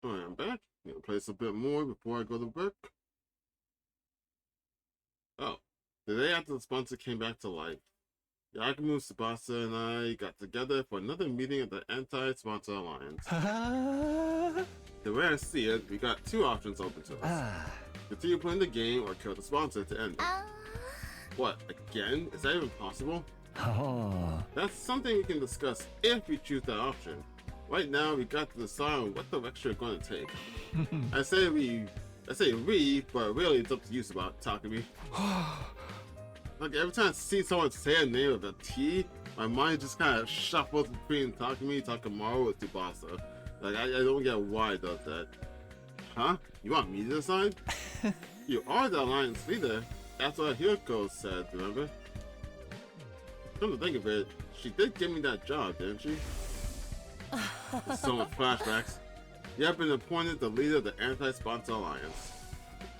Alright, I'm back. I'm gonna play this a bit more before I go to work. Oh, the day after the sponsor came back to life, Yakumu, Tsubasa, and I got together for another meeting of the Anti-Sponsor Alliance. The way I see it, we got two options open to us. Continue playing the game or kill the sponsor to end it. What, again? Is that even possible? That's something we can discuss if we choose that option. Right now, we got to decide on what direction we're going to take. I say we, but really it's up to you about Takumi. Like every time I see someone say a name with a T, my mind just kind of shuffles between Takumi, Takamaru, or Tsubasa. Like I don't get why it does that. Huh? You want me to decide? You are the alliance leader. That's what Hiroko said, remember? Come to think of it, she did give me that job, didn't she? So much flashbacks. You have been appointed the leader of the Anti-Sponsor Alliance.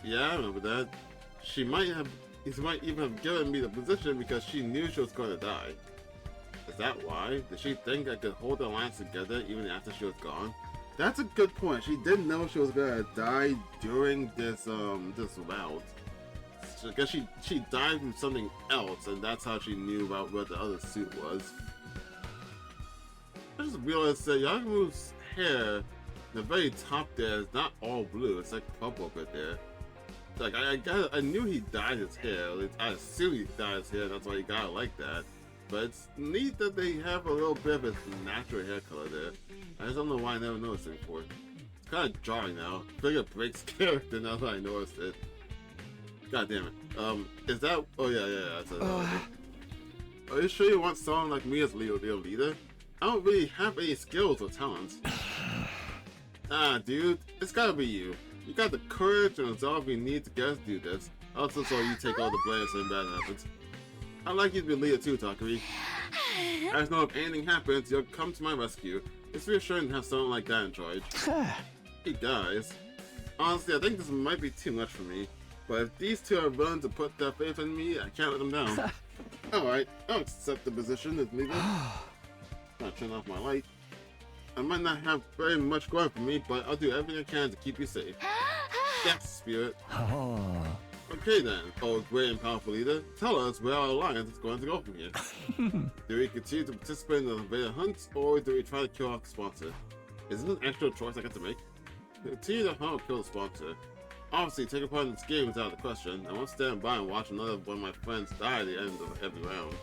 Yeah, I remember that. She might even have given me the position because she knew she was going to die. Is that why? Did she think I could hold the alliance together even after she was gone? That's a good point. She didn't know she was going to die during this route. I guess she died from something else, and that's how she knew about what the other suit was. I just realized that Yakumu's hair, the very top there, is not all blue. It's like purple up right there. Like I knew he dyed his hair. Like, I assume he dyed his hair. That's why he got it like that. But it's neat that they have a little bit of his natural hair color there. I just don't know why I never noticed it before. It's kind of jarring now. I feel like it breaks character now that I noticed it. God damn it. Is that? Oh yeah. That's Are you sure you want someone like me as your leader? I don't really have any skills or talents. Ah, dude, it's gotta be you. You got the courage and resolve you need to get us to do this. Also, so you take all the blame if something bad happens. I'd like you to be leader too, Takumi. I just know if anything happens, you'll come to my rescue. It's reassuring to have someone like that in charge. He dies. Honestly, I think this might be too much for me. But if these two are willing to put their faith in me, I can't let them down. Alright, I'll accept the position as leader. I'll turn off my light. I might not have very much going for me, but I'll do everything I can to keep you safe. Yes, Spirit. Okay then, oh great and powerful leader, tell us where our alliance is going to go from here. Do we continue to participate in the invader hunts, or do we try to kill off the sponsor? Is this an extra choice I get to make? Continue to hunt or kill the sponsor. Obviously, taking part in this game is out of the question. I won't stand by and watch another one of my friends die at the end of every round.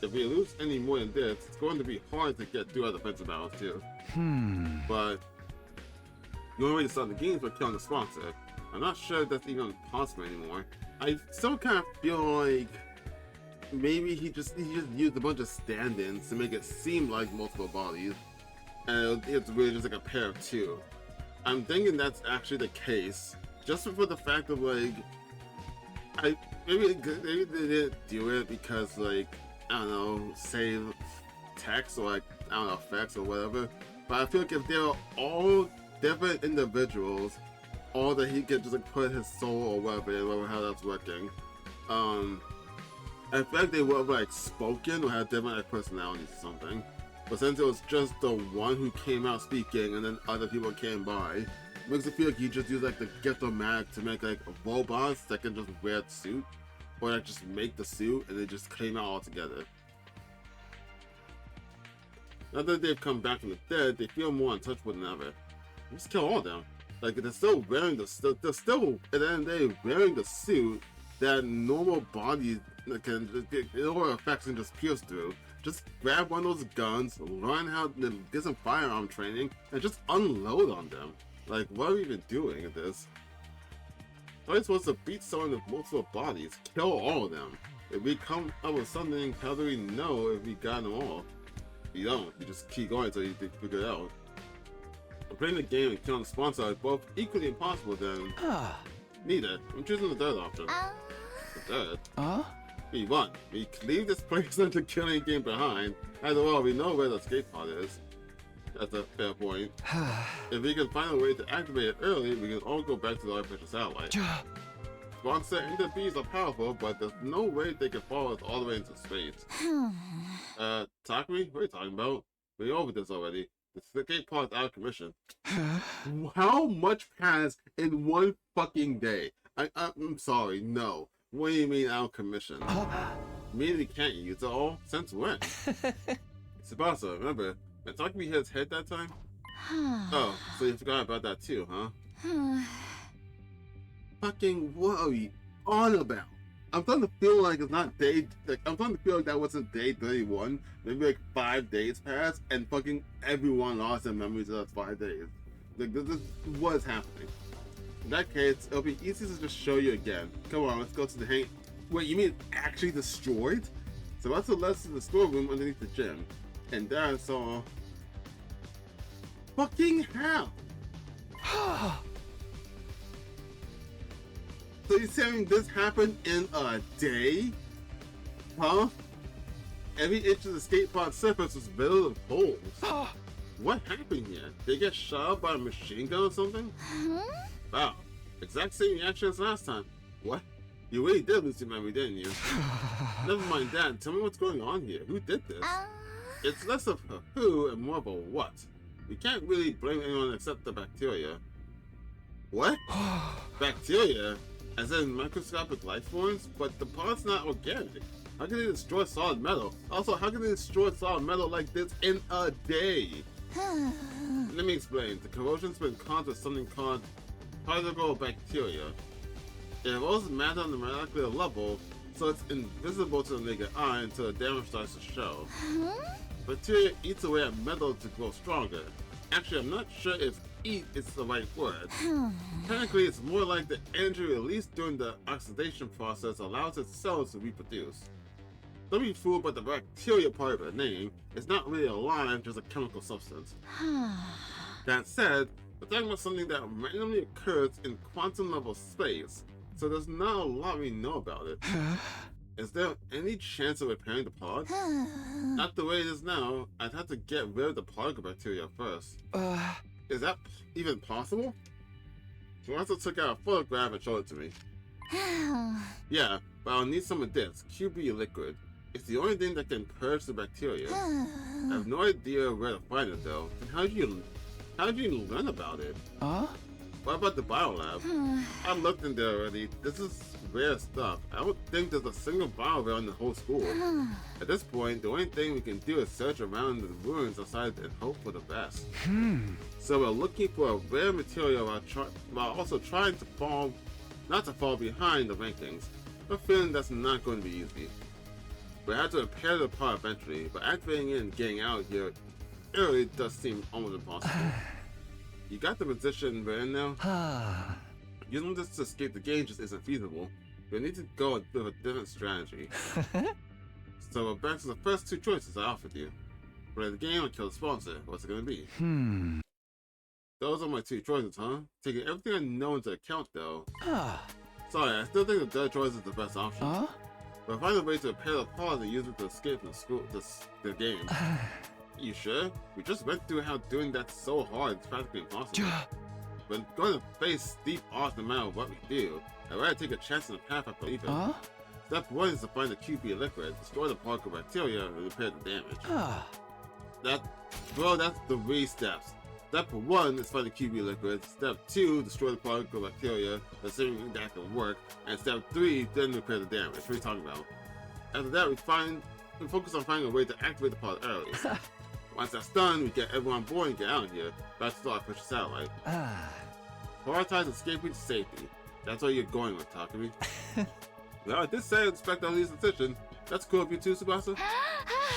If we lose any more than this, it's going to be hard to get through our defensive battles too. But the only way to start the game is by killing the sponsor. I'm not sure if that's even possible anymore. I still kind of feel like maybe he just used a bunch of stand-ins to make it seem like multiple bodies, and it's really just like a pair of two. I'm thinking that's actually the case, just for the fact of like, maybe they didn't do it because like, I don't know, save text or like, I don't know, effects or whatever. But I feel like if they were all different individuals, or that he could just like put his soul or whatever how that's working, I feel like they would have like spoken or had different like personalities or something. But since it was just the one who came out speaking and then other people came by, it makes it feel like he just used like the gift of mag to make like robots that can just wear the suit, or like just make the suit and they just came out all together. Now that they've come back from the dead, they feel more untouchable than ever. Just kill all of them. Like they're still wearing they're still at the end of the day wearing the suit that normal bodies can just get effects and just pierce through. Just grab one of those guns, learn how to get some firearm training, and just unload on them. Like, what are we even doing at this? How are we supposed to beat someone with multiple bodies? Kill all of them. If we come up with something, how do we know if we got them all? You don't. You just keep going until you figure it out. Playing the game and killing the sponsor are both equally impossible then. Neither. I'm choosing the third option. The third? We leave this place and the killing game behind. Either all, we know where the escape pod is. That's a fair point. If we can find a way to activate it early, we can all go back to the artificial satellite. Sponser and the bees are powerful, but there's no way they can follow us all the way into space. Takumi? What are you talking about? We're over this already. The skate park's out of commission. How much passed in one fucking day? I'm sorry, no. What do you mean out of commission? Meaning you can't use it all? Since when? Sponser, remember, when Takumi hit his head that time? Oh, so you forgot about that too, huh? Fucking what are you on about? I'm starting to feel like it's not I'm starting to feel like that wasn't day 31. Maybe like 5 days passed and fucking everyone lost their memories of those 5 days. Like, this is what is happening. In that case, it'll be easy to just show you again. Come on, let's go to the hang. Wait, you mean actually destroyed? So that's the left to the storeroom underneath the gym. And there I saw... Fucking hell! So you're saying this happened in a day? Huh? Every inch of the skate park surface was filled with holes. What happened here? Did they get shot by a machine gun or something? Wow, exact same reaction as last time. What? You really did lose your memory, didn't you? Never mind that, tell me what's going on here. Who did this? It's less of a who and more of a what. We can't really blame anyone except the bacteria. What? Bacteria? As in microscopic life forms? But the part's not organic. How can they destroy solid metal? Also, how can they destroy solid metal like this in a day? Let me explain. The corrosion's been caused with something called particle bacteria. It evolves matter on the molecular level, so it's invisible to the naked eye until the damage starts to show. Bacteria eats away at metal to grow stronger. Actually, I'm not sure if eat is the right word. Technically, it's more like the energy released during the oxidation process allows its cells to reproduce. Don't be fooled by the bacteria part of the name. It's not really alive, just a chemical substance. That said, we're talking about something that randomly occurs in quantum level space, so there's not a lot we know about it. Is there any chance of repairing the pod? Not the way it is now. I'd have to get rid of the particle bacteria first. Is that even possible? She also took out a photograph and showed it to me. Yeah, but I'll need some of this QB liquid. It's the only thing that can purge the bacteria. I have no idea where to find it though. And how did you learn about it? What about the biolab? I looked in there already. This is rare stuff. I don't think there's a single biolab in the whole school. At this point, the only thing we can do is search around the ruins outside and hope for the best. So we're looking for a rare material while also trying to not to fall behind the rankings. I'm feeling that's not going to be easy. We have to repair the pod eventually, but activating it and getting out here early does seem almost impossible. You got the position we're in now? Using this to escape the game just isn't feasible. We need to go with a different strategy. So we're back to the first two choices I offered you. Play the game or kill the sponsor. What's it gonna be? Those are my two choices, huh? Taking everything I know into account though. Sorry, I still think the third choice is the best option. But find a way to repair the pod and use it to escape from the game. You sure? We just went through how doing that's so hard, it's practically impossible. We're going to face steep odds no matter what we do. I'd rather take a chance in the path I believe in. Step 1 is to find the QB liquid, destroy the particle bacteria, and repair the damage. That's 3 steps. Step 1 is find the QB liquid. Step 2, destroy the particle bacteria, assuming that can work. And step 3, then repair the damage. What are you talking about? After that, we focus on finding a way to activate the pod early. Once that's done, we get everyone on board and get out of here. Back to start push the satellite. Prioritize escaping to safety. That's where you're going with, Takumi. Well, I did say I expect all these attention. That's cool of you too, Tsubasa?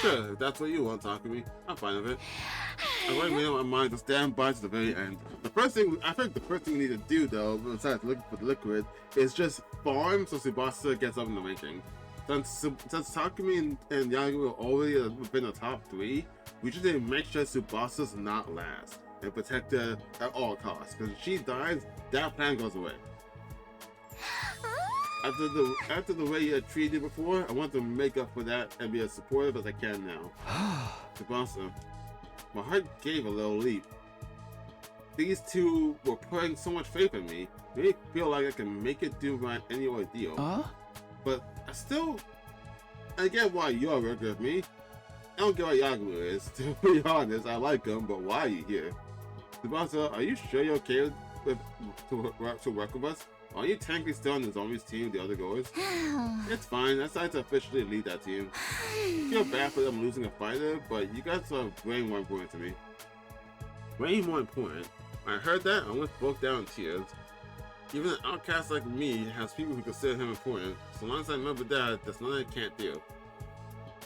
Sure, if that's what you want, Takumi. I'm fine with it. I've already made up my mind to stand by to the very end. I think the first thing we need to do, though, besides looking for the liquid, is just farm so Tsubasa gets up in the ranking. Since Takumi and Yagami are already within the top 3, we just need to make sure Tsubasa's not last and protect her at all costs. Because if she dies, that plan goes away. After the way you had treated before, I want to make up for that and be as supportive as I can now. Tsubasa, my heart gave a little leap. These two were putting so much faith in me. They made me feel like I can make it through my any ordeal. But I get why you're working with me. I don't get what Yaglu is. To be honest, I like him, but why are you here? Tsubasa, are you sure you're okay to work with us? Are you technically still on the zombies team with the other goers? It's fine, I decided to officially lead that team. I feel bad for them losing a fighter, but you guys are way more important to me. Way more important? When I heard that, I almost broke down in tears. Even an outcast like me has people who consider him important. So long as I remember that, there's nothing I can't do.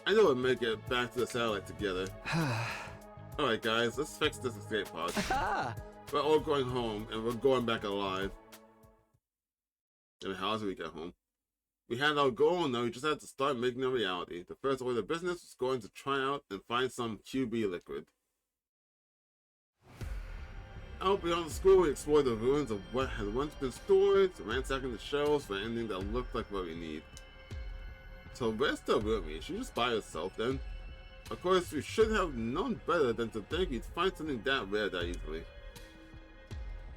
I know we'll make it back to the satellite together. Alright guys, let's fix this escape pod. We're all going home, and we're going back alive. And how did we get home? We had our goal, and now we just had to start making it a reality. The first order of business was going to try out and find some QB liquid. Out beyond the school, we explored the ruins of what had once been stored, ransacking the shelves for anything that looked like what we need. So Red's still with me. She just by herself then. Of course, we should have known better than to think we'd find something that rare that easily.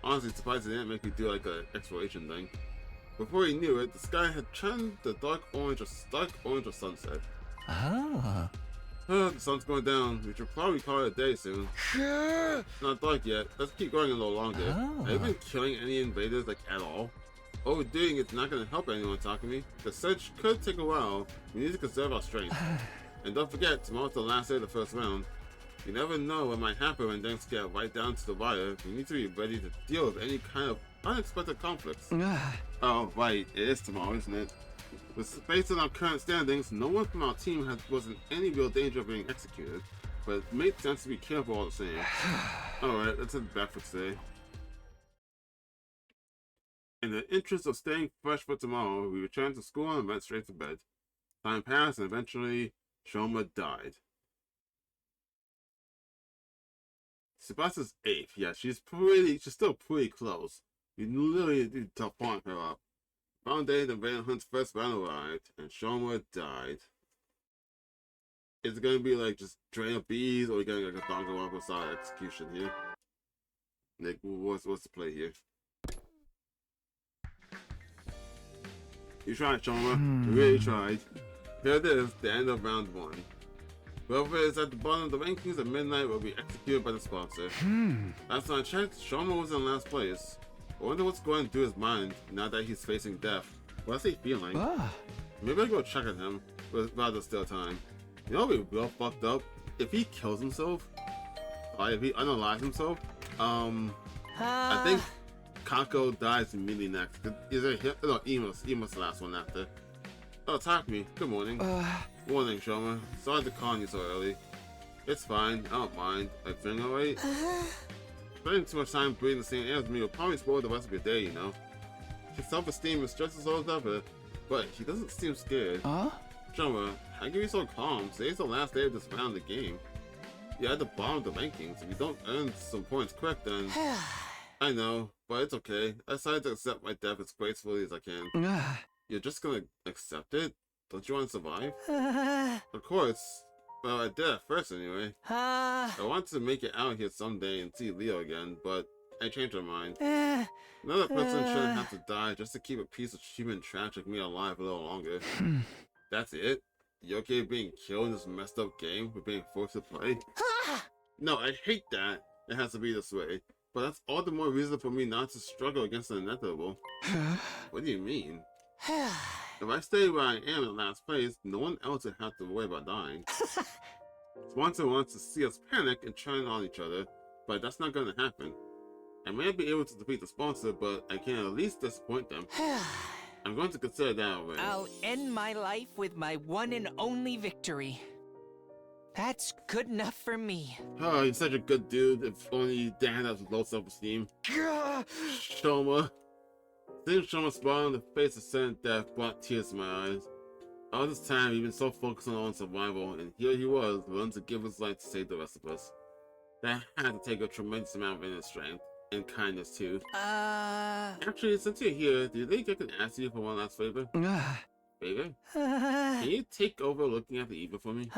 Honestly, surprised it didn't make me do like an exploration thing. Before he knew it, the sky had turned the dark orange of sunset. Ah. The sun's going down. We should probably call it a day soon. It's not dark yet. Let's keep going a little longer. Have you been killing any invaders like at all? Overdoing it's not going to help anyone, Takumi. The search could take a while. We need to conserve our strength. And don't forget, tomorrow's the last day of the first round. You never know what might happen when things get right down to the wire. We need to be ready to deal with any kind of unexpected conflicts. Oh, right. It is tomorrow, isn't it? Based on our current standings, no one from our team was in any real danger of being executed. But it made sense to be careful all the same. Alright, let's head back for today. In the interest of staying fresh for tomorrow, we returned to school and went straight to bed. Time passed and eventually, Shoma died. Tsubasa's 8th. Yeah, she's still pretty close. We literally need to farm her up. Found day, the Van Hunt's first round arrived, and Shoma died. Is it gonna be like just drain of bees, or are we getting like a Danganronpa style execution here? Nick, what's the play here? You tried, Shoma. You really tried. Here it is, the end of round 1. Whoever is at the bottom of the rankings at midnight will be executed by the sponsor. Last time I checked, Shoma was in last place. I wonder what's going through his mind now that he's facing death. What's he feeling? Maybe I go check on him, while there's still time. You know what would be real fucked up? If he kills himself, or if he unalives himself, I think Kako dies immediately next. Is it him? No, Emus the last one after. Oh, Takumi, good morning. Morning, Shoma. Sorry to call you so early. It's fine, I don't mind. Like, feeling alright? Spending too much time breathing the same air as me will probably spoil the rest of your day, you know? His self-esteem is just as low as ever, but he doesn't seem scared. Shoma, how can you be so calm? Today's the last day of this round of the game. You're at the bottom of the rankings. If you don't earn some points quick, then... I know, but it's okay. I decided to accept my death as gracefully as I can. You're just gonna accept it? Don't you want to survive? Of course. Well, I did at first anyway. I wanted to make it out here someday and see Leo again, but I changed my mind. Another person shouldn't have to die just to keep a piece of human trash like me alive a little longer. That's it? You okay being killed in this messed up game with being forced to play? No, I hate that. It has to be this way. But that's all the more reason for me not to struggle against the inevitable. What do you mean? If I stay where I am in last place, no one else would have to worry about dying. Sponser wants to see us panic and turn on each other, but that's not going to happen. I may not be able to defeat the sponsor, but I can at least disappoint them. I'm going to consider that a win. I'll end my life with my one and only victory. That's good enough for me. Oh, you're such a good dude. If only you didn't have low self-esteem. Shoma. Seeing Shoma sprawling on the face of certain death brought tears to my eyes. All this time, he'd been so focused on our own survival, and here he was, willing to give his life to save the rest of us. That had to take a tremendous amount of inner strength, and kindness too. Actually, since you're here, do you think I can ask you for one last favor? Favor? Can you take over looking after Eva for me?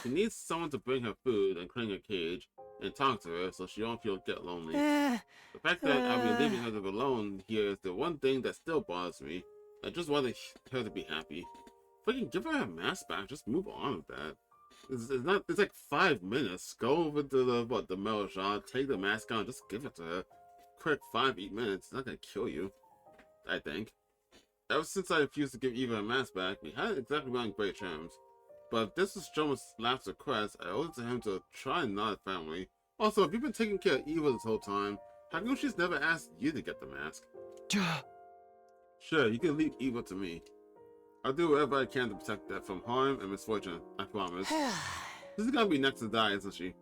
She needs someone to bring her food and clean her cage, and talk to her so she don't get lonely. The fact that I'll be leaving her alone here is the one thing that still bothers me. I just wanted her to be happy. If I can give her her mask back, just move on with that. It's not. It's like 5 minutes. Go over to the metal shop, take the mask on, just give it to her. Quick 5-8 minutes. It's not gonna kill you. I think. Ever since I refused to give Eva a mask back, we hadn't exactly been on great terms. But if this was Shoma's last request, I owed it to him to try and nod family. Also, if you've been taking care of Eva this whole time, how come she's never asked you to get the mask? Sure, you can leave Eva to me. I'll do whatever I can to protect her from harm and misfortune, I promise. This is gonna be next to die, isn't she?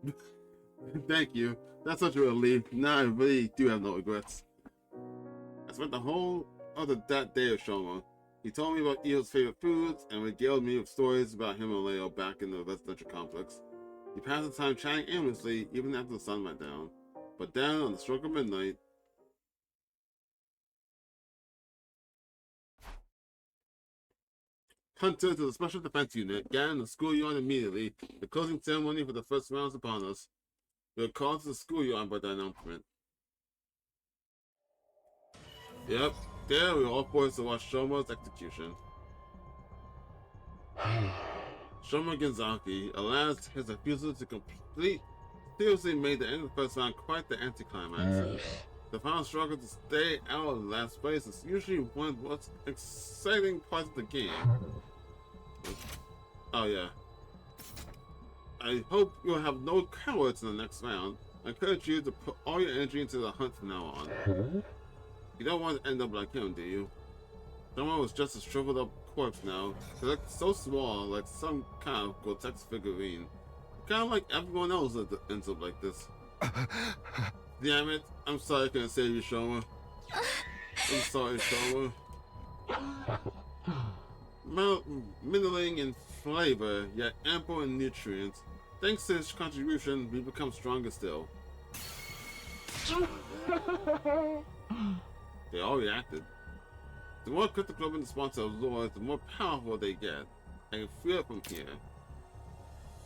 Thank you. That's such a relief. Now I really do have no regrets. I spent the whole other that day with Shoma. He told me about Eva's favorite foods and regaled me with stories about him and Leo back in the residential complex. He passed the time chatting aimlessly even after the sun went down. But then, on the stroke of midnight, Hunter to the Special Defense Unit, get in the schoolyard immediately. The closing ceremony for the first round is upon us. We are called to the schoolyard by the announcement. Yep, there we were all forced to watch Shoma's execution. Shoma Genzaki, alas, his refusal to complete seriously made the end of the first round quite the anticlimax. The final struggle to stay out of last place is usually one of the most exciting parts of the game. Oh yeah. I hope you'll have no cowards in the next round. I encourage you to put all your energy into the hunt from now on. You don't want to end up like him, do you? Someone was just a shriveled up corpse now. He looked so small, like some kind of grotesque figurine. Kind of like everyone else that ends up like this. Damn it, I'm sorry I couldn't save you, Shoma. I'm sorry, Shoma. Middling in flavor, yet ample in nutrients. Thanks to his contribution, we become stronger still. They all reacted. The more critical of the sponsor of Lords, the more powerful they get. I can feel it from here.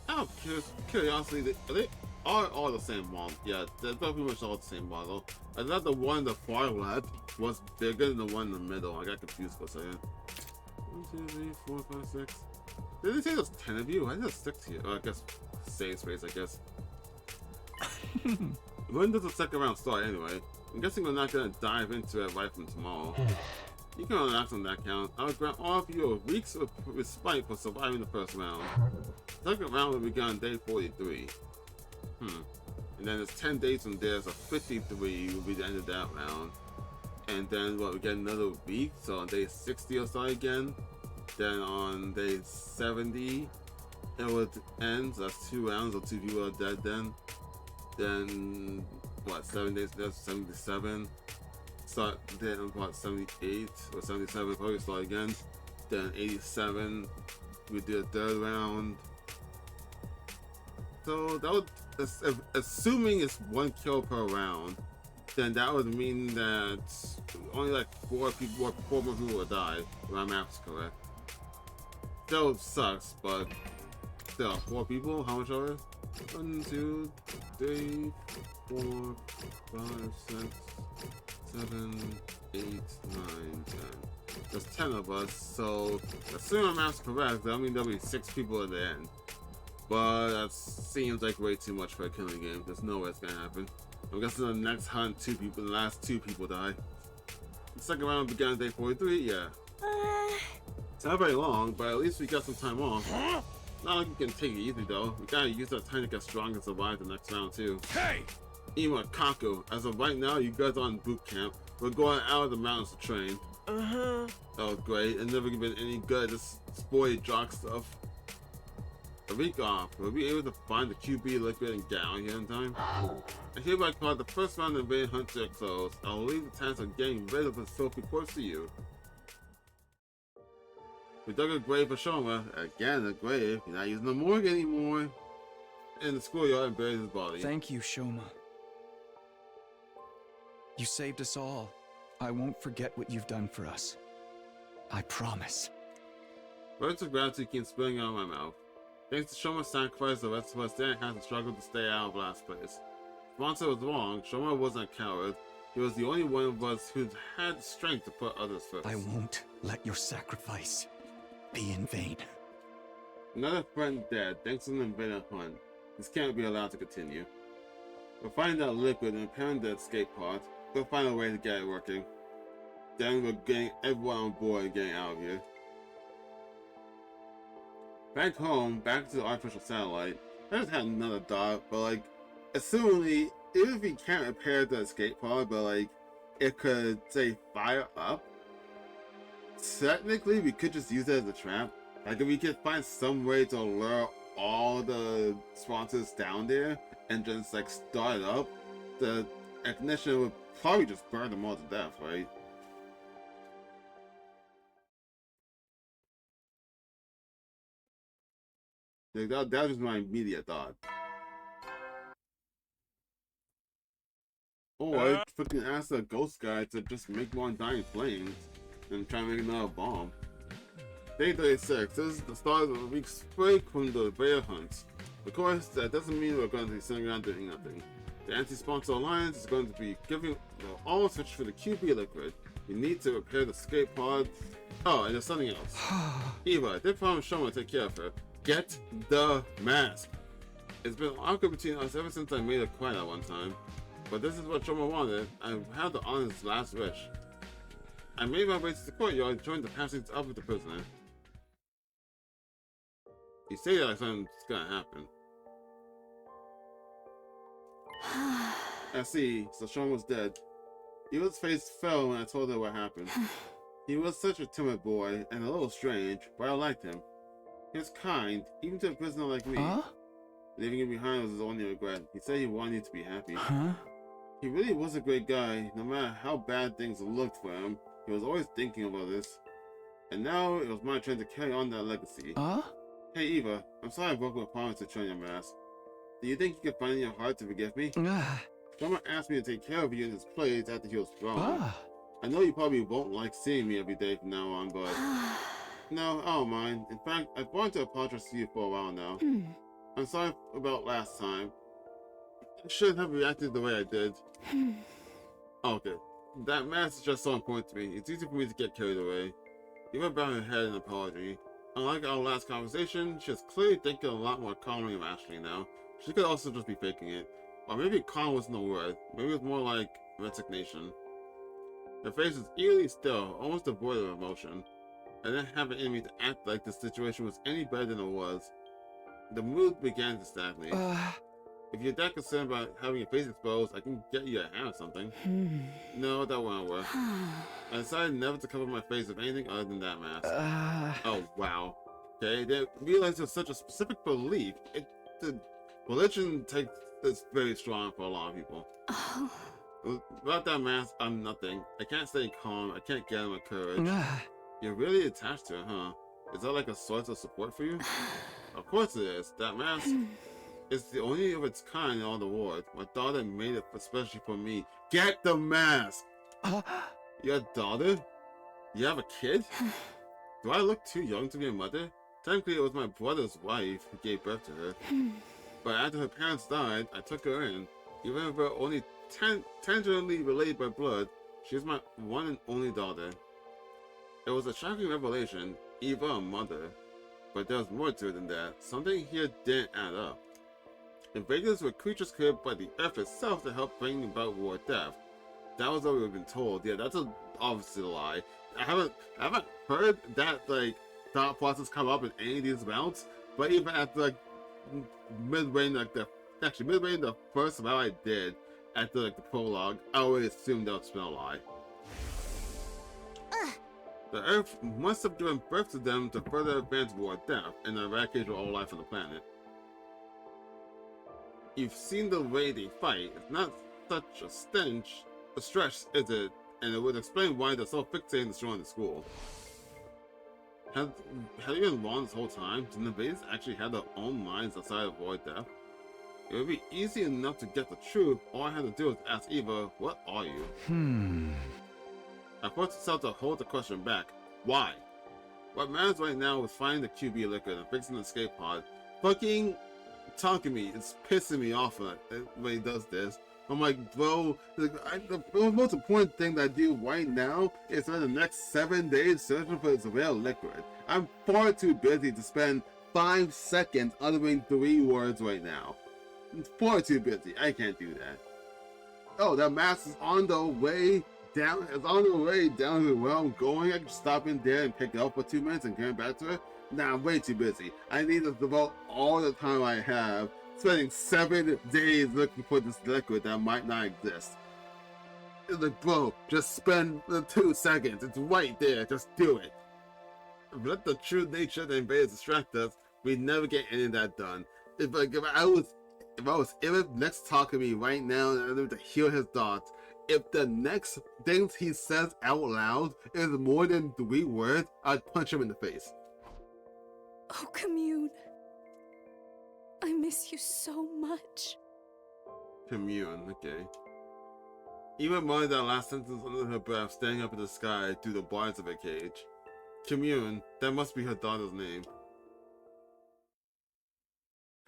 Out of curiosity, they are all the same model. Yeah, they're pretty much all the same model. I thought the one in the far left was bigger than the one in the middle. I got confused for a second. 1, 2, 3, 4, 5, 6. Did they say there's 10 of you? I just 6 here. Oh, I guess save space, I guess. When does the second round start anyway? I'm guessing we're not gonna dive into it right from tomorrow. You can relax on that count. I would grant all of you a week's respite for surviving the first round. The second round will begin on day 43. And then it's 10 days from there, so 53 will be the end of that round. And then what, we get another week, so on day 60 or so again. Then on day 70, it would end, so that's 2 rounds, or 2 people are dead then. Then, what, 7 days, that's 77. Start then about 78 or 77, probably start again. Then 87, we do a 3rd round. So that would, assuming it's 1 kill per round, then that would mean that only like 4 more people would die, if my math's correct. Still sucks, but still, 4 people, how much are it? 1, 2, 3, 4, 5, 6, 7, 8, 9, 10. There's 10 of us, so assuming my math's correct, that means there'll be 6 people at the end. But that seems like way too much for a killing game. There's no way it's gonna happen. I'm guessing the next hunt, the last 2 people die. The second round began on day 43, yeah. It's not very long, but at least we got some time off. Not like we can take it easy though. We gotta use that time to get strong and survive the next round too. Hey! Ima, Kako, as of right now, you guys are on boot camp. We're going out of the mountains to train. Oh great, it's never been any good, this spoiled jock stuff. A week off, will we be able to find the QB liquid and get out here in time? I hereby call the first round of Invading Hunter closed. I'll leave the task of getting rid of his filthy corpse to you. We dug a grave for Shoma. Again, a grave. You're not using the morgue anymore. In the schoolyard and buried his body. Thank you, Shoma. You saved us all. I won't forget what you've done for us. I promise. Words of gratitude keep spilling out of my mouth. Thanks to Shoma's sacrifice, the rest of us didn't have to struggle to stay out of last place. Sponser was wrong. Shoma wasn't a coward. He was the only one of us who had strength to put others first. I won't let your sacrifice be in vain. Another friend dead thanks to an invader hunt. This can't be allowed to continue. We'll find that liquid and repairing the escape pod. We'll find a way to get it working. Then we're getting everyone on board and getting out of here. Back home, back to the artificial satellite. I just had another thought, but like, assumingly, even if we can't repair the escape pod, but like, it could, say, fire up, technically we could just use it as a trap. Like, if we could find some way to lure all the sponsors down there and just like start it up, the ignition would probably just burn them all to death, right? Like, that was my immediate thought. Or I freaking ask the ghost guy to just make more dying flames and try to make another bomb. Day 36. This is the start of the week's break from the bear hunts. Of course, that doesn't mean we're going to be sitting around doing nothing. The Anti-Sponsor Alliance is going to be giving all search for the QB liquid. We need to repair the escape pod. Oh, and there's something else. Eva, I did promise Shoma to take care of her. Get the mask. It's been awkward between us ever since I made her cry that one time. But this is what Shoma wanted. I had to honor his last wish. I made my way to the courtyard and joined the passage up with the prisoner. You say that like something's gonna happen. I see, so Sean was dead. Eva's face fell when I told her what happened. He was such a timid boy, and a little strange, but I liked him. He was kind, even to a prisoner like me. Huh? Leaving him behind was his only regret. He said he wanted you to be happy. Huh? He really was a great guy. No matter how bad things looked for him, he was always thinking about this. And now, it was my turn to carry on that legacy. Huh? Hey Eva, I'm sorry I broke my promise to join your mask. Do you think you could find in your heart to forgive me? Someone asked me to take care of you in his place after he was gone. I know you probably won't like seeing me every day from now on, but... No, I don't mind. In fact, I've wanted to apologize to you for a while now. I'm sorry about last time. I shouldn't have reacted the way I did. Okay. That mask is just so important to me. It's easy for me to get carried away. Eva bowed her head in apology. Unlike our last conversation, she is clearly thinking a lot more calmly of Ashley now. She could also just be faking it. Or maybe calm wasn't the word. Maybe it was more like resignation. Her face was eerily still, almost devoid of emotion. I didn't have it in me to act like the situation was any better than it was. The mood began to stagnate. If you're that concerned about having your face exposed, I can get you a hand or something. No, that won't work. I decided never to cover my face with anything other than that mask. Oh, wow. Okay, they realized there's such a specific belief. The religion takes this very strong for a lot of people. Without that mask, I'm nothing. I can't stay calm. I can't get my courage. You're really attached to it, huh? Is that like a source of support for you? Of course it is. That mask is the only of its kind in all the world. My daughter made it especially for me. Get the mask! Your daughter? You have a kid? Do I look too young to be a mother? Technically, it was my brother's wife who gave birth to her. But after her parents died, I took her in. Even if we're only tangentially related by blood, she was my one and only daughter. It was a shocking revelation, Eva a mother. But there was more to it than that. Something here didn't add up. Invaders were creatures created by the Earth itself to help bring about war or death. That was what we've been told. Yeah, that's obviously a lie. I haven't heard that like thought process come up in any of these amounts. But even at like midway in the first amount I did after like the prologue, I always assumed that was a lie. The Earth must have given birth to them to further advance war or death and eradicate all life on the planet. You've seen the way they fight. It's not such a stretch, is it? And it would explain why they're so fixated on destroying the school. Had you been wrong this whole time? Did the invaders actually have their own minds outside of war or death? It would be easy enough to get the truth. All I had to do was ask Eva, what are you? I forced myself to hold the question back. Why? What matters right now is finding the QB liquid and fixing the escape pod. Fucking talking to me. It's pissing me off when he does this. I'm like, bro, the most important thing that I do right now is spend the next 7 days searching for this real liquid. I'm far too busy to spend 5 seconds uttering 3 words right now. It's far too busy. I can't do that. Oh, that mask is on the way down. It's on the way down to where I'm going. I can stop in there and pick it up for 2 minutes and get back to it. Nah, I'm way too busy. I need to devote all the time I have spending 7 days looking for this liquid that might not exist. It's like, bro, just spend the 2 seconds. It's right there. Just do it. Let the true nature of the invaders distract us. We never get any of that done. If I was next talking to me right now and I need to hear his thoughts, if the next things he says out loud is more than 3 words, I'd punch him in the face. Oh, Commune. I miss you so much. Commune, okay. Even more that last sentence under her breath, staring up at the sky through the bars of her cage. Commune, that must be her daughter's name.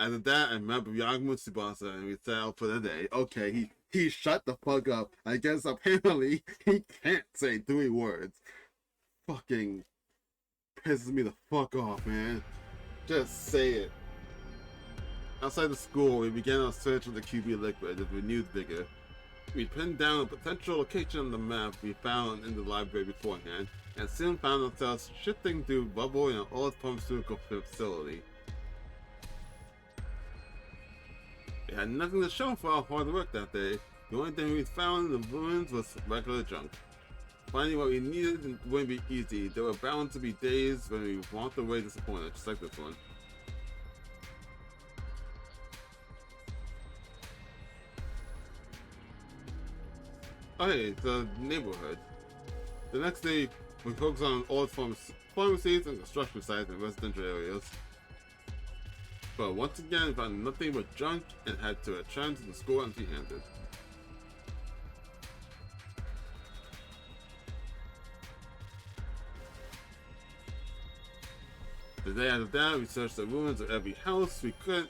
After that, I remember Yagumo Tsubasa and we set out for the day. Okay, he shut the fuck up. I guess apparently he can't say 3 words. Fucking pisses me the fuck off, man. Just say it. Outside the school, we began our search for the QB liquid with renewed vigor. We pinned down a potential location on the map we found in the library beforehand, and soon found ourselves shifting through bubble in an old pharmaceutical facility. We had nothing to show for our hard work that day. The only thing we found in the ruins was regular junk. Finding what we needed wouldn't be easy. There were bound to be days when we walked away disappointed, just like this one. Oh hey, the neighborhood. The next day, we focused on old pharmacies and construction sites in residential areas. But once again, we found nothing but junk and had to return to the school empty-handed. The day after that, we searched the ruins of every house we could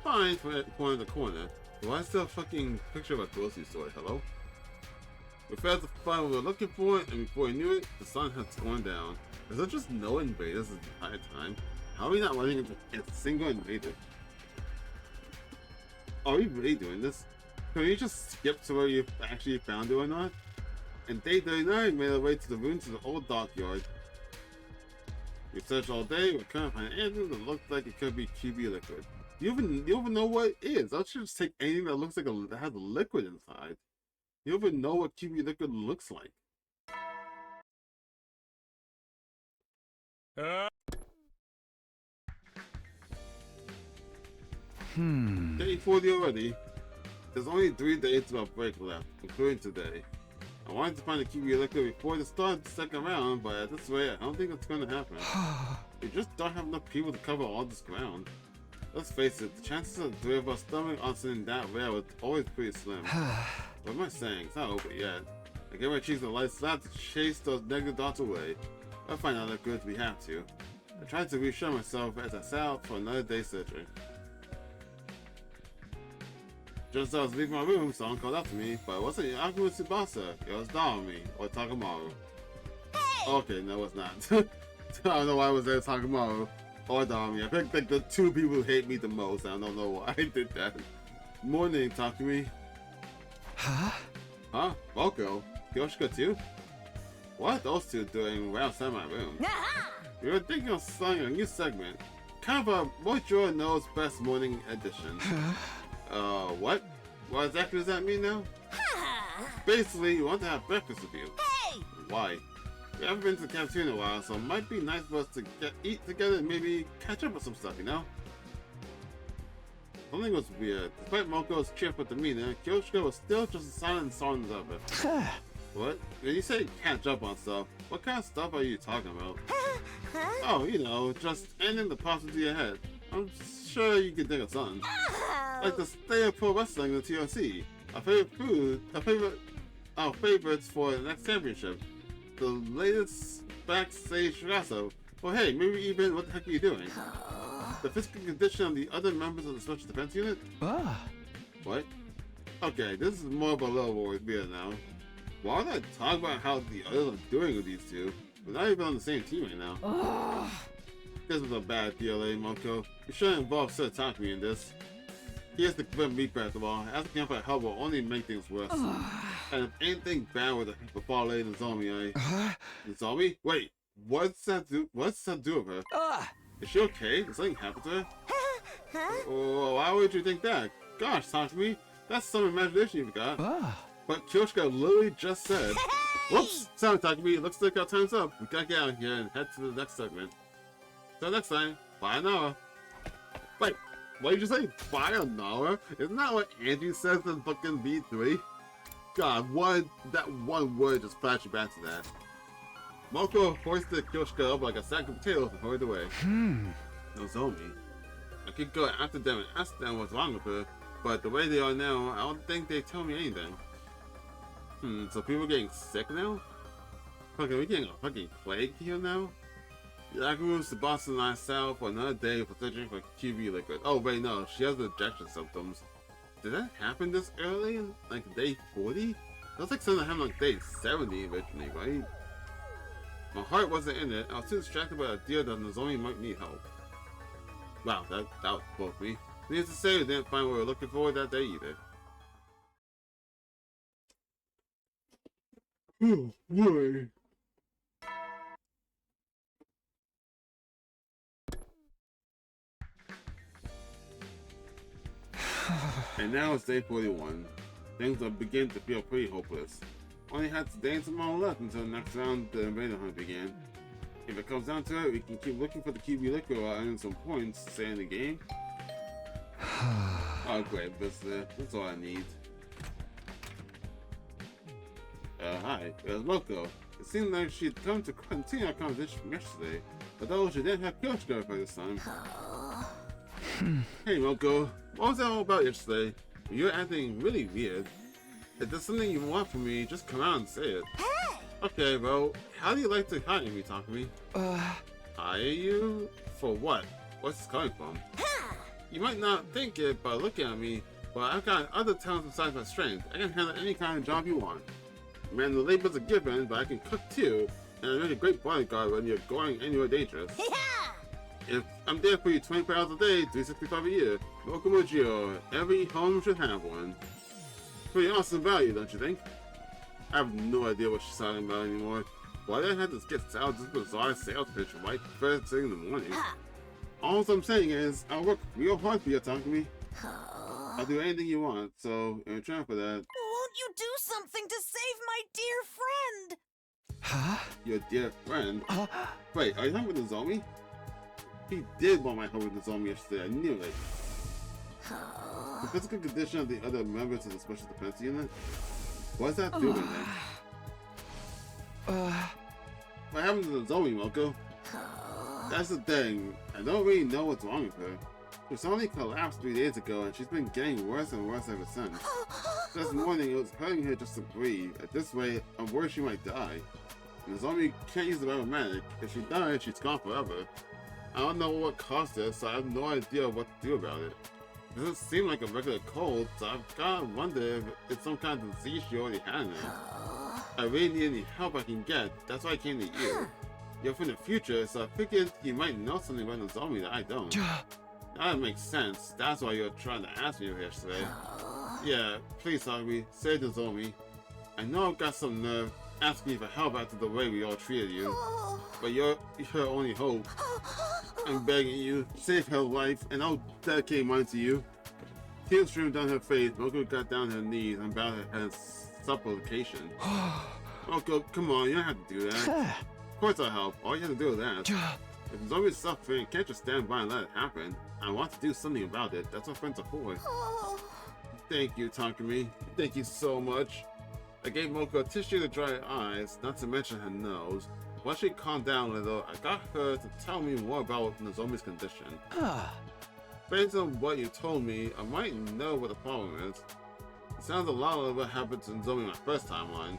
find from corner to corner. Why is there a fucking picture of a grocery store? Hello? We failed to find what we were looking for, and before we knew it, the sun had gone down. Is there just no invaders this entire time? How are we not running into a single invader? Are we really doing this? Can we just skip to where you actually found it or not? And day 39 made our way to the ruins of the old dockyard. We searched all day, we couldn't find anything that looked like it could be QB liquid. You even know what it is. I should just take anything that looks like that has a liquid inside. You even know what QB liquid looks like. Day 40 already. There's only 3 days to our break left, including today. I wanted to find a QB liquid before the start of the second round, but at this rate, I don't think it's going to happen. We just don't have enough people to cover all this ground. Let's face it, the chances of the 3 of us stumbling on something that rare was always pretty slim. What am I saying? It's not over yet. I get my cheeks a light slap to chase those negative thoughts away. I'll find out how good we have to. I tried to reassure myself as I set out for another day searching. Just as I was leaving my room, someone called out to me, but it wasn't Yakumo Tsubasa. It was Dami, or Takamaru. Hey! Okay, no it's not. I don't know why I was there Takamaru, or Dami. I picked like the 2 people who hate me the most, and I don't know why I did that. Morning, Takumi. Huh? Huh? Boko? Kyoshika too? What are those 2 doing right outside my room? We were thinking of starting a new segment. Kind of a What Your Knows Best Morning edition. What? What exactly does that mean now? Basically, we want to have breakfast with you. Hey! Why? We haven't been to the cafeteria in a while, so it might be nice for us to eat together and maybe catch up with some stuff, you know? Something was weird. Despite Moko's cheerful demeanor, Kyoshika was still just as silent and as ever. What? When you say catch up on stuff, what kind of stuff are you talking about? Oh, you know, just anything that pops into your head. I'm sure you can think of something. Like the state of pro wrestling in the TLC. Our favorite food, our favorites for the next championship. The latest backstage wrestle. Or hey, maybe even what the heck are you doing? The physical condition of the other members of the Special Defense Unit? What? Okay, this is more of a level weird now. Why would I talk about how the others are doing with these 2? We're not even on the same team right now. This was a bad deal, Moko. You shouldn't involve Sir Takumi in this. He is the grim reaper after all. Asking for help will only make things worse. And if anything bad were to befall Lady Nozomi, Nozomi? Wait, what's that do with her? Is she okay? Did something happen to her? Oh, why would you think that? Gosh, Takumi, that's some imagination you've got. But Kyoshika literally just said. Whoops! Sorry, Takumi. Looks like our time's up. We gotta get out of here and head to the next segment. So next time, bye now. Wait, what did you say? Bye an hour? Isn't that what Angie says in fucking B3? God, that one word just flashed you back to that. Moko hoisted Kyoshika up like a sack of potatoes and hurried away. Nozomi. I could go after them and ask them what's wrong with her, but the way they are now, I don't think they tell me anything. So people are getting sick now? Fuck, are we getting a fucking plague here now? Yakuru's the boss and I sell for another day for searching for QB liquid. Oh wait, no, she has rejection symptoms. Did that happen this early? Like day 40? That's like something that happened like day 70 originally, right? My heart wasn't in it. I was too distracted by the idea that Nozomi might need help. Wow, that broke me. Needless to say, we didn't find what we were looking for that day either. Oh, boy. And now it's day 41. Things are beginning to feel pretty hopeless. Only had today and tomorrow left until the next round the invader hunt began. If it comes down to it, we can keep looking for the QB liquid while earning some points to stay in the game. Oh great, that's all I need. Hi, it's Moko. It seemed like she'd come to continue our conversation from yesterday, although she didn't have Kyoshika for this time. Hey Moko, what was that all about yesterday? You're acting really weird. If there's something you want from me, just come out and say it. Okay, well, how do you like to hire me, Takumi? Hire you? For what? What's this coming from? You might not think it by looking at me, but I've got other talents besides my strength. I can handle any kind of job you want. Man, the labor's a given, but I can cook too, and I make a great bodyguard when you're going anywhere dangerous. If I'm there for you 24 hours a day, 365 a year, welcome to Geo. Every home should have one. Pretty awesome value, don't you think? I have no idea what she's talking about anymore. Why did I have to get out this bizarre sales pitch right first thing in the morning? All I'm saying is, I'll work real hard for you, Takumi. I'll do anything you want, so in return for that... Won't you do something to save my dear friend? Huh? Your dear friend? Wait, are you talking with Nozomi? He did want my help with Nozomi yesterday, I knew it. The physical condition of the other members of the Special Defense Unit? What's that doing then? What happened to Nozomi, Moko? That's the thing, I don't really know what's wrong with her. She suddenly collapsed 3 days ago and she's been getting worse and worse ever since. This morning it was hurting her just to breathe. At this rate, I'm worried she might die. Nozomi can't use the automatic. If she dies, she's gone forever. I don't know what caused it, so I have no idea what to do about it. It doesn't seem like a regular cold, so I've gotta wonder if it's some kind of disease she already had in her. I really need any help I can get, that's why I came to you. You're from the future, so I figured you might know something about Nozomi that I don't. That makes sense, that's why you're trying to ask me yesterday. Yeah, please Takumi, save Nozomi. I know I've got some nerve asking you for help after the way we all treated you, but you're her only hope. I'm begging you, save her life, and I'll dedicate mine to you. Tears streamed down her face. Moko got down on her knees and bowed her head in supplication. Moko, come on, you don't have to do that. Of course I'll help. All you have to do is ask. If Nozomi's suffering, can't just stand by and let it happen. I want to do something about it. That's what friends are for. Thank you, Takumi. Thank you so much. I gave Moko a tissue to dry her eyes, not to mention her nose. Once she calmed down a little, I got her to tell me more about Nozomi's condition. Based on what you told me, I might know what the problem is. It sounds a lot like what happened to Nozomi my first timeline.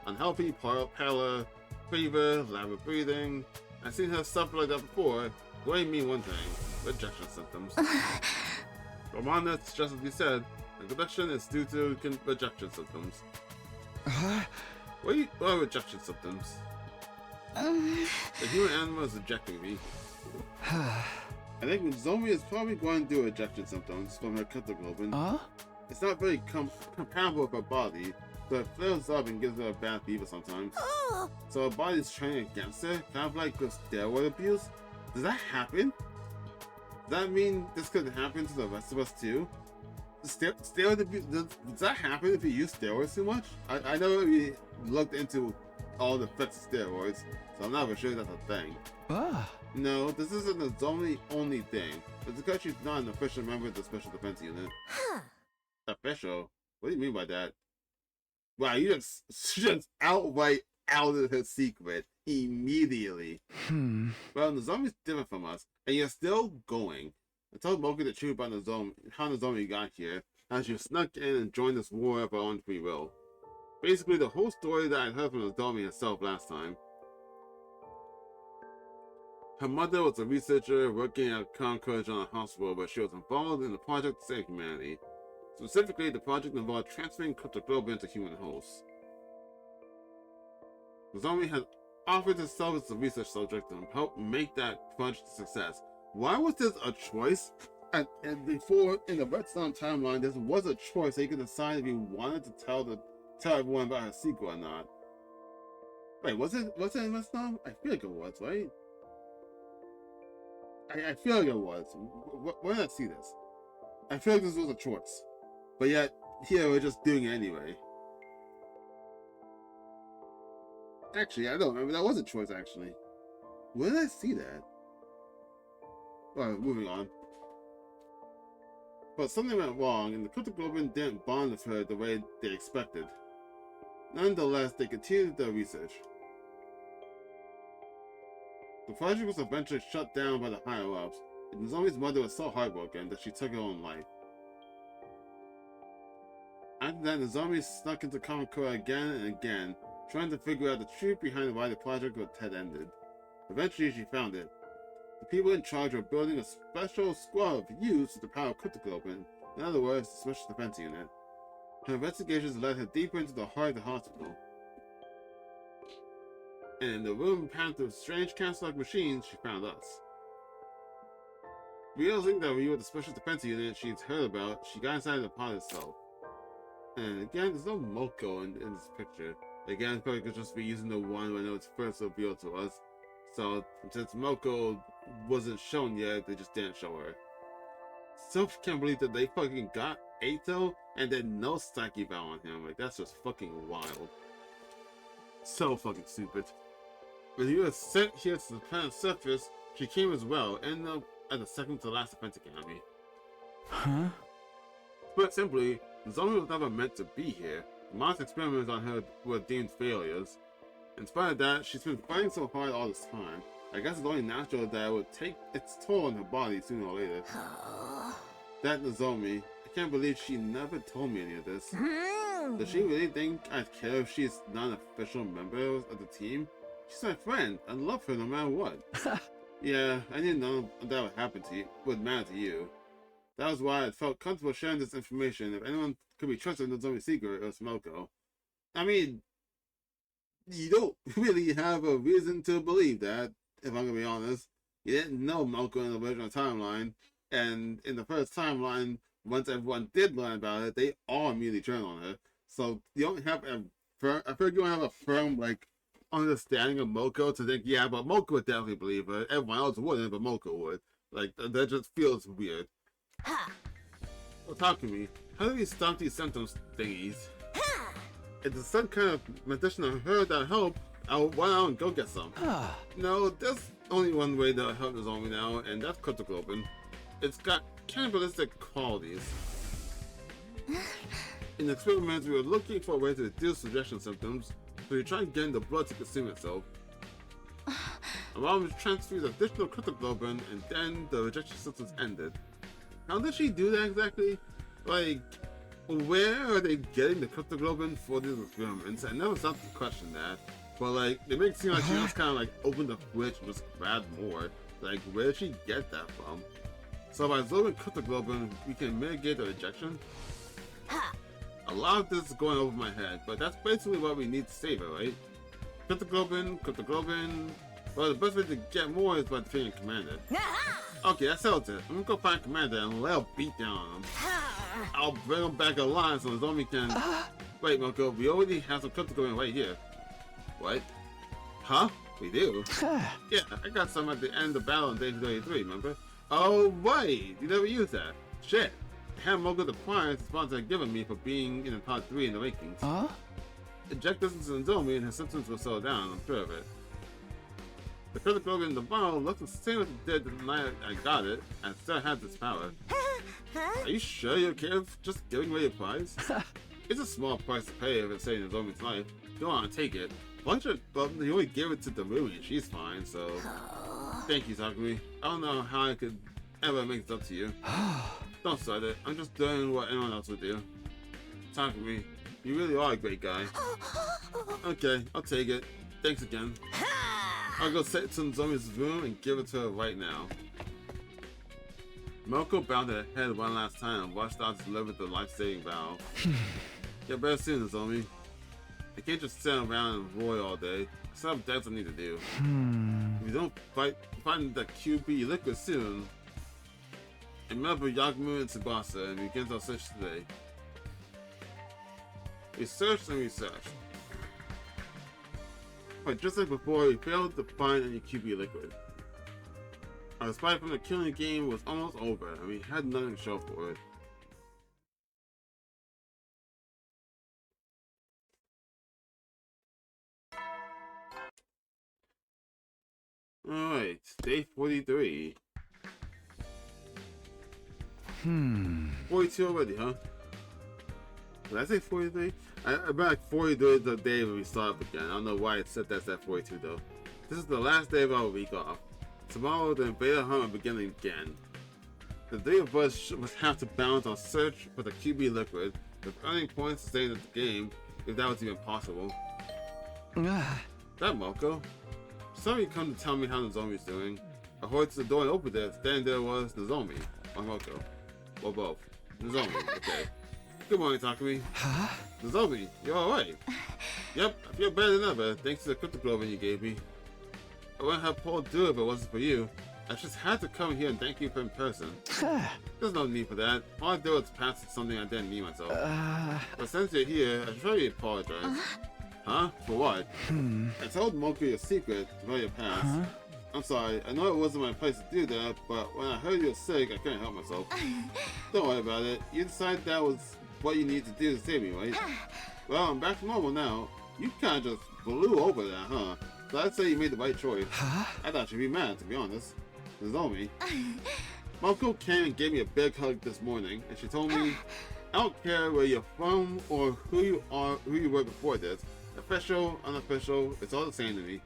Unhealthy pallor, fever, labored breathing. I've seen her suffer like that before. What mean one thing, rejection symptoms. Romana, it's just as you said, the rejection is due to rejection symptoms. What are rejection symptoms? The human animal is rejecting me. I think Nozomi is probably going to do ejection symptoms from her cryptoglobin. It's not very compatible with her body, so it flares up and gives her a bad fever sometimes. So her body's training against her, kind of like with steroid abuse. Does that happen? Does that mean this could happen to the rest of us too? Steroid abuse, does that happen if you use steroids too much? I never really looked into all the effects of steroids, so I'm not for sure that's a thing. No, this isn't a only thing. It's because she's not an official member of the Special Defense Unit. Official? What do you mean by that? Wow, you just outright outed her secret immediately. Well, Nozomi's different from us, and you're still going. I told Moki the truth about Nozomi, how Nozomi got here, how she snuck in and joined this war of her own free will. Basically, the whole story that I heard from Nozomi herself last time. Her mother was a researcher working at Concord on a hospital, but she was involved in the project to save humanity. Specifically, the project involved transferring cryptoglobin to human hosts. Nozomi had offered to serve as a research subject and help make that project a success. Why was this a choice? And before, in the Redstone timeline, this was a choice so you could decide if you wanted to tell everyone about her secret or not. Wait, was it in Redstone? I feel like it was, right? I feel like it was. Why did I see this? I feel like this was a choice. But yet, here we're just doing it anyway. Actually, I don't remember. That was a choice, actually. Where did I see that? Alright, moving on. But something went wrong, and the cryptoglobin didn't bond with her the way they expected. Nonetheless, they continued their research. The project was eventually shut down by the higher-ups, and Nozomi's mother was so heartbroken that she took her own life. After that, Nozomi snuck into Kamakura again and again, trying to figure out the truth behind why the project had ended. Eventually, she found it. The people in charge were building a special squad of youths with the power of cryptoglobin, in other words, the Special Defense Unit. Her investigations led her deeper into the heart of the hospital. And in the room packed with strange cancer-like machines, she found us. Realizing that we were the Special Defense Unit she'd heard about, she got inside the pod itself. And again, there's no Moko in this picture. Again, probably could just be using the one when it was first revealed to us. So, since Moko wasn't shown yet, they just didn't show her. Still can't believe that they fucking got Ato and then no Psyche Vow on him. Like, that's just fucking wild. So fucking stupid. When he was sent here to the planet's surface, she came as well, ending up at the second to last Defense Academy. Put simply, Nozomi was never meant to be here. Moss experiments on her were deemed failures. In spite of that, she's been fighting so hard all this time. I guess it's only natural that it would take its toll on her body sooner or later. That Nozomi, I can't believe she never told me any of this. Does she really think I'd care if she's not an official member of the team? She's my friend. I love her no matter what. Yeah, I didn't know that would happen to you, would matter to you. That was why I felt comfortable sharing this information. If anyone could be trusted in Nozomi's secret, it was Moko. I mean, you don't really have a reason to believe that, if I'm gonna be honest. You didn't know Moko in the original timeline, and in the first timeline, once everyone did learn about it, they all immediately turned on her. So you don't have a firm, I feel like you don't have a firm, like, understanding of Moko to think, yeah, but Moko would definitely believe her. Everyone else wouldn't, but Moko would. Like, that just feels weird. Well, talk to me. How do we stop these symptoms thingies? If there's some kind of medicine I heard that help, why don't go get some? No, there's only one way that help Nozomi now, and that's cryptoglobin. It's got cannibalistic qualities. In experiments, we were looking for a way to reduce suggestion symptoms, so we tried getting the blood to consume itself. Our mom transfused additional cryptoglobin, and then the rejection symptoms ended. How did she do that exactly? Like, where are they getting the cryptoglobin for these experiments? I never stopped to question that. But like, it makes it seem like she just kind of like opened the fridge and just grabbed more. Like, where did she get that from? So by absorbing cryptoglobin, we can mitigate the rejection? A lot of this is going over my head, but that's basically what we need to save it, right? Cryptoglobin, Well, the best way to get more is by defeating Commander. Okay, that settles it. I'm gonna go find Commander and lay a beat down on him. I'll bring him back alive so Nozomi can... Wait, Moko, we already have some crypto going right here. What? Huh? We do? Yeah, I got some at the end of the battle in day 33, remember? Oh, right! You never used that. Shit. I had Moko the prize Sponser had given me for being in the top 3 in the rankings. Huh? Eject distance in Nozomi and his symptoms will slow down, I'm sure of it. The critical organ in the bottle looks the same as it did the night I got it, and still has its power. Are you sure you're okay with just giving away your prize? It's a small price to pay if it's saving Nozomi's life. Go on, take it. Bunch of you only gave it to the movie and she's fine, so... Thank you, Takumi. I don't know how I could ever make this up to you. Don't sweat it. I'm just doing what anyone else would do. Takumi, you really are a great guy. Okay, I'll take it. Thanks again. I'll go set it to Nozomi's room and give it to her right now. Moko bowed her head one last time and watched out to deliver the life-saving valve. Get better soon, Nozomi. I can't just sit around and roar all day. I still have debts I need to do. If you don't find the QB liquid soon, remember Yakumu and Tsubasa and begin our search today. We searched and we searched. But just like before, we failed to find any QB liquid. Our spy from the killing game was almost over, and we had nothing to show for it. Alright, day 43. 42 already, huh? Did I say 43? I bet like 43 is the day when we start up again. I don't know why it said that's at 42 though. This is the last day of our week off. Tomorrow the Invader Hunt will begin again. The three of us must have to balance our search for the QB liquid with earning points to stay in the game, if that was even possible. That Moko. Somebody come to tell me how Nozomi's doing. I heard the door and opened it. Standing there was Nozomi. Or Moko. Or both. Nozomi, okay. Good morning, Takumi. Huh? Nozomi, you're alright. Yep, I feel better than ever, thanks to the crypto clothing you gave me. I wouldn't have Paul do it if it wasn't for you. I just had to come here and thank you in person. There's no need for that. All I did was pass something I didn't need myself. But since you're here, I should really apologize. Huh? For what? I told Moko your secret about your past. I'm sorry, I know it wasn't my place to do that, but when I heard you were sick, I couldn't help myself. Don't worry about it. You decided that was what you needed to do to save me, right? Well, I'm back to normal now. You kinda just blew over that, huh? So I'd say you made the right choice. I thought you'd be mad, to be honest. Nozomi. Moko came and gave me a big hug this morning, and she told me, I don't care where you're from or who you are, who you were before this. Official, unofficial, it's all the same to me.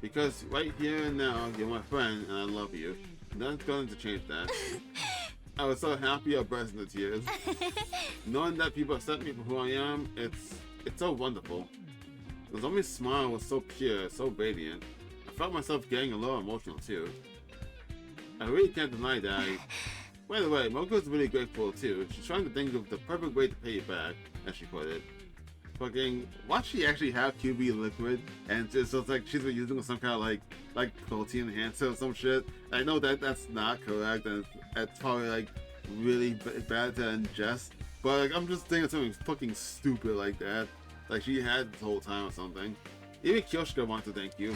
Because right here and now, you're my friend, and I love you. Nothing's going to change that. I was so happy I burst into tears. Knowing that people accept me for who I am, it's so wonderful. Nozomi's smile was so pure, so radiant. I felt myself getting a little emotional too. I really can't deny that. By the way, Moko's really grateful too. She's trying to think of the perfect way to pay you back, as she put it. Fucking, why she actually have QB liquid? And so it's like she's been using some kind of like protein enhancer or some shit. I know that that's not correct, and it's probably like really bad to ingest. But like, I'm just thinking of something fucking stupid like that. Like she had this whole time or something. Even Kyoshika wants to thank you.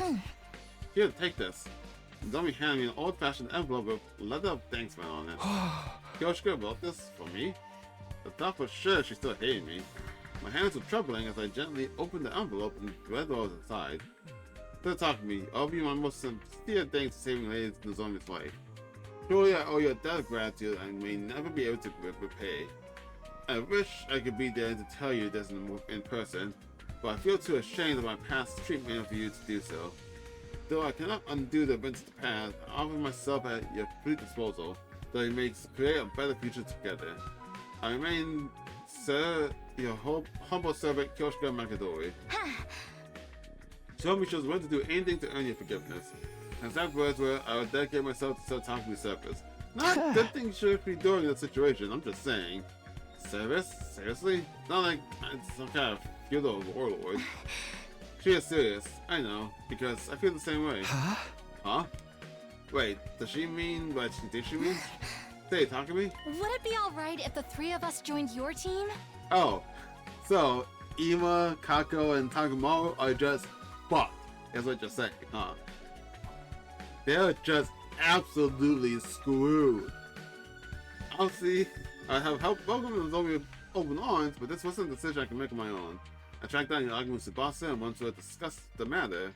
Here, take this. Nozomi handed me an old-fashioned envelope with letter of thanks written on it. Kyoshika wrote this for me? I thought for sure she still hated me. My hands were trembling as I gently opened the envelope and read what was inside. To talk to me, I'll be my most sincere thanks for saving Lady Nozomi's life. Truly, I owe you a debt of gratitude I may never be able to repay. I wish I could be there to tell you this in person, but I feel too ashamed of my past treatment of you to do so. Though I cannot undo the events of the past, I offer myself at your complete disposal, so we may create a better future together. I remain, sir, your humble servant, Kyoshika Makidori. She told me she was willing to do anything to earn your forgiveness. And exact words were, I would dedicate myself to Sir Takumi's service. Not a good thing she should be doing in this situation, I'm just saying. Service? Seriously? Not like it's some kind of feudal warlord. She She is serious, I know, because I feel the same way. Huh? Huh? Wait, does she mean what she thinks she means? Say, talk to me? Would it be alright if the three of us joined your team? Oh, so Ima, Kako, and Takamaru are just fucked, is what you're saying, huh? They're just absolutely screwed. Honestly, I have helped welcome Nozomi open arms, but this wasn't a decision I can make on my own. I tracked down your argument with Sponser and wanted to discuss the matter.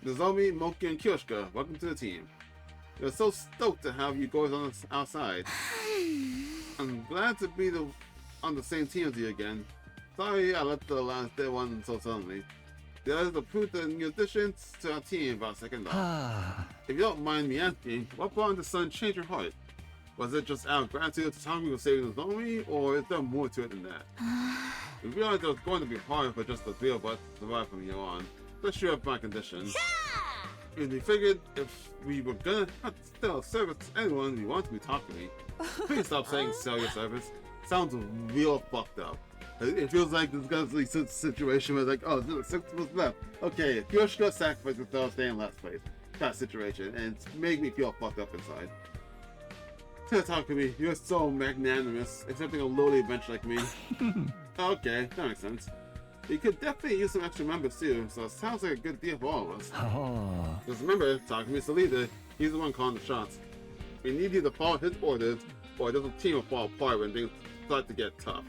Nozomi, Moki, and Kyoshika, welcome to the team. We're so stoked to have you guys on our side. I'm glad to be on the same team as you again. Sorry I left the last day one so suddenly. There is the proof the new additions to our team about second off. If you don't mind me asking, what brought the sun change your heart? Was it just out of gratitude to Tommy for saving Nozomi, or is there more to it than that? We realized it was going to be hard for just the three of us to survive from here on, especially with my condition. And we figured if we were gonna have to sell service to anyone, we wanted to be talking to me. Please stop saying sell your service. Sounds real fucked up. It feels like this guy's like such a situation where it's like, oh, there's 6 of us left. Okay, if you're sure sacrifice yourself, stay in last place. That situation, and it's made me feel fucked up inside. Talk to me, you're so magnanimous, accepting a lowly bench like me. Okay, that makes sense. You could definitely use some extra members too, so it sounds like a good deal for all of us. Just remember, Takami's the leader. He's the one calling the shots. We need you to follow his orders, or the team will fall apart when things start to get tough.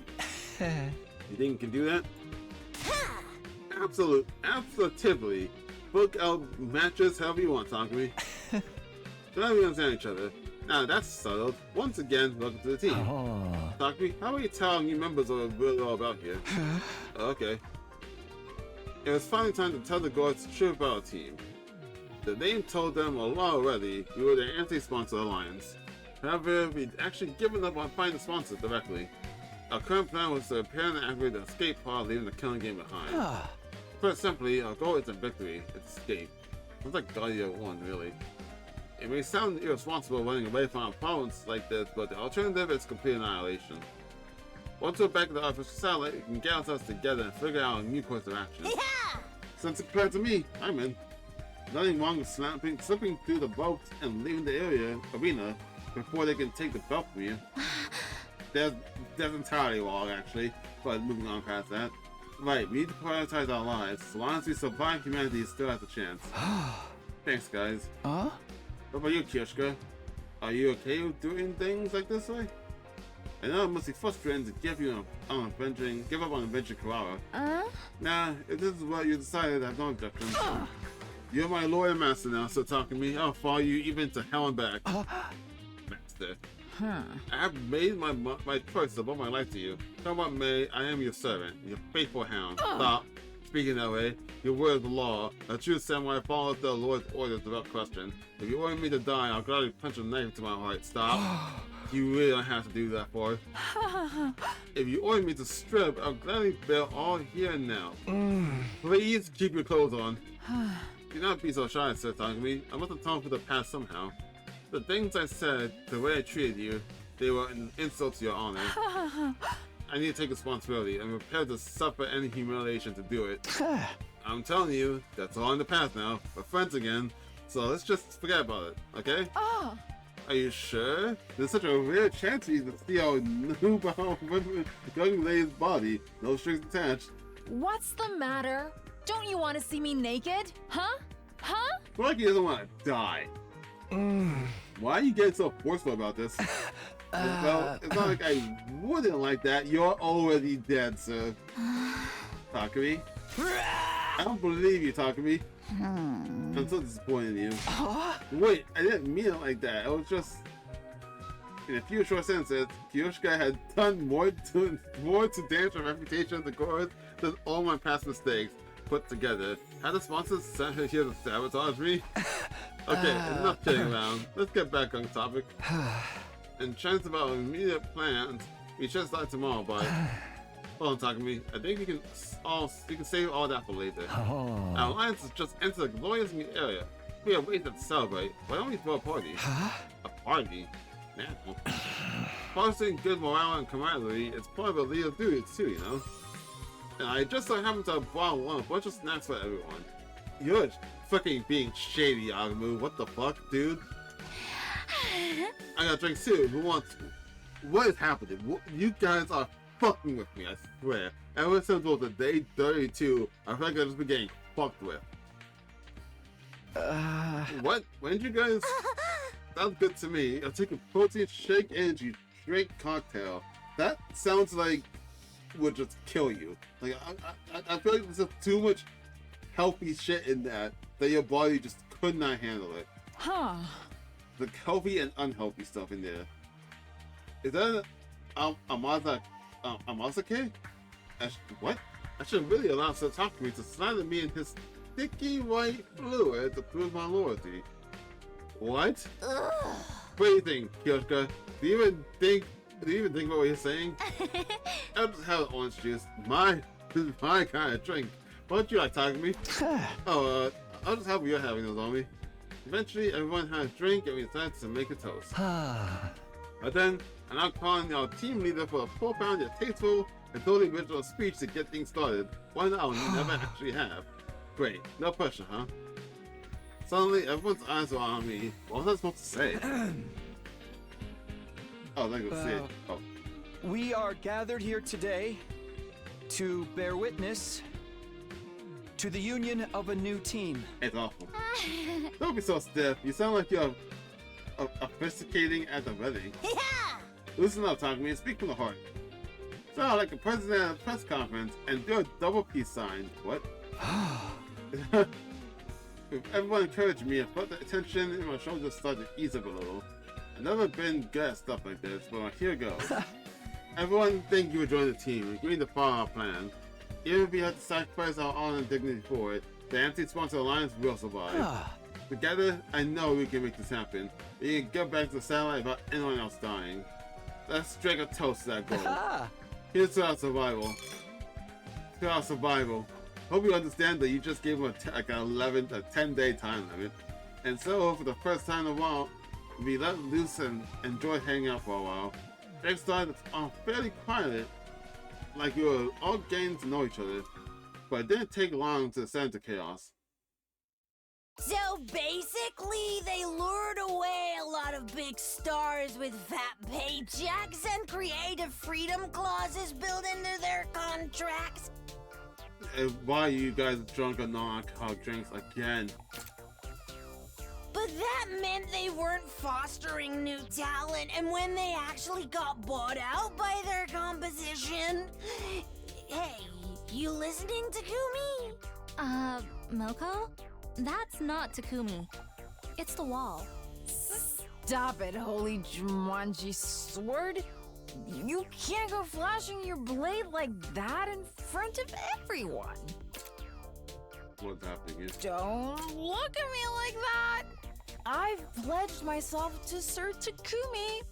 You think you can do that? Absolutely. Book out matches however you want, Takami. Glad we understand each other. Now that's settled. Once again, welcome to the team. Takami, how are you telling new members what we're really all about here? Okay. It was finally time to tell the guards the truth about our team. The name told them a lot already. We were the anti-sponsor alliance. However, we'd actually given up on finding sponsors directly. Our current plan was to repair and activate the escape pod, leaving the killing game behind. Put simply, our goal isn't victory, it's escape. It's like God Year 1, really. It may sound irresponsible running away from our opponents like this, but the alternative is complete annihilation. Once we're back at the artificial satellite, we can get ourselves together and figure out a new course of action. Yeah! Since it's clear to me, I'm in. Nothing wrong with slipping through the boat and leaving the arena before they can take the belt from you. That's entirely wrong, actually, but moving on past that. Right, we need to prioritize our lives. As long as we survive, humanity still has a chance. Thanks, guys. What about you, Kyoshika? Are you okay with doing things like this way? I know it must be frustrating to give up on avenging Kurara. Nah, if this is what you decided, I have no objection. You're my loyal master now, so talk to me. I'll follow you even to hell and back. Master. I have made my choice about my life to you. Come what may, I am your servant, your faithful hound. Stop. Speaking that way, your word is the law. A true samurai follows the Lord's orders without question. If you order me to die, I'll gladly punch a knife to my heart. Stop. You really don't have to do that, boy. If you order me to strip, I'll gladly bear all here and now. Please keep your clothes on. Do not be so shy, Sir Takami. I must atone for the past somehow. The things I said, the way I treated you, they were an insult to your honor. I need to take responsibility. I'm prepared to suffer any humiliation to do it. I'm telling you, that's all in the past now. We're friends again, so let's just forget about it, okay? Are you sure? There's such a rare chance for you to see our newborn young lady's body. No strings attached. What's the matter? Don't you want to see me naked? Huh? Lucky doesn't want to die. Why are you getting so forceful about this? Well, it's not like I wouldn't like that. You're already dead, sir. Takami? I don't believe you, Takami. I'm so disappointed in you. Wait, I didn't mean it like that. It was just... In a few short sentences, Kyoshika had done more to damage my reputation of the guards than all my past mistakes put together. Had the sponsors sent her here to sabotage me? Okay, enough kidding around. Let's get back on topic. And chance about immediate plans, we should start tomorrow, but hold on, Takami. I think we can save all that for later. Our alliance has just entered a glorious new area. We have waited to celebrate. Why don't we throw a party? A party? Now. Fostering good morale and camaraderie is part of a leader's duties too, you know. And I just so happened to have brought along a bunch of snacks for everyone. You're fucking being shady, Agamu. What the fuck, dude? I got drinks too. Who wants? What is happening? You guys are fucking with me, I swear. Ever since the day 32, I feel like I've just been getting fucked with. What? When did you guys? Sounds good to me. I'll take a protein shake, energy drink, cocktail. That sounds like would just kill you. Like I feel like there's too much healthy shit in that your body just could not handle it. Huh. The healthy and unhealthy stuff in there. Is that Amazake? What? I should really allow Satakumi to slather me in his sticky white fluid to prove my loyalty. What? Ugh. What do you think, Kyoshka? Do you even think about what you're saying? I'll just have orange juice. My kind of drink. Why don't you like Takumi? I'll just have what you're having those on me. Eventually, everyone had a drink and we decided to make a toast. But then, I'm now calling our team leader for a profound yet tasteful and totally original speech to get things started. One that we never actually have. Great, no pressure, huh? Suddenly, everyone's eyes were on me. What was I supposed to say? Oh, let me go see it. Oh. We are gathered here today to bear witness to the union of a new team. It's awful. Don't be so stiff. You sound like you're sophisticating at the wedding. Yeah! Listen up, Takumi, and speak from the heart. Sound like a president at a press conference and do a double peace sign. What? If everyone encouraged me, I felt the tension in my shoulders started to ease up a little. I've never been good at stuff like this, but here goes. Everyone, thank you for joining the team and agreeing to follow our plan. Even if we have to sacrifice our honor and dignity for it, the anti-sponsor alliance will survive. Together, I know we can make this happen. We can get back to the satellite without anyone else dying. Let's drink a toast to that goal. Here's to our survival. To our survival. Hope you understand that you just gave him a 10-day time limit. And so, for the first time in a while, we let loose and enjoyed hanging out for a while. Things started fairly quiet, like we were all getting to know each other. But it didn't take long to descend into chaos. So basically, they lured away a lot of big stars with fat paychecks and creative freedom clauses built into their contracts. And why are you guys drunk on non-alcoholic drinks again? But that meant they weren't fostering new talent, and when they actually got bought out by their composition... Hey, you listening, Takumi? Moko? That's not Takumi. It's the wall. Stop it, holy Jumanji sword. You can't go flashing your blade like that in front of everyone. What's happening here? Don't look at me like that. I've pledged myself to Sir Takumi.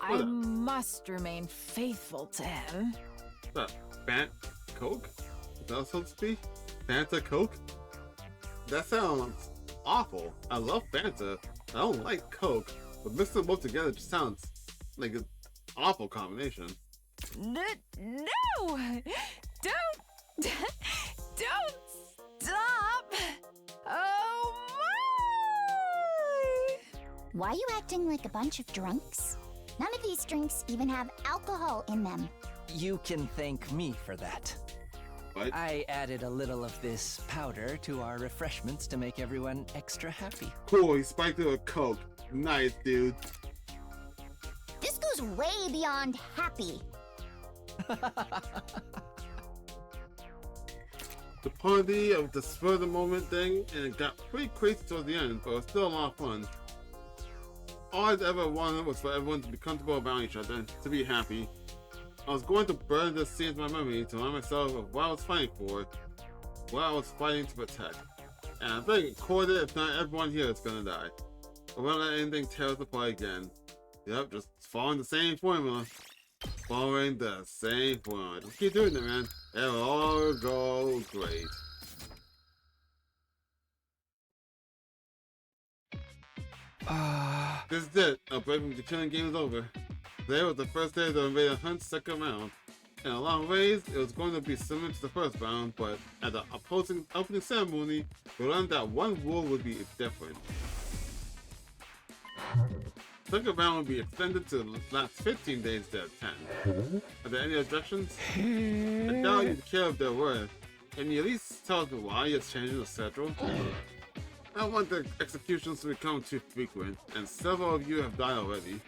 I must remain faithful to him. What's that? Fant Coke? Is that supposed to be? Fanta Coke? That sounds awful. I love Fanta. I don't like Coke, but mixing them both together just sounds like an awful combination. No! Don't stop! Oh my! Why are you acting like a bunch of drunks? None of these drinks even have alcohol in them. You can thank me for that. What? I added a little of this powder to our refreshments to make everyone extra happy. Cool, he spiked it with Coke. Nice, dude. This goes way beyond happy. The party of the spur of the moment thing, and it got pretty crazy towards the end, but it was still a lot of fun. All I'd ever wanted was for everyone to be comfortable around each other, to be happy. I was going to burn this scene into my memory to remind myself of what I was fighting for, what I was fighting to protect. And I'm very recorded if not everyone here is gonna die. I won't let anything tear us apart again. Yep, just following the same formula. Following the same formula. Just keep doing it, man. It'll all go great. This is it. Our break from the killing game is over. Today was the first day of the Invader Hunt's second round. In a lot of ways, it was going to be similar to the first round, but at the opposing opening ceremony, we learned that one rule would be different. The second round would be extended to the last 15 days instead of 10. Are there any objections? I doubt you'd care if there were. Can you at least tell us why it's changing the schedule? I don't want the executions to become too frequent, and several of you have died already.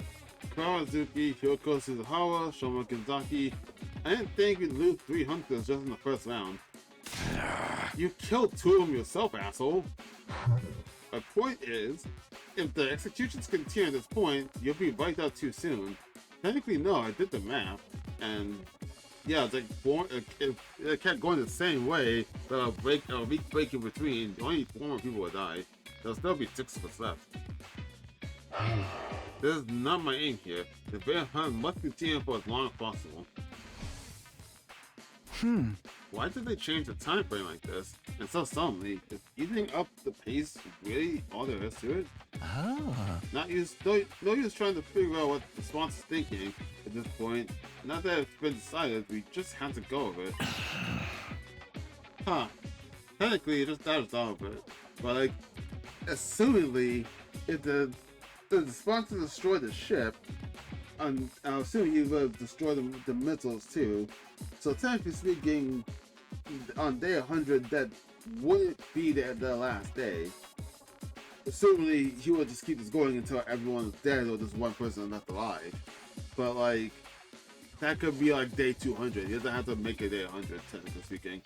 Karazuki, Hyoko Suzuhara, Shoma Kizaki. I didn't think we'd lose 3 hunters just in the first round. You killed 2 of them yourself, asshole! My point is, if the executions continue at this point, you'll be wiped out too soon. Technically, no, I did the math, and yeah, it's like it kept going the same way, but a week break in between, only 4 more people would die. There'll still be 6 of us left. This is not my aim here. The bear hunt must continue for as long as possible. Why did they change the time frame like this? And so suddenly, is eating up the pace really all there is to it? No use trying to figure out what the sponsor's thinking at this point. Now that it's been decided, we just have to go with it. Technically, it just that all of it. But like, assumingly, if the sponsor destroyed the ship, and I'm assuming he would destroy the missiles too. So technically speaking, on day 100, that wouldn't be the last day. Assumingly, he would just keep this going until everyone is dead or just one person left alive. But like, that could be like day 200. He doesn't have to make it day 100, technically speaking.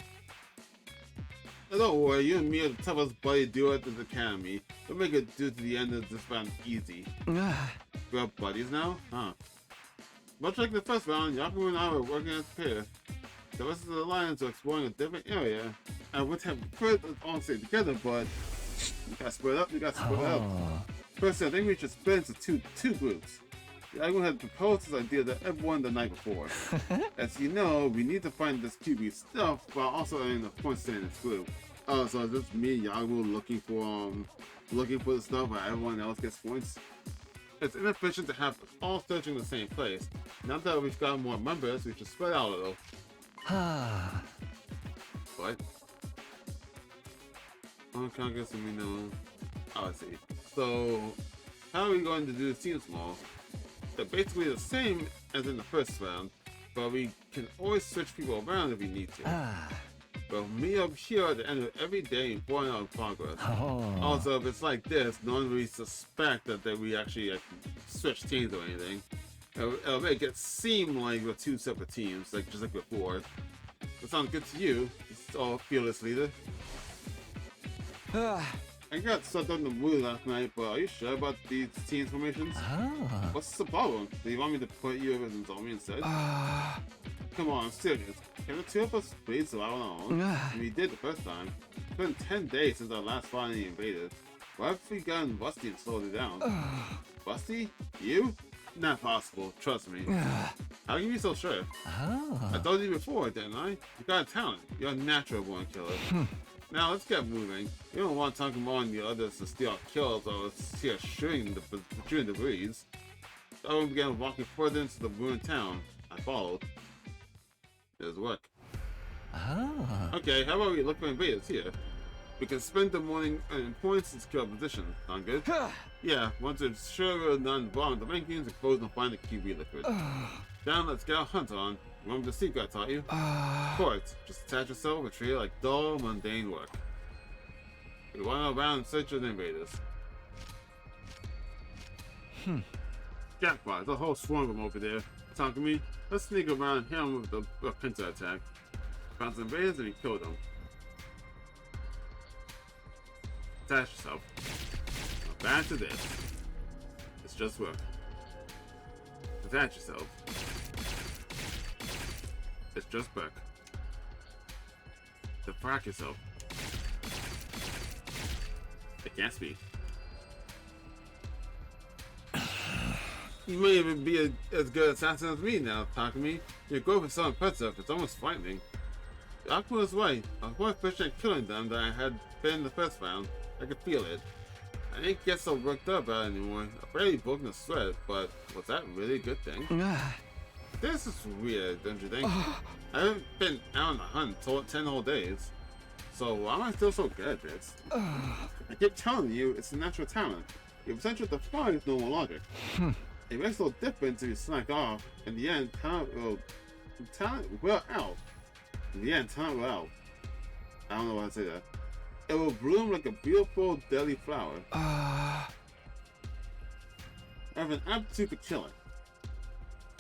Don't worry, you and me are the toughest buddy duo at this academy. We'll make it due to the end of this round easy. We're buddies now? Huh. Much like the first round, Yaku and I were working as a pair. The rest of the alliance are exploring a different area. I would have preferred us all stay together, but we got split up. First, I think we should split into two groups. Yaku had proposed this idea to everyone the night before. As you know, we need to find this QB stuff while also earning the points in this group. Oh, so it's just me and Yaku looking for the stuff while everyone else gets points? It's inefficient to have us all searching the same place. Now that we've got more members, we should spread out a little. What? Okay, I guess we know. Oh, I see. So, how are we going to do team small? They're basically the same as in the first round, but we can always switch people around if we need to. But me up here at the end of every day reporting on progress. Also, if it's like this, no one really suspect that we actually switch teams or anything. It'll make it seem like we're 2 separate teams, just like before. That sounds good to you, all fearless leader. I got sucked on the mood last night, but are you sure about these team formations? What's the problem? Do you want me to put you as an zombie instead? Come on, I'm serious. Can the 2 of us please survive on our own? We did the first time. It's been 10 days since our last fight any invaded. Why have we gotten Rusty and slowed it down? Rusty? You? Not possible, trust me. How can you be so sure? I told you before, didn't I? You got talent. You're a natural born killer. Now let's get moving. We don't want to talk more on the others to steal our kills or see us shooting the breeze. So we began walking further into the ruined town. I followed. There's work. Okay, how about we look for invaders here? We can spend the morning in points and secure our position. Sound good? Yeah, once we're sure we're not involved in the rankings, we're supposed to find the QB liquid. Now let's get our hunt on. Remember the secret I taught you? Of course, just attach yourself and treat it like dull, mundane work. We run around in search of the invaders. Jackpot, there's a whole swarm of them over there. Talk to me. Let's sneak around and hit them with the pincer attack. Found some invaders and we killed them. Attach yourself. Now back to this. It's just work. Attach yourself. It's just work. Defrack yourself. I can't speak. You may even be as good assassin as me now, talking to me. Your growth is so impressive, it's almost frightening. Aqua was right. I was more efficient at killing them than I had been in the first round. I could feel it. I didn't get so worked up about it anymore. I barely broke in a sweat, but was that really a good thing? This is weird, don't you think? I haven't been out on the hunt 10 whole days. So why am I still so good at this? I keep telling you, it's a natural talent. Your potential defies normal logic. It makes no difference if you slack off. In the end, talent will out. In the end, talent will out. I don't know how to say that. It will bloom like a beautiful, deadly flower. I have an aptitude for killing.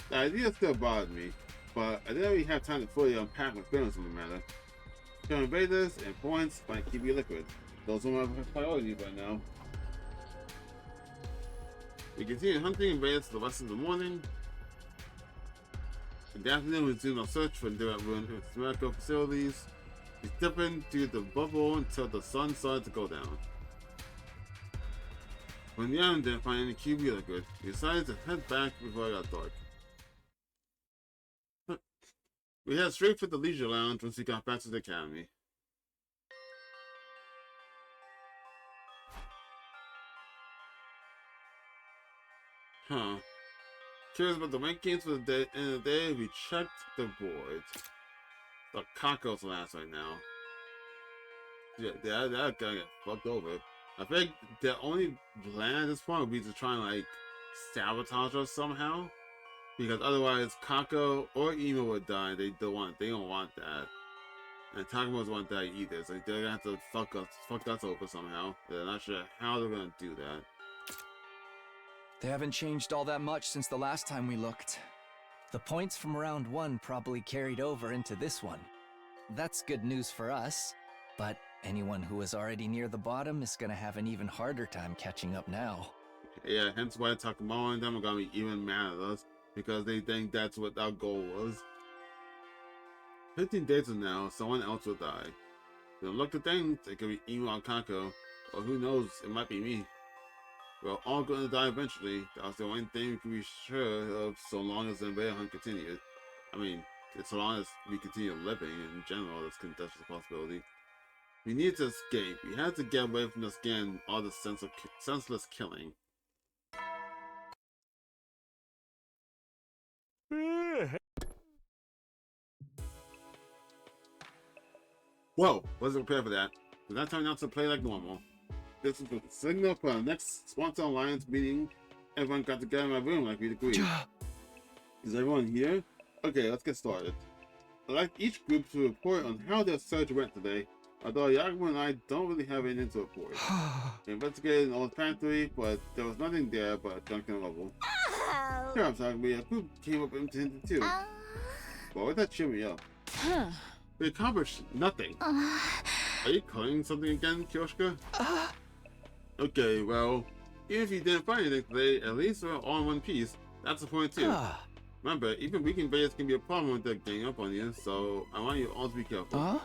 The idea still bothers me, but I didn't really have time to fully unpack my feelings on the matter. Killing invaders and points might keep you liquid. Those are my priorities right now. We continue hunting invaders for the rest of the morning. In the afternoon, we resume our search for direct ruined American facilities. We step into the bubble until the sun started to go down. When the island didn't find any QB liquid, we decided to head back before it got dark. We head straight for the leisure lounge once we got back to the academy. Curious about the rankings for the end of the day, we checked the boards. The Kako's last right now. Yeah, that guy got fucked over. I think the only plan at this point would be to try and like sabotage us somehow. Because otherwise Kako or Emo would die. They don't want that. And Takamo's won't die either. So they're gonna have to fuck us over somehow. They're not sure how they're gonna do that. They haven't changed all that much since the last time we looked. The points from round 1 probably carried over into this one. That's good news for us, but anyone who was already near the bottom is gonna have an even harder time catching up now. Yeah, hence why Takamo and them are gonna be even mad at us, because they think that's what our goal was. 15 days from now, someone else will die. Then look at things, it could be Emo or Kako, or who knows, it might be me. We're all going to die eventually. That's the only thing we can be sure of so long as the invader hunt continues. I mean, so long as we continue living in general, that's a possibility. We need to escape. We have to get away from this game, all the senseless killing. Whoa, wasn't prepared for that. It's not time now to play like normal. This is the signal for our next Sponser Alliance meeting. Everyone got together in my room like we'd agreed. Is everyone here? Okay, let's get started. I'd like each group to report on how their search went today, although Yakumo and I don't really have anything to report. We investigated an old factory, but there was nothing there but a drunken level. Here I'm talking about a group came up empty too. But why'd that cheer me up? We accomplished nothing. Are you calling something again, Kyoshika? Okay, well, even if you didn't find anything today, at least we're all in one piece. That's the point too. Remember, even weak invaders can be a problem when they're getting up on you, so I want you all to be careful.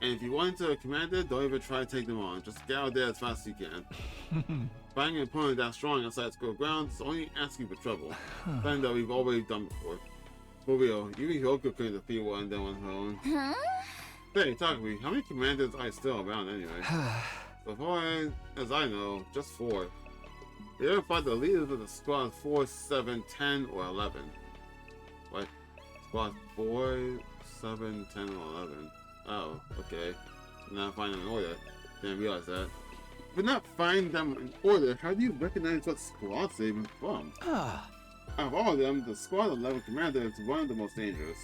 And if you want to command it, don't even try to take them on. Just get out there as fast as you can. Finding an opponent that strong outside school grounds is only asking for trouble. Something that we've already done before. For real, even Hyoko couldn't defeat one of them on her own. Hey, talk to me. How many commanders are still around anyway? So far as I know, just 4. We haven't fought the leaders of the squad 4, 7, 10, or 11. What? Squad 4, 7, 10, or 11. Oh, okay. Not finding them in order. Didn't realize that. If not find them in order, how do you recognize what squads they've been from? Out of all of them, the squad 11 commander is one of the most dangerous.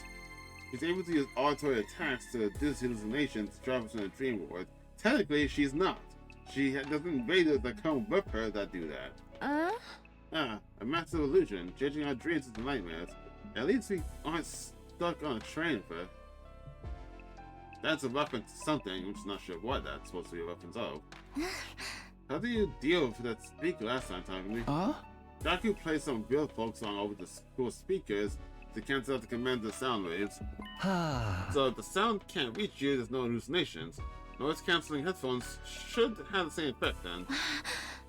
He's able to use auditory attacks to reduce hallucinations to travel in a dream world. Technically, she's not. There's invaders that come with her that do that. A massive illusion, changing our dreams into nightmares. At least we aren't stuck on a train with her. That's a reference to something, I'm just not sure what that's supposed to be a reference of. How do you deal with that speaker last time, Takumi? Daku played some real folk song over the school speakers to cancel out the commander's sound waves. So if the sound can't reach you, there's no hallucinations. Noise cancelling headphones should have the same effect then.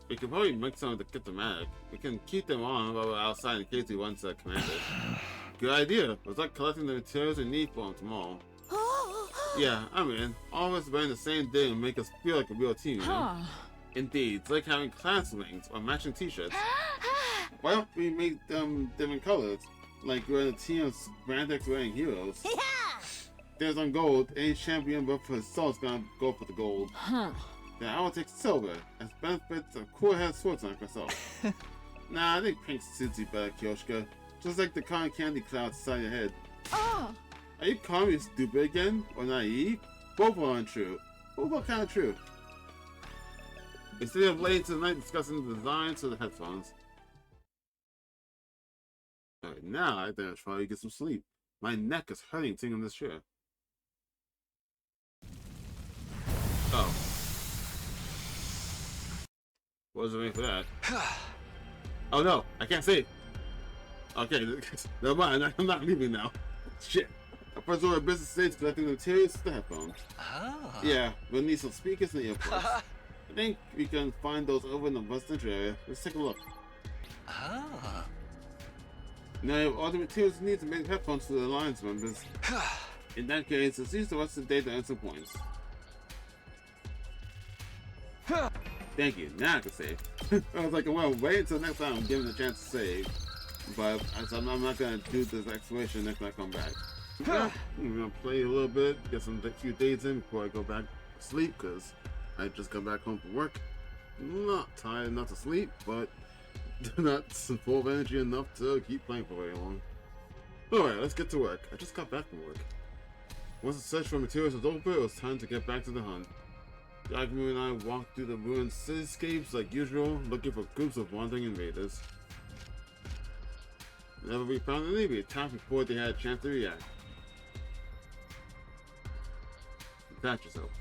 We can probably make some to get them out. We can keep them on while we're outside in case we want to command it. Good idea. We'll start collecting the materials we need for them tomorrow. Yeah, I'm in. All of us wearing the same day and make us feel like a real team, you know? Indeed, it's like having class rings or matching t-shirts. Why don't we make them different colors? Like we're in a team of Spandex wearing heroes. Yeah! There's on gold, any champion but for soul's gonna go for the gold. Huh. Then I will take silver, as benefits of cool head swords like myself. Nah, I think pink suits you better, Kyoshka. Just like the cotton candy clouds inside your head. Oh. Are you calling me stupid again? Or naive? Both are untrue. Both are kind of true. Instead of late tonight discussing the designs of the headphones. Alright, now I think I'll try to get some sleep. My neck is hurting sitting in this chair. Oh. Wasn't waiting for that. Oh no, I can't see. Okay, never mind, I'm not leaving now. Shit. I first order a business stage collecting the materials for the headphones. Ah. Yeah, we'll need some speakers and earplugs. I think we can find those over in the Western area. Let's take a look. Ah. Now you have all the materials you need to make headphones for the Alliance members. In that case, let's use the Western data and some points. Thank you, now I can save. I was like, well, wait until next time I'm given a chance to save. But I'm not gonna do this exploration next time I come back. Yeah, I'm gonna play a little bit, get some few days in before I go back to sleep, because I just got back home from work. Not tired enough to sleep, but not full of energy enough to keep playing for very long. Alright, let's get to work. I just got back from work. Once the search for materials was over, it was time to get back to the hunt. Yakumu and I walked through the ruined cityscapes like usual, looking for groups of wandering invaders. Whenever we found any, we attacked before they had a chance to react. Detach yourself.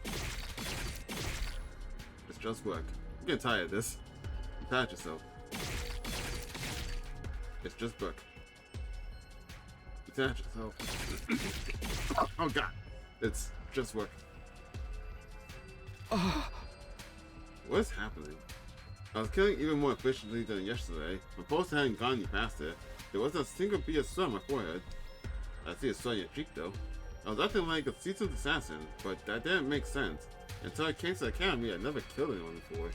It's just work. I'm getting tired of this. Detach yourself. It's just work. Detach yourself. Oh god. It's just work. What's happening? I was killing even more efficiently than yesterday. My post hadn't gone any faster. There wasn't a single bead of sweat on my forehead. I see a sweat on your cheek though. I was acting like a seasoned assassin, but that didn't make sense. Until I came to the academy, I never killed anyone before.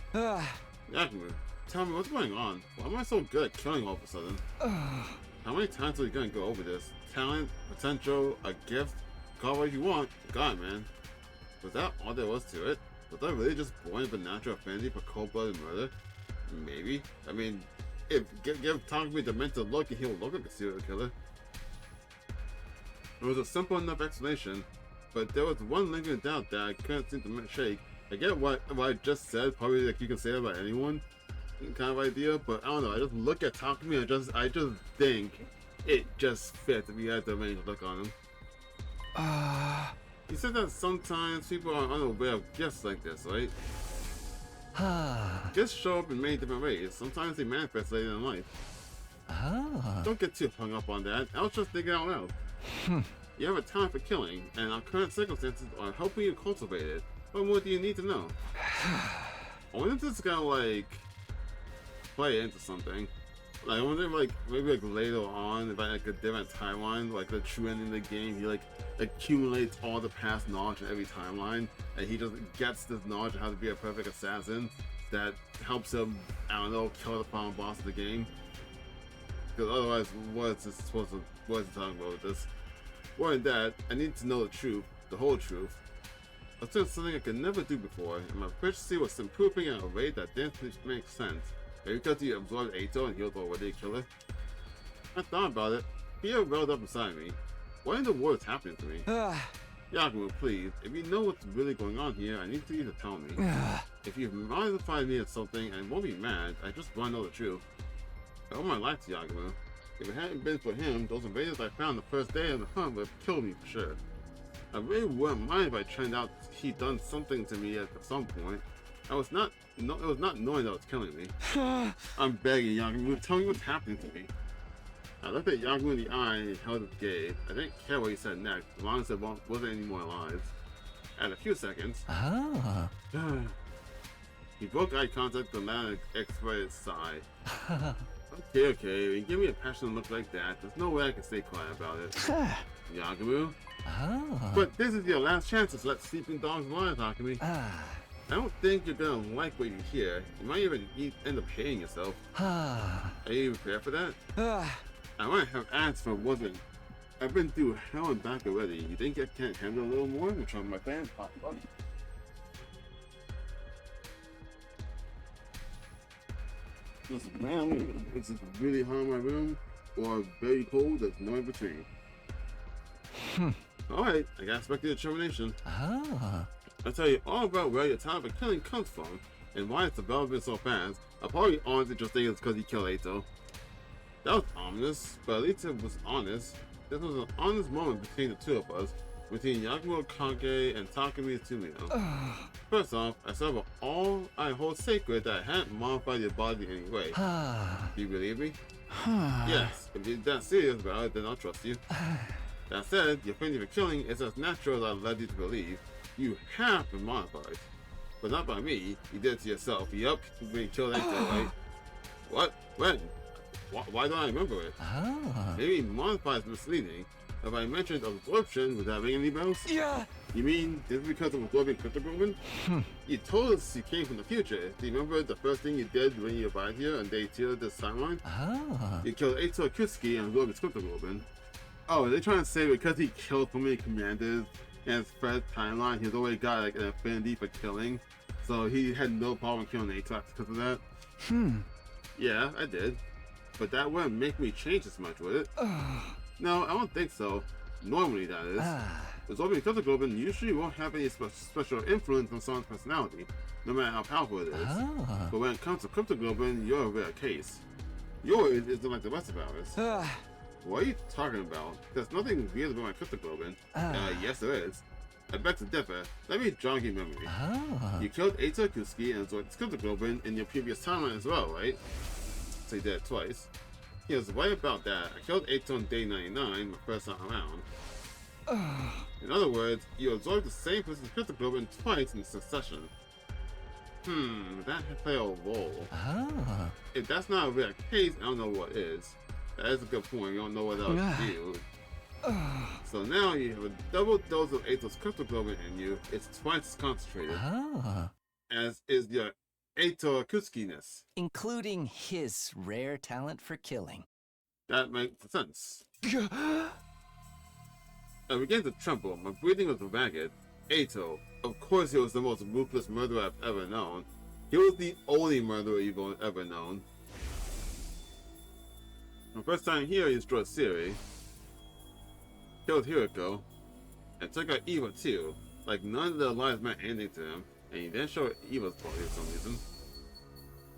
Yakumu, tell me what's going on? Why am I so good at killing all of a sudden? How many times are we gonna go over this? Talent, potential, a gift? Call it what you want. Got it, man. Was that all there was to it? Was I really just born with a natural affinity for cold-blooded murder? Maybe. I mean, if give Takumi the mental look, he'll look like a serial killer. It was a simple enough explanation, but there was one lingering doubt that I couldn't seem to shake. I get what I just said, probably like you can say that about anyone, kind of idea, but I don't know. I just look at Takumi and I just think it just fits if you had the range look on him. He said that sometimes people are unaware of gifts like this, right? Gifts show up in many different ways. Sometimes they manifest later in life. Don't get too hung up on that. I was just thinking out loud. You have a talent for killing, and our current circumstances are helping you cultivate it. What more do you need to know? I wonder if this is gonna like play into something. Like, I wonder if like maybe like later on, if I like a different timeline, like the true ending of the game, he like accumulates all the past knowledge in every timeline, and he just gets this knowledge of how to be a perfect assassin that helps him, I don't know, kill the final boss of the game. Because otherwise, what's he talking about with this? More than that, I need to know the truth, the whole truth. I was doing something I could never do before, and my efficiency was improving at a rate that didn't make sense. Maybe because he absorbed Aito and he was already a killer. I thought about it. Fear welled up inside me. What in the world is happening to me? Yakumu, please, if you know what's really going on here, I need you to tell me. If you've modified me at something and won't be mad, I just want to know the truth. I owe my life to Yakumu. If it hadn't been for him, those invaders I found the first day of the hunt would have killed me for sure. I really wouldn't mind if I turned out he'd done something to me at some point. It was not knowing that was killing me. I'm begging Yakumu, tell me what's happening to me. I looked at Yakumu in the eye and he held his gaze. I didn't care what he said next, as long as it wasn't any more lies. At a few seconds, he broke eye contact with a man and expressed his sigh. Okay, when you give me a passionate look like that, there's no way I can stay quiet about it. Yakumu? But this is your last chance to let sleeping dogs lie, Takumi. I don't think you're gonna like what you hear. You might even end up hating yourself. Are you prepared for that? I might have asked for more than I've been through hell and back already. You think I can't handle a little more? Which one of my fans pop up? This is really hot in my room, or very cold. There's no in between. Alright, I got expected determination. Ah. I'll tell you all about where your talent for killing comes from, and why it's developing so fast. I probably honestly just think it's because he killed Eito. That was ominous, but at least it was honest. This was an honest moment between the two of us, between Yakumo Kage and Takumi Tsumio. First off, I said about all I hold sacred that I hadn't modified your body in any way. Do you believe me? Yes, if you're that serious about it, then I'll trust you. That said, your affinity for killing is as natural as I led you to believe. You have been modified. But not by me. You did it to yourself. Yup, being killed Eito, right? What? When? Why don't I remember it? Maybe modified is misleading. If I mentioned absorption, would that ring any bells? Yeah! You mean this is because of absorbing cryptoglobin? You told us you came from the future. Do you remember the first thing you did when you arrived here on day 2 of this timeline? You killed Eito Kusuke and absorbed his cryptoglobin. Oh, are they trying to say because he killed so many commanders in his first timeline, he's already got like an affinity for killing? So he had no problem killing Eito because of that? Yeah, I did. But that wouldn't make me change as much, would it? No, I don't think so. Normally, that is. Absorbing cryptoglobin usually won't have any special influence on someone's personality, no matter how powerful it is. But when it comes to cryptoglobin, you're a rare case. Yours isn't like the rest of ours. What are you talking about? There's nothing weird about my cryptoglobin. Yes, there is. I beg to differ. Let me jog your memory. You killed Eito Kusuke and absorbed cryptoglobin in your previous timeline as well, right? So you did it twice. He was right about that. I killed Eito on day 99, my first time around. In other words, you absorbed the same person's cryptoglobin twice in succession. That could play a role. If that's not a rare case, I don't know what is. That is a good point. You don't know what else to do. So now you have a double dose of Eito's cryptoglobin in you. It's twice as concentrated. As is your Eito Kusuke-ness. Including his rare talent for killing. That makes sense. I began to tremble. My breathing was ragged. Eito. Of course he was the most ruthless murderer I've ever known. He was the only murderer you've ever known. My first time here, he destroyed Siri, killed Hiroko, and took out Eva too. Like none of the lives meant anything to him, and he didn't show Eva's body for some reason.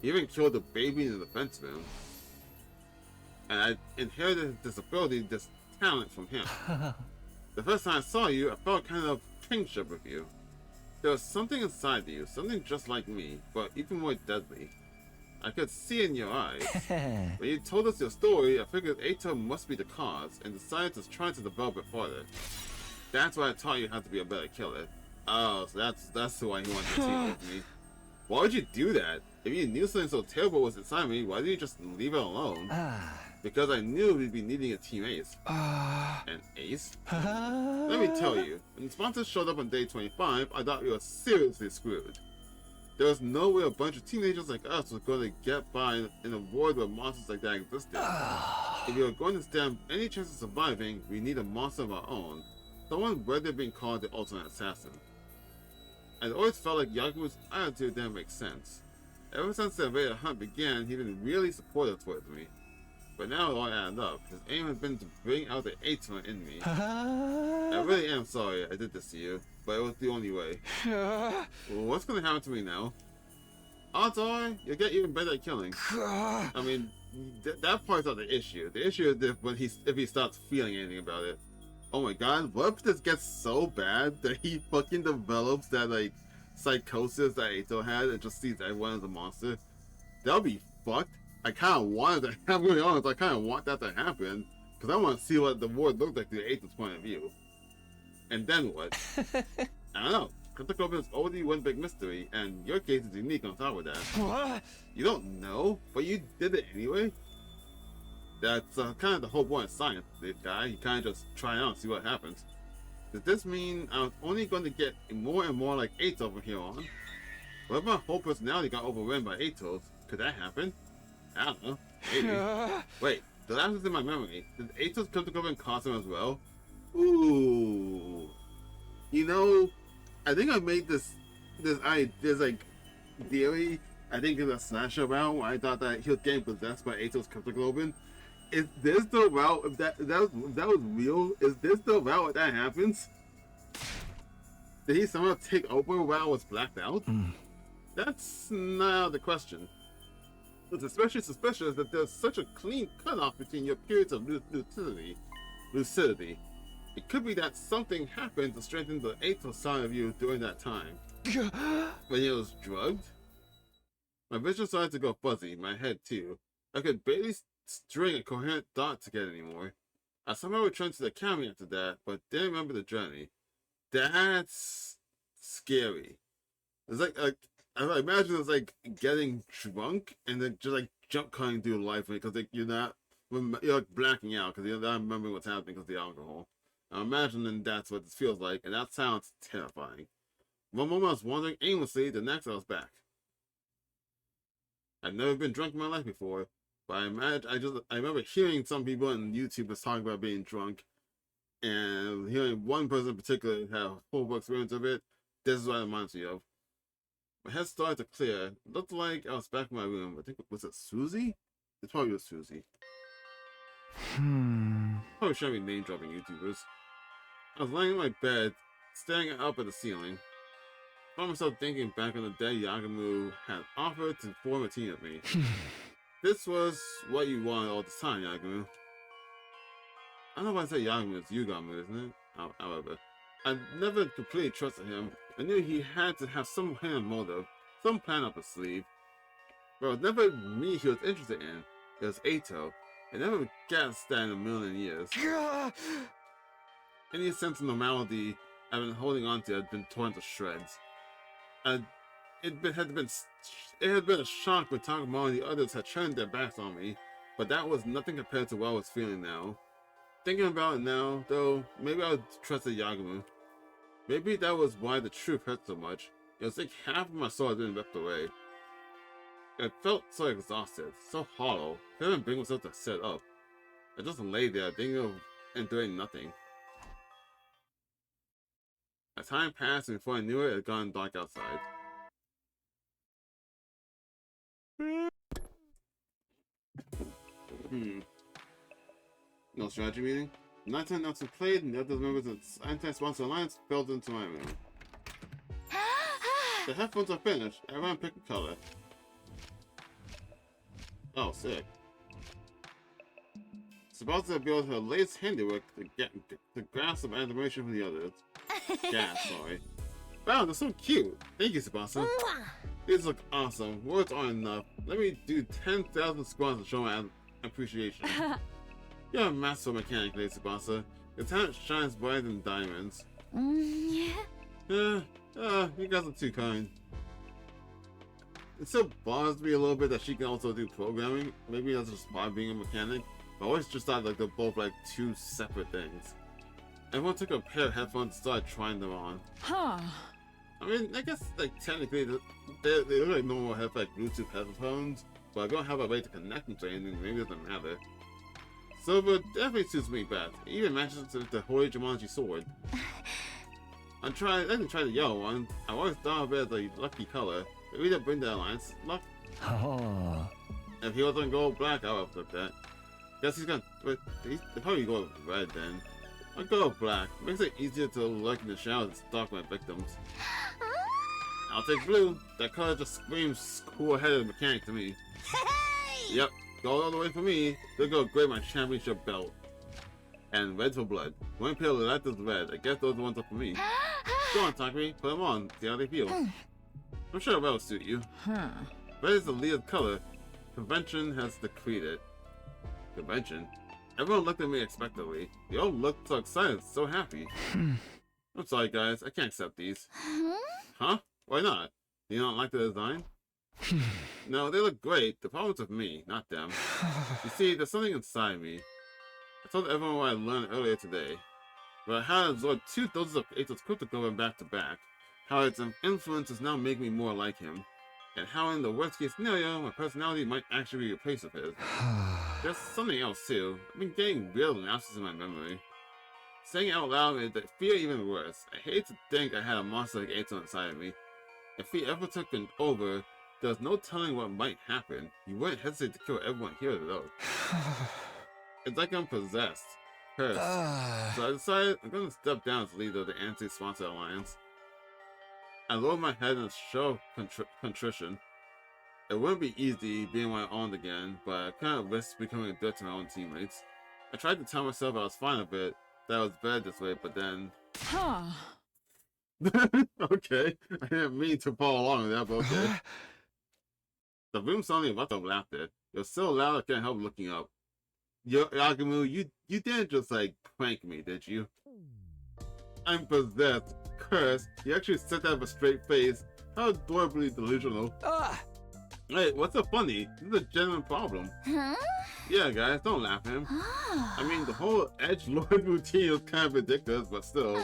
He even killed the baby in the defense room. And I inherited this ability, this talent from him. The first time I saw you, I felt kind of kinship with you. There was something inside you, something just like me, but even more deadly. I could see in your eyes. When you told us your story, I figured Eito must be the cause, and decided to try to develop it further. That's why I taught you how to be a better killer. Oh, so that's why he wanted to team with me. Why would you do that? If you knew something so terrible was inside me, why didn't you just leave it alone? Because I knew we'd be needing a team ace. An ace? Let me tell you, when the sponsors showed up on day 25, I thought we were seriously screwed. There was no way a bunch of teenagers like us was going to get by in a world where monsters like that existed. If we were going to stand any chance of surviving, we need a monster of our own. Someone worthy of being called the ultimate assassin. I always felt like Yaku's attitude didn't make sense. Ever since the Invader hunt began, he'd been really supportive towards me. But now it all added up. His aim has been to bring out the Eito in me. I really am sorry I did this to you, but it was the only way. Well, what's gonna happen to me now? Odds are, you'll get even better at killing. I mean, that part's not the issue. The issue is if he starts feeling anything about it. Oh my god, what if this gets so bad that he fucking develops that, like, psychosis that Eito had and just sees everyone as a monster? That'll be fucked. I kind of want it to happen, to be honest. I kind of want that to happen, because I want to see what the world looks like through Eito's point of view. And then what? I don't know. Cryptoglobin is already one big mystery, and your case is unique on top of that. What? You don't know, but you did it anyway? That's kind of the whole point of science, this guy. You kind of just try out and see what happens. Does this mean I was only going to get more and more like Eito from here on? What if my whole personality got overrun by Eito's? Could that happen? I don't know. Maybe. Wait, glasses in my memory. Did Atos come to go in costume as well? Ooh. You know, I think I made this like theory. I think in a slasher round where I thought that he was getting possessed by Atos Cryptoglobin. Is this the route? If that was real, is this the route if that happens? Did he somehow take over while I was blacked out? That's not the question. It's especially suspicious that there's such a clean cutoff between your periods of lucidity. It could be that something happened to strengthen the Atos side of you during that time. When he was drugged? My vision started to go fuzzy, my head too. I could barely string a coherent thought together anymore. I somehow returned to the academy after that, but didn't remember the journey. That's scary. It's like I imagine it's like getting drunk and then just like jump cutting through life because like you're like blacking out because you're not remembering what's happening because of the alcohol. I'm imagining that's what this feels like, and that sounds terrifying. One moment I was wandering aimlessly, the next I was back. I've never been drunk in my life before, but I remember hearing some people on YouTube was talking about being drunk, and hearing one person in particular have a full experience of it. This is what it reminds me of. My head started to clear. It looked like I was back in my room. I think, was it Susie? It probably was Susie. Probably shouldn't be name dropping YouTubers. I was laying in my bed, staring up at the ceiling. I found myself thinking back on the day Yagamu had offered to form a team with me. This was what you wanted all the time, Yagamu. I don't know why I say Yagamu, it's Yugamu, isn't it? However, I never completely trusted him. I knew he had to have some hidden motive, some plan up his sleeve. But it was never me he was interested in. It was Ato. I never guessed that in a million years. Any sense of normality I've been holding on to had been torn to shreds. It had been a shock when Takamaro and the others had turned their backs on me, but that was nothing compared to what I was feeling now. Thinking about it now, though, maybe I would trust Yagamu. Maybe that was why the truth hurt so much. It was like half of my soul had been ripped away. I felt so exhausted, so hollow. I couldn't bring myself to sit up. I just lay there, thinking of and doing nothing. As time passed, and before I knew it had gone dark outside. No strategy meeting? The nighttime announcement played, and the other members of the Anti-Sponsor Alliance fell into my room. The headphones are finished. Everyone pick a color. Oh, sick. Sponser built her latest handiwork to grasp some animation from the others. Yeah, sorry. Wow, they're so cute. Thank you, Sponser. These look awesome. Words aren't enough. Let me do 10,000 squats to show my appreciation. You're a master mechanic, lady Sponser. Your talent shines brighter than diamonds. Yeah. You guys are too kind. It still bothers me a little bit that she can also do programming. Maybe that's just by being a mechanic. But I always just thought like they're both like two separate things. Everyone took a pair of headphones and started trying them on. Huh. I mean, I guess like technically they look like normal Bluetooth headphones, but I don't have a way to connect them to anything. Maybe it doesn't matter. Silver definitely suits me best. It even matches to the Holy Jumanji sword. I didn't try the yellow one. I always thought of it as a lucky color. Maybe they'll bring the alliance luck. Oh. If he wasn't gold black, I would have looked at. Guess he's gonna. But he'll probably go with red then. I'll go with black. Makes it easier to lurk in the shadows and stalk my victims. I'll take blue. That color just screams cool-headed mechanic to me. Hey! Yep, go all the way for me. They'll go grab my championship belt. And red for blood. One pair of that is red. I guess those are the ones up for me. Go on, Takumi. Put them on. See how they feel. I'm sure red will suit you. Red is the lead color. Convention has decreed it. Convention? Everyone looked at me expectantly. They all looked so excited, so happy. I'm sorry, guys. I can't accept these. Huh? Why not? Do you not like the design? No, they look great. The problem's with me, not them. You see, there's something inside me. I told everyone what I learned earlier today. But how to absorb 2 doses of Ato's Cryptoglobin back to back. How its influence is now making me more like him. And how in the worst case scenario, my personality might actually be replaced with his. There's something else too. I've been getting real lapses in my memory. Saying it out loud made the fear even worse. I hate to think I had a monster like Ato inside of me. If he ever took over, there's no telling what might happen. You wouldn't hesitate to kill everyone here though. It's like I'm possessed. Cursed. So I decided I'm gonna step down as leader of the anti-sponsor alliance. I lowered my head in a show of contrition. It wouldn't be easy being my own again, but I kind of risked becoming a threat to my own teammates. I tried to tell myself I was fine with it, that I was better this way, but then... Okay, I didn't mean to follow along with that, but okay. The room suddenly erupted of laughter. It was so loud I couldn't help looking up. Yo, Yagamu, you didn't just, like, prank me, did you? I'm possessed, cursed. You actually said that with a straight face. How adorably delusional. Hey, what's so funny? This is a genuine problem. Huh? Yeah, guys, don't laugh at him. I mean, the whole edgelord routine is kind of ridiculous, but still.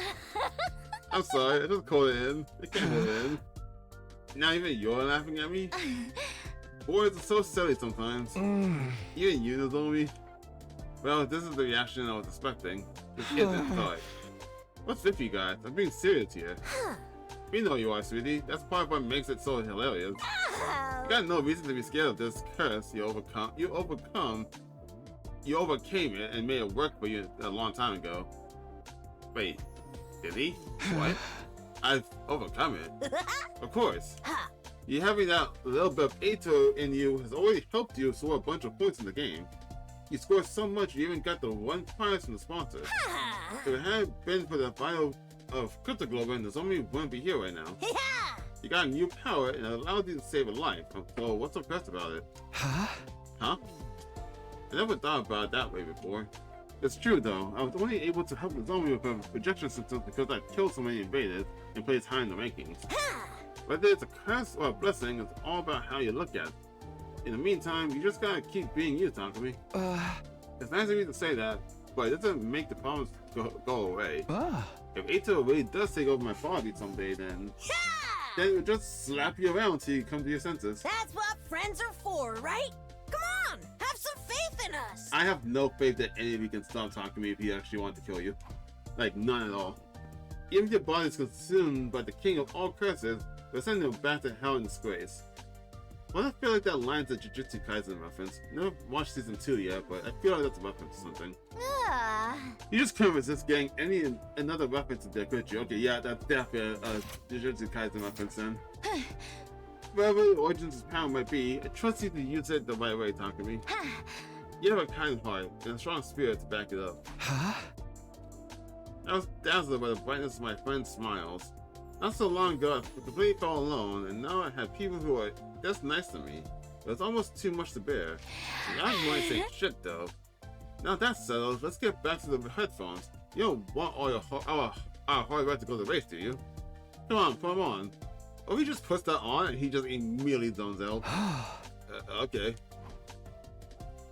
I'm sorry, I just called it in. It came in. Now even you're laughing at me? Boys are so silly sometimes. Even you know me. Well, this is the reaction I was expecting. This isn't thought. What's with you guys? I'm being serious here. We know you are, sweetie. That's part of what makes it so hilarious. You got no reason to be scared of this curse you overcame it and made it work for you a long time ago. Wait, did he? What? I've overcome it. Of course. You having that little bit of Ato in you has already helped you score a bunch of points in the game. You scored so much you even got the 1 prize from the sponsor. If it hadn't been for the vital of Cryptoglobin, the zombie wouldn't be here right now. You got a new power and it allowed you to save a life. So what's so pressed about it? Huh? I never thought about it that way before. It's true though, I was only able to help the zombie with projection systems because I killed so many invaders and placed high in the rankings. Whether it's a curse or a blessing, it's all about how you look at it. In the meantime, you just gotta keep being you, Takumi. It's nice of you to say that, but it doesn't make the problems go away. If Ato really does take over my body someday, then it will just slap you around till you come to your senses. That's what friends are for, right? Come on, have some faith in us. I have no faith that any of you can stop Takumi if he actually wants to kill you. Like, none at all. Even if your body is consumed by the king of all curses, they'll send him back to hell in disgrace. Well, I feel like that line's a Jujutsu Kaisen reference. Never watched season 2 yet, but I feel like that's a reference to something. You just couldn't resist getting another reference in there, could you? Okay, yeah, that's definitely a Jujutsu Kaisen reference then. Wherever the origins of power might be, I trust you to use it the right way, Takumi. You have a kind heart and a strong spirit to back it up. I was dazzled by the brightness of my friend's smiles. Not so long ago, I completely felt alone, and now I have people who are just nice to me. It was almost too much to bear. I don't want to say shit though. Now that's settled, let's get back to the headphones. You don't want all our hard work to go to the race, do you? Come on, put them on. Or he just puts that on and he just immediately zones out. Okay.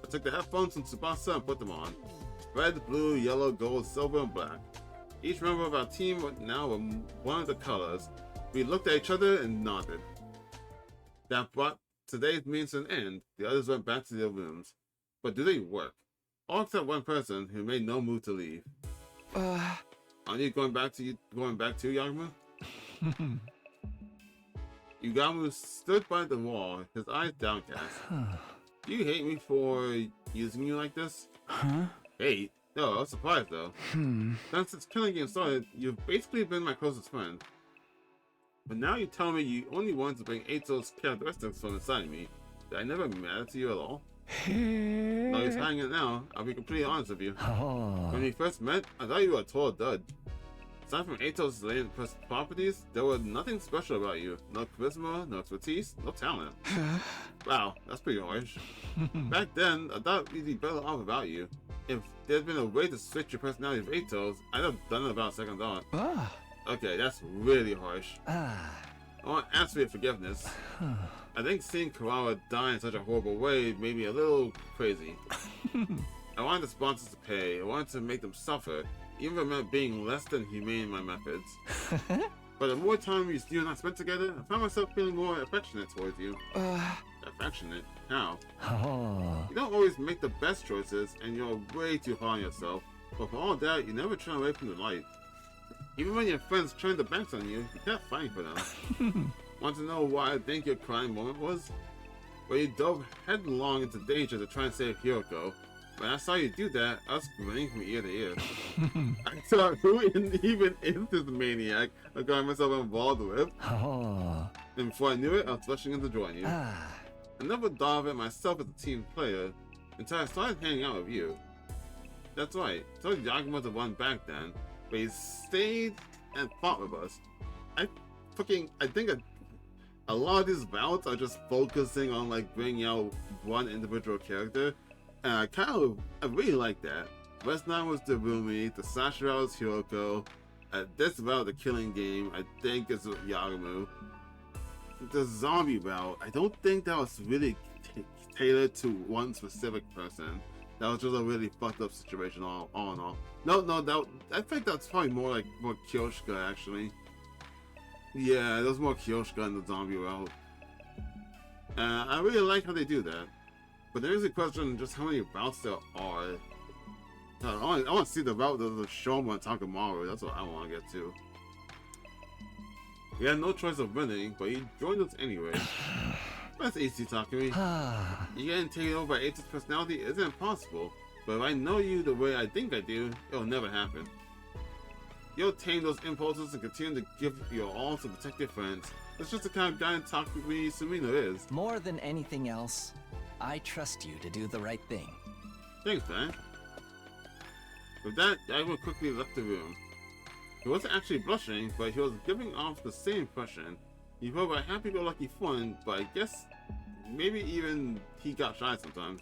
I took the headphones from Sponser and put them on. Red, blue, yellow, gold, silver, and black. Each member of our team now were one of the colors. We looked at each other and nodded. That brought today's meeting to an end. The others went back to their rooms. But do they work? All except one person who made no move to leave. Are you going back too, Yaguma? Yugamu stood by the wall, his eyes downcast. Do you hate me for using you like this? Hate? No, I was surprised though. Since this killing game started, you've basically been my closest friend. But now you tell me you only wanted to bring Ato's characteristics from inside me. Did I never matter to you at all? No, he's hiding it now. I'll be completely honest with you. When we first met, I thought you were a total dud. Aside from Ato's latent properties, there was nothing special about you. No charisma, no expertise, no talent. Wow, that's pretty harsh. Back then, I thought we'd be better off without you. If there'd been a way to switch your personality with Ato's, I'd have done it without a second thought. Okay, that's really harsh. I want to ask for your forgiveness. I think seeing Karawa die in such a horrible way made me a little crazy. I wanted the sponsors to pay. I wanted to make them suffer, even if it meant being less than humane in my methods. But the more time you and I spent together, I found myself feeling more affectionate towards you. I affectionate. How? Oh. You don't always make the best choices, and you're way too hard on yourself. But for all that, you never turn away from the light. Even when your friends turn their backs on you, you kept fighting for them. Want to know why I think your crying moment was? Well, you dove headlong into danger to try and save Hiroko. When I saw you do that, I was grinning from ear to ear. I thought, who even is this maniac I got myself involved with? Oh. And before I knew it, I was rushing in to join you. Ah. I never thought of it myself as a team player until I started hanging out with you. That's right, I told Yagen was the one back then, but he stayed and fought with us. I think a lot of these bouts are just focusing on like bringing out one individual character, and I really like that. West 9 was the Rumi, the Sashira was Hiroko, this bout, the killing game, I think is Yagamu. The zombie route, I don't think that was really tailored to one specific person. That was just a really fucked up situation all in all. No, I think that's probably more Kyoshika actually. Yeah, there's more Kyoshika in the zombie route. I really like how they do that. But there is a question just how many routes there are. I want to see the route of the Shoma and Takamaru, that's what I want to get to. We had no choice of winning, but he joined us anyway. That's easy, Takumi. You getting taken over by Ace's personality isn't impossible, but if I know you the way I think I do, it'll never happen. You'll tame those impulses and continue to give your all to protect your friends. That's just the kind of guy Takumi Sumino is. More than anything else, I trust you to do the right thing. Thanks, man. With that, Yagen quickly left the room. He wasn't actually blushing, but he was giving off the same impression. He felt like happy-go-lucky fun, but I guess maybe even he got shy sometimes.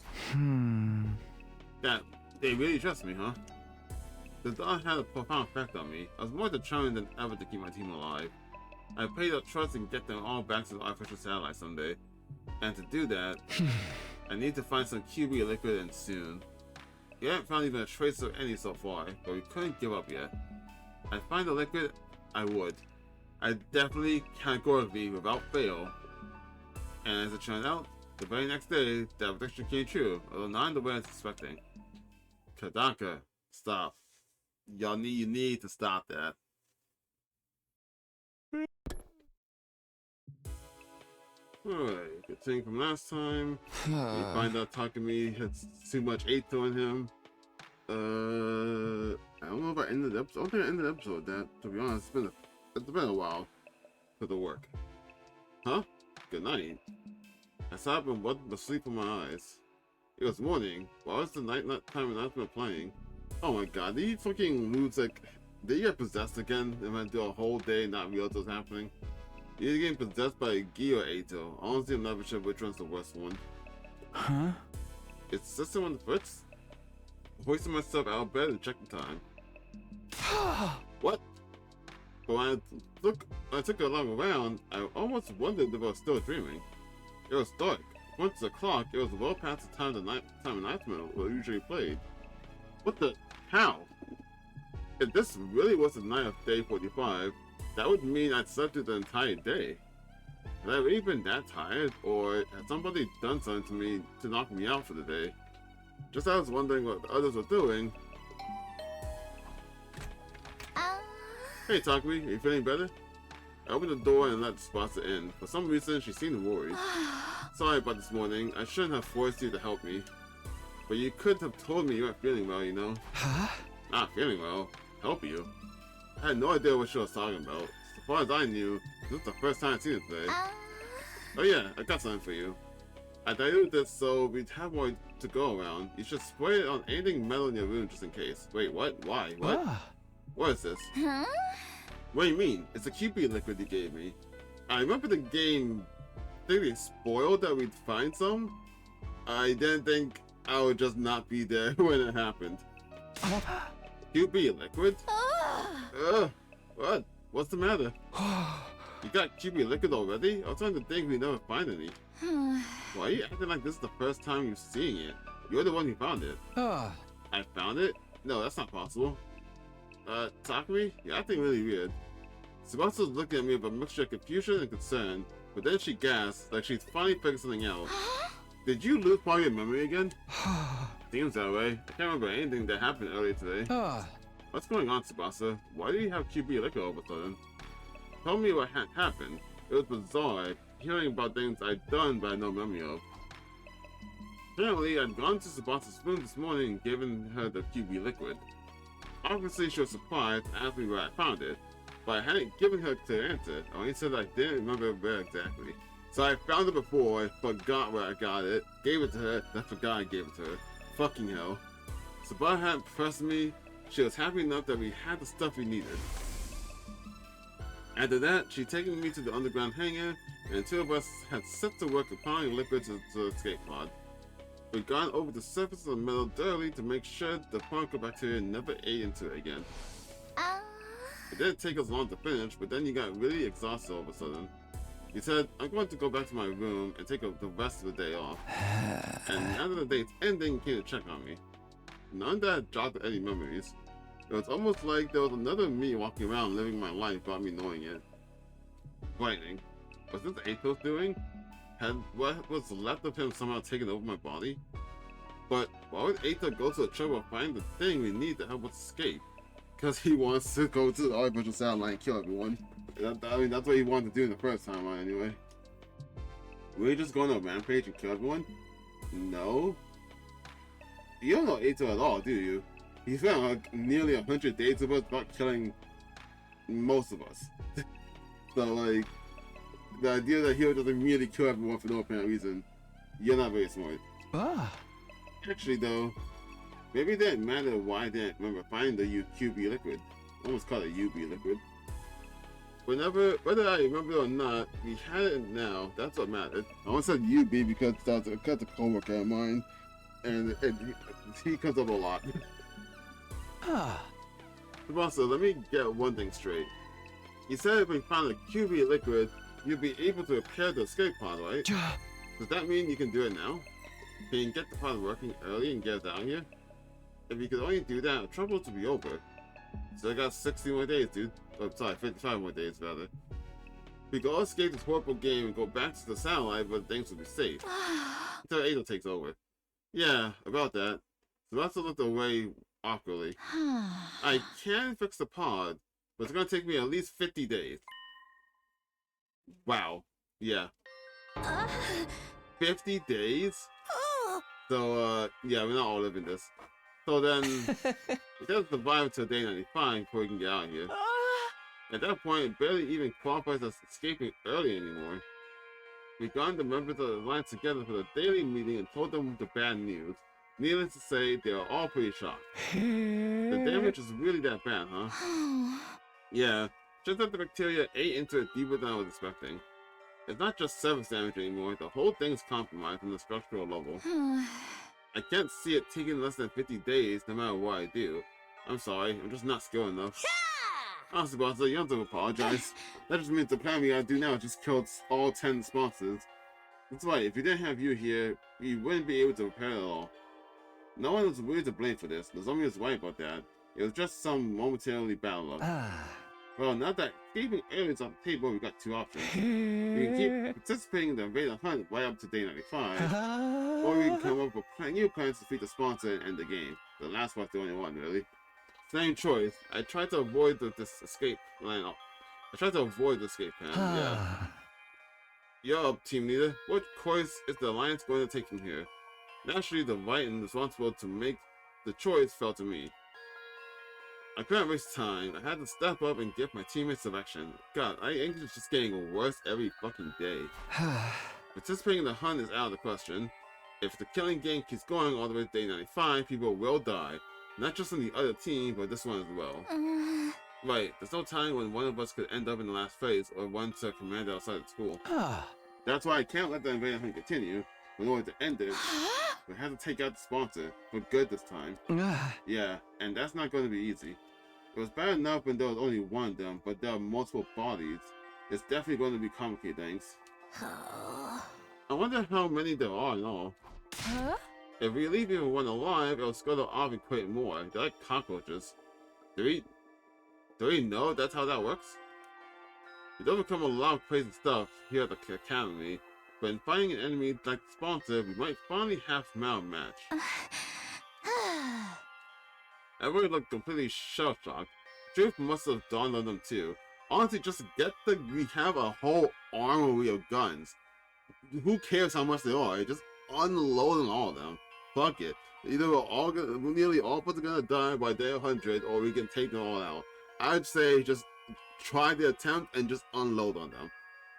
That they really trust me, huh? The thought had a profound effect on me. I was more determined than ever to keep my team alive. I paid up trust and get them all back to the artificial satellite someday. And to do that, I need to find some QB liquid and soon. We haven't found even a trace of any so far, but we couldn't give up yet. I'd find the liquid, I would. I definitely categorically without fail. And as it turned out, the very next day, that prediction came true, although not in the way I was expecting. Kadaka, stop. You need to stop that. Alright, good thing from last time. We find out Takumi had too much Eito on him. I don't know if I ended the episode. I don't think I ended the episode with that. To be honest, it's been a while for the work. Huh? Good night. I sat up and wiped the sleep from my eyes. It was morning. Why was the nighttime announcement playing? Oh my god, did you fucking lose did you get possessed again and went through a whole day and not realize what was happening? You're either getting possessed by Gi or Eito. Honestly, I'm never sure which one's the worst one. Huh? It's System on the Fritz? Hoisting myself out of bed and checking time. What? But when I took a long around, I almost wondered if I was still dreaming. It was dark. Once the clock, it was well past the time announcement was usually played. What the? How? If this really was the night of day 45, that would mean I'd slept through the entire day. Had I really been that tired, or had somebody done something to me to knock me out for the day? Just as I was wondering what the others were doing. Hey Takumi, are you feeling better? I opened the door and let Sponser in. For some reason, she seemed worried. Sorry about this morning. I shouldn't have forced you to help me. But you could have told me you weren't feeling well, you know? Huh? Not feeling well? Help you? I had no idea what she was talking about. As far as I knew, this was the first time I'd seen it today. Oh yeah, I got something for you. I diluted this so we'd have more to go around. You should spray it on anything metal in your room just in case. Wait, what? Why? What? What is this? Huh? What do you mean? It's a QP liquid you gave me. I remember the game thinking spoiled that we'd find some. I didn't think I would just not be there when it happened. QP liquid? What? What's the matter? You got QP liquid already? I was trying to think we'd never find any. Why are you acting like this is the first time you're seeing it? You're the one who found it. I found it? No, that's not possible. Takumi, you're acting really weird. Sponser's looking at me with a mixture of confusion and concern. But then she gasps, like she's finally figured something out. Did you lose part of your memory again? Seems that way. I can't remember anything that happened earlier today. What's going on, Sponser? Why do you have QB liquor all of a sudden? Tell me what happened. It was bizarre, hearing about things I'd done but I had no memory of. Apparently, I'd gone to Sponser's room this morning and given her the QB liquid. Obviously, she was surprised and asked me where I found it, but I hadn't given her to answer. I only said I didn't remember where exactly. So I found it before, forgot where I got it, gave it to her, then forgot I gave it to her. Fucking hell. Sabah hadn't pressed me. She was happy enough that we had the stuff we needed. After that, she'd taken me to the underground hangar, and the two of us had set to work applying liquid to the escape pod. We'd gone over the surface of the metal thoroughly to make sure the particle bacteria never ate into it again. It didn't take us long to finish, but then you got really exhausted all of a sudden. You said, I'm going to go back to my room and take the rest of the day off. And after the day's ending, you came to check on me. None that jogged any memories. It was almost like there was another me walking around living my life without me knowing it. Frightening. Was this Ato's doing? Had what was left of him somehow taken over my body? But why would Ato go to the trouble of finding the thing we need to help us escape? Because he wants to go to the artificial satellite and kill everyone. I mean, that's what he wanted to do in the first time on anyway. Were you just going on a rampage and kill everyone? No. You don't know Ato at all, do you? He spent like nearly 100 days with us without killing most of us. So like, the idea that he would just immediately kill everyone for no apparent reason, you're not very smart. Actually though, maybe it didn't matter why I didn't remember finding the QB liquid. I almost called it UB liquid. Whether I remember it or not, we had it now, that's what mattered. I almost said UB because that's a coworker of mine, and he comes up a lot. Also, let me get one thing straight. You said if we found a QB liquid, you'd be able to repair the escape pod, right? Does that mean you can do it now? Can you get the pod working early and get us out of here? If you could only do that, trouble would be over. So I got 60 more days, dude. Oh, sorry, 55 more days, rather. We could all escape this horrible game and go back to the satellite, but things will be safe. Until Ada takes over. Yeah, about that. Celeste looked away awkwardly. I can fix the pod, but it's gonna take me at least 50 days. Wow. Yeah. 50 days? So, yeah, we're not all living this. So then, we gotta survive until day 95 before we can get out of here. At that point, it barely even qualifies as escaping early anymore. We got the members of the Alliance together for the daily meeting and told them the bad news. Needless to say, they are all pretty shocked. The damage is really that bad, huh? Yeah, just that the bacteria ate into it deeper than I was expecting. It's not just surface damage anymore, the whole thing's compromised on the structural level. I can't see it taking less than 50 days no matter what I do. I'm sorry, I'm just not skilled enough. Honestly, boss, you don't have to apologize. That just means the plan we gotta do now is just kill all 10 sponsors. That's right, if we didn't have you here, we wouldn't be able to repair it all. No one was really to blame for this. Nozomi was right about that. It was just some momentarily bad luck. Well, now that escaping early is on the table, we got two options. We can keep participating in the Invader Hunt right up to day 95, or we can come up with new plans to defeat the sponsor and end the game. The last one's the only one, really. Same choice. I tried to avoid this escape plan. I tried to avoid the escape plan, yeah. You're up, team leader. What course is the Alliance going to take from here? Naturally, the right and responsible to make the choice fell to me. I couldn't waste time. I had to step up and give my teammates direction. God, English is just getting worse every fucking day. Participating in the hunt is out of the question. If the killing game keeps going all the way to day 95, people will die. Not just on the other team, but this one as well. Right, there's no time when one of us could end up in the last phase or run to a commander outside of school. That's why I can't let the invasion hunt continue. In order to end it, we have to take out the sponsor for good this time. Yeah, and that's not going to be easy. It was bad enough when there was only one of them, but there are multiple bodies. It's definitely going to be complicated things. I wonder how many there are in all. If we leave even one alive, it'll scuttle off and create more. They're like cockroaches. Do we know that's how that works? We've overcome a lot of crazy stuff here at the Academy, but in fighting an enemy like the Sponser, we might finally have a match. Everyone looked completely shell-shocked. Truth must have dawned on them too. Honestly, just we have a whole armory of guns. Who cares how much they are? Just unloading all of them. Fuck it. Either nearly all of us are gonna die by day 100, or we can take them all out. I'd say just try the attempt and just unload on them.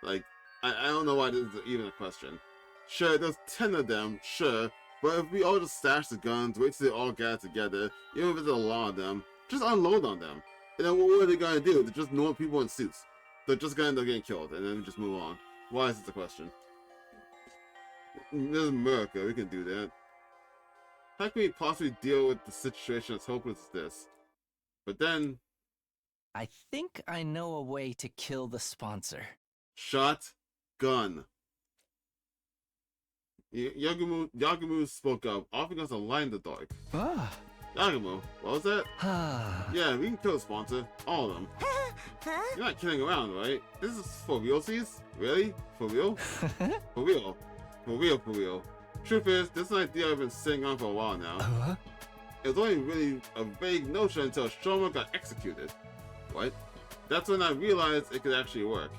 Like, I don't know why this is even a question. Sure, there's 10 of them, sure, but if we all just stash the guns, wait till they all get together, even if there's a lot of them, just unload on them. And then what are they gonna do? They're just normal people in suits. They're just gonna end up getting killed, and then we just move on. Why is this a question? This is America, we can do that. How can we possibly deal with the situation as hopeless as this? But then... I think I know a way to kill the Sponser. Shotgun. Yagumu spoke up, offering us a light in the dark. Ah. Yagumu, what was that? Yeah, we can kill the Sponser. All of them. You're not kidding around, right? This is for realsies? Really? For real? For real. For real, for real. Truth is, this is an idea I've been sitting on for a while now. It was only really a vague notion until Shoma got executed. What? That's when I realized it could actually work.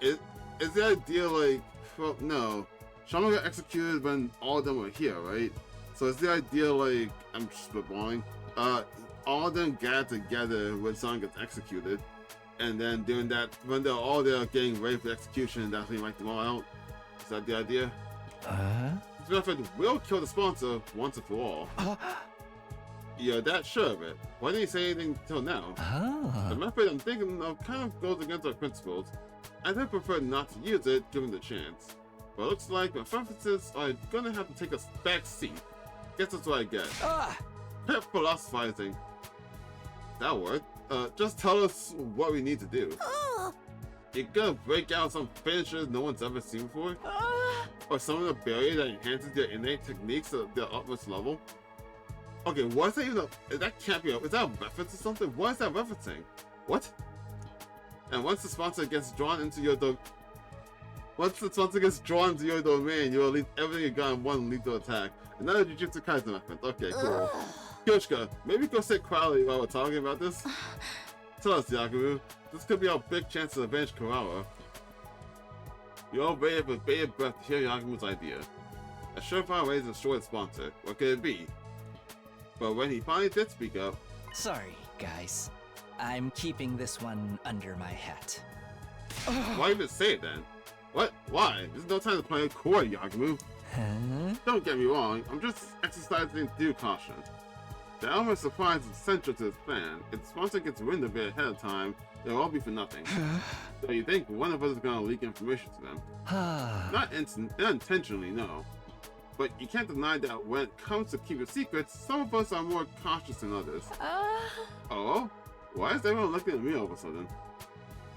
Is the idea like... Well, no. Shoma got executed when all of them were here, right? So is the idea like... I'm spitballing. All of them got together when someone gets executed. And then doing that, when they're all there getting ready for execution, that's when you wipe them all out? Is that the idea? This method will kill the Sponser once and for all. Yeah, that's sure of it. Why didn't you say anything till now? The method I'm thinking of kind of goes against our principles. I'd have preferred not to use it given the chance. But it looks like my preferences are gonna have to take a back seat. Guess that's what I get. Pep philosophizing. That word. Just tell us what we need to do. You're gonna break out some finishers no one's ever seen before? Or summon a barrier that enhances their innate techniques to their utmost level? Okay, what is that even that can't be is that a reference to something? What is that referencing? What? And once the Sponser gets drawn into your domain, you will leave everything you got in one lethal attack. Another Jujutsu Kaisen reference. Okay, cool. Kyoshka, maybe go sit quietly while we're talking about this? Tell us, Yakubu. This could be our big chance to avenge Kurawa. You all waited with bated breath to hear Yakubu's idea. A surefire way to destroy the Sponser. What could it be? But when he finally did speak up... Sorry, guys. I'm keeping this one under my hat. Why even say it then? What? Why? There's no time to play coy, Yakubu. Don't get me wrong, I'm just exercising due caution. The element of surprise is essential to this plan. If the Sponser gets wind of it ahead of time, it'll all be for nothing. So you think one of us is gonna leak information to them? Not intentionally, no. But you can't deny that when it comes to keeping secrets, some of us are more cautious than others. Oh? Why is everyone looking at me all of a sudden?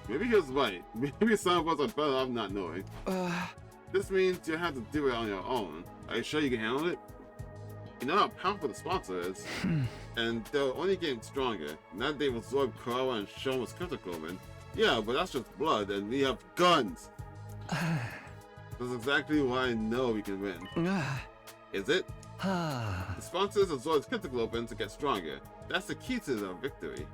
Maybe he was right. Maybe some of us are better off not knowing. This means you have to do it on your own. Are you sure you can handle it? You know how powerful the Sponser is. And they're only getting stronger. Now they've absorbed Kurawa and Shoma's cryptoglobin. Yeah, but that's just blood, and we have guns! That's exactly why I know we can win. Is it? The Sponsers absorb cryptoglobin to get stronger. That's the key to their victory.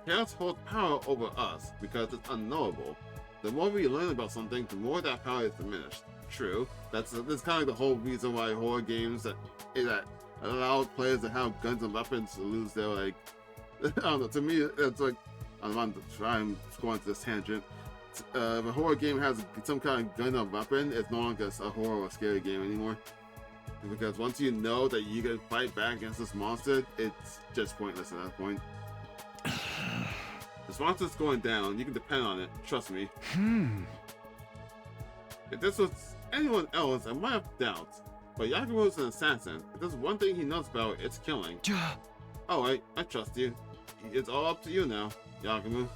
Chaos holds power over us because it's unknowable. The more we learn about something, the more that power is diminished. True. That's kind of like the whole reason why horror games that allow players to have guns and weapons to lose their, like... I don't know, to me, it's like... I'm going to this tangent. If a horror game has some kind of gun or weapon, it's no longer a horror or scary game anymore. Because once you know that you can fight back against this monster, it's just pointless at that point. The monster's going down, you can depend on it, trust me. If this was anyone else, I might have doubts. But Yakumo's an assassin. If there's one thing he knows about, it's killing. Alright, I trust you. It's all up to you now, Yakumo.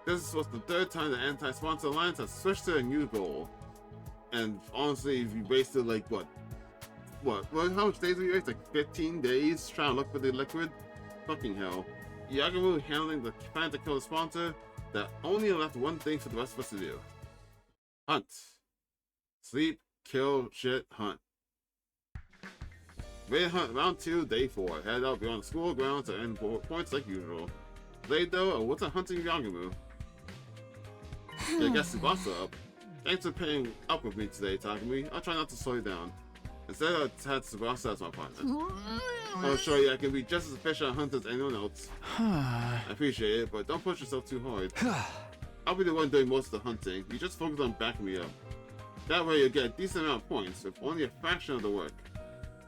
This was the third time the Anti-Sponser Alliance has switched to a new goal. And honestly, we wasted like what, how much days have we wasted? Like 15 days trying to look for the liquid? Fucking hell. Yagumu handling the plan to kill the sponsor, that only left one thing for the rest of us to do. Hunt. Sleep, kill, shit, hunt. Raid hunt round 2, day 4. Head out beyond the school grounds to end points like usual. Today though, what's a hunting Yagumu? Yeah, get Tsubasa up. Thanks for paying up with me today, Takumi. I'll try not to slow you down. Instead, I had Tsubasa as my partner. I'll show you I can be just as efficient a hunter as anyone else. I appreciate it, but don't push yourself too hard. I'll be the one doing most of the hunting. You just focus on backing me up. That way you'll get a decent amount of points with only a fraction of the work.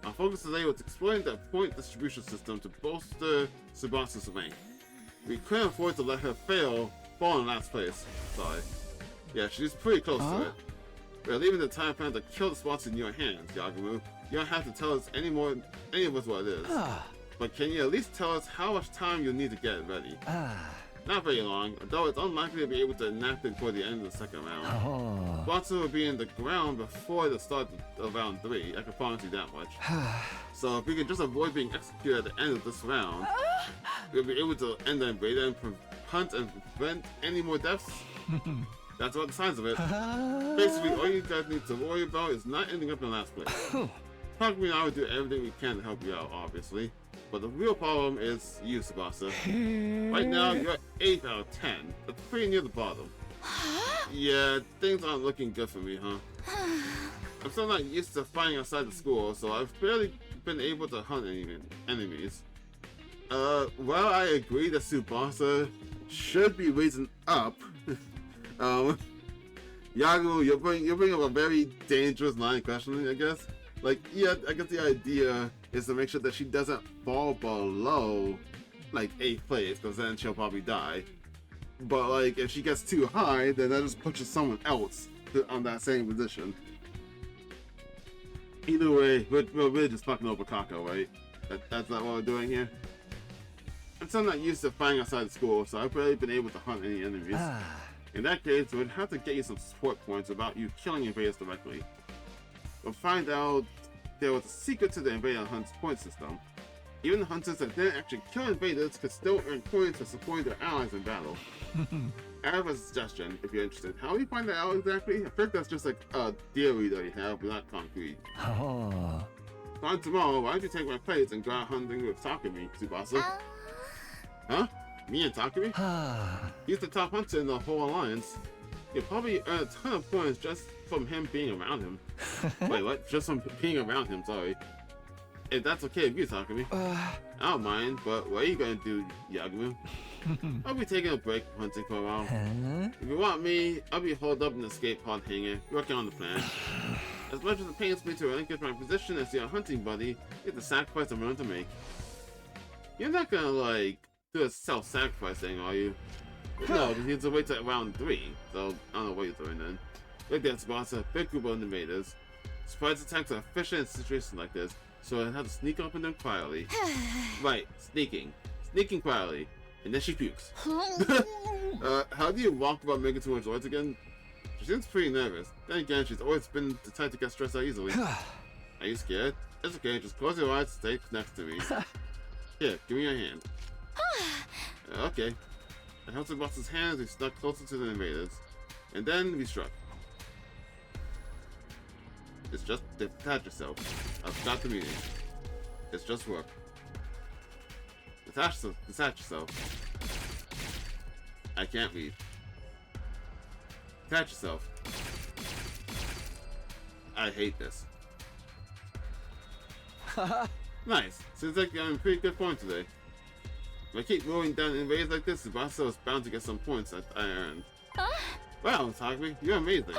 Our focus today was exploring the point distribution system to bolster Tsubasa's rank. We couldn't afford to let her fall in last place. Sorry. Yeah, she's pretty close to it. We're leaving the entire plan to kill the spots in your hands, Yagumu. You don't have to tell us any of us what it is. But can you at least tell us how much time you'll need to get it ready? Not very long, although it's unlikely to be able to enact it before the end of the second round. Spots will be in the ground before the start of round 3, I can promise you that much. So if we can just avoid being executed at the end of this round, we'll be able to end the invader and hunt and prevent any more deaths. That's what the signs of it. Basically, all you guys need to worry about is not ending up in last place. Takumi and I will do everything we can to help you out, obviously. But the real problem is you, Tsubasa. Right now, you're 8 out of 10. That's pretty near the bottom. Yeah, things aren't looking good for me, huh? I'm still not used to fighting outside the school, so I've barely been able to hunt any enemies. Well, I agree that Tsubasa should be raising up. Yagu, you're bringing up a very dangerous line of questioning, I guess. Like, yeah, I guess the idea is to make sure that she doesn't fall below, like, 8th place, because then she'll probably die. But, like, if she gets too high, then that just pushes someone else on that same position. Either way, we're really just fucking over Kako, right? That's not what we're doing here. I'm still not used to fighting outside the school, so I've barely been able to hunt any enemies. In that case, we'd have to get you some support points without you killing invaders directly. We'll find out there was a secret to the invader hunt's point system. Even the hunters that didn't actually kill invaders could still earn points for supporting their allies in battle. I have a suggestion, if you're interested. How do you find that out exactly? I think that's just like a theory that you have, but not concrete. On tomorrow, why don't you take my place and go out hunting with Takumi, Tsubasa? Huh? Me and Takumi? He's the top hunter in the whole alliance. You'll probably earn a ton of points just from him being around him. Wait, what? Just from being around him, sorry. If that's okay with you, Takumi. I don't mind, but what are you gonna do, Yagumu? I'll be taking a break from hunting for a while. If you want me, I'll be holed up in the escape pod hangar, working on the plan. As much as it pains me to relinquish my position as your hunting buddy, it's the sacrifice I'm willing to make. You're not gonna, like, do a self-sacrifice thing, are you? No, because you have to wait till round 3, so I don't know what you're doing then. Look at Sponser, big group of invaders. Surprise attacks are efficient in situations like this, so I have to sneak up on them quietly. Right, sneaking. Sneaking quietly. And then she pukes. How do you walk about making too much noise again? She seems pretty nervous. Then again, she's always been the type to get stressed out easily. Are you scared? It's okay, just close your eyes and stay next to me. Here, give me your hand. Okay. I held Tsubasa's hands, we snuck closer to the invaders. And then we struck. It's just detach yourself. I've got the meeting. It's just work. Detach yourself. I can't read. Detach yourself. I hate this. Nice. Seems like you're on a pretty good point today. If I keep rolling down invaders like this, Tsubasa is bound to get some points that I earned. Wow, Takumi, you're amazing.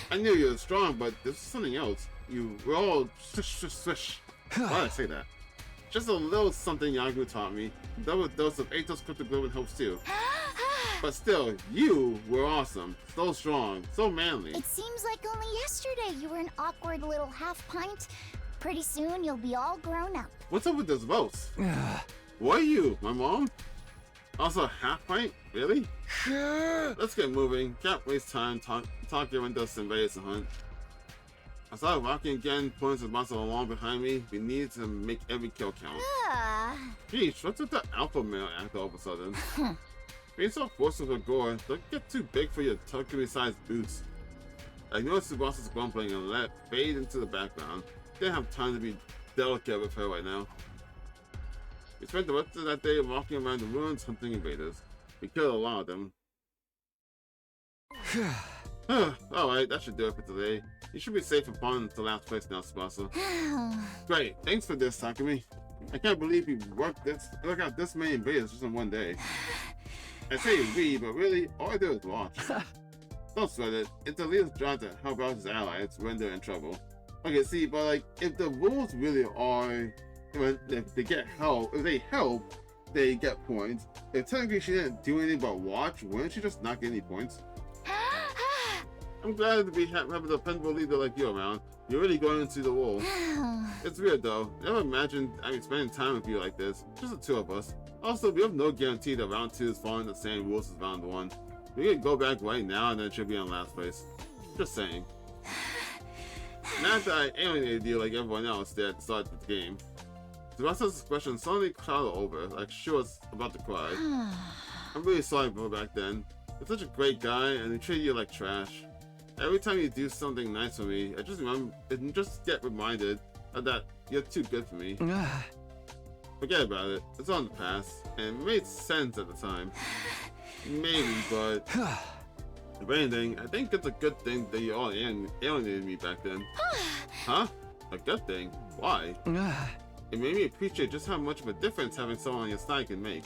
I knew you were strong, but this is something else. You were all swish. Why did I say that? Just a little something Yagu taught me. Double dose of Atos Cryptic Globin helps too. But still, you were awesome. So strong, so manly. It seems like only yesterday you were an awkward little half pint. Pretty soon you'll be all grown up. What's up with this vote? What are you, my mom? Also, half pint? Really? Let's get moving. Can't waste time talking when those invaders to hunt. I started walking again, pulling some monster along behind me. We need to make every kill count. Geez, what's with the alpha male act all of a sudden? Being so forceful with gore, don't get too big for your Tokyo-sized boots. I ignored Tsubasa's grumbling and let it fade into the background. Didn't have time to be delicate with her right now. We spent the rest of that day walking around the ruins hunting invaders. We killed a lot of them. Alright, that should do it for today. You should be safe and fun to last place now, Sponser. Great, thanks for this, Takumi. I can't believe you worked out this many invaders just in one day. I say we, but really, all I do is watch. Don't sweat it. It's the leader's job to help out his allies when they're in trouble. Okay, see, but like, if the rules really are, if they get help, if they help, they get points. If technically she didn't do anything but watch, wouldn't she just not get any points? I'm glad to be having a dependable leader like you around. You're really going into the wall. It's weird though. Never imagined spending time with you like this. Just the two of us. Also, we have no guarantee that round 2 is following the same rules as round 1. We can go back right now and then it should be in last place. Just saying. Not that I alienated you like everyone else did at the start of the game. Tsubasa's expression suddenly clouded over, like she was about to cry. I'm really sorry for back then. You're such a great guy and he treated you like trash. Every time you do something nice for me, I just get reminded of that you're too good for me. Forget about it. It's all in the past, and it made sense at the time. Maybe, but if anything, I think it's a good thing that you all alienated me back then. Huh? A good thing? Why? It made me appreciate just how much of a difference having someone on your side can make.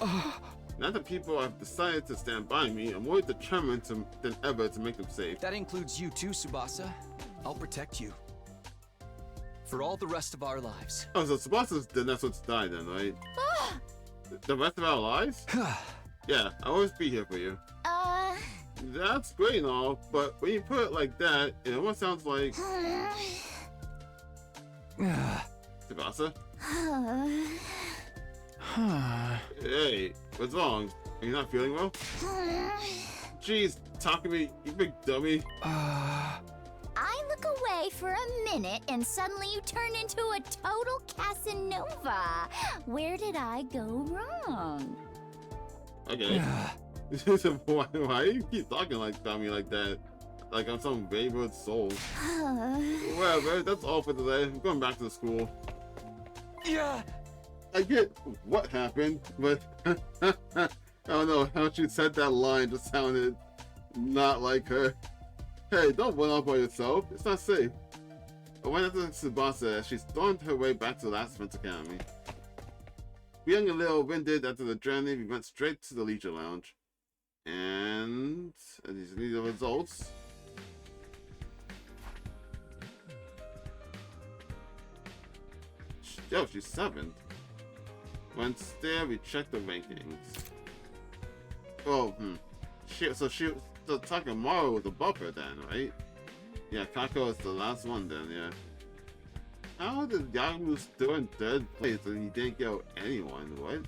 Now that people have decided to stand by me, I'm more determined than ever to make them safe. That includes you too, Tsubasa. I'll protect you. For all the rest of our lives. Oh, so Tsubasa's the next one to die then, right? The rest of our lives? Yeah, I'll always be here for you. That's great and all, but when you put it like that, it almost sounds like... Tsubasa? Hey, what's wrong? Are you not feeling well? Jeez, Takumi, you big dummy. I look away for a minute and suddenly you turn into a total Casanova. Where did I go wrong? Okay. Why do you keep talking about me like that? Like I'm some wayward soul. Whatever, that's all for today. I'm going back to school. Yeah. I get what happened, but I don't know how she said that line just sounded not like her. Hey, don't run off by yourself. It's not safe. I went after Tsubasa as she stormed her way back to the last Defense Academy. Feeling a little winded after the journey, we went straight to the Leisure Lounge. And these are the results. Yo, she's 7th. Once there, we checked the rankings. Oh, so Takamaru was above her then, right? Yeah, Kako is the last one then, yeah. How did Yamu still in 3rd place and he didn't get anyone, what?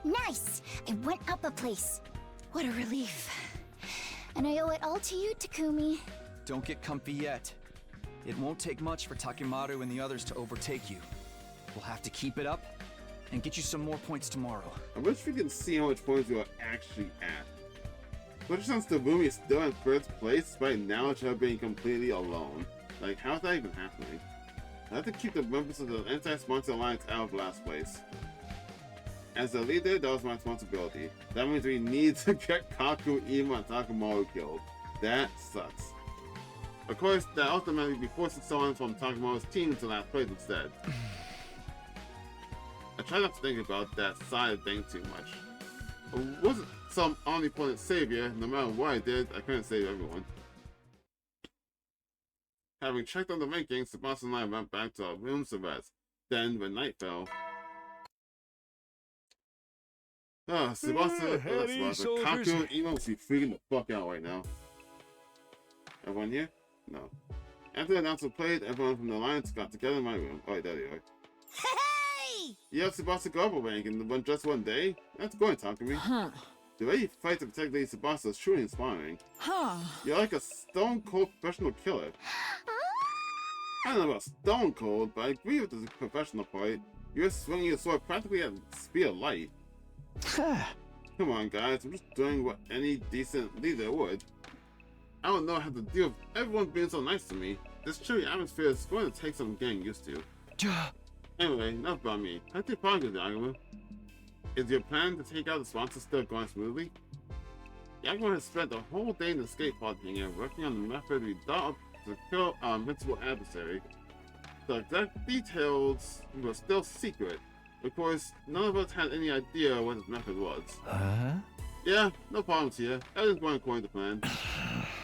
Nice! I went up a place. What a relief. And I owe it all to you, Takumi. Don't get comfy yet. It won't take much for Takemaru and the others to overtake you. We'll have to keep it up and get you some more points tomorrow. I wish we could see how much points we are actually at. Especially since the room is still in 1st place despite knowledge of her being completely alone. Like, how's that even happening? I have to keep the members of the Anti-Sponsor Alliance out of last place. As the leader, that was my responsibility. That means we need to get Kaku, Ima, and Takamaru killed. That sucks. Of course, that ultimately be forcing someone from Takamaru's team into last place instead. I try not to think about that side of things too much. I wasn't some omnipotent savior. No matter what I did, I couldn't save everyone. Having checked on the rankings, Tsubasa and I went back to our rooms to rest. Then, when night fell... Tsubasa, Kaku, Emo must be freaking the fuck out right now. Everyone here? No. After the announcement played, everyone from the Alliance got together in my room. Oh, there you are. Hey! You have Tsubasa global rank in just one day? That's going, Takumi. The way you fight to protect Lady Tsubasa is truly inspiring. You're like a stone-cold professional killer. I don't know about stone cold, but I agree with the professional part. You're swinging your sword practically at the speed of light. Come on, guys, I'm just doing what any decent leader would. I don't know how to deal with everyone being so nice to me. This chilly atmosphere is going to take some getting used to. Anyway, enough about me. I think progress, Yagumo. Is your plan to take out the sponsor still going smoothly? Yagumo has spent the whole day in the skate pod hangar working on the method we thought up to kill our invincible adversary. The exact details were still secret. Of course, none of us had any idea what his method was. Yeah, no problems here. Everything's going according to plan.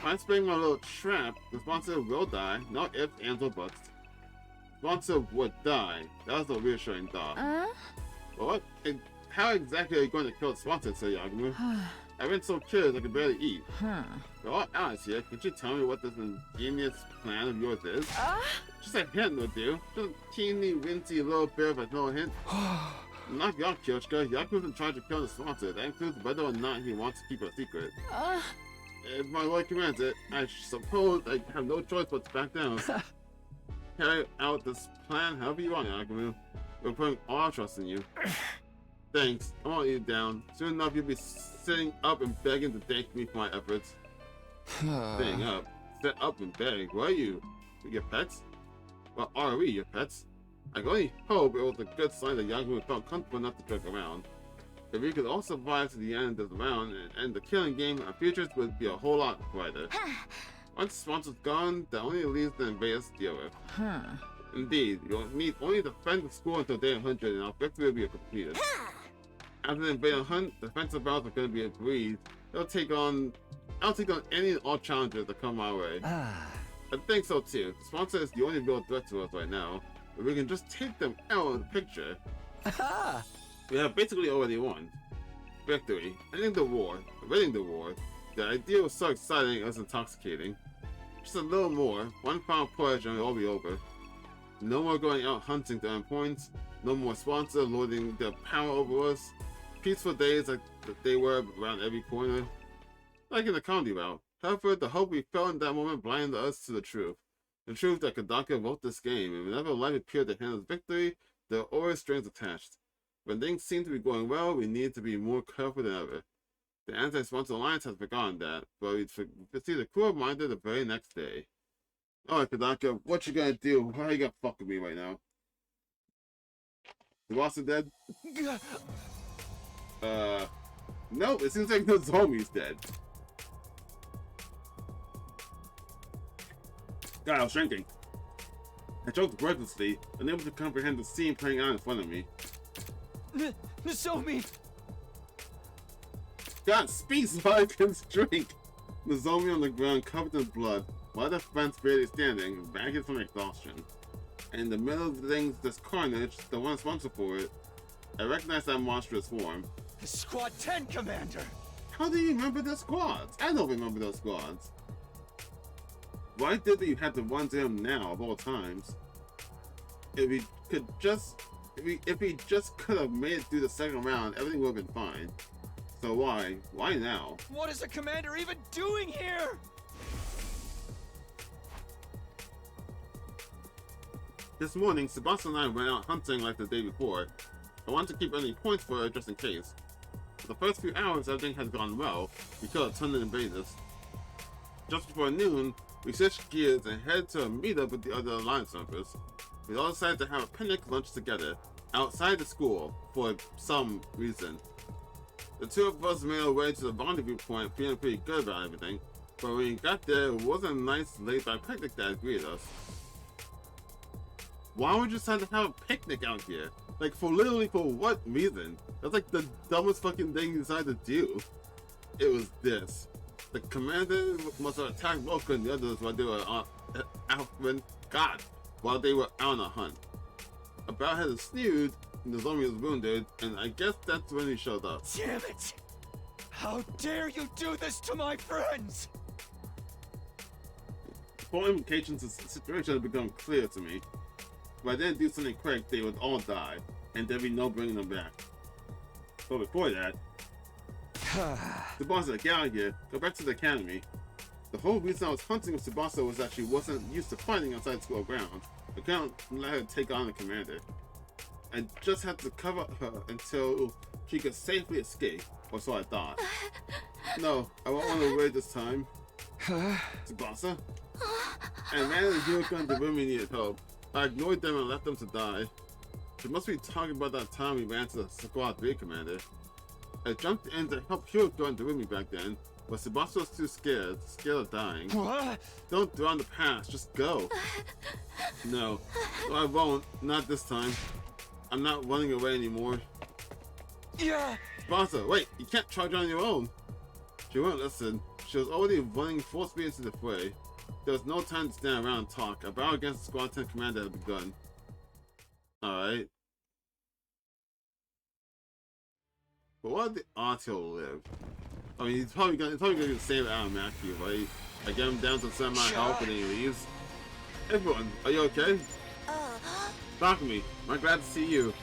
When I spring my little trap, the sponsor will die. No ifs, ands, or buts. Sponsor would die. That was a reassuring thought. But what? How exactly are you going to kill the sponsor, Sir Yagumo? I've been so curious I can barely eat. We're all honest here. Could you tell me what this ingenious plan of yours is? Just a hint would do. Just a teeny, wincy little bit of a little hint. Knock you out, Kyoshka. Yaku's in charge of killing the sponsor. That includes whether or not he wants to keep it a secret. If my lord commands it, I suppose I have no choice but to back down. Carry out this plan however you want, Yakumu. We're putting all our trust in you. Thanks. I won't let you down. Soon enough, you'll be sitting up and begging to thank me for my efforts. Sitting up? Sit up and beg? What are you? Your pets? Well, are we your pets? I can only hope it was a good sign that Yagumo felt comfortable enough to joke around. If we could all survive to the end of the round and end the killing game, our futures would be a whole lot brighter. Once the sponsor's gone, that only leaves the invaders to deal with. Indeed, you'll need only to defend the school until day 100 and our victory will be completed. After the invader hunt, defensive battles are going to be agreed. I'll take on any and all challenges that come my way. I think so too. The sponsor is the only real threat to us right now. But we can just take them out of the picture. We have basically already won. Victory. Ending the war. Winning the war. The idea was so exciting it was intoxicating. Just a little more. One final push and it'll all be over. No more going out hunting to earn points. No more sponsor lording their power over us. Peaceful days like they were around every corner. Like in the comedy route. However, the hope we felt in that moment blinded us to the truth. The truth that Kadaka wrote this game, and whenever life appeared to hand us victory, there are always strings attached. When things seem to be going well, we need to be more careful than ever. The Anti-Sponsor Alliance has forgotten that, but we see the cool reminder the very next day. Alright, Kadaka, what you gonna do? How you gonna fuck with me right now? The boss is dead? No, it seems like Nozomi's dead. God, I was shrinking. I choked breathlessly, unable to comprehend the scene playing out in front of me. Nozomi! God, speak so I can drink! Nozomi on the ground covered in blood, while the fence barely standing, ragged from exhaustion. And in the middle of this carnage, the one responsible for it, I recognized that monstrous form. Squad 10, Commander! How do you remember the squads? I don't remember those squads. Why did you have to run to him now of all times? If we just could have made it through the second round, everything would have been fine. So why? Why now? What is the commander even doing here? This morning, Sebastian and I went out hunting like the day before. I wanted to keep earning points for it just in case. For the first few hours, everything had gone well. We killed a ton of invaders. Just before noon, we switched gears and headed to a meetup with the other Alliance members. We all decided to have a picnic lunch together, outside the school, for some reason. The two of us made our way to the rendezvous point feeling pretty good about everything, but when we got there, it wasn't a nice laid-back picnic that greeted us. Why would you decide to have a picnic out here? Like, literally for what reason? That's like the dumbest fucking thing you decided to do. It was this. The commander must have attacked Roka and the others while they were while they were out on a hunt. About had a snood, Nozomi was wounded, and I guess that's when he showed up. Damn it! How dare you do this to my friends! Before implications, the situation had become clear to me. If I didn't do something quick, they would all die, and there'd be no bringing them back. But before that, the boss said, "Get out of here. Go back to the academy." The whole reason I was hunting with Sponser was that she wasn't used to fighting outside school grounds. I couldn't let her take on the commander. I just had to cover her until she could safely escape, or so I thought. No, I won't want to wait this time. Sponser? And ran in here going to the room and needed help. I ignored them and left them to die. She must be talking about that time we ran to the Squad 3 commander. I jumped in to help Hiro go into me back then, but Sebastian was too scared of dying. What? Don't dwell on the past, just go. No, I won't, not this time. I'm not running away anymore. Yeah. Sponser, wait, you can't charge on your own. She wouldn't listen. She was already running full speed into the fray. There was no time to stand around and talk. A battle against the Squad 10 commander had begun. Alright. But what if the odds he'll live? I mean, he's probably gonna save Alan Matthew, right? I get him down to some amount of health and then he leaves. Everyone, are you okay? Talk to me. I'm glad to see you.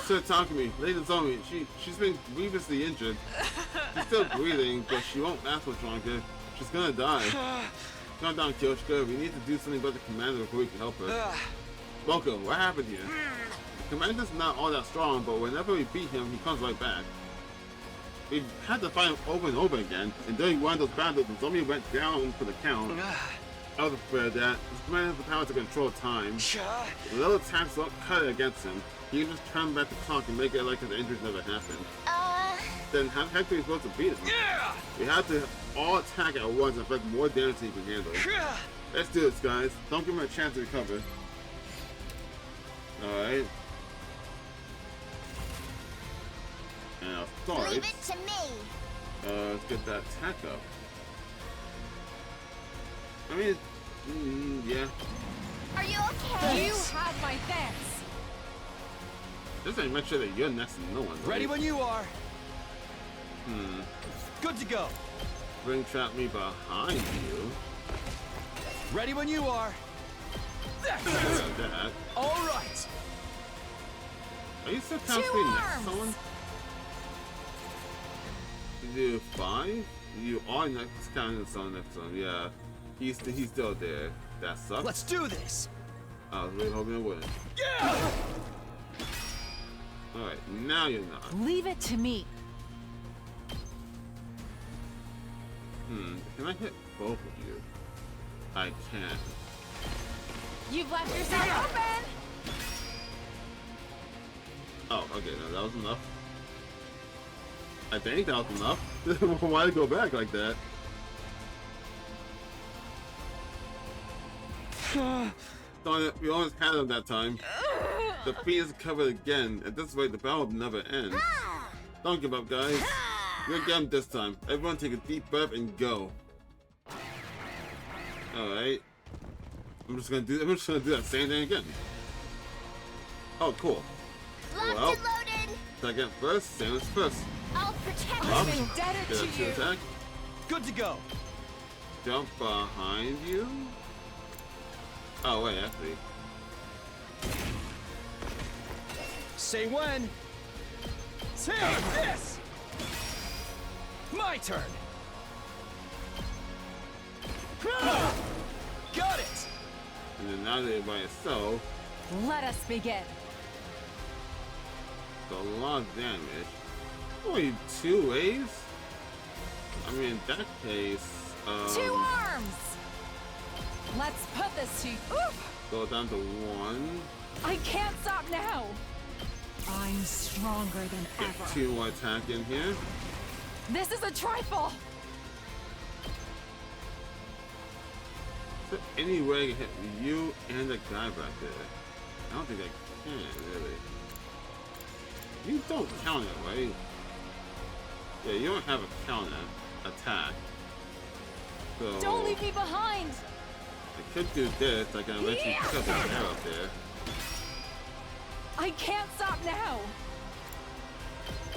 Sir, talk to me. Lady Zomi, she's been grievously injured. She's still breathing, but she won't last much longer. She's gonna die. Calm down, Kyoshika. We need to do something about the commander before we can help her. Welcome. What happened here? The commander's not all that strong, but whenever we beat him, he comes right back. We've had to fight him over and over again, and during one of those battles, the zombie went down for the count. I was afraid that this commander has the power to control time. Little attacks won't cut it against him. He can just turn back the clock and make it like his injuries never happened. Then how the heck are we supposed to beat him? We have to all attack at once and inflict more damage than he can handle. Let's do this, guys. Don't give him a chance to recover. Alright. And I'll start. Leave it to me. Let's get that attack up. I mean, yeah. Are you okay? You have my thanks. Just to make sure that you're next to no one. Right? Ready when you are. Good to go. Ring trap me behind you. Ready when you are. Like that. All right. Are you still counting next to someone? You do 5? You are next counting someone next to him, yeah. He's still there. That sucks. Let's do this. I was really hoping it wouldn't. Yeah. Alright, now you're not. Leave it to me. Can I hit both of you? I can. You've left yourself open. Oh, okay, no, that was enough. I think that was enough. Why go back like that? Darn it, we almost had him that time. The feet is covered again. At this rate, the battle will never end. Don't give up, guys. You'll get him this time. Everyone take a deep breath and go. Alright. I'm just gonna do that same thing again. Oh, cool. Locked Well, and loaded. second first, same as first. I'll protect Up, you. Indebted get a to 2 you. attack. Good to go. Jump behind you. Oh wait, actually. Say when. Take this. My turn. Got it. And then now that you're by yourself, Let us begin. so a lot of damage. Only 2 waves? I mean, in that case, 2 arms. Let's put this to. Oof. go down to 1. I can't stop now. I'm stronger than Get ever. 2 more attack in here. This is a trifle. Is there any way I can hit you and the guy back there? I don't think I can, really. You don't count it, right? Yeah, you don't have a counter attack. So Don't leave me behind. I could do this, I can let you cut the hair up there. I can't stop now.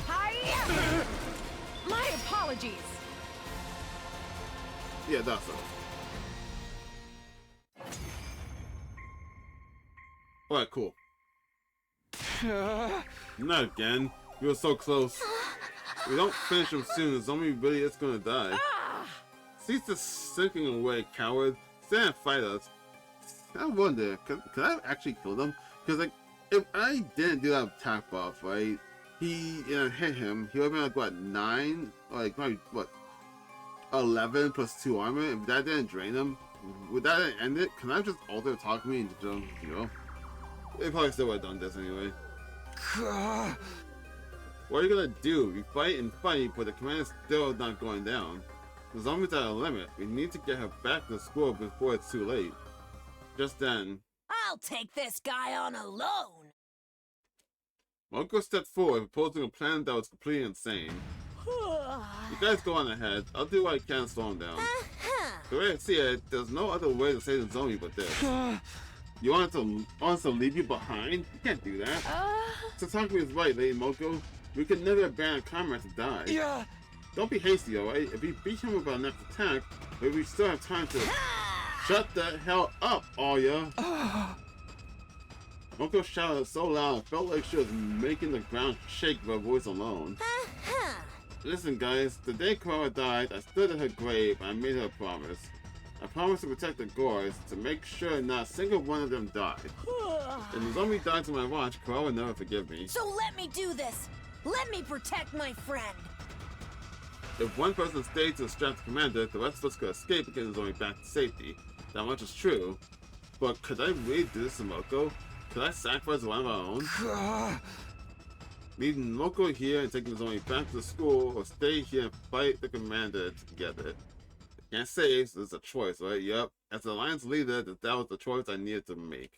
Hi. My apologies. Yeah, that's all. Alright, cool. Not again. You were so close. If we don't finish him soon, the zombie really is gonna die. Cease this sinking away, coward. Stand and fight us. I wonder, could I actually kill them? Because, like, if I didn't do that attack buff, right? He, hit him, he would have been like, what, 9? Or like, probably, what, 11 plus 2 armor? If that didn't drain him, would that end it? Can I just alter attack me and just 0? They probably still would have done this anyway. What are you gonna do? You fight and fight, but the command is still not going down. The zombie's at a limit. We need to get her back to school before it's too late. Just then, I'll take this guy on alone. Moko stepped forward, proposing a plan that was completely insane. You guys go on ahead. I'll do what I can to slow him down. The way I see it, there's no other way to save the zombie but this. You want us to leave you behind? You can't do that. Satakumi is right, Lady Moko. We could never abandon comrades to die. Yeah. Don't be hasty, alright? If we beat him with our next attack, maybe we still have time to... Shut the hell up, all ya! Moko shouted so loud, it felt like she was making the ground shake with her voice alone. Listen, guys, the day Clara died, I stood at her grave and I made her a promise. I promised to protect the Gores, to make sure not a single one of them died. If the zombie died to my watch, Clara would never forgive me. So let me do this! Let me protect my friend! If one person stayed to distract the commander, the rest of us could escape and get the zombie back to safety. That much is true. But could I really do this to Moko? Could I sacrifice one of our own? Leaving Moko here and taking the zombie back to the school, or stay here and fight the commander together? I can't save, so it's a choice, right? Yep. As the Alliance leader, that was the choice I needed to make.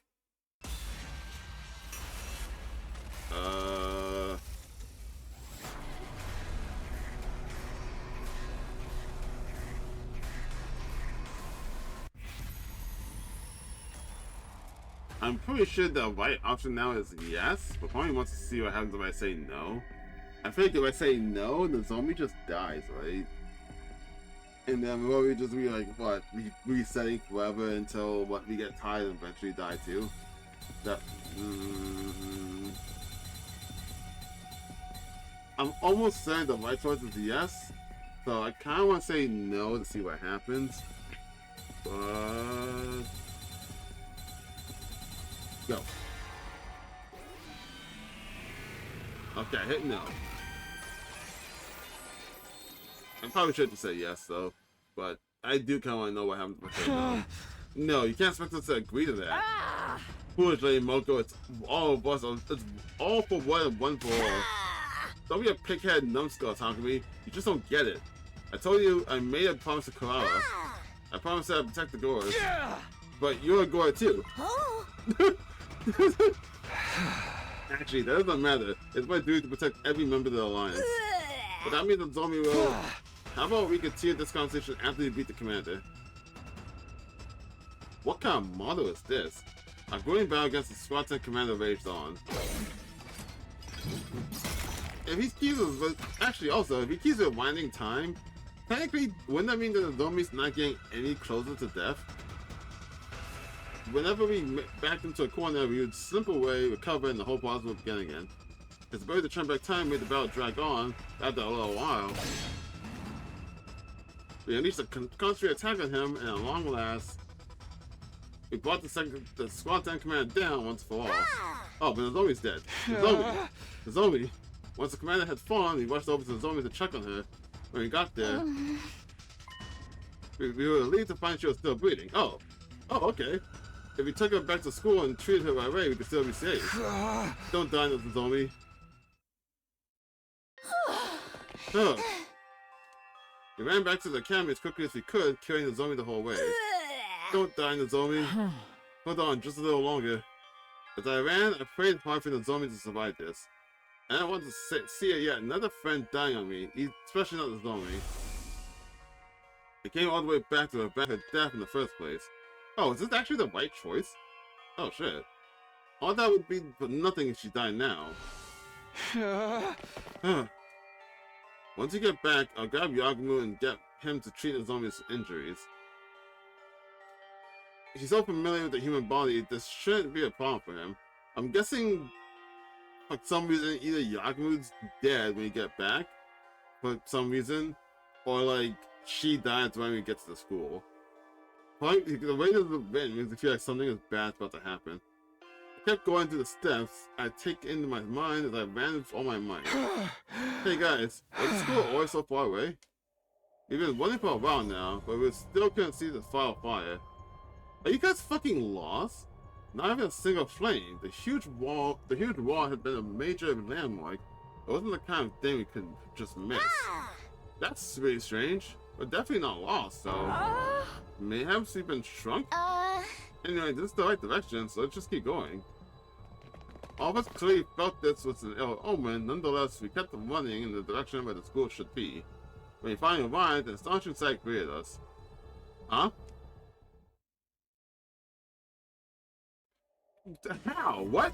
I'm pretty sure the right option now is yes, but probably wants to see what happens if I say no. I feel like if I say no, the zombie just dies, right? And then we'll just be like, what, resetting forever until we get tired and eventually die too? That, I'm almost certain the right choice is yes, so I kind of want to say no to see what happens. But... Go. Okay, hit no. I probably should just say yes, though. But I do kind of want to know what happens if I say no. No, you can't expect us to agree to that. Foolish Lady Moko, it's all of us. It's all for one and one for all. Don't be a pighead numbskull, Takumi. You just don't get it. I told you I made a promise to Kurara. I promised that I'd protect the Gores. But you're a Gore too. Actually, that doesn't matter. It's my duty to protect every member of the Alliance. But that means the zombie will... How about we continue this conversation after we beat the commander? What kind of motto is this? A grueling battle against the Spartan commander raged on. If he keeps with... Actually, also, if he keeps rewinding time, technically, wouldn't that mean that the zombie's not getting any closer to death? Whenever we backed into a corner, we would slip away, recover, and the whole process would begin again. His ability to turn back time made the battle drag on after a little while. We unleashed a concentrated attack on him, and at long last, we brought the squad tank commander down once for all. Oh, but the zombie's dead. The zombie. Once the commander had fallen, he rushed over to the zombie to check on her. When we got there, we were relieved to find she was still breathing. Oh, okay. If we took her back to school and treated her right way, we could still be safe. Don't die, Mr. Zombie. We ran back to the academy as quickly as we could, carrying the zombie the whole way. Don't die, the zombie. Hold on, just a little longer. As I ran, I prayed hard for the zombie to survive this. And I wanted to see yet another friend dying on me, especially not the zombie. It came all the way back to her back of death in the first place. Oh, is this actually the right choice? Oh shit. All that would be for nothing if she died now. Once you get back, I'll grab Yagumu and get him to treat the zombie's injuries. He's so familiar with the human body, this shouldn't be a problem for him. I'm guessing for some reason either Yagumu's dead when you get back, for some reason, or like she dies when we get to the school. Probably, the way this is written makes me feel like something is bad about to happen. I kept going through the steps I take into my mind as I ran with all my might. Hey guys, was the school always so far away? We've been running for a while now, but we still couldn't see the fire. Are you guys fucking lost? Not even a single flame. The huge wall had been a major landmark. It wasn't the kind of thing we could just miss. That's really strange. We're definitely not lost, so mayhaps we've been shrunk? Anyway, this is the right direction, so let's just keep going. All of us clearly felt this was an ill omen. Nonetheless, we kept running in the direction where the school should be. When we finally arrived, an astonishing sight greeted us. Huh? How? What?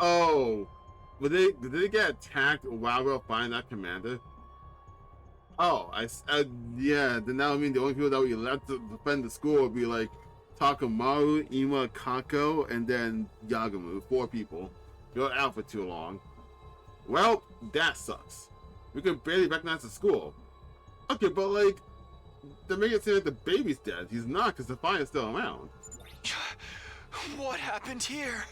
Oh. Did they get attacked while we were finding that commander? Oh, yeah, then that would mean the only people that we left to defend the school would be like Takamaru, Ima, Kako, and then Yagamu. 4 people. We were out for too long. Well, that sucks. We could barely recognize the school. Okay, but like, they make it seem like the baby's dead. He's not, because the fire's still around. What happened here?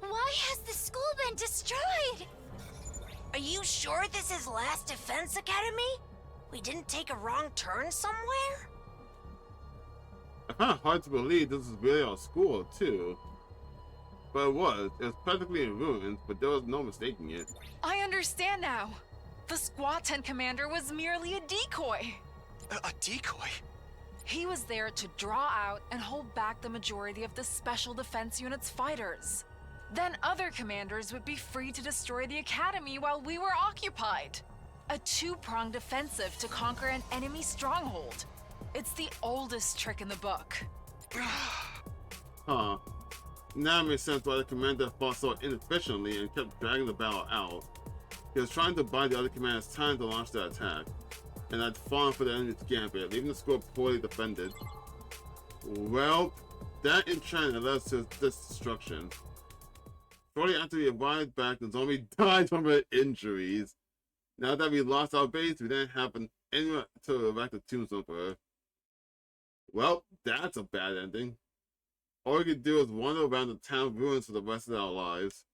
Why has the school been destroyed? Are you sure this is Last Defense Academy? We didn't take a wrong turn somewhere? I found it hard to believe this is really our school, too. But it was. It was practically in ruins, but there was no mistaking it. I understand now. The Squatan commander was merely a decoy. A decoy? He was there to draw out and hold back the majority of the Special Defense Unit's fighters. Then other commanders would be free to destroy the academy while we were occupied. A two-pronged offensive to conquer an enemy stronghold. It's the oldest trick in the book. Huh. Now it makes sense why the commander fought so inefficiently and kept dragging the battle out. He was trying to buy the other commanders time to launch their attack, and had fallen for the enemy's gambit, leaving the school poorly defended. Well, that in China led to this destruction. Shortly after we arrived back, the zombie died from her injuries. Now that we lost our base, we didn't have anyone to erect a tombstone for her. Well, that's a bad ending. All we could do is wander around the town ruins for the rest of our lives.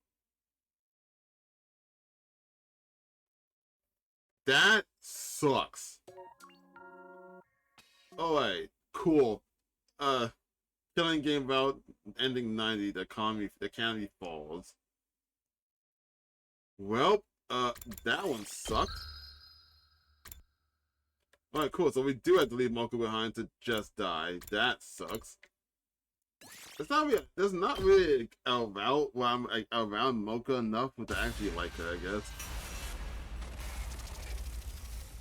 That sucks. Alright, cool. Killing game about ending 90, the academy falls. Well, that one sucked. Alright, cool, so we do have to leave Moko behind to just die. That sucks. There's not really a route where I'm like, around Mocha enough to actually like her, I guess.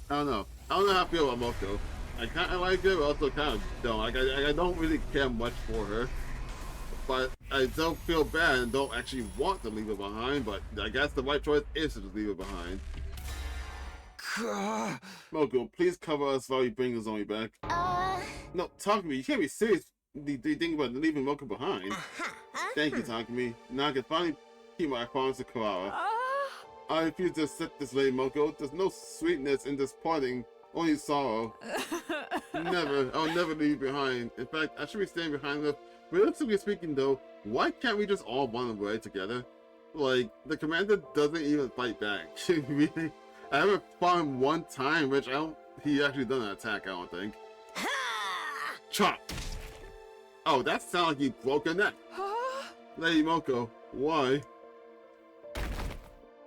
I don't know how I feel about Moko. I kinda like her, but also kinda don't. Like, I don't really care much for her. But I don't feel bad and don't actually want to leave her behind, but I guess the right choice is to just leave her behind. Moko, please cover us while you bring the zombie back. No, Takumi, you can't be serious. Do you think about leaving Moko behind? Thank you, Takumi. Now I can finally keep my promise to Kawara. I refuse to accept this, Lady Moko. There's no sweetness in this parting, only sorrow. I'll never leave you behind. In fact, I should be staying behind her. Realistically speaking, though, why can't we just all run away together? Like, the commander doesn't even fight back. Really? I haven't fought him one time, which he actually done an attack, I don't think. Chop! Oh, that sounds like he broke a neck. Lady Moko, why?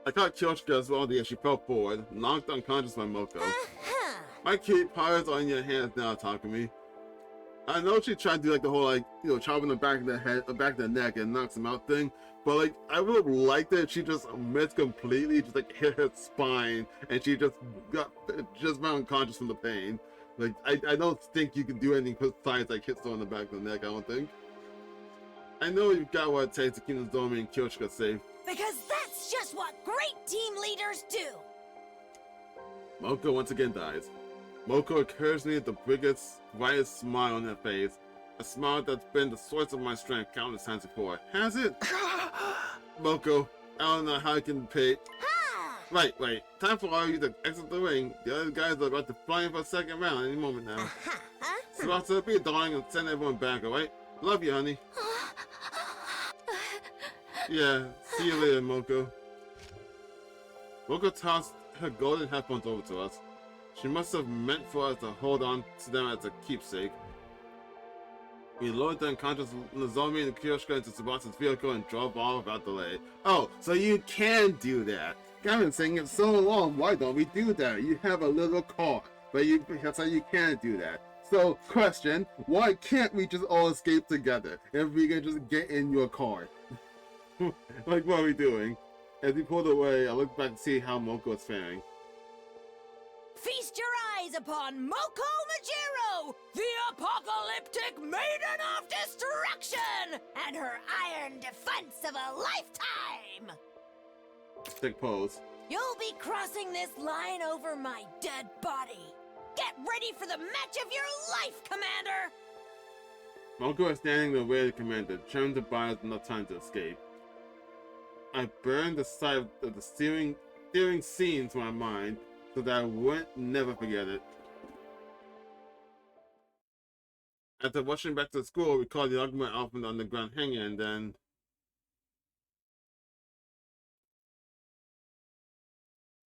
I caught Kyoshika as well as she fell forward, knocked unconscious by Moko. My key powers are in your hands now, Takumi. I know she tried to do like the whole chopping the back of the head, the back of the neck and knocks him out thing, but like I would have liked it if she just missed completely, just like hit her spine and she just went unconscious from the pain. Like I don't think you can do anything besides like hit someone in the back of the neck, I don't think. I know you've got what it takes to keep Nozomi and Kyoshika safe. Because that's just what great team leaders do! Moko once again dies. Moko occurs me with the biggest, brightest smile on her face. A smile that's been the source of my strength countless times before. Has it? Moko, I don't know how I can pay. Wait. Time for all you to exit the ring. The other guys are about to fly in for a second round any moment now. Sponser, be a darling and send everyone back, alright? Love you, honey. Yeah, see you later, Moko. Moko tossed her golden headphones over to us. She must have meant for us to hold on to them as a keepsake. We lowered the unconscious Nozomi and Kyoshka into Tsubasa's vehicle and drove off without delay. Oh, so you can do that. I've been saying it so long, why don't we do that? You have a little car, but that's how you can do that. So, question, why can't we just all escape together if we can just get in your car? Like, what are we doing? As we pulled away, I looked back to see how Moko is faring. Feast your eyes upon Moko Majiro, the apocalyptic maiden of destruction, and her iron defense of a lifetime! Stick pose. You'll be crossing this line over my dead body. Get ready for the match of your life, Commander! Moko is standing in the way of the commander, trying to buy us enough time to escape. I burned the sight of the steering scene to my mind so that I would never forget it. After rushing back to school, we called the argument off in the underground hangar and then...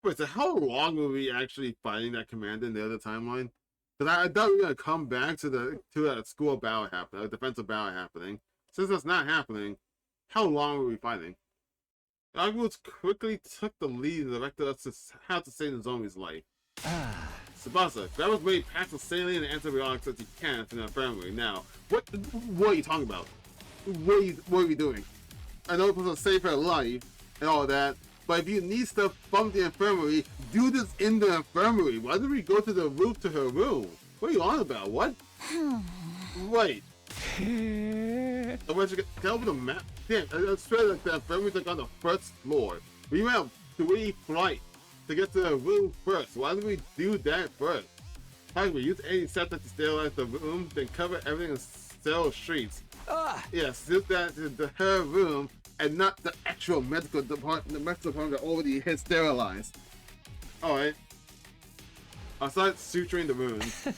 Wait, so how long were we actually fighting that commander in the other timeline? Because I thought we were going to come back to that school battle happening, a defensive battle happening. Since that's not happening, how long were we fighting? The Arguments quickly took the lead and directed us to how to save Nozomi's life. Tsubasa, grab as many packs of saline and antibiotics as you can from the infirmary. Now, what are you talking about? What are we doing? I know it's supposed to save her life and all that, but if you need stuff from the infirmary, do this in the infirmary. Why did we go to the roof to her room? What are you on about? What? Wait. I went to get over the map. Damn, I swear that the infirmary's like on the first floor. We went 3 flights to get to the room first. Why did we do that first? How we use antiseptic to sterilize the room, then cover everything in sterile sheets. Yes, do that to her room and not the actual medical department. The medical department that already had sterilized. Alright. I started suturing the wounds.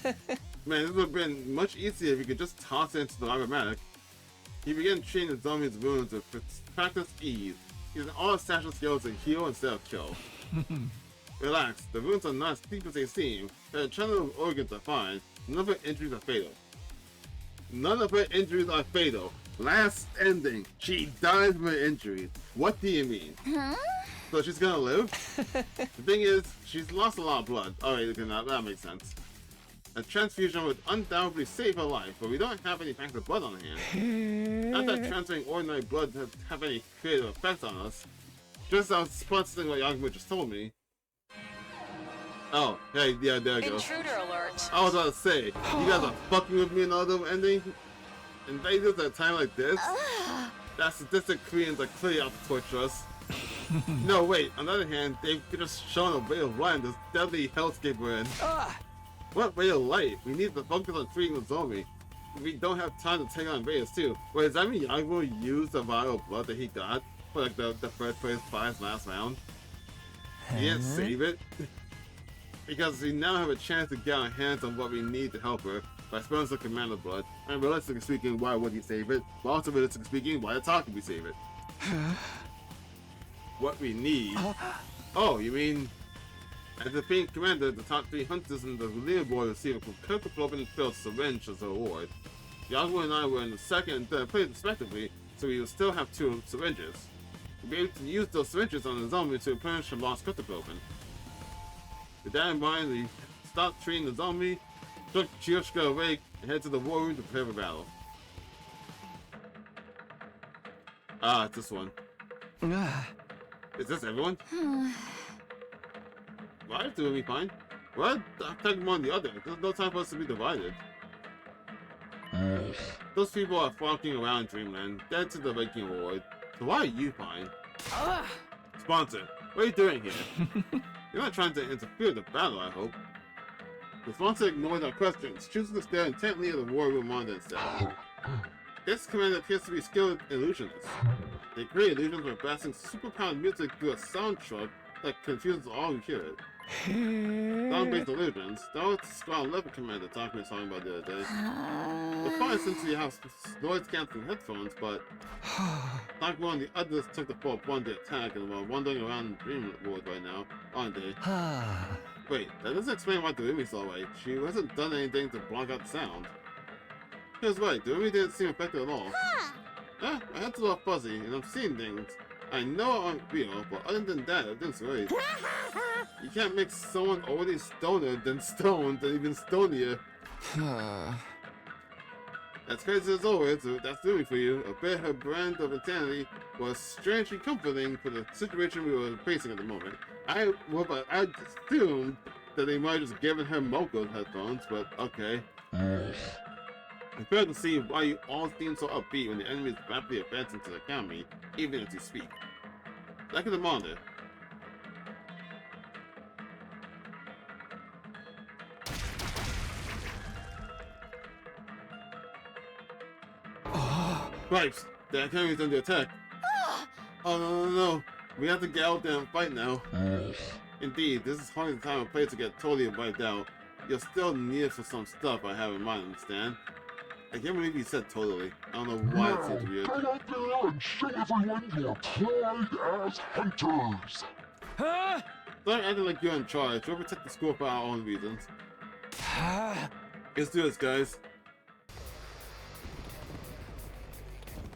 Man, this would have been much easier if you could just toss it into the automatic. He began treating the zombie's wounds with practice ease, using all his special skills to heal instead of kill. Relax, the wounds are not as deep as they seem, and the internal organs are fine. None of her injuries are fatal. None of her injuries are fatal. Last ending, she died from her injuries. What do you mean? Huh? So she's gonna live? The thing is, she's lost a lot of blood. Alright, that makes sense. A transfusion would undoubtedly save her life, but we don't have any packs of blood on hand. Not that transferring ordinary blood to have any creative effects on us. Just as sponsoring what Yakumo just told me. Oh, hey, yeah, there it goes. Intruder alert. I was about to say, you guys are fucking with me in another ending? Invaders at a time like this? That sadistic Koreans are clearly out to torture us. No, wait, on the other hand, they've just shown a way of life in this deadly hellscape we're in. What way of life? We need to focus on treating the zombie. We don't have time to take on invaders too. Wait, does that mean Yakumo used the vial of blood that he got for like the first place fight's last round? He didn't save it? Because we now have a chance to get our hands on what we need to help her by spending some commander blood. And realistically speaking, why would he save it? But also realistically speaking, why the talk would we save it? What we need? Oh, you mean... As the Pink Commander, the top 3 hunters in the leaderboard receive a critical open filled syringe as a reward. Yakumo and I were in the second and third place respectively, so we will still have 2 syringes. We'll be able to use those syringes on the zombie to replenish the lost critical open. With that in mind, we stopped treating the zombie, took Chiyoshika away, and head to the war room to prepare for battle. Ah, it's this one. Is this everyone? Right, doing me fine. Well, attack one the other. There's no time for us to be divided. Those people are flocking around Dreamland, dead to the Viking Award. So why are you fine? Sponser, what are you doing here? You're not trying to interfere with the battle, I hope. The sponsor ignored our questions, choosing to stare intently at the war room monitor instead. This commander appears to be skilled illusionists. They create illusions by blasting superpowered music through a sound truck that confuses all who hear it. Sound-based illusions. That was the Squad 11 commander talking about the other day. It's fine since you have noise-canceling headphones, but like one of the others took the full one to attack and were wandering around the dream world right now, aren't they? Wait, that doesn't explain why Doremi's alright. She hasn't done anything to block out the sound. He was right, Doremi didn't seem affected at all. Yeah, my head's a little fuzzy, and I'm seeing things. I know it aren't real, but other than that, everything's great. You can't make someone already stoner than stoned and even stonier. As crazy as always, that's doing for you. A bit her brand of insanity was strangely comforting for the situation we were facing at the moment. I assumed that they might have just given her Moko's headphones, but okay. I fail to see why you all seem so upbeat when the enemy is rapidly advancing to the academy, even as you speak. Back in the monitor. Cripes! The academy is under attack. Oh no. We have to get out there and fight now. Indeed, this is hardly the time or place to get totally wiped out. You're still needed for some stuff I have in mind, understand? I can't believe you said totally. I don't know why it seems weird. Go out there and show everyone your pride as hunters! Huh? Don't act like you're in charge. We'll protect the school for our own reasons. Let's do this, guys.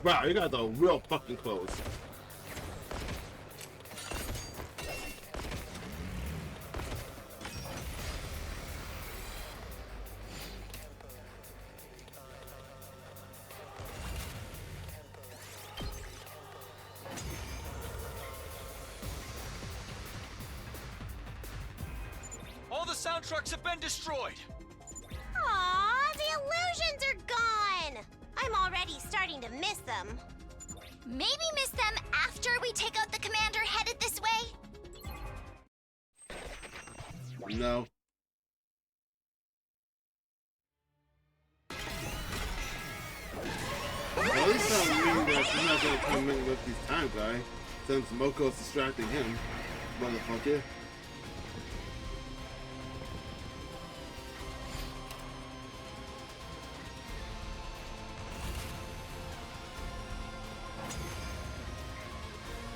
Wow, you guys are real fucking close. All the sound trucks have been destroyed! Aw, the illusions are gone! I'm already starting to miss them. Maybe miss them after we take out the commander headed this way? No. At least that means that he's not gonna come in with these time guy, since Moko's distracting him, motherfucker.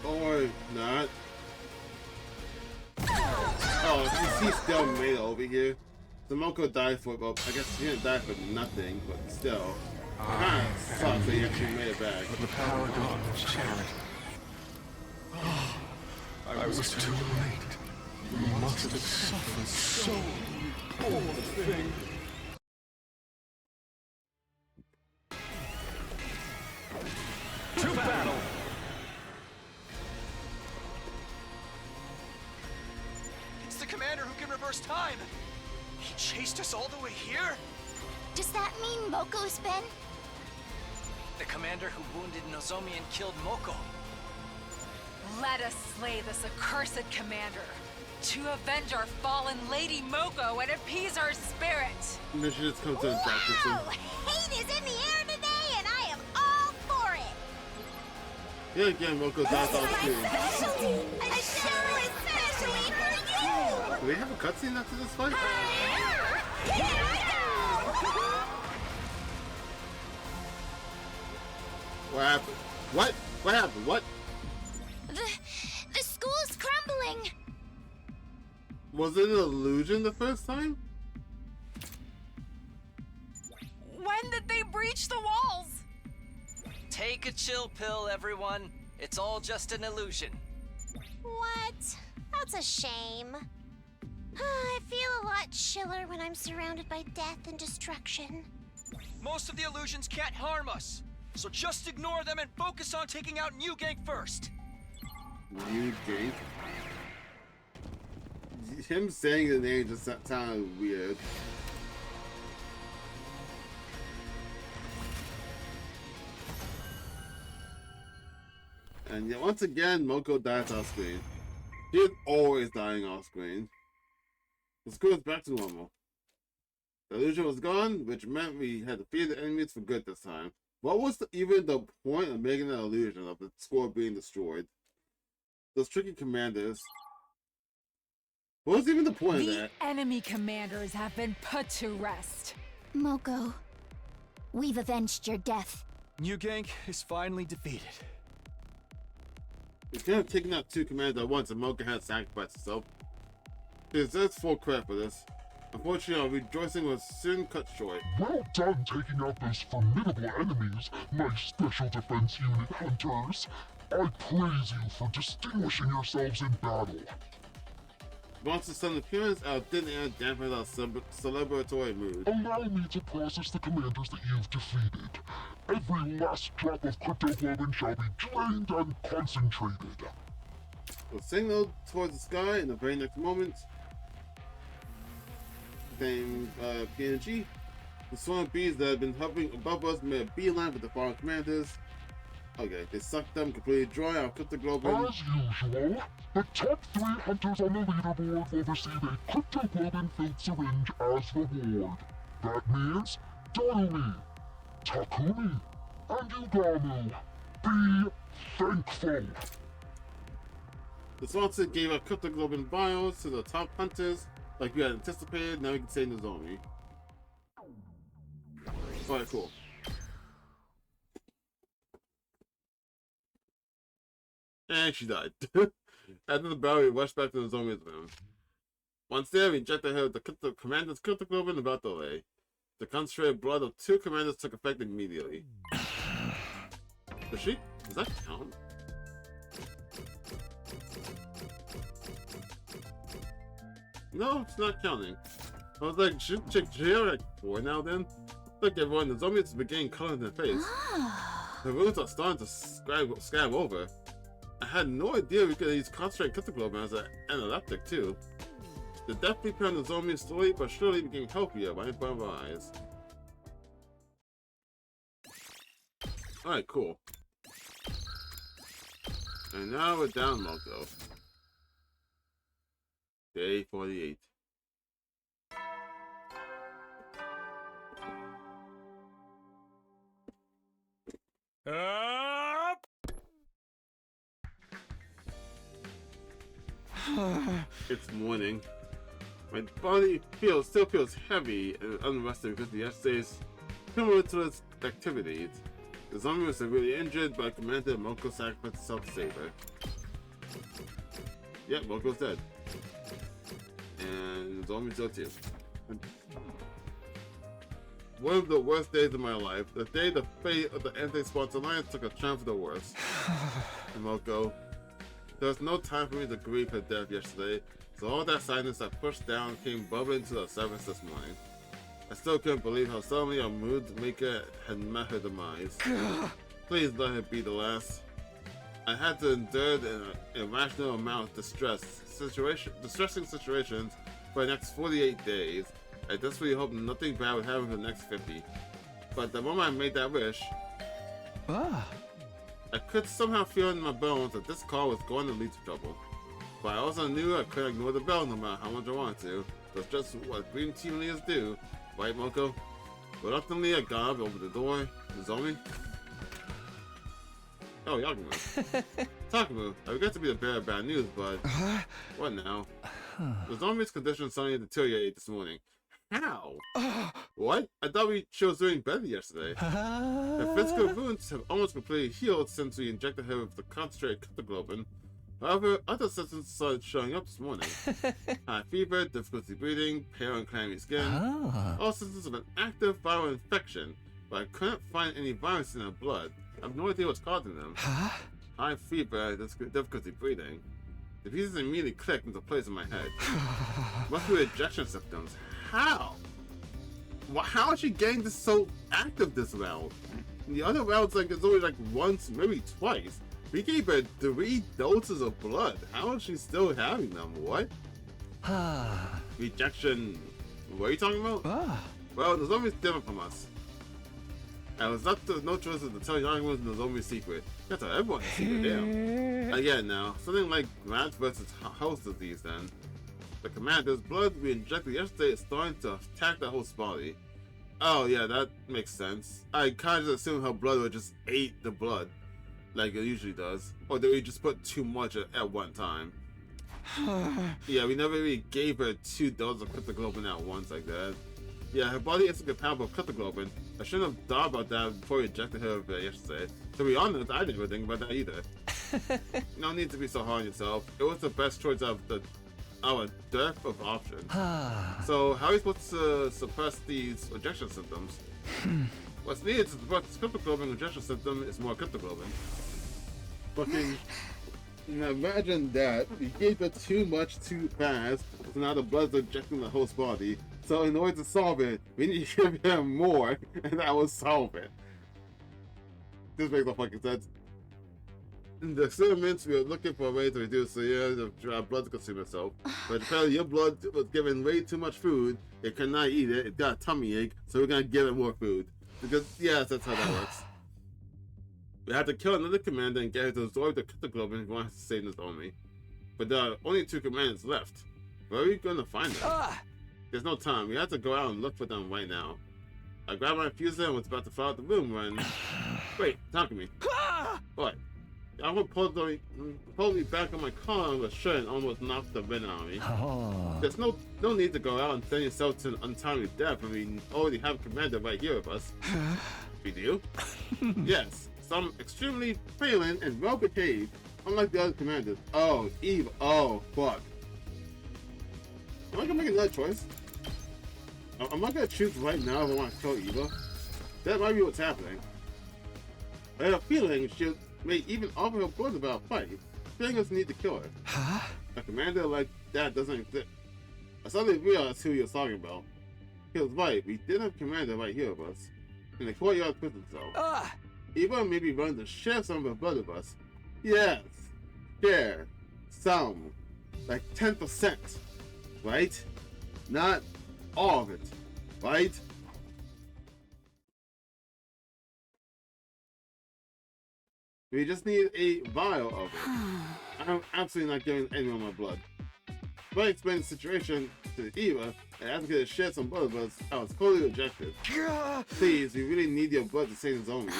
Or not. Oh, you see still made over here. So Moko died for, well, I guess he didn't die for nothing, but still. Kinda sucks that he actually made it back. The paragon was shattered. I was too late. You must have suffered so, poor thing. To battle! It's the commander who can reverse time! He chased us all the way here? Does that mean Moko's been? The commander who wounded Nozomi and killed Moko. Let us slay this accursed commander to avenge our fallen Lady Moko and appease our spirit. Mission just comes to practice. Wow! Hate is in the air today, and I am all for it! Yeah, again, Moko dies on screen. Specialty! A show especially for you! Do we have a cutscene after this fight? Here I go! What happened? What? What happened? What? The school's crumbling! Was it an illusion the first time? When did they breach the walls? Take a chill pill, everyone. It's all just an illusion. What? That's a shame. I feel a lot chiller when I'm surrounded by death and destruction. Most of the illusions can't harm us, so just ignore them and focus on taking out New Gang first. New Gang? Him saying the name just sounded weird. And yet once again, Moko dies off screen. He is always dying off screen. The school is back to normal. The illusion was gone, which meant we had defeated the enemies for good this time. What was even the point of making an illusion of the score being destroyed? Those tricky commanders. What was even the point of The that? enemy commanders have been put to rest. Moko, we've avenged your death. New Gang is finally defeated. We could have taken out 2 commanders at once and Mocha had sacrificed himself. He deserves full credit for this. Unfortunately, our rejoicing was soon cut short. Well done taking out those formidable enemies, my Special Defense Unit hunters. I praise you for distinguishing yourselves in battle. Monster's sudden appearance outdid and dampened our celebratory mood. Allow me to process the commanders that you've defeated. Every last drop of cryptoglobin shall be drained and concentrated. We signaled towards the sky in the very next moment. Same PNG. The swarm of bees that had been hovering above us made a beeline with the foreign commanders. Okay, they sucked them completely dry. Our cryptoglobin. As usual, the top 3 hunters on the leaderboard will receive a cryptoglobin-filled syringe as reward. That means Darumi, Takumi, and Ugamu. Be thankful. The sponsor gave our cryptoglobin vials to the top hunters, like we had anticipated. Now we can say Nozomi. Alright, cool. And she died. After the battle, we rushed back to Nozomi's room. Once there, we injected her with the commander's cryptoglobin without delay. The concentrated blood of 2 commanders took effect immediately. Does that count? No, it's not counting. I was like, should check jail like 4 now then? Look everyone, the zombies beginning coloring their face. The wounds are starting to scab over. I had no idea we could use concentrated cryptoglobin as an analeptic too. The deathly pain of the zombies slowly but surely became healthier right in front of our eyes. Alright, cool. And now we're down, Moko. Day 48. It's morning. My body still feels heavy and unrested because of yesterday's tumultuous activities. The zombie was severely injured, but I commanded Moko sacrifice himself to save her. Yep, Moko's dead. And the zombie's dead too. One of the worst days of my life. The day the fate of the anti-sponsor alliance took a turn for the worse. And Moko, there was no time for me to grieve her death yesterday, so all that sadness I pushed down came bubbling to the surface this morning. I still couldn't believe how suddenly our mood maker had met her demise. Please let her be the last. I had to endure an irrational amount of distressing situations for the next 48 days. I desperately hoped nothing bad would happen for the next 50. But the moment I made that wish, I could somehow feel in my bones that this call was going to lead to trouble. But I also knew I couldn't ignore the bell no matter how much I wanted to. That's just what green team leaders do, right, Moko? Reluctantly, I got up over the door. The zombie. Oh, Yakumo. Takamu, I regret to be the bearer of bad news, but what now? The zombie's condition suddenly deteriorated this morning. How? What? I thought she was doing better yesterday. Her physical wounds have almost completely healed since we injected her with the concentrated cryptoglobin. However, other symptoms started showing up this morning. High fever, difficulty breathing, pale and clammy skin. All symptoms of an active viral infection, but I couldn't find any virus in her blood. I have no idea what's causing them. High fever, difficulty breathing. The pieces immediately clicked into place in my head. Must be rejection symptoms. How? How is she getting this so active this round? In the other rounds, like it's only like once, maybe twice. We gave her 3 doses of blood. How is she still having them? What? Rejection. What are you talking about? Well, the zombie's different from us. I was left with no choice but to tell Yakumo's Nozomi's secret. You have to tell everyone the secret, damn. I get it now. Something like rats versus host disease then. The commander's blood we injected yesterday is starting to attack the host body. Oh yeah, that makes sense. I kinda just assumed her blood would just ate the blood, like it usually does. Or did we just put too much at one time? Yeah, we never really gave her 2 doses of cryptoglobin at once like that. Yeah, her body isn't compatible with cryptoglobin. I shouldn't have thought about that before we ejected her yesterday. To be honest, I didn't even think about that either. No need to be so hard on yourself. It was the best choice of our dearth of options. So how are you supposed to suppress these rejection symptoms? What's needed to suppress cryptoglobin rejection symptom is more cryptoglobin. Fucking imagine that. We gave her too much too fast, so now the blood's injecting the host body. So in order to solve it, we need to give her more, and that will solve it. This makes no fucking sense. In the experiments, we were looking for a way to reduce the blood to consume itself. But apparently your blood was given way too much food. It could not eat it. It got a tummy ache, so we're gonna give it more food. Because, yes, that's how that works. We had to kill another commander and get her to absorb the cryptoglobin if we want to save this army. But there are only 2 commanders left. Where are we gonna find them? There's no time. We have to go out and look for them right now. I grabbed my fuser and was about to fly out the room when... Wait, talk to me. What? I would pull me back on my car with a shirt and almost knocked the wind out of me. There's no need to go out and send yourself to an untimely death when we already have a commander right here with us. We do? Yes. Some extremely failing and well behaved, unlike the other commanders. Oh, Eve. Oh, fuck. Am I gonna make another choice? Am I gonna choose right now if I want to kill Eva? That might be what's happening. I have a feeling she may even offer her blood about a fight, feeling us need to kill her. A commander like that doesn't exist. I suddenly realized who he was talking about. He was right, we did have a commander right here with us. In the courtyard prison cell. Eva may be willing to share some of her blood with us. Yes, share. Some. Like 10%. Right? Not all of it. Right? We just need a vial of it. I'm absolutely not giving anyone my blood. When I explained the situation to Eva and asked her to share some blood with us, I was totally rejected. Please, we really need your blood to save us only.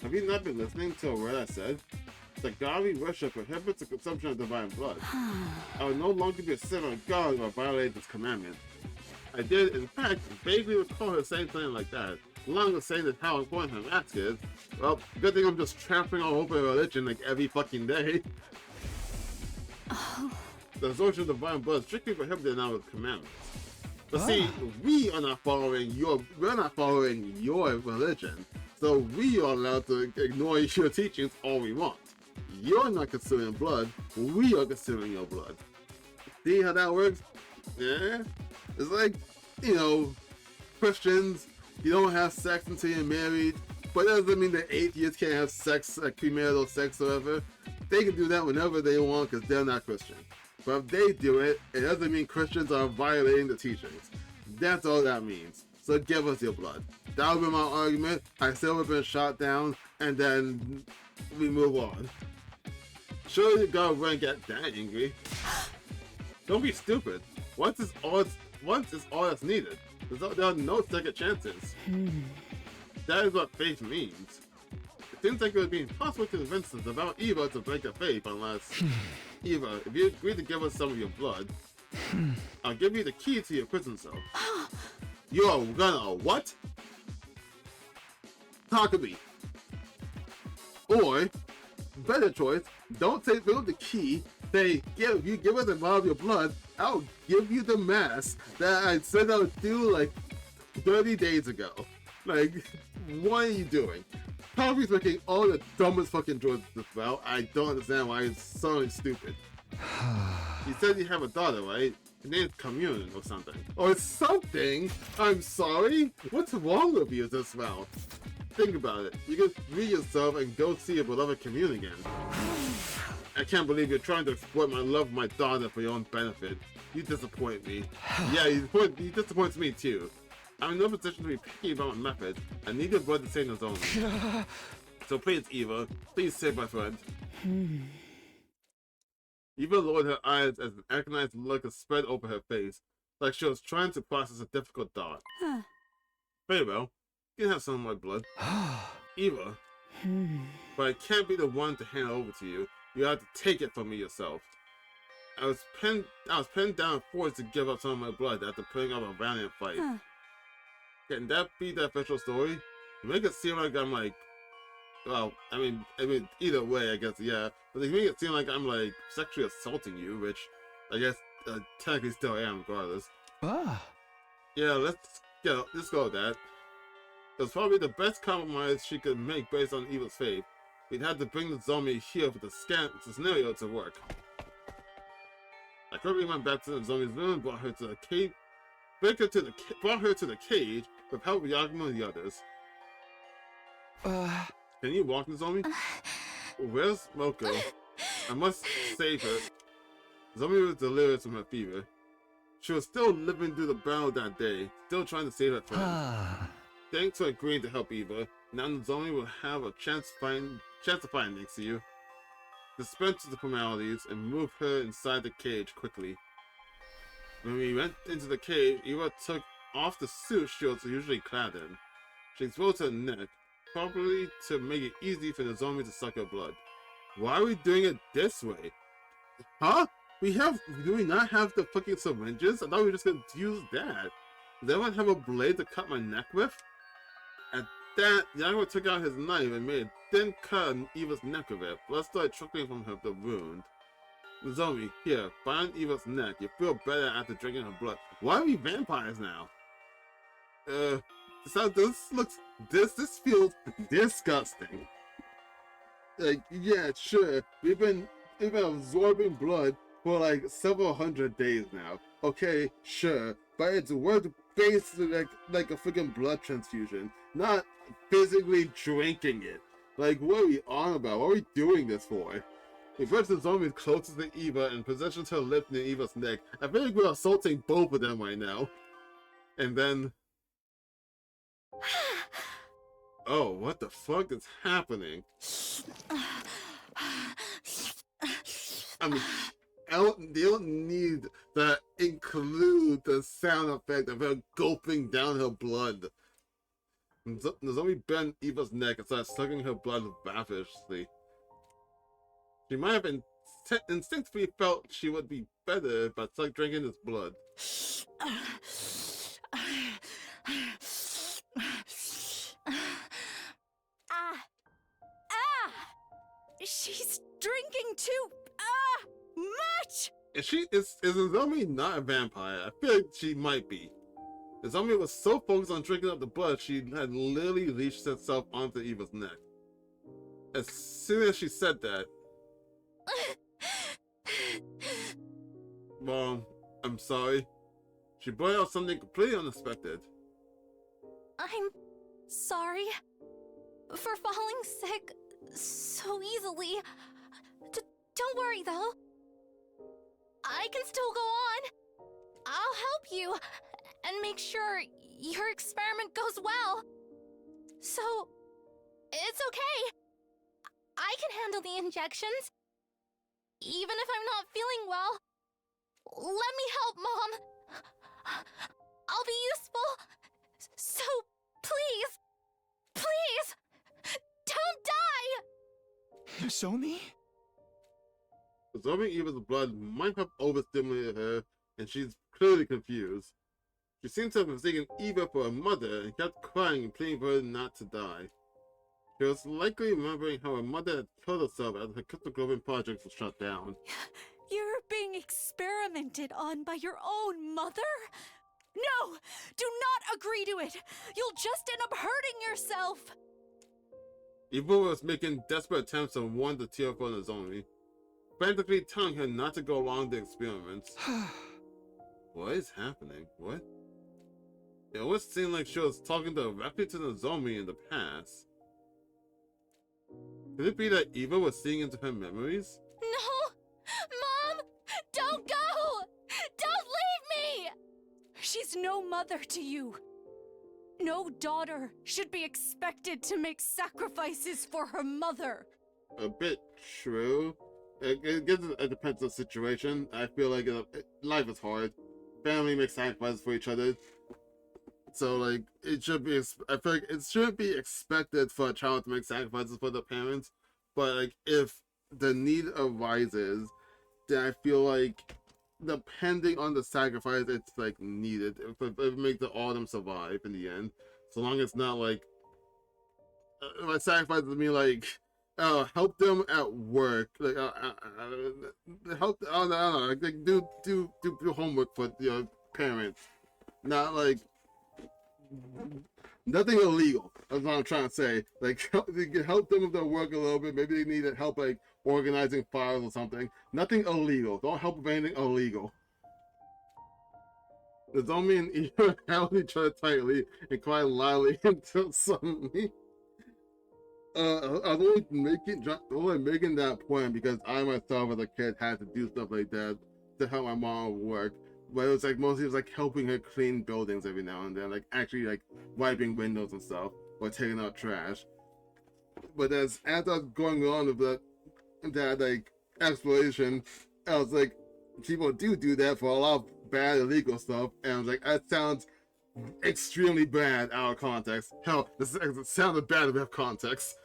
Have you not been listening to a word I said? The God we worship prohibits the consumption of divine blood. I would no longer be a sinner of God if I violated this commandment. I did, in fact, vaguely recall her saying something like that, along with saying that how important her mask is. Well, good thing I'm just trampling all over her religion like every fucking day. The absorption of divine blood is strictly prohibited now with commandments. But see, we're not following your religion, so we are allowed to ignore your teachings all we want. You're not consuming blood, we are consuming your blood. See how that works? Yeah? It's like, you know, Christians, you don't have sex until you're married, but that doesn't mean that atheists can't have sex, like premarital sex or whatever. They can do that whenever they want because they're not Christian. But if they do it, it doesn't mean Christians are violating the teachings. That's all that means. So give us your blood. That would be my argument. I still would have been shot down, and then we move on. Surely God wouldn't get that angry. Don't be stupid. Once is all that's needed. There are no second chances. That is what faith means. It seems like it would be impossible to convince us about Eva to break the faith unless... Eva, if you agree to give us some of your blood, I'll give you the key to your prison cell. You're gonna what? Talk to me. Or, better choice, don't say build the key, say, if you give us a vial of your blood, I'll give you the mask that I said I would do like 30 days ago. Like, what are you doing? Probably making all the dumbest fucking choices as well. I don't understand why it's so stupid. You said you have a daughter, right? Her name's Commune or something. Or something? I'm sorry? What's wrong with you as well? Think about it. You can free yourself and go see your beloved Commune again. I can't believe you're trying to exploit my love for my daughter for your own benefit. You disappoint me. Yeah, you disappoint me too. I'm in no position to be picky about my methods. I need your blood to save us only. So please, Eva, please save my friend. Eva lowered her eyes as an agonized look spread over her face, like she was trying to process a difficult thought. Very well, you can have some of my blood. Eva, but I can't be the one to hand it over to you. You have to take it from me yourself. I was pinned down and forced to give up some of my blood after putting up a valiant fight. Huh. Can that be the official story? You make it seem like I'm like, well, I mean, either way, I guess, yeah. But they make it seem like I'm like sexually assaulting you, which I guess technically still am, regardless. Ah. Yeah, let's go with that. It was probably the best compromise she could make based on Eva's faith. We'd had to bring the zombie here for the scenario to work. I quickly went back to the zombie's room and brought her to the cage. Brought her to the cage with help of Yakima and the others. Can you walk the zombie? Where's Moko? I must save her. The zombie was delirious from her fever. She was still living through the battle that day, still trying to save her friend. Thanks for agreeing to help Eva. Now the zombie will have a chance to find next to you. Dispense the formalities and move her inside the cage quickly. When we went into the cage, Eva took off the suit she was usually clad in. She exposed her neck, probably to make it easy for the zombie to suck her blood. Why are we doing it this way? Huh? Do we not have the fucking syringes? I thought we were just gonna use that. Does anyone have a blade to cut my neck with? At that, Yakima took out his knife and made a thin cut on Eva's neck with it. Blood started trickling from the wound. The zombie, here, bind Eva's neck. You feel better after drinking her blood. Why are we vampires now? This feels disgusting. Like, yeah, sure, we've been absorbing blood for like several hundred days now. Okay, sure, but it's worth basically like a freaking blood transfusion, not physically drinking it. Like, what are we on about? What are we doing this for? We brings the zombie closest to Eva and positions her lip near Eva's neck. I feel like we're assaulting both of them right now. And then... Oh, what the fuck is happening? I mean, they don't need to include the sound effect of her gulping down her blood. The zombie bent Eva's neck and started sucking her blood ravenously. She might have instinctively felt she would be better by drinking his blood. She's drinking too much. Is the zombie not a vampire? I feel like she might be. The zombie was so focused on drinking up the blood, she had literally leashed herself onto Eva's neck. As soon as she said that, Mom, I'm sorry. She brought out something completely unexpected. I'm sorry for falling sick so easily. Don't worry, though. I can still go on. I'll help you and make sure your experiment goes well. So, it's okay. I can handle the injections. Even if I'm not feeling well. Let me help, Mom. I'll be useful. So, please, don't die! Nozomi? Absorbing Eva's blood might have overstimulated her, and she's clearly confused. She seems to have mistaken Eva for her mother and kept crying and pleading for her not to die. She was likely remembering how her mother had killed herself as her cryptoglobin project was shut down. You're being experimented on by your own mother? No! Do not agree to it! You'll just end up hurting yourself! Eva was making desperate attempts to warn the tear from the zombie, frantically telling her not to go along the experiments. What is happening? What? It always seemed like she was talking directly to the zombie in the past. Could it be that Eva was seeing into her memories? No! Mom! Don't go! Don't leave me! She's no mother to you. No daughter should be expected to make sacrifices for her mother. A bit true. It depends on the situation. I feel like life is hard. Family makes sacrifices for each other. So, like, it should be, I feel like it shouldn't be expected for a child to make sacrifices for their parents. But, like, if the need arises, that I feel like, depending on the sacrifice, it's like needed. It makes all of them survive in the end. So long as it's not like my sacrifice would mean like help them at work, like help. I don't know, like do homework for your parents, not like nothing illegal. That's what I'm trying to say. Like help them with their work a little bit. Maybe they need help like organizing files or something. Nothing illegal. Don't help with anything illegal. The zombie and Eva held each other tightly and cried loudly until suddenly. I was only making that point because I myself as a kid had to do stuff like that to help my mom with work. But it was like mostly it was like helping her clean buildings every now and then, like actually like wiping windows and stuff or taking out trash. But as I was going on with that like exploration, I was like, people do that for a lot of bad illegal stuff, and I was like, that sounds extremely bad out of context. Hell, it sounded bad without context.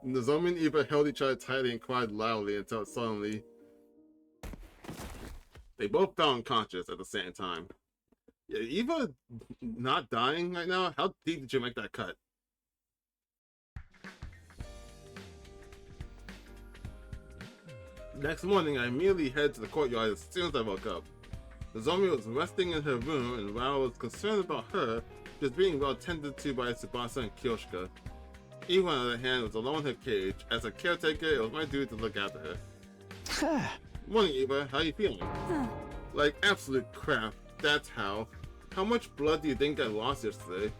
Nozomi and Eva held each other tightly and cried loudly until suddenly they both fell unconscious at the same time. Yeah, Eva not dying right now? How deep did you make that cut? Next morning, I immediately headed to the courtyard as soon as I woke up. Nozomi was resting in her room, and while I was concerned about her, she was being well tended to by Tsubasa and Kyoshika. Eva, on the other hand, was alone in her cage. As a caretaker, it was my duty to look after her. Morning, Eva. How you feeling? Like absolute crap. That's how. How much blood do you think I lost yesterday?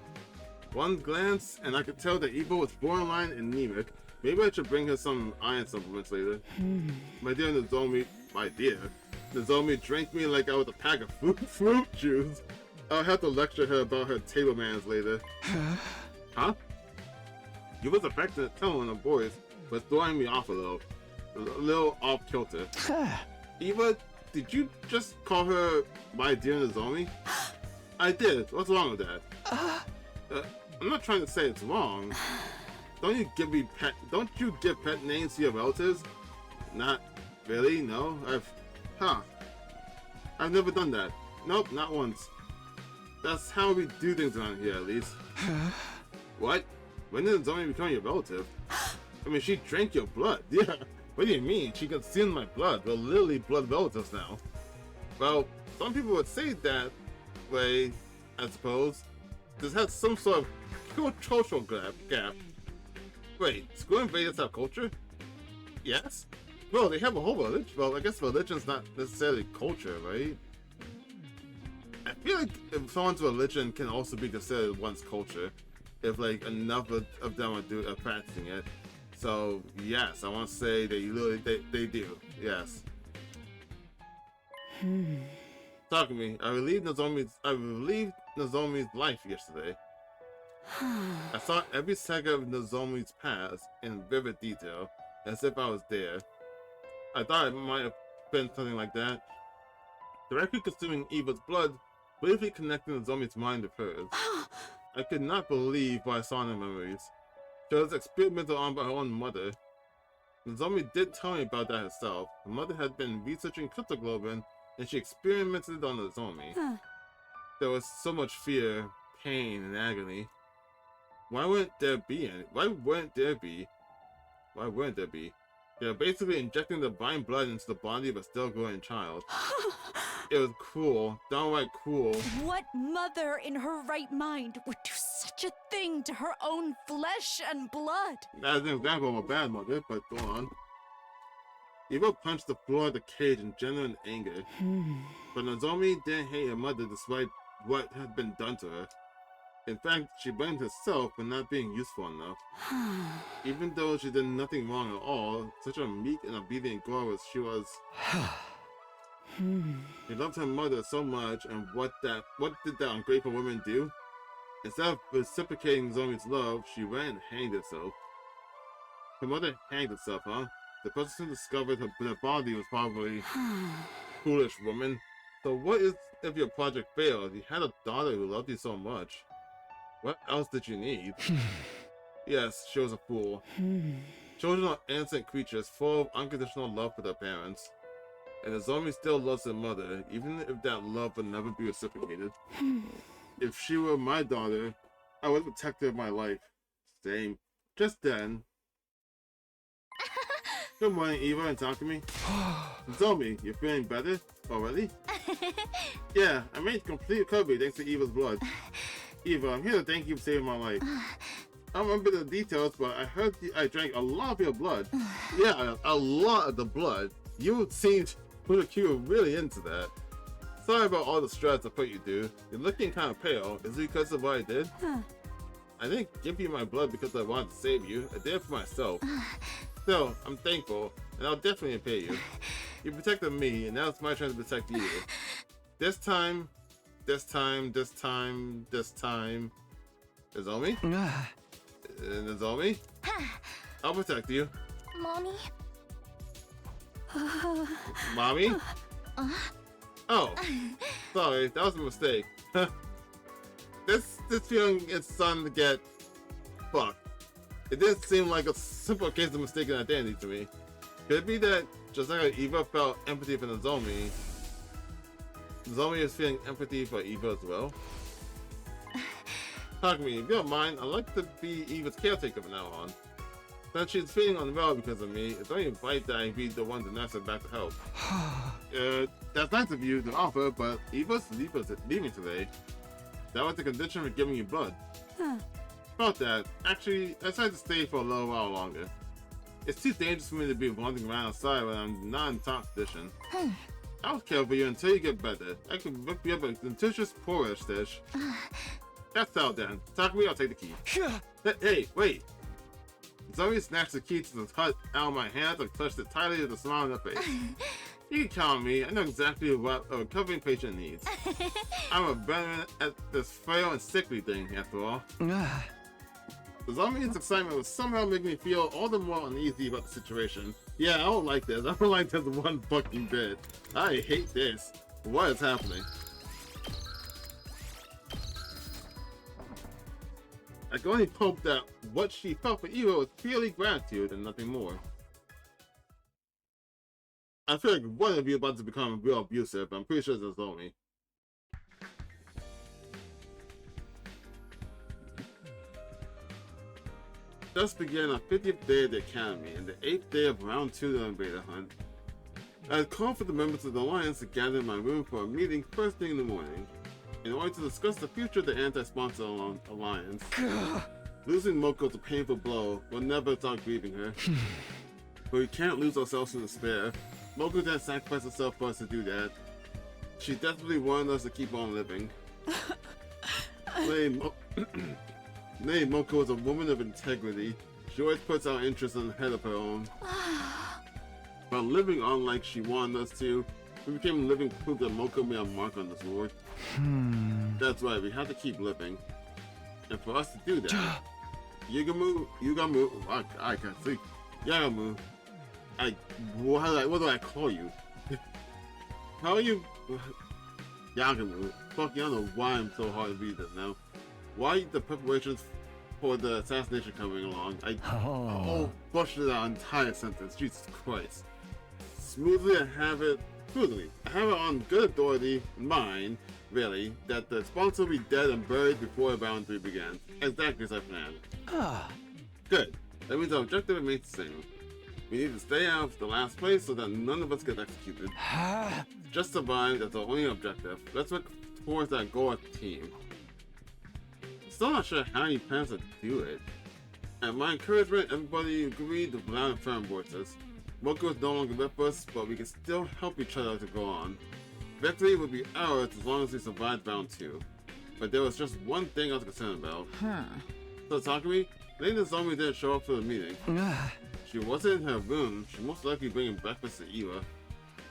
One glance, and I could tell that Eva was borderline anemic. Maybe I should bring her some iron supplements later. My dear Nozomi drank me like I was a pack of fruit juice. I'll have to lecture her about her table manners later. Huh? You was affectionate tone of voice, but throwing me off a little off kilter. Eva, did you just call her my dear Nozomi? I did. What's wrong with that? I'm not trying to say it's wrong. Don't you give pet names to your relatives? Not really, no. I've never done that. Nope, not once. That's how we do things around here, at least. What? When did Nozomi become your relative? I mean, she drank your blood. Yeah. What do you mean? She consumed my blood. We're literally blood relatives now. Well, some people would say that way, I suppose. This has some sort of cultural gap. Wait, school invaders have culture? Yes? Well, they have a whole religion. Well, I guess religion's not necessarily culture, right? I feel like if someone's religion can also be considered one's culture, if like enough of them are practicing it. So yes, I want to say they do. Yes. Talk to me. I relieved Nozomi's life yesterday. I saw every second of Nozomi's past in vivid detail, as if I was there. I thought it might have been something like that. Directly consuming Eva's blood, briefly connecting Nozomi's mind with hers. I could not believe what I saw in her memories. She was experimented on by her own mother. Nozomi did tell me about that herself. Her mother had been researching cryptoglobin, and she experimented on Nozomi. There was so much fear, pain, and agony. Why wouldn't there be? They were basically injecting the divine blood into the body of a still-growing child. It was cruel, downright cruel. What mother in her right mind would do such a thing to her own flesh and blood? That's an example of a bad mother, but go on. Eva punched the floor of the cage in genuine anger. But Nozomi didn't hate her mother despite what had been done to her. In fact, she blamed herself for not being useful enough. Even though she did nothing wrong at all, such a meek and obedient girl as she was. She loved her mother so much, and what did that ungrateful woman do? Instead of reciprocating Nozomi's love, she ran and hanged herself. Her mother hanged herself, huh? The person who discovered her body was probably foolish woman. So what if your project failed? You had a daughter who loved you so much. What else did you need? Yes, she was a fool. Children are innocent creatures full of unconditional love for their parents. And Nozomi still loves her mother, even if that love would never be reciprocated. If she were my daughter, I would protect her with my life. Same. Just then. Good morning, Eva and Takumi. Nozomi, you feeling better already? Yeah, I made a complete recovery thanks to Eva's blood. Eva, I'm here to thank you for saving my life. I don't remember the details, but I heard I drank a lot of your blood. Yeah, a lot of the blood. You seemed like you were really into that. Sorry about all the stress I put you through. You're looking kind of pale. Is it because of what I did? I didn't give you my blood because I wanted to save you. I did it for myself. Still, I'm thankful, and I'll definitely repay you. You protected me, and now it's my turn to protect you. This time... Nozomi? Nozomi? I'll protect you. Mommy? Mommy? Oh, sorry, that was a mistake. This feeling is starting to get fucked. It didn't seem like a simple case of mistaken identity to me. Could it be that just like how Eva felt empathy for Nozomi, Nozomi is feeling empathy for Eva as well? Takumi, if you don't mind, I'd like to be Eva's caretaker from now on. Since she's feeling unwell because of me, it's only right that I be the one to nurse her back to health. That's nice of you to offer, but Eva's leaving today. That was the condition for giving you blood. About that, actually, I decided to stay for a little while longer. It's too dangerous for me to be wandering around outside when I'm not in top condition. I'll care for you until you get better. I can whip you up a nutritious porridge dish. That's out then. Takumi, I'll take the key. Hey, wait! Zoe snatched the key to the hut out of my hands and clutched it tightly with a smile on her face. You can count on me. I know exactly what a recovering patient needs. I'm a veteran at this frail and sickly thing, after all. Zombie's excitement was somehow making me feel all the more uneasy about the situation. Yeah, I don't like this. I don't like this one fucking bit. I hate this. What is happening? I can only hope that what she felt for Eva was purely gratitude and nothing more. I feel like one of you about to become real abusive, but I'm pretty sure it's only. Just began our 50th day of the Academy and the 8th day of round 2 of the Invader Hunt. I had called for the members of the Alliance to gather in my room for a meeting first thing in the morning, in order to discuss the future of the anti-Sponser Alliance. Losing Moko was a painful blow. We'll never stop grieving her. But we can't lose ourselves in despair. Moko didn't sacrifice herself for us to do that. She desperately wanted us to keep on living. Moko is a woman of integrity. She always puts our interests ahead of her own. But living on like she wanted us to, we became living proof that Moko made a mark on this world. That's right, we have to keep living. And for us to do that, Yugamu, I can't see. Yagamu, what do I call you? How are you? Yagamu, fuck, I don't know why I'm so hard to read this now. Why are the preparations for the assassination coming along? I busted that entire sentence, Jesus Christ. Smoothly, I have it on good authority, mine, really, that the sponsor will be dead and buried before round 3 began. Exactly as I planned. Good. That means our objective remains the same. We need to stay out of the last place so that none of us get executed. Just survive, that's our only objective. Let's work towards that goal as a team. Still not sure how he plans to do it. At my encouragement, everybody agreed with loud and firm voices. Moko is no longer with us, but we can still help each other to go on. Victory will be ours as long as we survive round 2. But there was just one thing I was concerned about. So Takumi, Lady Nozomi didn't show up for the meeting. She wasn't in her room. She most likely bringing breakfast to Eva.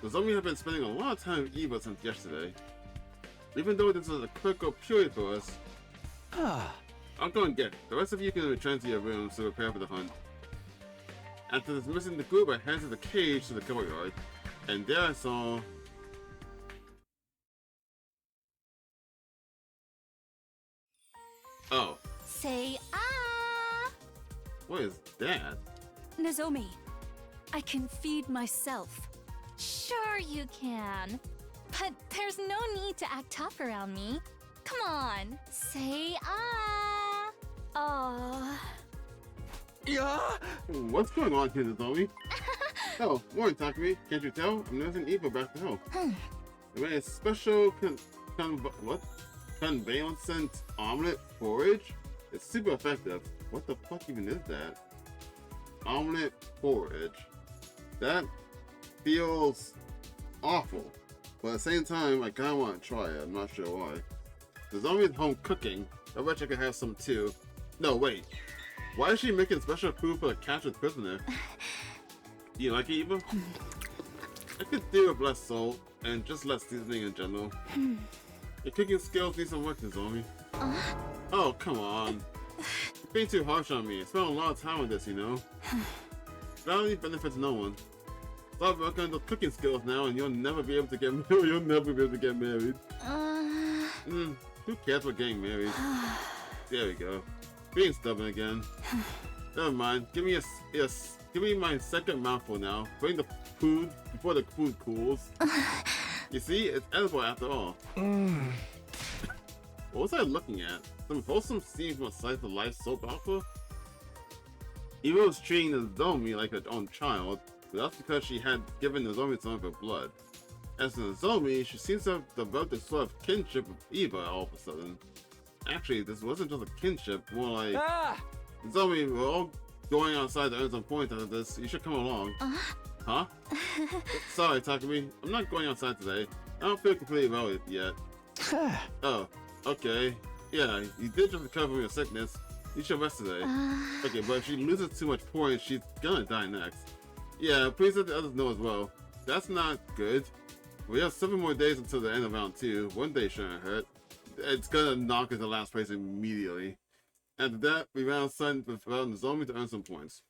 Nozomi had been spending a lot of time with Eva since yesterday. Even though this was a critical period for us, I'll go and get it. The rest of you can return to your rooms to prepare for the hunt. After dismissing the group, I headed to the cage to the courtyard, and there I saw... Oh. Say ah! What is that? Nozomi, I can feed myself. Sure you can. But there's no need to act tough around me. Come on, say ah. Oh. Yeah. What's going on here, Nozomi? Oh, morning, Takumi. Can't you tell? I'm nursing Eva back to health. I made a special convalescent omelet porridge. It's super effective. What the fuck even is that? Omelet porridge. That feels awful. But at the same time, I kinda want to try it. I'm not sure why. There's always home cooking. I bet I could have some too. No, wait. Why is she making special food for a captured prisoner? You like it, Eva? I could do with less salt and just less seasoning in general. Your cooking skills need some work, Nozomi. Oh, come on. You're being too harsh on me. I spent a lot of time on this, you know? That only benefits no one. Start working on those cooking skills now and you'll never be able to get married. You'll never be able to get married. Who cares about getting married? There we go. Being stubborn again. Never mind. Give me my second mouthful now. Bring the food before the food cools. You see, it's edible after all. What was I looking at? Some wholesome scene from a slice of life soap opera? Eva was treating Nozomi like her own child, but that's because she had given Nozomi some of her blood. As for Nozomi, she seems to have developed a sort of kinship with Eva all of a sudden. Actually, this wasn't just a kinship, more like... Nozomi, we're all going outside to earn some points out of this. You should come along. Huh? Sorry, Takumi. I'm not going outside today. I don't feel completely well yet. Oh, okay. Yeah, you did just recover from your sickness. You should rest today. Okay, but if she loses too much points, she's gonna die next. Yeah, please let the others know as well. That's not good. We have 7 more days until the end of round 2. One day shouldn't hurt. It's gonna knock us to last place immediately. After that, we ran outside with Nozomi to earn some points.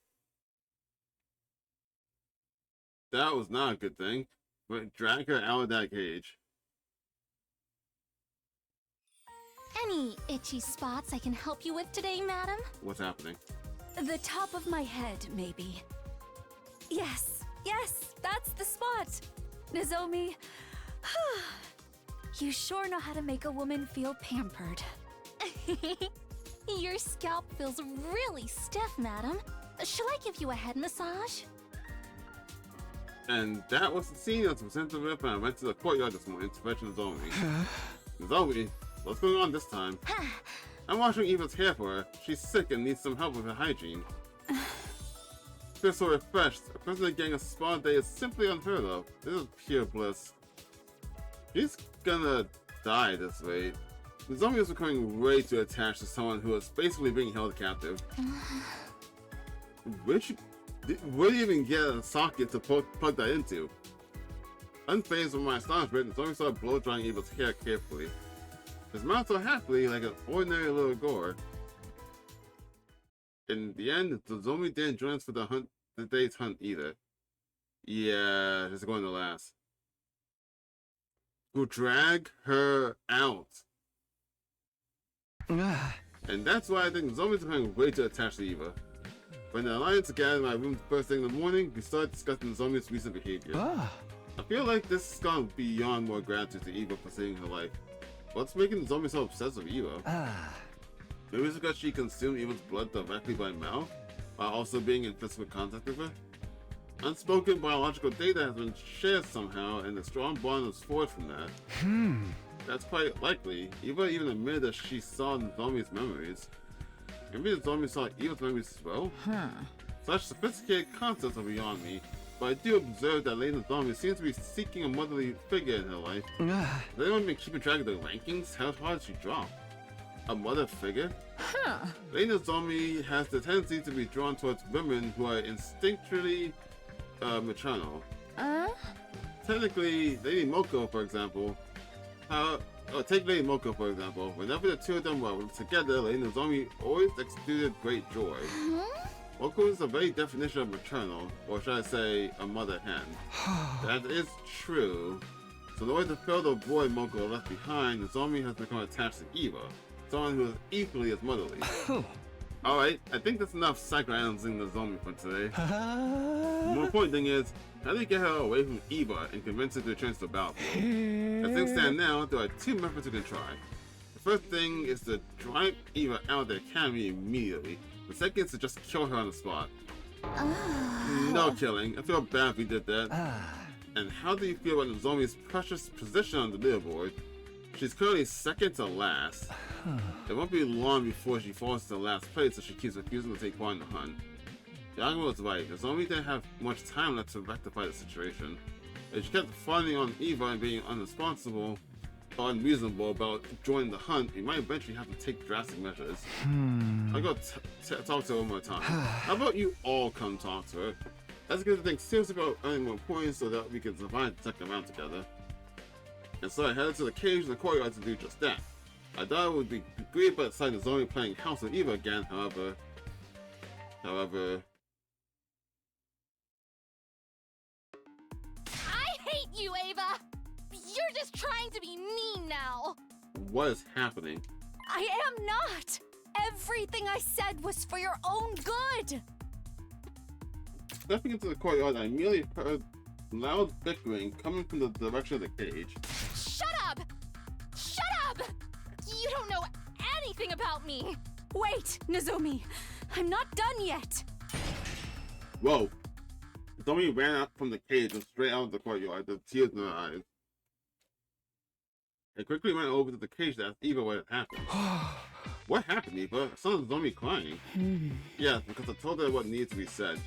That was not a good thing, but drag her out of that cage. Any itchy spots I can help you with today, madam? What's happening? The top of my head, maybe. Yes, that's the spot. Nozomi, you sure know how to make a woman feel pampered. Your scalp feels really stiff, madam. Shall I give you a head massage? And that was the scene that was presented with when I went to the courtyard this morning to fetch Nozomi. Nozomi, what's going on this time? I'm washing Eva's hair for her. She's sick and needs some help with her hygiene. Feels so refreshed. A person getting a spa day is simply unheard of. This is pure bliss. She's gonna die this way. Nozomi is becoming way too attached to someone who is basically being held captive. Where do you even get a socket to plug that into? Unfazed with my astonishment, Nozomi started blow-drying Eva's hair carefully. His mouth so happily like an ordinary little gore. In the end, Nozomi didn't join us for the day's hunt either. Yeah, it's going to last. We'll drag her out. And that's why I think Nozomi's becoming way too attached to Eva. When the Alliance gathered in my room first thing in the morning, we started discussing Nozomi's recent behavior. I feel like this has gone beyond more gratitude to Eva for saving her life. What's making Nozomi so obsessed with Eva? Maybe it's because she consumed Eva's blood directly by mouth, while also being in physical contact with her? Unspoken biological data has been shared somehow, and a strong bond was forged from that. That's quite likely. Eva even admitted that she saw Nozomi's memories. Maybe Nozomi saw Eva's memories as well? Such sophisticated concepts are beyond me, but I do observe that Lady Nozomi seems to be seeking a motherly figure in her life. Has anyone been keeping track of the rankings? How hard did she drop? A mother figure? Lady Nozomi has the tendency to be drawn towards women who are instinctually maternal. Technically, Lady Moko, for example, take Lady Moko for example. Whenever the two of them were together, Lady Nozomi always exuded great joy. Moko is the very definition of maternal, or should I say, a mother hen. That is true. So in order to fill the void Moko left behind, Nozomi has become attached to Eva, someone who is equally as motherly. Alright, I think that's enough psychoanalyzing the zombie for today. The more important thing is, how do you get her away from Eva and convince her to return to the battlefield? As things stand now, there are two methods you can try. The first thing is to drive Eva out of the academy immediately. The second is to just kill her on the spot. No killing. I feel bad if we did that. And how do you feel about the zombie's precious position on the leaderboard? She's currently second to last. It won't be long before she falls to last place if she keeps refusing to take part in the hunt. Yago was right. The zombie didn't have much time left to rectify the situation. If she kept fawning on Eva and being unresponsible or unreasonable about joining the hunt, we might eventually have to take drastic measures. I'll go talk to her one more time. How about you all come talk to her? Let's get the thing seriously about earning more points so that we can survive the second round together. And so I headed to the cage in the courtyard to do just that. I thought it would be great by the sight of the zombie playing House of Eva again, however... I hate you, Ava! You're just trying to be mean now! What is happening? I am not! Everything I said was for your own good! Stepping into the courtyard, I immediately heard loud bickering coming from the direction of the cage. Shut up! Shut up! You don't know anything about me! Wait, Nozomi! I'm not done yet! Whoa! The zombie ran out from the cage and straight out of the courtyard, with tears in her eyes. I quickly went over to the cage to ask Eva what had happened. What happened, Eva? I saw the zombie crying. Yes, because I told her what needed to be said.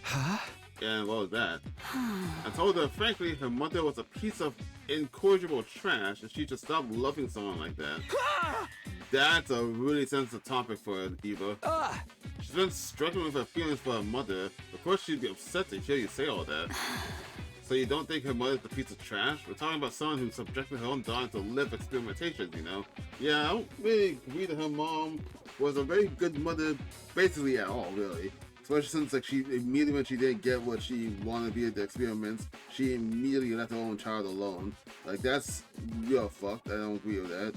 And what was that? I told her, frankly, her mother was a piece of incorrigible trash and she should stop loving someone like that. That's a really sensitive topic for her, Eva. She's been struggling with her feelings for her mother. Of course she'd be upset to hear you say all that. So you don't think her mother's a piece of trash? We're talking about someone who subjected her own daughter to live experimentations, you know? Yeah, I don't really agree that her mom was a very good mother, basically at all, really. Especially since, like, she immediately when she didn't get what she wanted via the experiments, she immediately left her own child alone. Like, that's real fucked. I don't agree with that.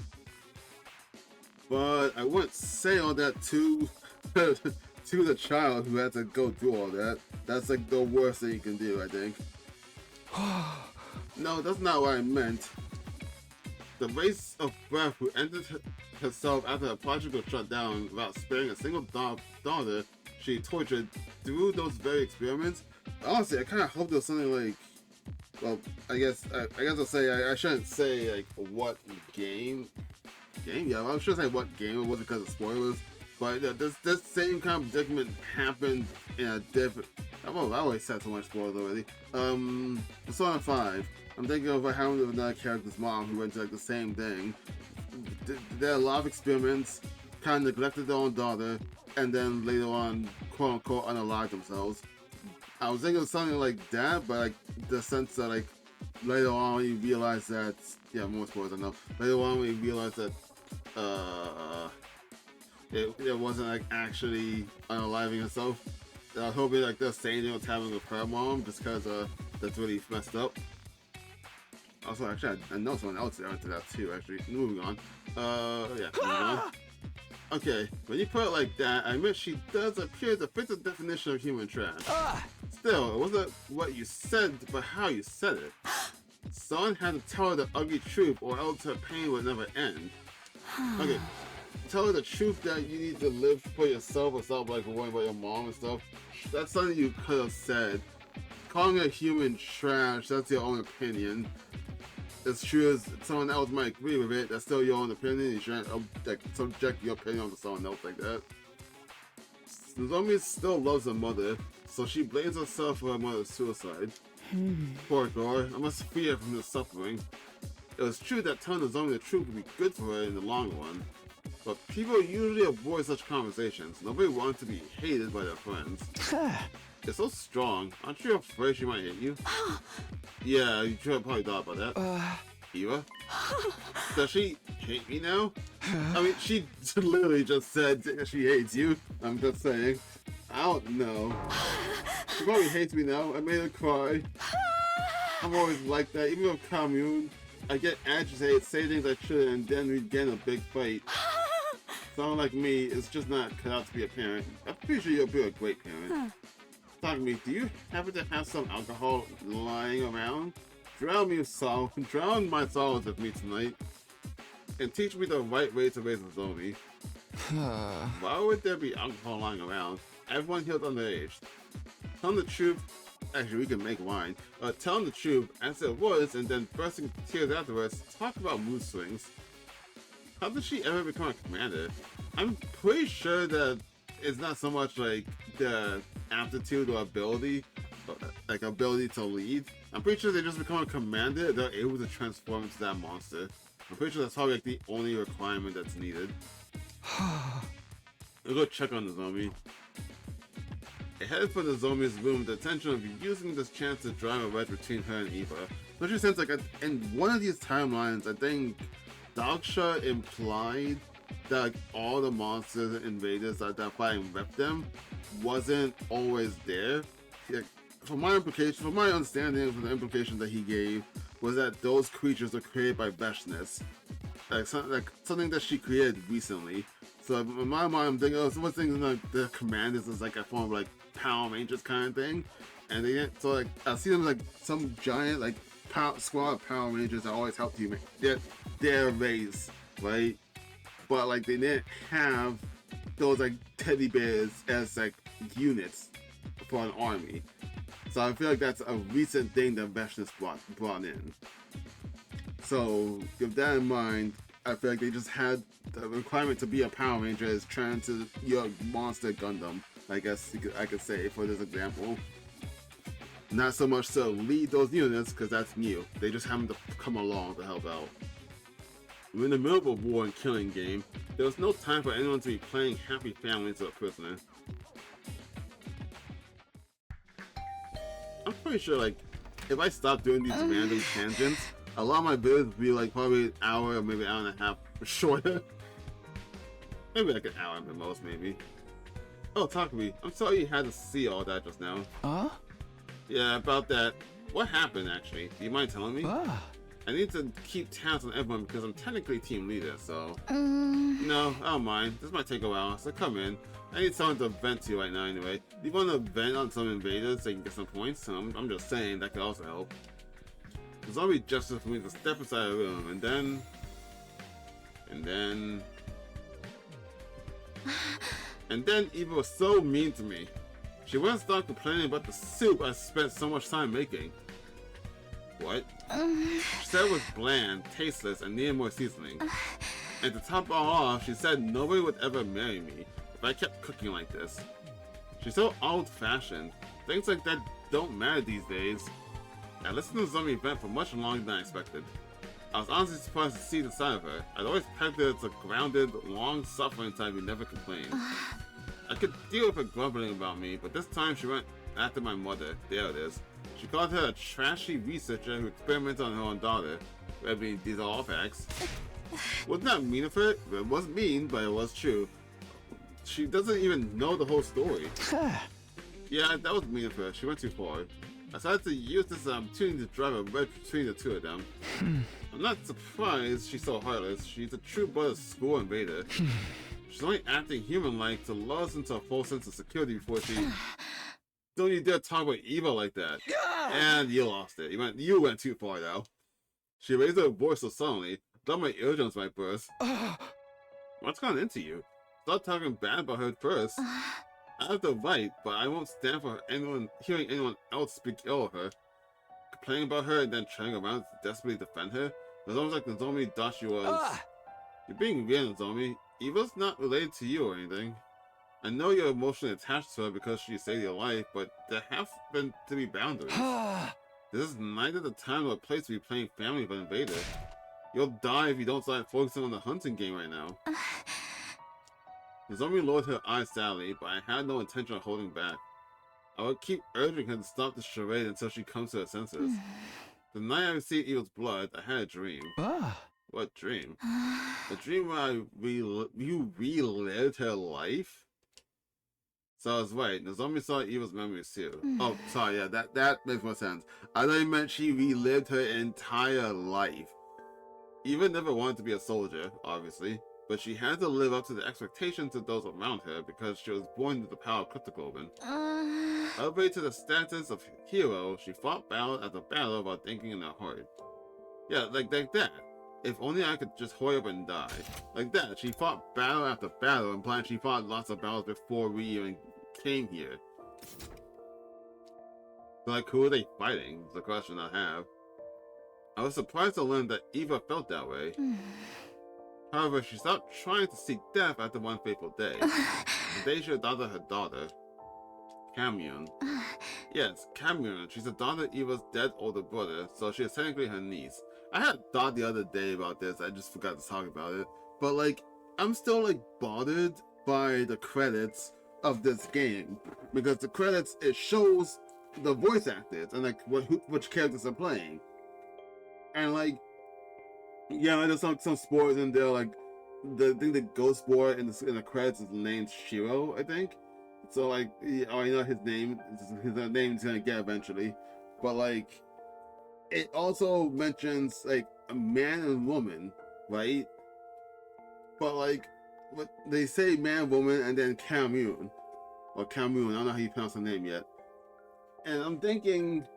But I wouldn't say all that to to the child who had to go through all that. That's like the worst thing you can do, I think. No, that's not what I meant. The race of breath who ended herself after her project was shut down without sparing a single daughter she tortured through those very experiments. Honestly, I kind of hope there's something like, well, I guess I'll say I shouldn't say like what game. Yeah, I should say what game it was because of spoilers. But this same kind of predicament happened in a different. Oh, I always said so much spoilers already. Persona 5. I'm thinking of what happened with another character's mom who went to like the same thing. There are a lot of experiments, kind of neglected their own daughter, and then later on, quote unquote, unalived themselves. I was thinking of something like that, but like the sense that like later on you realize that, yeah, more spoilers I know. Later on we realize that it wasn't like actually unaliving herself. I was hoping like the same thing was happening with her mom, just because that's really messed up. Also, actually, I know someone else into that too. Actually, moving on. Yeah, moving on. Okay, when you put it like that, I admit she does appear to fit the definition of human trash. Still, it wasn't what you said, but how you said it. Someone had to tell her the ugly truth, or else her pain would never end. Okay, tell her the truth that you need to live for yourself and stop like worrying about your mom and stuff. That's something you could have said. Calling her human trash, that's your own opinion. As true as someone else might agree with it, that's still your own opinion. You shouldn't like, subject your opinion onto someone else like that. Nozomi still loves her mother, so she blames herself for her mother's suicide. Poor girl, I must free her from this suffering. It was true that telling Nozomi the truth would be good for her in the long run, but people usually avoid such conversations. Nobody wants to be hated by their friends. It's so strong. Aren't you afraid she might hate you? Yeah, you should have probably thought about that. Eva? Does she hate me now? I mean, she literally just said she hates you. I'm just saying. I don't know. She probably hates me now. I made her cry. I'm always like that. Even with Commune, I get agitated, say things I shouldn't, and then we get in a big fight. someone like me is just not cut out to be a parent, I'm pretty sure you'll be a great parent. Talk to me, do you happen to have some alcohol lying around? Drown my sorrows with me tonight, and teach me the right way to raise a zombie. Why would there be alcohol lying around? Everyone here's underage. Tell the truth. Actually, we can make wine. Tell them the truth as it was, and then bursting into tears afterwards. Talk about mood swings. How did she ever become a commander? I'm pretty sure that it's not so much like the aptitude or ability, like ability to lead. I'm pretty sure they just become a commander. They're able to transform into that monster. I'm pretty sure that's probably like the only requirement that's needed. We'll go check on the zombie. It headed for the zombie's room with the intention of using this chance to drive a wedge between her and Eva. Especially since, like, in one of these timelines, I think Dogsha implied that like, all the monsters and invaders that fighting rep them wasn't always there. Like, from my understanding, from the implication that he gave, was that those creatures were created by Veshness. Like something that she created recently. So in my mind, I'm thinking, oh, so what's thinking like the commanders is like a form of like Power Rangers kind of thing, and they didn't. So like I see them like some giant like squad of Power Rangers that always help you make their race, right? But like they didn't have those like teddy bears as like units for an army. So I feel like that's a recent thing that Veshness brought in. So with that in mind, I feel like they just had the requirement to be a Power Ranger is trying to your monster Gundam, I guess I could say for this example. Not so much to lead those units, because that's new. They just happen to come along to help out. We're in the middle of a war and killing game. There was no time for anyone to be playing Happy Family to a prisoner. I'm pretty sure, like, if I stop doing these random tangents, a lot of my videos would be like probably an hour or maybe an hour and a half shorter. Maybe like an hour at the most, maybe. Oh, talk to me. I'm sorry you had to see all that just now. Yeah, about that. What happened, actually? Do you mind telling me? I need to keep tabs on everyone because I'm technically team leader, so... No, I don't mind. This might take a while, so come in. I need someone to vent to right now anyway. Do you want to vent on some invaders so you can get some points? I'm just saying, that could also help. There's only justice for me to step inside the room, and then... And then Eva was so mean to me. She wouldn't stop complaining about the soup I spent so much time making. What? She said it was bland, tasteless, and needed more seasoning. And to top it all off, she said nobody would ever marry me if I kept cooking like this. She's so old-fashioned. Things like that don't matter these days. I listened to the zombie event for much longer than I expected. I was honestly surprised to see the side of her. I'd always pegged her as a grounded, long-suffering type who never complained. I could deal with her grumbling about me, but this time she went after my mother. There it is. She called her a trashy researcher who experimented on her own daughter. I mean, these are all facts. Wasn't that mean of her? It was mean, but it was true. She doesn't even know the whole story. Yeah, that was mean of her. She went too far. I decided to use this opportunity to drive a wedge between the two of them. I'm not surprised she's so heartless. She's a true blooded school invader. She's only acting human-like to lull us into a false sense of security before she... Don't you dare talk about Eva like that. And you lost it. You went too far now. She raised her voice so suddenly, thought my eardrums might burst. What's gone into you? Stop talking bad about her first. I have the right, but I won't stand for hearing anyone else speak ill of her. Complaining about her and then turning around to desperately defend her? It's almost like the zombie thought she was... You're being weird, zombie. Eva's not related to you or anything. I know you're emotionally attached to her because she saved your life, but there have to be boundaries. This is neither the time or place to be playing family with an invader. You'll die if you don't start focusing on the hunting game right now. The zombie lowered her eyes sadly, but I had no intention of holding back. I would keep urging her to stop the charade until she comes to her senses. The night I received Eva's blood, I had a dream. What dream? A dream where you relived her life? So I was right, the zombie saw Eva's memories too. Oh, sorry, yeah, that makes more sense. I thought you meant she relived her entire life. Eva never wanted to be a soldier, obviously, but she had to live up to the expectations of those around her because she was born with the power of cryptoglobin. Elevated to the status of hero, she fought battle after battle while thinking in her heart. Yeah, like that. If only I could just hurry up and die. Like that. She fought battle after battle, implying she fought lots of battles before we even came here. So like, who are they fighting? Is the question I have. I was surprised to learn that Eva felt that way. However, she stopped trying to seek death after one fateful day. The day she adopted her daughter, Camune. Yes, Camune. She's the daughter of Eva's dead older brother, so she is technically her niece. I had a thought the other day about this, I just forgot to talk about it. But like, I'm still like bothered by the credits of this game. Because the credits, it shows the voice actors and like which characters are playing. And like, yeah, there's some sports in there, like I think the ghost boy in the credits is named Shiro, I think. So like, I know his name is gonna get eventually, but like, it also mentions like a man and woman, right? But like, they say man, woman, and then Camune, or Camune. I don't know how you pronounce the name yet. And I'm thinking,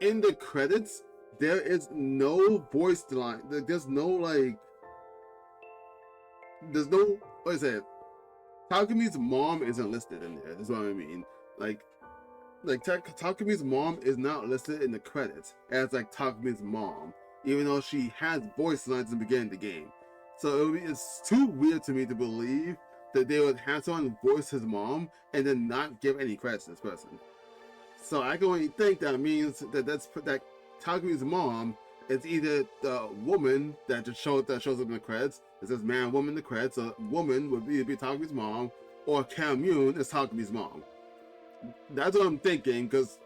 in the credits, there is no voice line. There's no like, what is it? Takumi's mom isn't listed in there. That's what I mean. Like Takumi's mom is not listed in the credits as like Takumi's mom, even though she has voice lines in the beginning of the game. So it's too weird to me to believe that they would have someone voice his mom and then not give any credits to this person. So I can only think that means that Takumi's mom is either the woman that shows up in the credits. It says man, woman in the credits. So woman would either be Takumi's mom, or Camune is Takumi's mom. That's what I'm thinking, because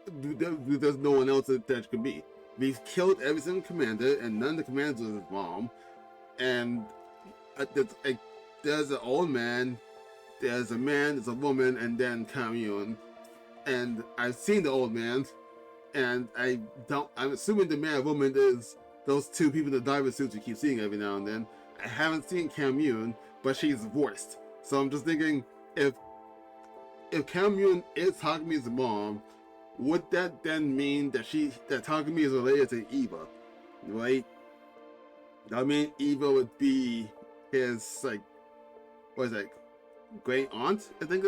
there's no one else that could be. We've killed every single commander, and none of the commanders was his mom. And there's an old man, there's a man, there's a woman, and then Camune. And I've seen the old man, and I'm assuming the man and woman is those two people in the diver suits you keep seeing every now and then. I haven't seen Camune, but she's voiced. So I'm just thinking, if Camune is Takumi's mom, would that then mean that Takumi is related to Eva, right? I mean, Eva would be his, like, what is that, great aunt? I think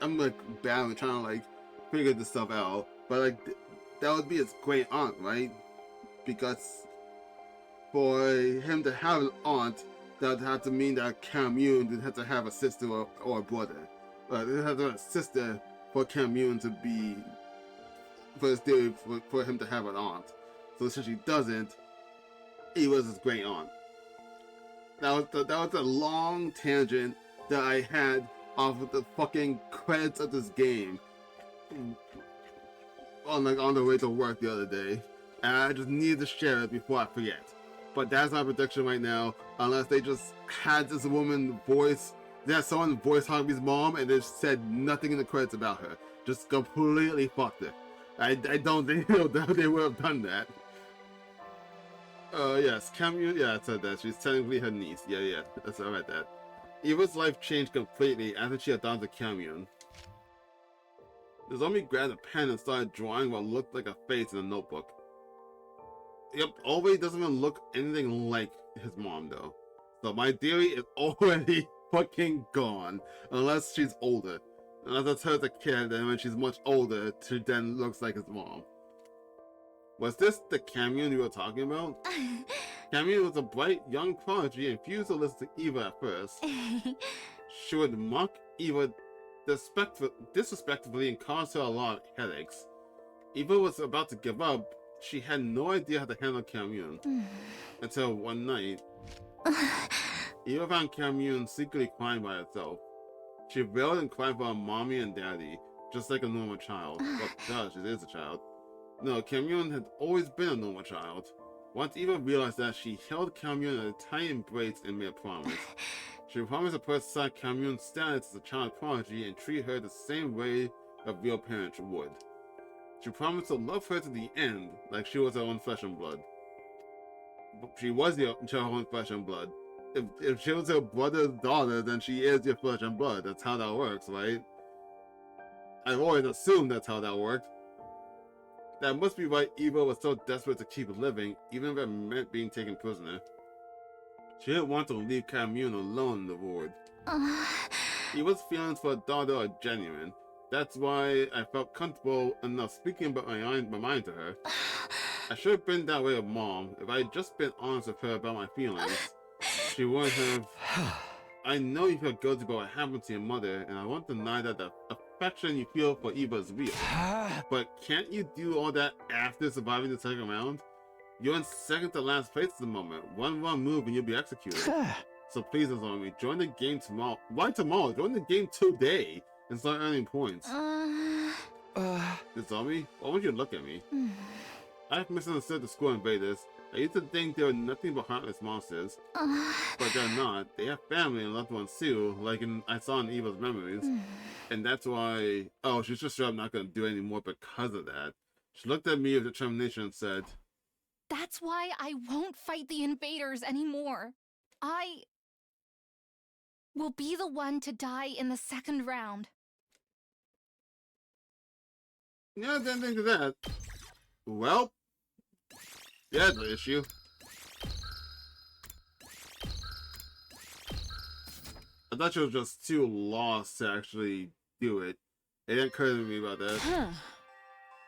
I'm like battling, trying to like figure this stuff out, but like that would be his great aunt, right? Because for him to have an aunt, that would have to mean that Camune would have to have a sister or a brother. It would have to have a sister for Camune to be, for his theory, for him to have an aunt. So since she doesn't, he was his great aunt. That was a long tangent that I had off of the fucking credits of this game on the way to work the other day, and I just needed to share it before I forget. But that's my prediction right now, unless they just had this woman voice, they had someone voice Harumi's mom and they just said nothing in the credits about her. Just completely fucked it. I don't think they would have done that. Yes, Camune, yeah, I said that. She's technically her niece. Yeah, that's I read that. Eva's life changed completely after she adopted Camune. The zombie grabbed a pen and started drawing what looked like a face in a notebook. Yep, Ove doesn't even look anything like his mom though. So my theory is already fucking gone. Unless she's older. Unless it's her as a kid, and when she's much older, she then looks like his mom. Was this the Camune you were talking about? Camune was a bright young prodigy and refused to listen to Eva at first. She would mock Eva disrespectfully and cause her a lot of headaches. Eva was about to give up. She had no idea how to handle Camune. Until one night, Eva found Camune secretly crying by herself. She wailed and cried for her mommy and daddy, just like a normal child. Well, gosh, it is a child. No, Camune had always been a normal child. Once Eva realized that, she held Camune in a tight embrace and made a promise. She promised to put aside Camune's status as a child prodigy and treat her the same way a real parent would. She promised to love her to the end, like she was her own flesh and blood. She was her own flesh and blood, if she was your brother's daughter, then she is your flesh and blood. That's how that works, right? I've always assumed that's how that worked. That must be why Eva was so desperate to keep living, even if it meant being taken prisoner. She didn't want to leave Camille alone in the ward. Eva's feelings for her daughter are genuine. That's why I felt comfortable enough speaking about my mind to her. I should have been that way with Mom. If I had just been honest with her about my feelings, she wouldn't have... I know you feel guilty about what happened to your mother, and I won't deny that the affection you feel for Eva is real. But can't you do all that after surviving the second round? You're in second to last place at the moment. One wrong move and you'll be executed. So please, Nozomi, join the game tomorrow. Why tomorrow? Join the game today and start earning points. Nozomi, why won't you look at me? I've misunderstood the school invaders. I used to think they were nothing but heartless monsters. But they're not. They have family and loved ones too, like I saw in Eva's memories. And that's why... Oh, she's just sure I'm not going to do any more because of that. She looked at me with determination and said... That's why I won't fight the invaders anymore. I will be the one to die in the second round. Yeah, I didn't think of that. Well... Yeah, that's the issue. I thought she was just too lost to actually do it. It didn't occur to me about that.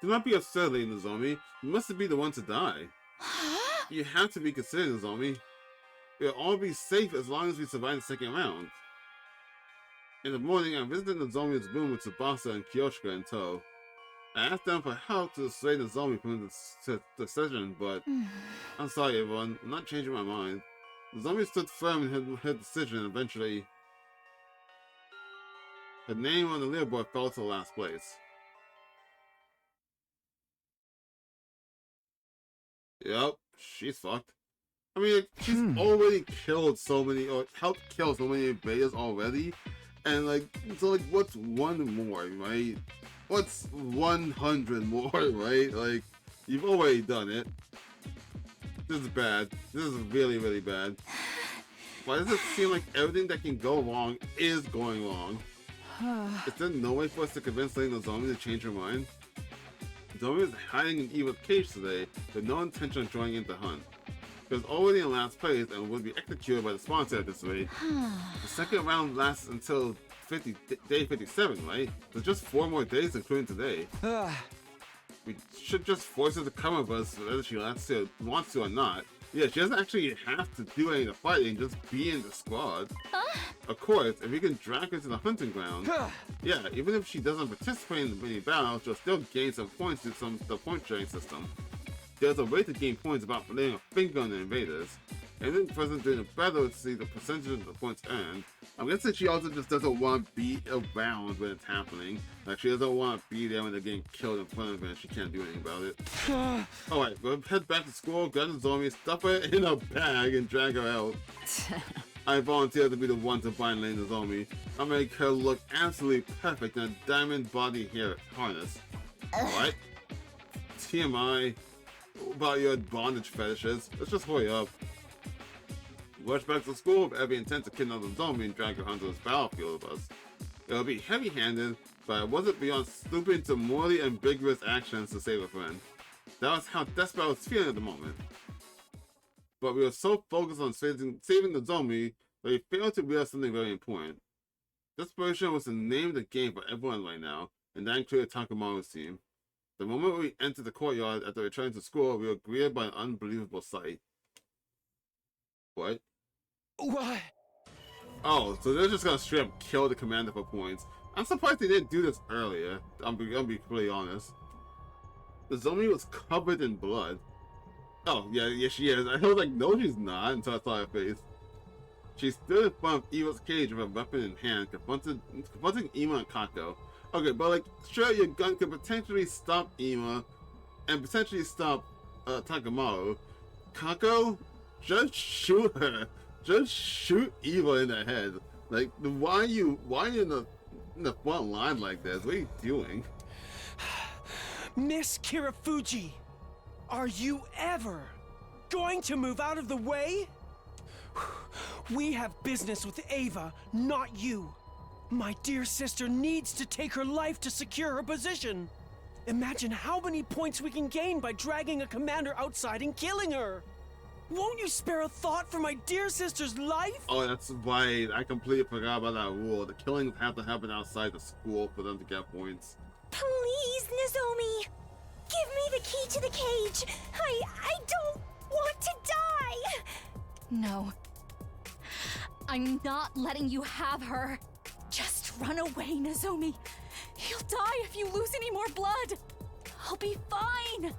Do not be upset, Lady Nozomi. You must be the one to die. You have to be considered, Nozomi. We'll all be safe as long as we survive the second round. In the morning, I visited Nozomi's room with Tsubasa and Kyoshika in tow. I asked them for help to dissuade Nozomi from the decision, but I'm sorry, everyone. I'm not changing my mind. Nozomi stood firm in her decision, and eventually, her name on the leaderboard fell to last place. Yep, she's fucked. I mean, she's already killed so many, or helped kill so many invaders already, and so what's one more, right? What's 100 more, right? Like, you've already done it. This is bad. This is really, really bad. Why does it seem like everything that can go wrong is going wrong? Is there no way for us to convince Lady Nozomi to change her mind? Nozomi is hiding in Eva's cage today, with no intention of joining in the hunt. She was already in last place and would be executed by the sponsor at this rate. The second round lasts until day 57, right? There's just 4 more days, including today. We should just force her to come with us whether she wants to or not. Yeah, she doesn't actually have to do any of the fighting, just be in the squad. Of course, if we can drag her to the hunting ground, yeah, even if she doesn't participate in any battles, she'll still gain some points through the point sharing system. There's a way to gain points without laying a finger on the invaders. And then present during the battle to see the percentage of the points earned. I'm guessing she also just doesn't want to be around when it's happening. Like, she doesn't want to be there when they're getting killed in front of her and she can't do anything about it. Alright, we'll head back to school, grab Nozomi, stuff her in a bag, and drag her out. I volunteer to be the one to bind Lady Nozomi. I'll make her look absolutely perfect in a diamond body hair harness. What? TMI about your bondage fetishes. Let's just hurry up. Rush back to school with every intent to kidnap Nozomi and drag her onto this battlefield with us. It'll be heavy-handed, but I wasn't beyond stooping to morally ambiguous actions to save a friend. That was how desperate I was feeling at the moment. But we were so focused on saving Nozomi that we failed to realize something very important. Desperation was the name of the game for everyone right now, and that included Takamaru's team. The moment we entered the courtyard after returning to school, we were greeted by an unbelievable sight. What? What? Oh, so they're just gonna straight up kill the commander for points. I'm surprised they didn't do this earlier. I'll be completely honest. Nozomi was covered in blood. Oh, yeah, she is. I was like, no, she's not, until I saw her face. She stood in front of Eva's cage with a weapon in hand, confronting Ima and Kako. Okay, but like, sure, your gun could potentially stop Ima, and potentially stop Takamaru. Kako? Just shoot her. Just shoot Eva in the head. Like, why are you in the front line like this? What are you doing? Miss Kirafuji, are you ever going to move out of the way? We have business with Ava, not you. My dear sister needs to take her life to secure her position. Imagine how many points we can gain by dragging a commander outside and killing her. Won't you spare a thought for my dear sister's life? Oh, that's right. I completely forgot about that rule. The killings have to happen outside the school for them to get points. Please, Nozomi! Give me the key to the cage! I don't want to die! No. I'm not letting you have her. Just run away, Nozomi. You'll die if you lose any more blood. I'll be fine.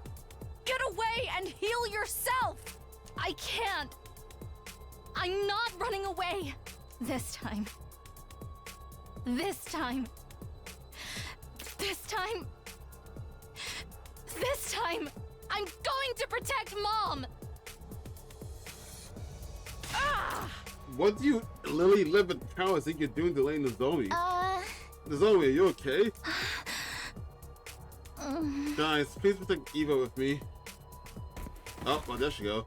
Get away and heal yourself. I can't. I'm not running away. This time. This time. This time. This time. I'm going to protect Mom. Ah! What do you literally live in power think you're doing to Lane Nozomi? Nozomi, are you okay? Guys, please protect Eva with me. Oh, well, there she go.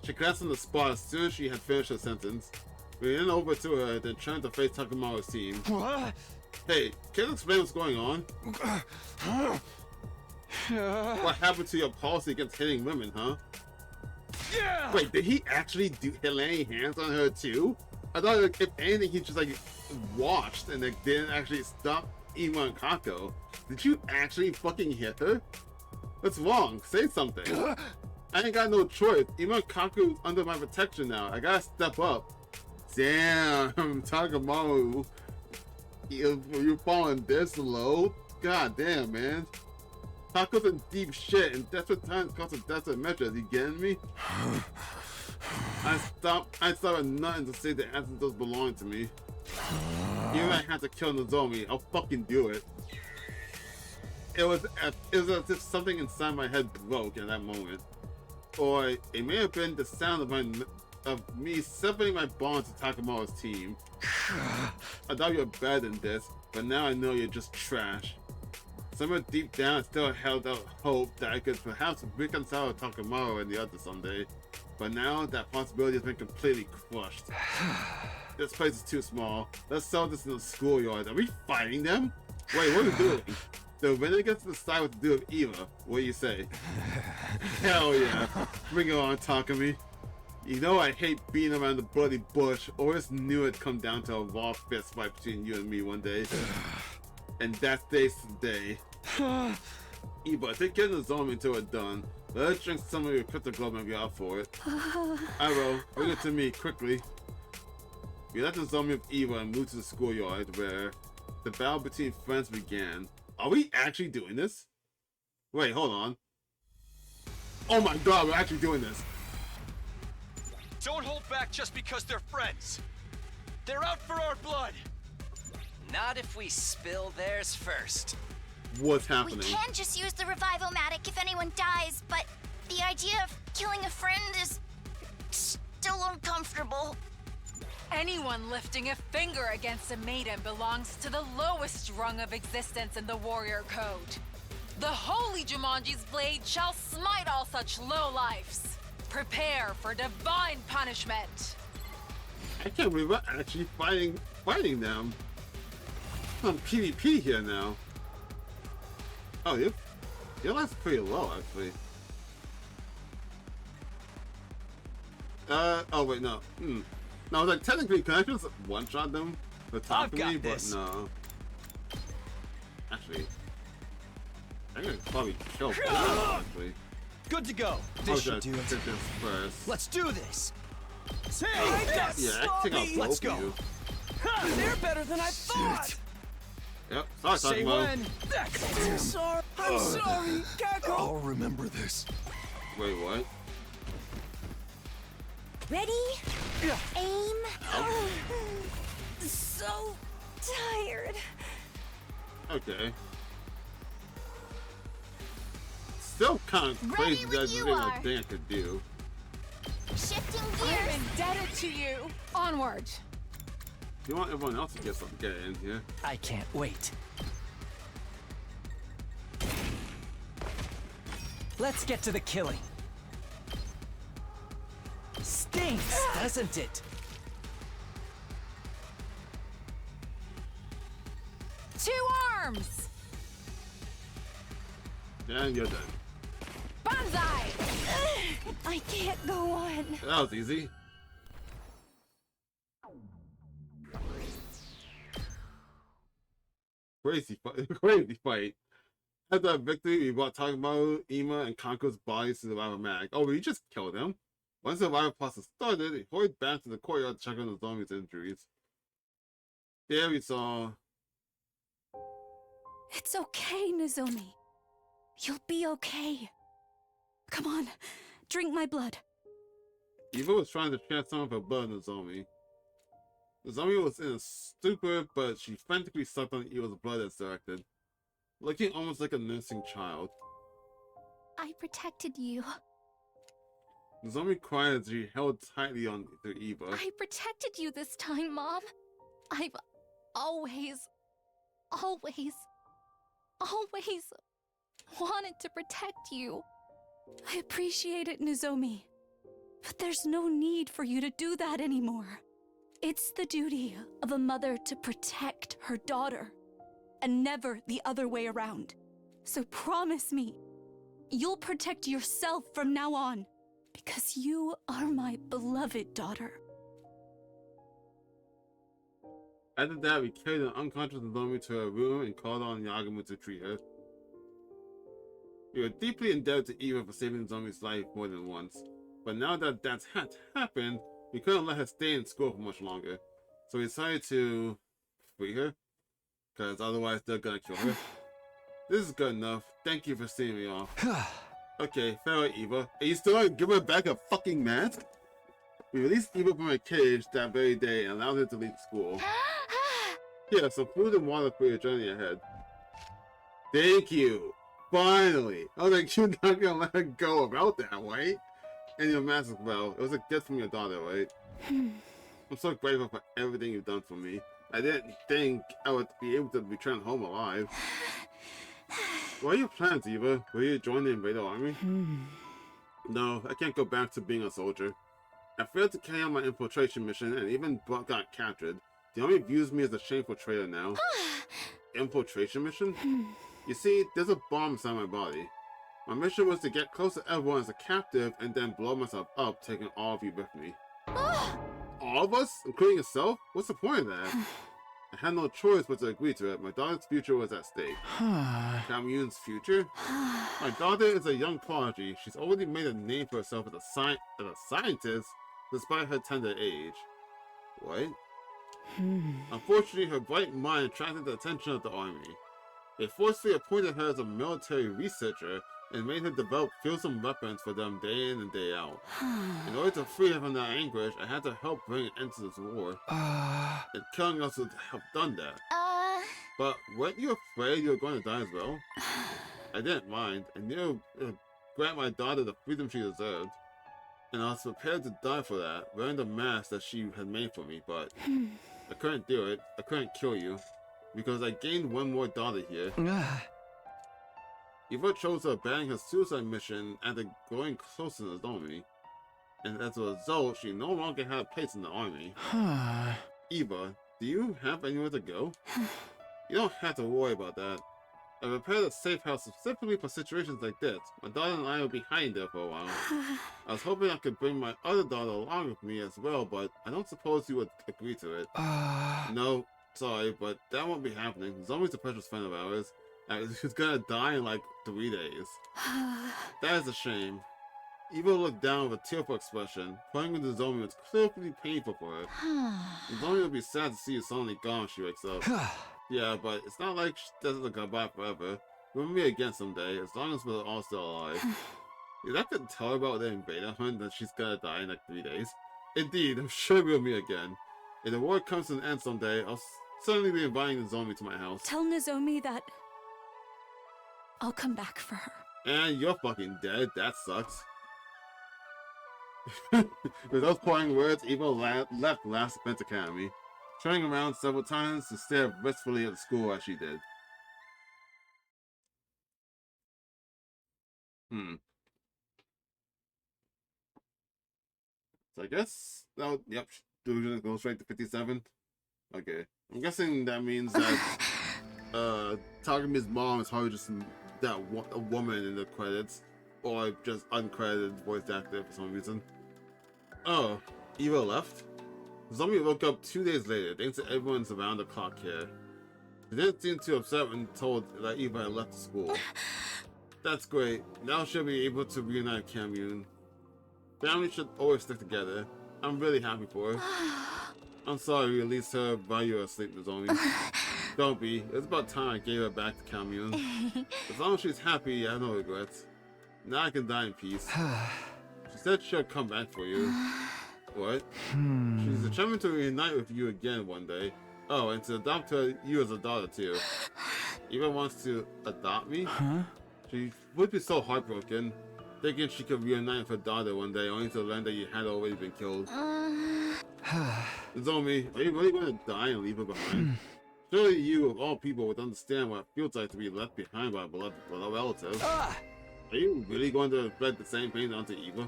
She glanced on the spot as soon as she had finished her sentence. We ran over to her, then turned to face Takamawa's team. What? Hey, can you explain what's going on? What happened to your policy against hitting women, huh? Yeah! Wait, did he actually lay any hands on her too? I thought, like, if anything, he just like watched and like didn't actually stop Ima and Kako. Did you actually fucking hit her? What's wrong? Say something. I ain't got no choice. Ima and Kaku's under my protection now. I gotta step up. Damn, Takamaru, you're falling this low. God damn, man. Taco's in deep shit, and desperate times cost a desperate measures. You getting me? I stopped at nothing to say the answer does belong to me. Even if I had to kill Nozomi, I'll fucking do it. It was as if something inside my head broke in that moment. Or it may have been the sound of me separating my bonds to Takamawa's team. I thought you were better than this, but now I know you're just trash. Somewhere deep down, I still held out hope that I could perhaps reconcile with Takamawa and the others someday. But now, that possibility has been completely crushed. This place is too small. Let's sell this in the schoolyard. Are we fighting them? Wait, what are we doing? The winner gets to decide what to do with Eva. What do you say? Hell yeah. Bring it on, Takumi. You know I hate beating around the bloody bush. Always knew it'd come down to a raw fist fight between you and me one day. And that day's today. Eva, take care of the zombie until we're done. Let us drink some of your crystal globe and be out for it. Arrow, bring it to me, quickly. We left the zombie with Eva and moved to the schoolyard where the battle between friends began. Are we actually doing this? Wait, hold on. Oh my god, we're actually doing this. Don't hold back just because they're friends. They're out for our blood. Not if we spill theirs first. What's happening? We can just use the revive-o-matic if anyone dies, but the idea of killing a friend is still uncomfortable. Anyone lifting a finger against a maiden belongs to the lowest rung of existence in the warrior code. The holy Jumanji's blade shall smite all such lowlifes. Prepare for divine punishment. I can't believe we're actually fighting them. I'm PvP here now. Oh, your life's pretty low, actually. Oh wait, no. No, like technically, can I just one-shot them with Takumi? But no. Actually, I'm gonna probably kill both of them, actually. Good to go. This should do it. First. Let's do this. Hey, I take out both Let's go. of you. They're better than I thought. Yep. Sorry, Say Takuma. when. I'm sorry. I'm sorry, Kako. I'll remember this. Wait, what? Ready? Aim. So tired. Okay. Still kind of crazy that there's anything a thing I could do. Shifting I'm gears. indebted to you. Onward. You want everyone else to get in here? I can't wait. Let's get to the killing. Stinks, doesn't it? arms! And you're done. Banzai! I can't go on. That was easy. Crazy fight. Crazy fight. After that victory, we brought Takamaru, Ima, and Kanko's bodies to the Survivor Mag. Oh, we just killed him. Once the Survivor process started, he hurried back to the courtyard to check on the zombies' injuries. There we saw... It's okay, Nozomi. You'll be okay. Come on, drink my blood. Eva was trying to share some of her blood in the zombie. The zombie was in a stupor, but she frantically sucked on Eva's blood as directed, looking almost like a nursing child. I protected you. The zombie cried as she held tightly on to Eva. I protected you this time, Mom. I've always wanted to protect you. I appreciate it, Nozomi. But there's no need for you to do that anymore. It's the duty of a mother to protect her daughter, and never the other way around. So promise me, you'll protect yourself from now on, because you are my beloved daughter. After that, we carried an unconscious zombie to her room and called on Yagamu to treat her. We were deeply indebted to Eva for saving the zombie's life more than once, but now that that's happened, we couldn't let her stay in school for much longer, so we decided to free her, because otherwise they're gonna kill her. This is good enough. Thank you for seeing me off. Okay, farewell, Eva. Are you still gonna give her back a fucking mask? We released Eva from her cage that very day and allowed her to leave school. Here, some food and water for your journey ahead. Thank you! Finally! I was like, you're not gonna let her go about that, right? And your mask as well. It was a gift from your daughter, right? I'm so grateful for everything you've done for me. I didn't think I would be able to return home alive. What are your plans, Eva? Will you join the Invader Army? No, I can't go back to being a soldier. I failed to carry out my infiltration mission and even got captured. The Army views me as a shameful traitor now. Infiltration mission? You see, there's a bomb inside my body. My mission was to get close to everyone as a captive and then blow myself up, taking all of you with me. All of us? Including yourself? What's the point of that? I had no choice but to agree to it. My daughter's future was at stake. Kamyun's future? My daughter is a young prodigy. She's already made a name for herself as a scientist, despite her tender age. What? Unfortunately, her bright mind attracted the attention of the army. They forcefully appointed her as a military researcher and made her develop fearsome weapons for them day in and day out. In order to free her from that anguish, I had to help bring an end to this war. And killing us would have done that. But weren't you afraid you were going to die as well? I didn't mind. I knew it would grant my daughter the freedom she deserved. And I was prepared to die for that, wearing the mask that she had made for me, but I couldn't do it. I couldn't kill you. Because I gained one more daughter here. Eva chose to abandon her suicide mission after growing close to the army. And as a result, she no longer had a place in the army. Eva, do you have anywhere to go? You don't have to worry about that. I prepared a safe house specifically for situations like this. My daughter and I will be hiding there for a while. I was hoping I could bring my other daughter along with me as well, but I don't suppose you would agree to it. No, sorry, but that won't be happening. Zombie's a precious friend of ours. She's gonna die in like 3 days. That is a shame. Eva looked down with a tearful expression. Playing with the zombie was clearly painful for her. The zombie will be sad to see you suddenly gone when she wakes up. Yeah, but it's not like she doesn't go by forever. We'll meet again someday, as long as we're all still alive. Did I could tell her about the invader hunt that she's gonna die in like 3 days? Indeed, I'm sure we'll meet again. If the war comes to an end someday, I'll certainly be inviting the zombie to my house. Tell Nozomi that I'll come back for her. And you're fucking dead. That sucks. With those parting words, Eva left Last Defense Academy, turning around several times to stare wistfully at the school as she did. So I guess yep, Delusion goes right to 57. Okay. I'm guessing that means that Takumi's mom is probably just a woman in the credits, or just uncredited voice actor for some reason. Oh, Eva left? Zombie woke up 2 days later, thanks to everyone's around the clock here. She didn't seem too upset when told that Eva had left the school. That's great. Now she'll be able to reunite Commune. Family should always stick together. I'm really happy for her. I'm sorry we released her while you were asleep, Nozomi. Don't be. It's about time I gave her back to Commune. As long as she's happy, I have no regrets. Now I can die in peace. She said she'll come back for you. What? She's determined to reunite with you again one day. Oh, and to adopt you as a daughter too. Eva wants to adopt me? Huh? She would be so heartbroken, thinking she could reunite with her daughter one day, only to learn that you had already been killed. Nozomi, are you really going to die and leave her behind? Surely you, of all people, would understand what it feels like to be left behind by a beloved relative. Are you really going to inflict the same pain onto Eva?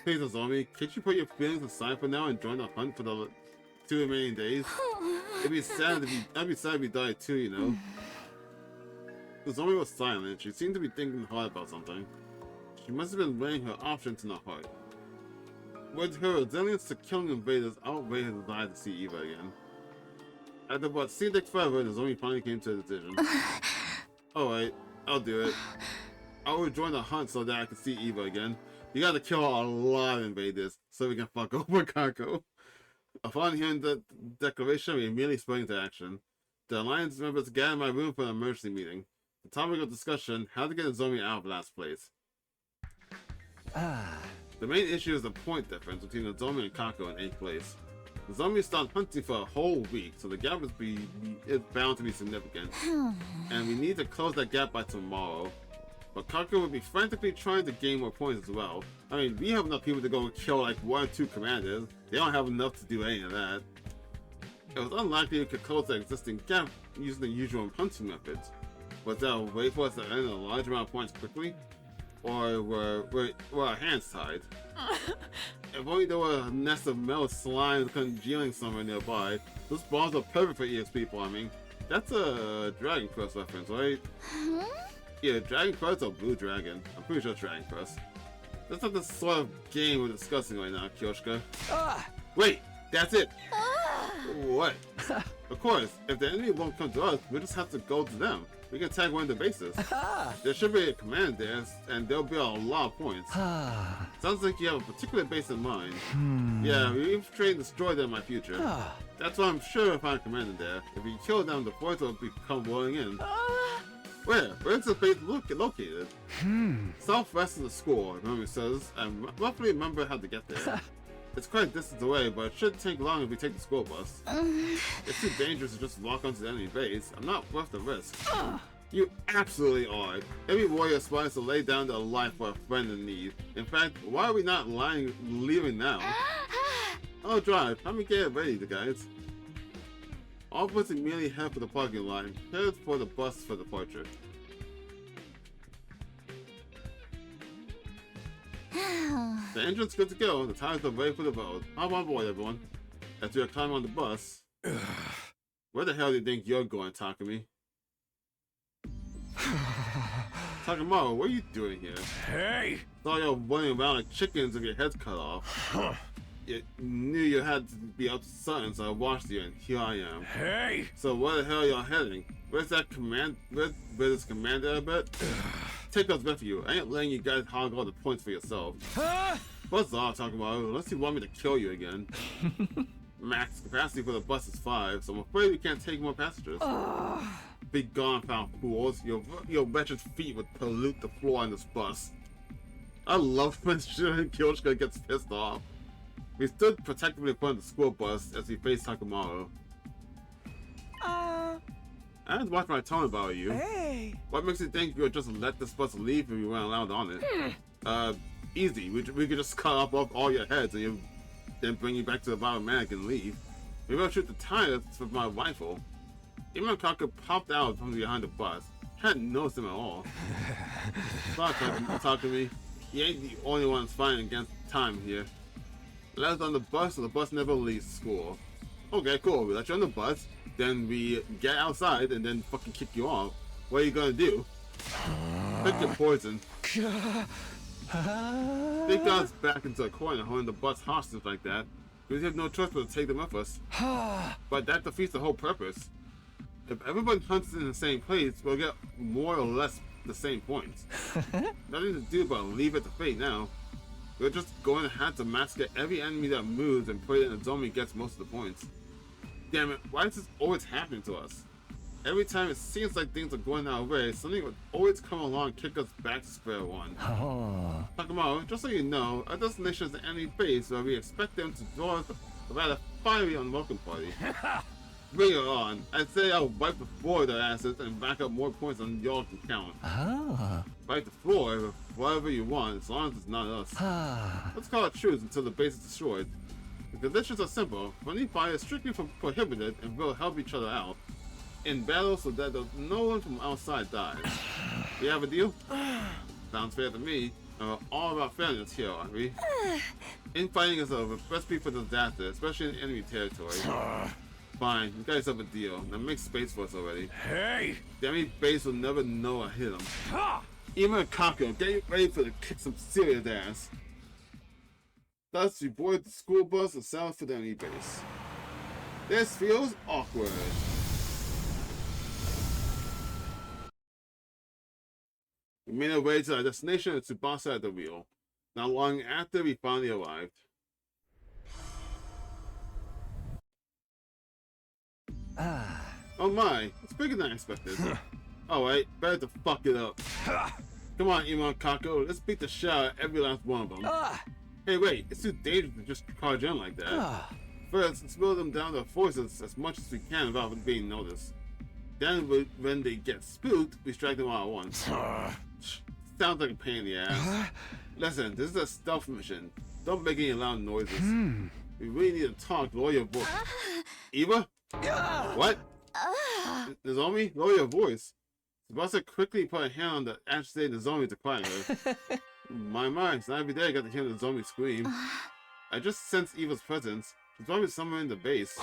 Please, Nozomi, can't you put your feelings aside for now and join the hunt for the 2 remaining days? I'd be sad if you died too, you know. Nozomi was silent. She seemed to be thinking hard about something. She must have been weighing her options in her heart. With her resilience to killing invaders outweighed her desire to see Eva again. After what seemed like forever, Nozomi finally came to a decision. Alright, I'll do it. I will join the hunt so that I can see Eva again. You gotta kill a lot of invaders so we can fuck over Kako. Upon hearing the declaration, we immediately sprang into action. The Alliance members gathered in my room for an emergency meeting. The topic of discussion: how to get Nozomi out of last place. The main issue is the point difference between Nozomi and Kako in 8th place. Nozomi stopped hunting for a whole week, so the gap is bound to be significant. And we need to close that gap by tomorrow. But Kako would be frantically trying to gain more points as well. I mean, we have enough people to go kill like 1 or 2 commanders. They don't have enough to do any of that. It was unlikely we could close the existing gap using the usual hunting methods. Was there a way for us to earn a large amount of points quickly? Or were our hands tied? If only there were a nest of metal slimes congealing somewhere nearby. Those bombs are perfect for EXP farming. That's a Dragon Quest reference, right? Yeah, Dragon Quest or Blue Dragon. I'm pretty sure it's Dragon Quest. That's not the sort of game we're discussing right now, Kyoshka. Wait, that's it! What? Of course, if the enemy won't come to us, we'll just have to go to them. We can tag one of the bases. There should be a command there, and there'll be a lot of points. Sounds like you have a particular base in mind. Yeah, we've tried to destroy them in my future. That's why I'm sure we'll find a commander there. If we kill them, the points will become rolling in. Where's the base located? Southwest of the school, memory says, and roughly remember how to get there. It's quite a distance away, but it shouldn't take long if we take the school bus. It's too dangerous to just walk onto the enemy base. I'm not worth the risk. You absolutely are. Every warrior aspires to lay down their life for a friend in need. In fact, why are we not leaving now? I'll drive. Let me get it ready, guys. All of us immediately head for the parking lot and head for the bus for departure. The engine's good to go. The tires are ready for the road. Hop on board, everyone. As we are climbing on the bus. Where the hell do you think you're going, Takumi? Takamaru, what are you doing here? Hey! Saw you running around like chickens with your heads cut off. You knew you had to be up to something, so I watched you, and here I am. Hey! So where the hell are y'all heading? Where's that command? Where's this commander a bit? Take us with you. I ain't letting you guys hog all the points for yourself. Buzz off, talking about unless you want me to kill you again. Max capacity for the bus is 5, so I'm afraid we can't take more passengers. Be gone, foul fools. Your wretched feet would pollute the floor on this bus. I love when Kyoshika gets pissed off. We stood protectively in front of the school bus as we faced Takamaru. I had to watch my tone about you. Hey! What makes you think you would just let this bus leave if we weren't allowed on it? Easy. We could just cut off all your heads and then bring you back to the biomatic and leave. Maybe I'll shoot the tires with my rifle. Even when Kaka popped out from behind the bus, I hadn't noticed him at all. Stop talking to me. You ain't the only ones fighting against time here. Let us on the bus, so the bus never leaves school. Okay, cool. We let you on the bus, then we get outside and then fucking kick you off. What are you gonna do? Pick your poison. They got us back into a corner holding the bus hostage like that. We have no choice but to take them with us. But that defeats the whole purpose. If everyone hunts in the same place, we'll get more or less the same points. Nothing to do but leave it to fate now. We're just going to have to massacre every enemy that moves and pray that Nozomi gets most of the points. Damn it, why is this always happening to us? Every time it seems like things are going our way, something would always come along and kick us back to square one. Takamaru, just so you know, our destination is the enemy base where we expect them to draw us a rather fiery unwelcome party. Bring it on. I say I'll wipe the floor of their asses and rack up more points than y'all can count. Wipe the floor with whatever you want, as long as it's not us. Let's call it truce until the base is destroyed. The conditions are simple. Friendly fire is strictly prohibited and we'll help each other out in battle so that no one from outside dies. We have a deal? Sounds fair to me. And we're all about fairness here, aren't we? Infighting is a recipe for disaster, especially in enemy territory. Fine, you guys have a deal. Now make space for us already. Hey! The enemy base will never know I hit them. Even a Kako, get ready for to kick some serious ass. Thus, we board the school bus and sail for the enemy base. This feels awkward. We made our way to our destination and Tsubasa at the wheel. Not long after, we finally arrived. Oh my, it's bigger than I expected. Alright, better to fuck it up. Come on, Iman Kako, let's beat the shit out of every last one of them. Hey wait, it's too dangerous to just charge in like that. First, let's slow them down their forces as much as we can without being noticed. Then when they get spooked, we strike them all at once. Sounds like a pain in the ass. Listen, this is a stealth mission. Don't make any loud noises. We really need to talk, lower your voice. Eva? What? Nozomi, lower your voice. Tsubasa quickly put a hand on the agitated Nozomi to quiet her. My, it's not every day I got to hear Nozomi scream. I just sensed Eva's presence. She's probably somewhere in the base.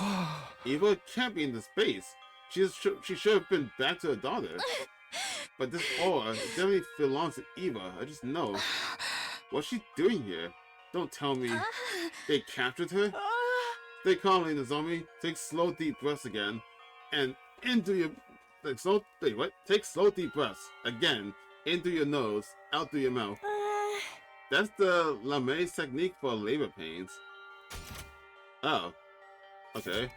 Eva can't be in this base. She should have been back to her daughter. But this aura definitely belongs to Eva. I just know. What's she doing here? Don't tell me they captured her? Stay calmly, Nozomi. Take slow, deep breaths again. And into your... Take slow, deep breaths. Again. In through your nose. Out through your mouth. That's the Lame's technique for labor pains. Oh. Okay.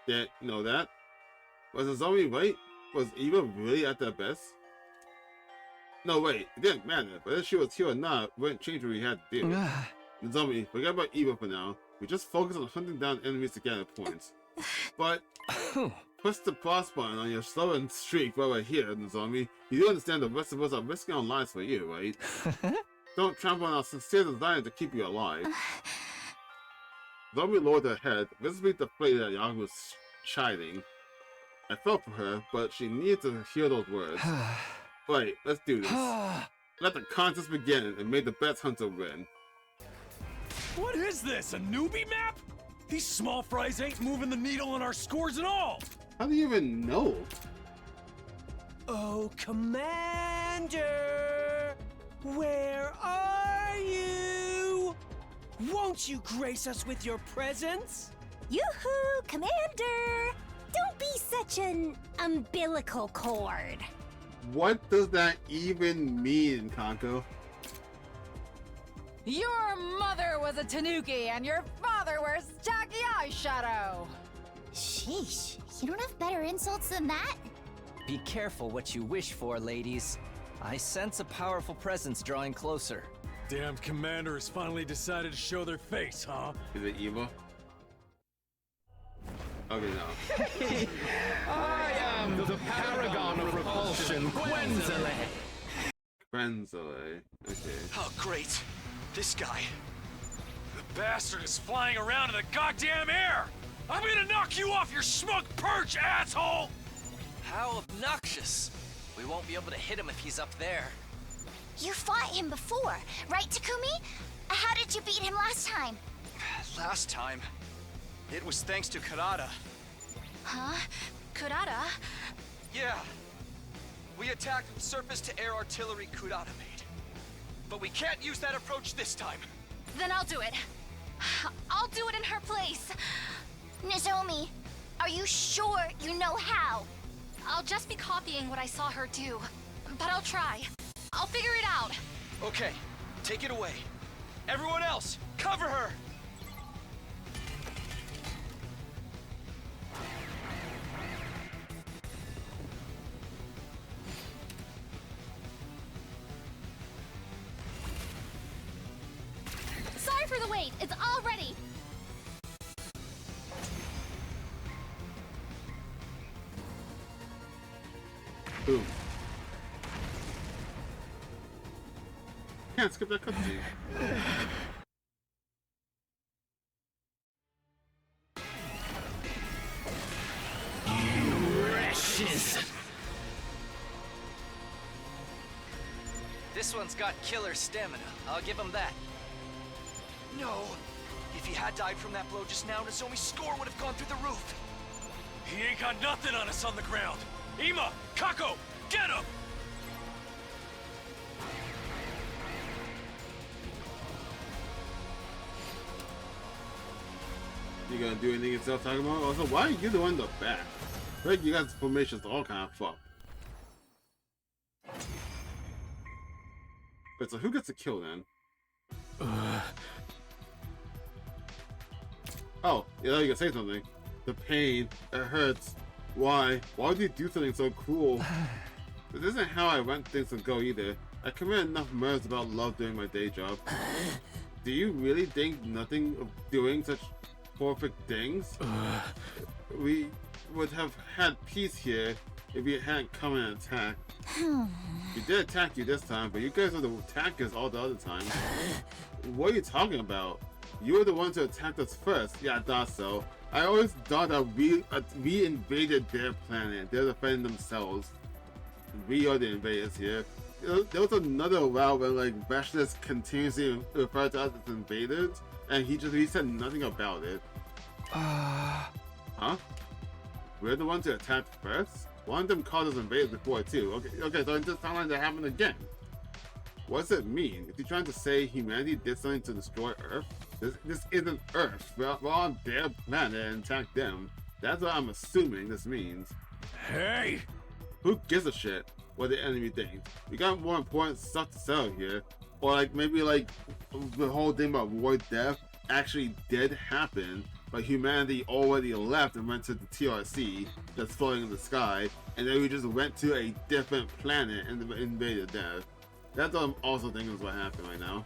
Didn't know that. Was Nozomi right? Was Eva really at their best? No, wait. It didn't matter. Whether she was here or not wouldn't change what we had to do. Nozomi, forget about Eva for now. We just focus on hunting down enemies to gather points. But push the pause button on your slow streak while we're here, Nozomi. You do understand the rest of us are risking our lives for you, right? Don't trample on our sincere desire to keep you alive. Nozomi lowered her head, visibly deflated that Yaga was chiding. I felt for her, but she needed to hear those words. Right, let's do this. Let the contest begin and may the best hunter win. What is this, a newbie map? These small fries ain't moving the needle on our scores at all! How do you even know? Oh, Commander! Where are you? Won't you grace us with your presence? Yoo-hoo, Commander! Don't be such an umbilical cord. What does that even mean, Kanko? Your mother was a tanuki and your father wears tacky eyeshadow. Sheesh, you don't have better insults than that? Be careful what you wish for, ladies. I sense a powerful presence drawing closer. Damn Commander has finally decided to show their face, huh? Is it Eva? Okay, no. I am the paragon of repulsion, Gwenzile. Gwenzile. Okay. Oh, great. This guy. The bastard is flying around in the goddamn air! I'm gonna knock you off your smug perch, asshole! How obnoxious! We won't be able to hit him if he's up there. You fought him before, right, Takumi? How did you beat him last time? Last time? It was thanks to Karada. Huh? Kurata? Yeah. We attacked surface-to-air artillery Kurata made. But we can't use that approach this time. Then I'll do it. I'll do it in her place. Nozomi, are you sure you know how? I'll just be copying what I saw her do. But I'll try. I'll figure it out. Okay, take it away. Everyone else, cover her! Sorry for the wait. It's all ready. Boom. Can't skip that cutscene. Precious. This one's got killer stamina. I'll give him that. No! If he had died from that blow just now, Nozomi's score would have gone through the roof. He ain't got nothing on us on the ground. Ima, Kako, get him! You gonna do anything yourself, talking about? Also, why are you the one in the back? I think you guys' formations all kind of fucked. But so who gets the kill then? Oh, yeah, you can say something. The pain, it hurts. Why? Why would you do something so cruel? This isn't how I want things to go either. I commit enough murders about love doing my day job. Do you really think nothing of doing such perfect things? We would have had peace here if you hadn't come and attacked. We did attack you this time, but you guys are the attackers all the other times. What are you talking about? You were the ones who attacked us first. Yeah, I thought so. I always thought that we invaded their planet. They're defending themselves. We are the invaders here. There was another route where like Bashless continuously referred to us as invaders, and he said nothing about it. Huh? We're the ones who attacked first? One of them called us invaders before too. Okay, so it just sounds like that happened again. What does it mean? Is he trying to say humanity did something to destroy Earth? This isn't Earth. We're on their planet and attack them. That's what I'm assuming this means. Hey! Who gives a shit what the enemy thinks? We got more important stuff to settle here. Or like maybe like the whole thing about war death actually did happen, but humanity already left and went to the TRC that's floating in the sky, and then we just went to a different planet and invaded there. That's what I'm also thinking is what happened right now.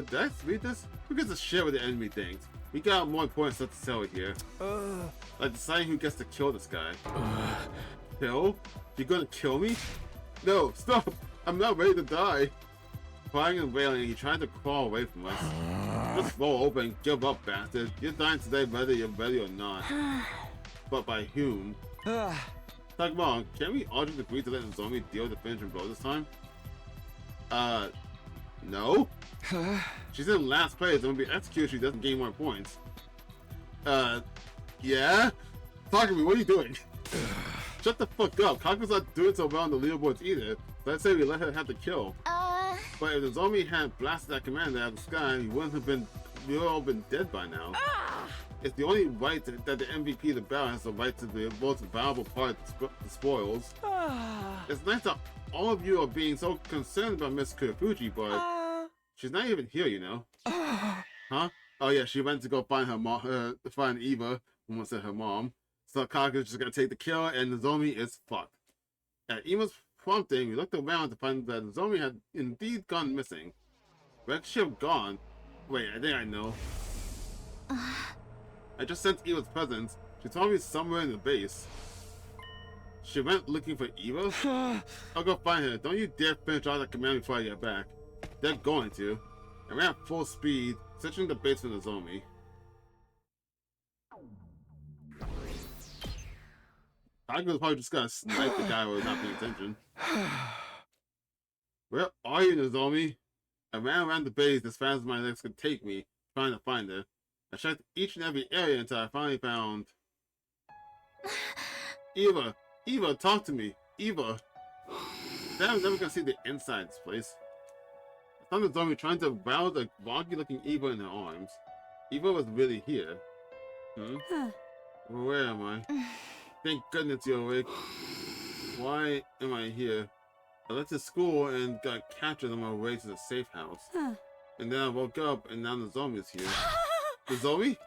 Did I read this? Who gives a shit what the enemy thinks? We got more important stuff to settle here. Like deciding who gets to kill this guy. Kill? You're gonna kill me? No, stop! I'm not ready to die. Crying and wailing, he tried to crawl away from us. Just roll over and give up, bastard. You're dying today whether you're ready or not. But by whom? Tagmon, can we all just agree to let Nozomi deal with the finishing blow this time? No? She's in last place and will be executed if she doesn't gain more points. Yeah? Talk to me, what are you doing? Shut the fuck up. Kaku's not doing so well on the leaderboards either. So I'd say we let her have the kill. But if Nozomi had blasted that commander out of the sky, we would all been dead by now. It's the only right that the MVP of the battle has the right to the most valuable part of the spoils. It's nice that all of you are being so concerned about Miss Kurafuji, but she's not even here, you know. Huh? Oh yeah, she went to go find her mom, find Eva, almost said her mom. So Kaku's just gonna take the kill, and Nozomi is fucked. At Eva's prompting, we looked around to find that Nozomi had indeed gone missing. Where could she have gone? Wait, I think I know. I just sensed Eva's presence. She's probably somewhere in the base. She went looking for Eva? I'll go find her. Don't you dare finish all that command before I get back. They're going to. I ran at full speed, searching the base for Nozomi. I was probably just gonna snipe the guy who was not paying attention. Where are you, Nozomi? I ran around the base as fast as my legs could take me, trying to find her. I checked each and every area until I finally found... Eva! Eva, talk to me! Eva! I'm never gonna see the inside of this place. I found the zombie trying to rouse a wonky-looking Eva in her arms. Eva was really here. Where am I? Thank goodness you're awake. Why am I here? I left the school and got captured on my way to the safe house. And then I woke up and now the zombie is here. The zombie?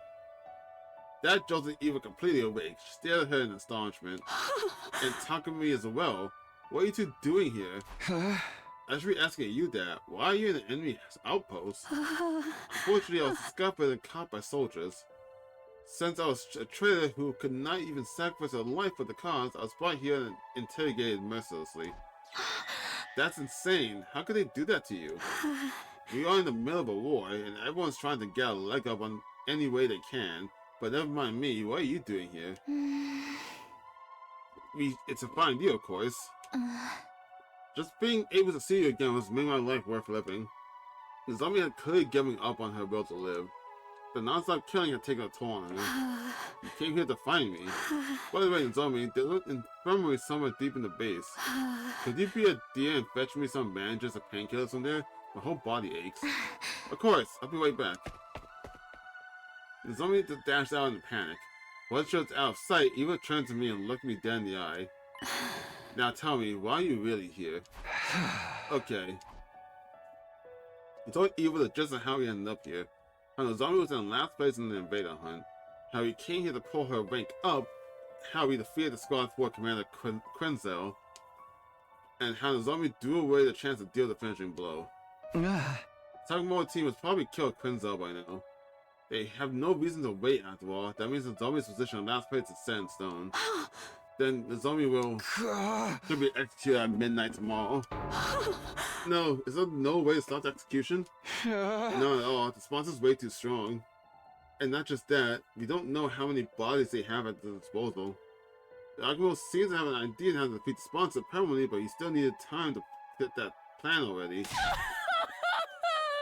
That jolted Eva completely awake. She stared at her in astonishment. And Takumi as well. What are you two doing here? I should be asking you that. Why are you in an enemy outpost? Unfortunately, I was discovered and caught by soldiers. Since I was a traitor who could not even sacrifice a life for the cause, I was brought here and interrogated mercilessly. That's insane. How could they do that to you? We are in the middle of a war, and everyone's trying to get a leg up on any way they can. But never mind me, what are you doing here? It's to find you, of course. Just being able to see you again was making my life worth living. The zombie had clearly given up on her will to live. The non-stop killing had taken a toll on her. You came here to find me. By the way, zombie, there's an infirmary somewhere deep in the base. Could you be a dear and fetch me some bandages or painkillers from there? My whole body aches. Of course, I'll be right back. The zombie dashed out in a panic. Once she was out of sight, Eva turned to me and looked me dead in the eye. Now tell me, why are you really here? Okay. He told Eva the gist of how he ended up here. How the zombie was in last place in the invader hunt. How he came here to pull her rank up. How he defeated the Squad 4 Commander Krenzel. And how the zombie threw away the chance to deal the finishing blow. Takumo's team has probably killed Krenzel by now. They have no reason to wait after all. That means the zombie's position on last place is set in stone. Then the zombie should be executed at midnight tomorrow. No, is there no way to stop the execution? Not at all. The sponsor's way too strong. And not just that, we don't know how many bodies they have at their disposal. The Agro seems to have an idea on how to defeat the sponsor permanently, but he still needed time to fit that plan already.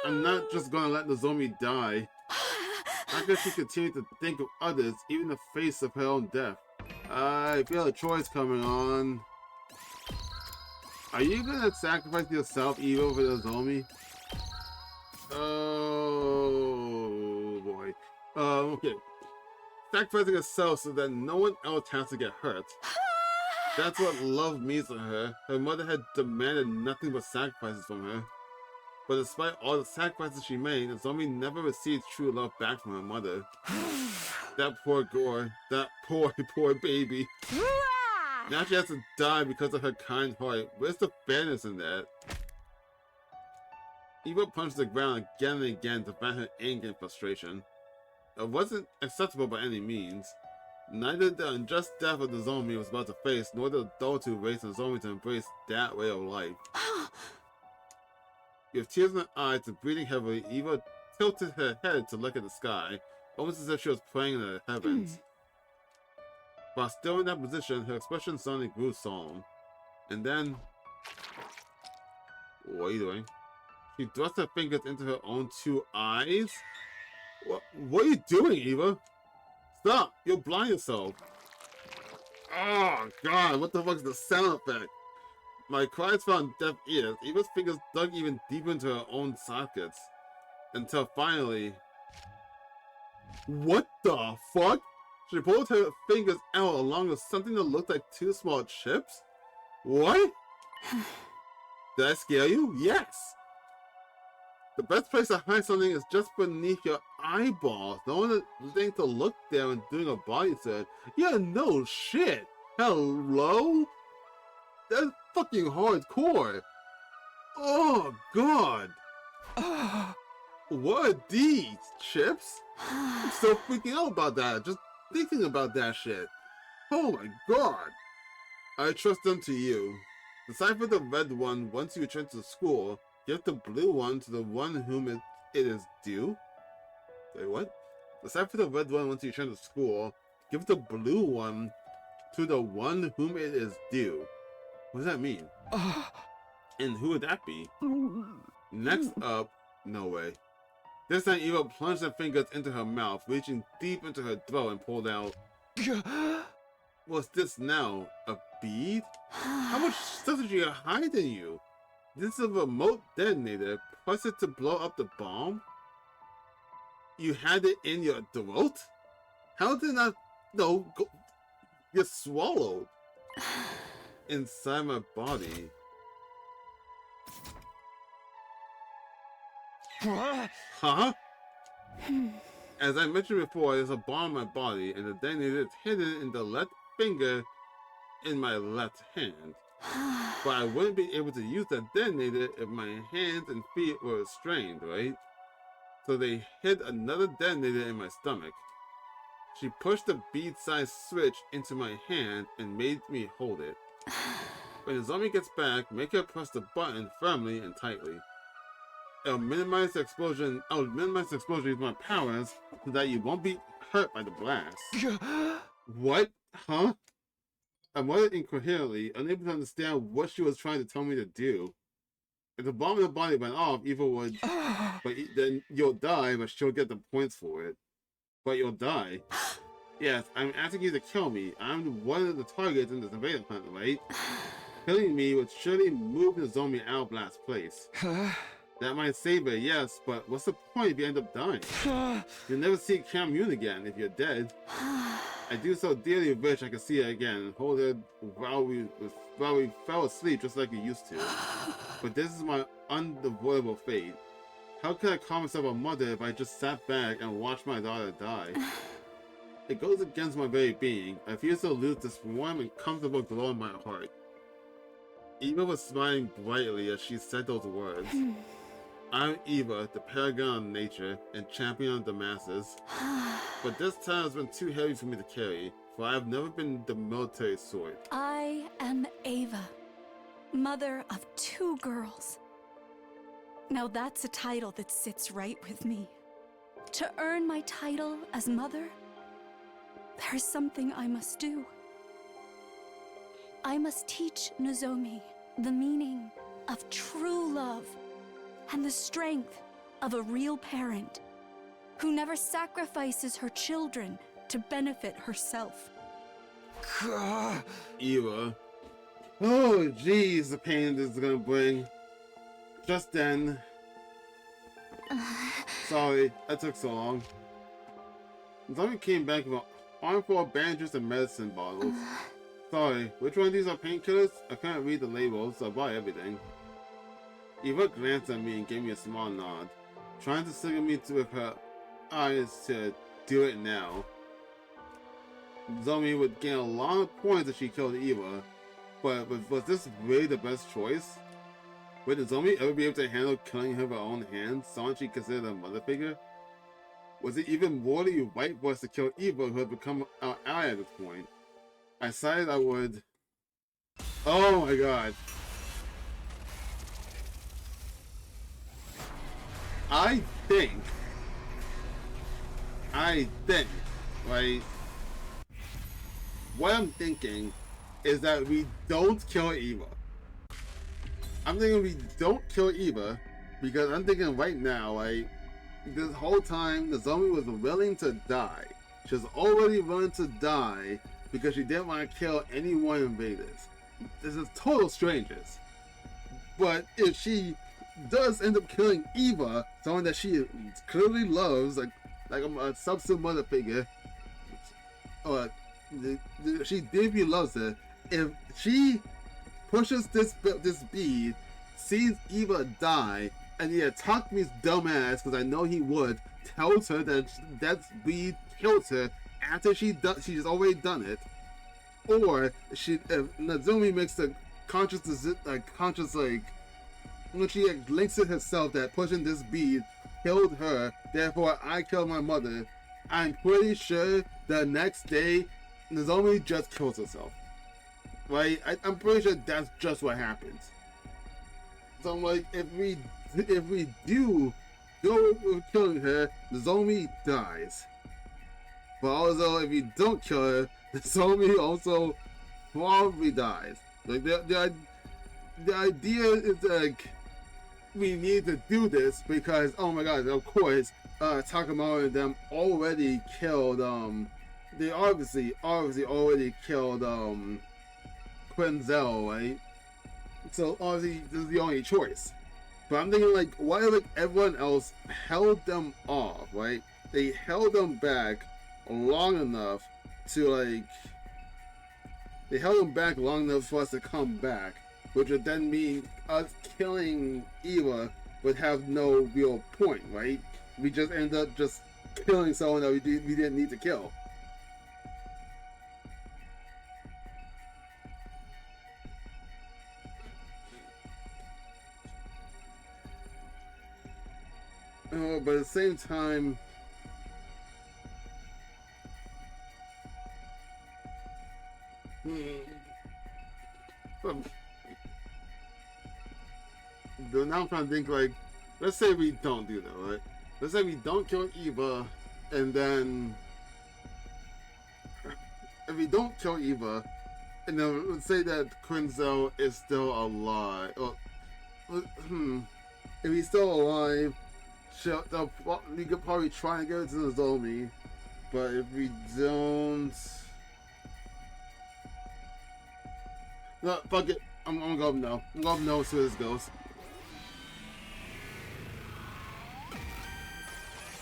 I'm not just gonna let the zombie die. How could she continue to think of others, even in the face of her own death? I feel a choice coming on. Are you gonna sacrifice yourself, Eva, for the zombie? Oh boy. Okay. Sacrificing herself so that no one else has to get hurt. That's what love means to her. Her mother had demanded nothing but sacrifices from her. But despite all the sacrifices she made, the zombie never received true love back from her mother. That poor girl, that poor baby. Now she has to die because of her kind heart. Where's the fairness in that? Eva punched the ground again and again to vent her anger and frustration. It wasn't acceptable by any means. Neither the unjust death of the zombie was about to face, nor the adults who raised the zombie to embrace that way of life. With tears in her eyes and breathing heavily, Eva tilted her head to look at the sky, almost as if she was praying in the heavens. While still in that position, her expression suddenly grew solemn. And then... What are you doing? She thrust her fingers into her own two eyes? What are you doing, Eva? Stop! You'll blind yourself! Oh god, what the fuck is the sound effect? My cries found deaf ears. Eva's fingers dug even deeper into her own sockets. Until finally... What the fuck? She pulled her fingers out along with something that looked like two small chips? What? Did I scare you? Yes! The best place to hide something is just beneath your eyeballs. No one thing to look there and doing a body search. Yeah, no shit. Hello? That's fucking hardcore. Oh god. What are these? Chips? I'm still freaking out about that. Just thinking about that shit. Oh my god. I trust them to you. Decipher the red one once you return to school. Give the blue one to the one whom it is due. Wait, what? Decipher the red one once you return to school. Give the blue one to the one whom it is due. What does that mean? And who would that be? Next up, no way. This time, Eva plunged her fingers into her mouth, reaching deep into her throat and pulled out. What's this now? A bead? How much stuff did you hide in you? This is a remote detonator. Press it to blow up the bomb? You had it in your throat? How did not get swallowed? Inside my body. Huh? As I mentioned before, there's a bomb in my body, and the detonator is hidden in the left finger in my left hand. But I wouldn't be able to use that detonator if my hands and feet were restrained, right? So they hid another detonator in my stomach. She pushed the bead-sized switch into my hand and made me hold it. When the zombie gets back, make her press the button firmly and tightly. I'll minimize the explosion with my powers so that you won't be hurt by the blast. What? Huh? I muttered incoherently, unable to understand what she was trying to tell me to do. If the bomb in the body went off, Eva would... but then you'll die, but she'll get the points for it. But you'll die. Yes, I'm asking you to kill me. I'm one of the targets in the surveillance hunt, right? Killing me would surely move the zombie out of last place. That might save her, yes, but what's the point if you end up dying? You'll never see Camune again if you're dead. I do so dearly wish I could see her again and hold her while we fell asleep just like we used to. But this is my unavoidable fate. How could I call myself a mother if I just sat back and watched my daughter die? It goes against my very being. I feel so lose this warm and comfortable glow in my heart. Eva was smiling brightly as she said those words. I'm Eva, the paragon of nature and champion of the masses. But this time has been too heavy for me to carry, for I have never been the military sort. I am Ava, mother of 2 girls. Now that's a title that sits right with me. To earn my title as mother, there's something I must do. I must teach Nozomi the meaning of true love and the strength of a real parent who never sacrifices her children to benefit herself. Eva. Oh, jeez, the pain this is gonna bring. Just then. Sorry, that took so long. Zombie came back with an armful of bandages and medicine bottles. Sorry, which one of these are painkillers? I can't read the labels, so I bought everything. Eva glanced at me and gave me a small nod, trying to signal me with her eyes to do it now. Zombie would gain a lot of points if she killed Eva, but was this really the best choice? Would the zombie ever be able to handle killing her with her own hands, someone she considered a mother figure? Was it even morally right for us to kill Eva, who had become our ally at this point? I decided I would... Oh my god. I think, right? What I'm thinking is that we don't kill Eva. I'm thinking we don't kill Eva because I'm thinking right now, like, this whole time the zombie was willing to die. She was already willing to die because she didn't want to kill any more invaders. This is total strangers. But if she does end up killing Eva, someone that she clearly loves, like a substitute mother figure, or she deeply loves her. If she pushes this bead, sees Eva die, and yet Takami's dumbass, because I know he would, tells her that that bead kills her after she's already done it, or if Nozomi makes the conscious when she links it herself that pushing this bead killed her, therefore I killed my mother, I'm pretty sure the next day Nozomi just kills herself. Right? I'm pretty sure that's just what happens. So I'm like, if we do go with killing her, Nozomi dies. But also, if we don't kill her, Nozomi also probably dies. Like the idea is like, we need to do this because, oh my god, of course, Takamaru and them already killed, they obviously already killed, Quinzel, right? So obviously this is the only choice. But I'm thinking, like, what if, like, everyone else held them off, right? They held them back long enough to, like, they held them back long enough for us to come back, which would then mean us killing Eva would have no real point, right? We just end up just killing someone that we didn't need to kill. But at the same time, now I'm trying to think, like, let's say we don't do that, right? Let's say we don't kill Eva, and then if we don't kill Eva, and then let's say that Quinzel is still alive, or if he's still alive, we could probably try and get it to Nozomi, but if we don't, no, fuck it. I'm gonna go no. I'm gonna go no, see where this goes.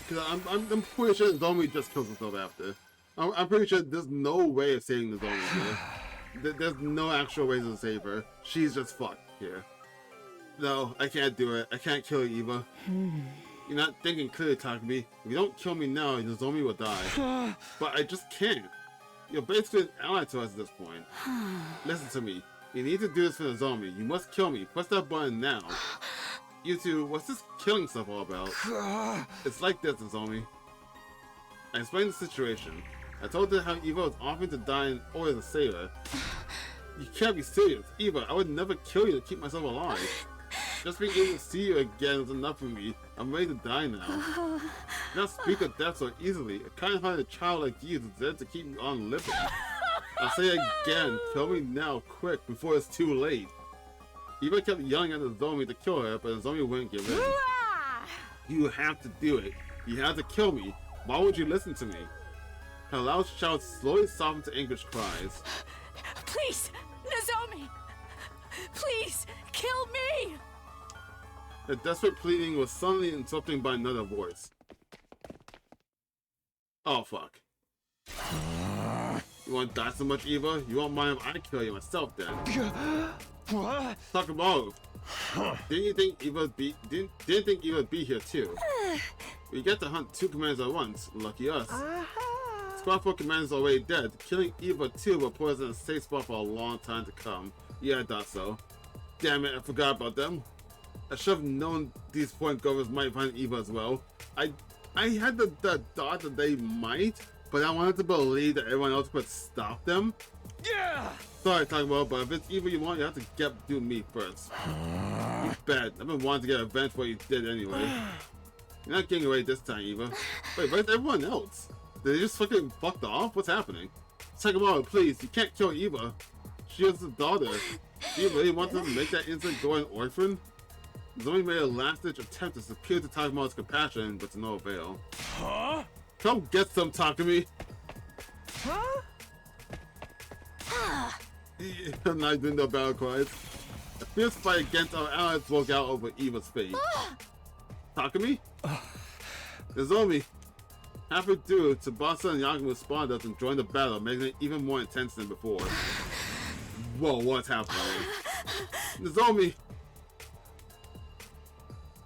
Cause I'm pretty sure Nozomi just kills himself after. I'm pretty sure there's no way of saving Nozomi here. There's no actual ways to save her. She's just fucked here. No, I can't do it. I can't kill Eva. You're not thinking clearly, Takumi. If you don't kill me now, Nozomi will die. But I just can't. You're basically an ally to us at this point. Listen to me. You need to do this for Nozomi. You must kill me. Press that button now. You two, what's this killing stuff all about? It's like this, Nozomi. I explained the situation. I told her how Eva was offering to die in order to save her. You can't be serious. Eva, I would never kill you to keep myself alive. Just being able to see you again is enough for me. I'm ready to die now. Not speak of death so easily. A kind-hearted child like you deserves to keep on living. I'll say it again, kill me now, quick, before it's too late. Eva kept yelling at Nozomi to kill her, but Nozomi wouldn't give in. You have to do it. You have to kill me. Why would you listen to me? Her loud shout slowly softened to anguished cries. Please, Nozomi! Please, kill me! The desperate pleading was suddenly interrupted by another voice. Oh, fuck. You want to die so much, Eva? You won't mind if I kill you myself, then. What? Takamaru. Didn't think Eva would be here, too. We get to hunt two commanders at once. Lucky us. Squad 4 commanders already dead. Killing Eva, too, will put us in a safe spot for a long time to come. Yeah, I thought so. Damn it, I forgot about them. I should have known these point governors might find Eva as well. I had the thought that they might, but I wanted to believe that everyone else would stop them. Yeah! Sorry, Takamaru, but if it's Eva you want, you have to do me first. You bet. I've been wanting to get revenge for what you did anyway. You're not getting away this time, Eva. Wait, where's everyone else? Did they just fucking fucked off? What's happening? Takamaru, please, you can't kill Eva. She is a daughter. Do you really want them to make that innocent girl an orphan? Zoe made a last-ditch attempt to appeal to Takamaru's compassion, but to no avail. Huh? Come get some, Takumi! Huh? I'm not doing no battle cries. A fierce fight against our allies broke out over Eva's fate. Takumi? Nozomi. Halfway through, Tsubasa and Yakumo spawned us and joined the battle, making it even more intense than before. Whoa, what's happening? Nozomi!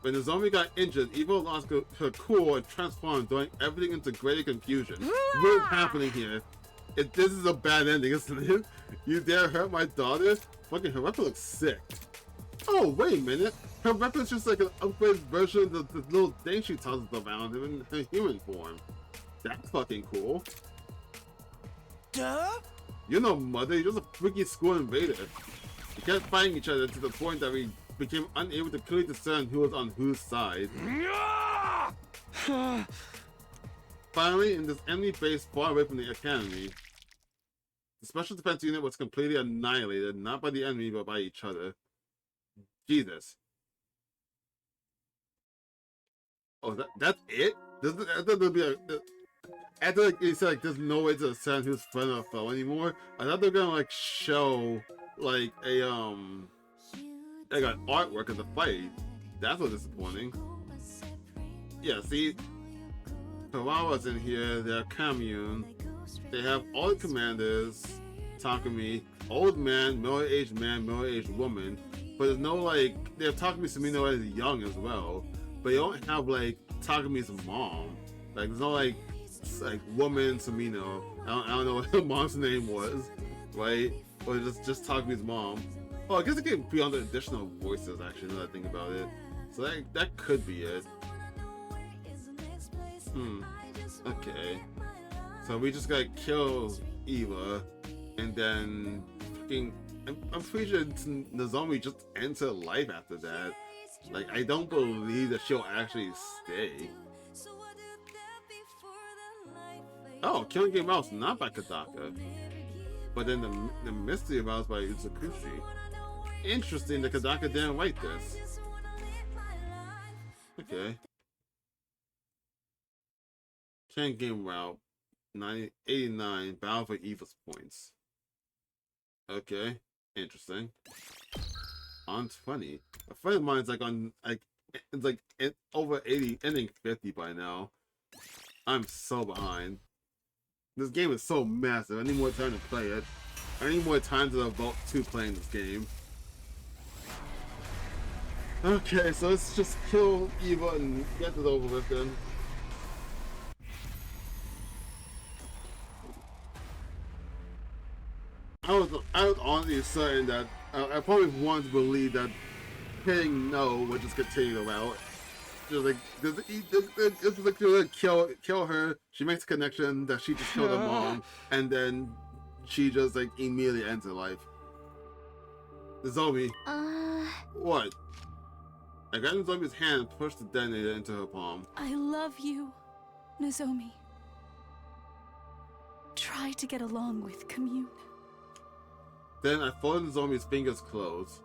When Nozomi got injured, Eva lost her cool and transformed, throwing everything into greater confusion. What's happening here? This is a bad ending, isn't it? You dare hurt my daughter? Fucking her weapon looks sick. Oh, wait a minute. Her weapon's just like an upgraded version of the little thing she tosses around in her human form. That's fucking cool. Duh? You're no mother, you're just a freaky school invader. We kept fighting each other to the point that we became unable to clearly discern who was on whose side. Finally, in this enemy base far away from the academy, the special defense unit was completely annihilated, not by the enemy, but by each other. Jesus. Oh, that's it? I thought there'd be a... After like, you said like there's no way to assign who's friend or foe anymore, I thought they were gonna like show like a like an artwork of the fight. That's what's disappointing. Yeah, see, Kawawa's in here, they're commune. They have all the commanders, Takumi, old man, middle-aged woman. But there's no like, they have Takumi Sumino as young as well. But you don't have like Takumi's mom. Like there's no like woman Sumino. I don't know what her mom's name was, right? Or just Takumi's mom. Oh, I guess it can be on the additional voices actually, now that I think about it. So that could be it. Okay. So we just gotta kill Eva, and then fucking, I'm pretty sure Nozomi just ends her life after that. Like, I don't believe that she'll actually stay. Oh, Killing Game Mouse, not by Kadaka. But then the Mystery Mouse by Utsukushi. Interesting that Kadaka didn't write this. Okay. Killing Game Route 89, Battle for Eva's points. Okay, interesting. On 20. A friend of mine's like on it's like over 80, ending 50 by now. I'm so behind. This game is so massive. I need more time to play it. I need more time to devote to playing this game. Okay, so let's just kill Eva and get this over with then. I was honestly certain that I probably wanted to believe that hitting no would just continue the route. Just like this like kill her. She makes a connection that she just killed her mom, and then she just like immediately ends her life. Nozomi. What? I got Nozomi's hand and pushed the detonator into her palm. I love you, Nozomi. Try to get along with commune. Then I folded Nozomi's fingers closed,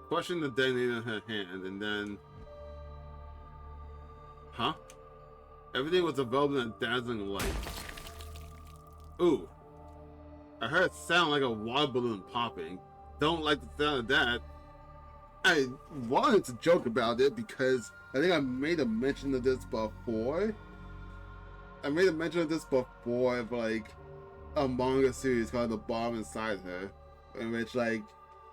crushing the detonator in her hand, and then... Huh? Everything was enveloped in a dazzling light. Ooh. I heard it sound like a water balloon popping. Don't like the sound of that. I wanted to joke about it because I think I made a mention of this before. Of like a manga series called The Bomb Inside Her, in which like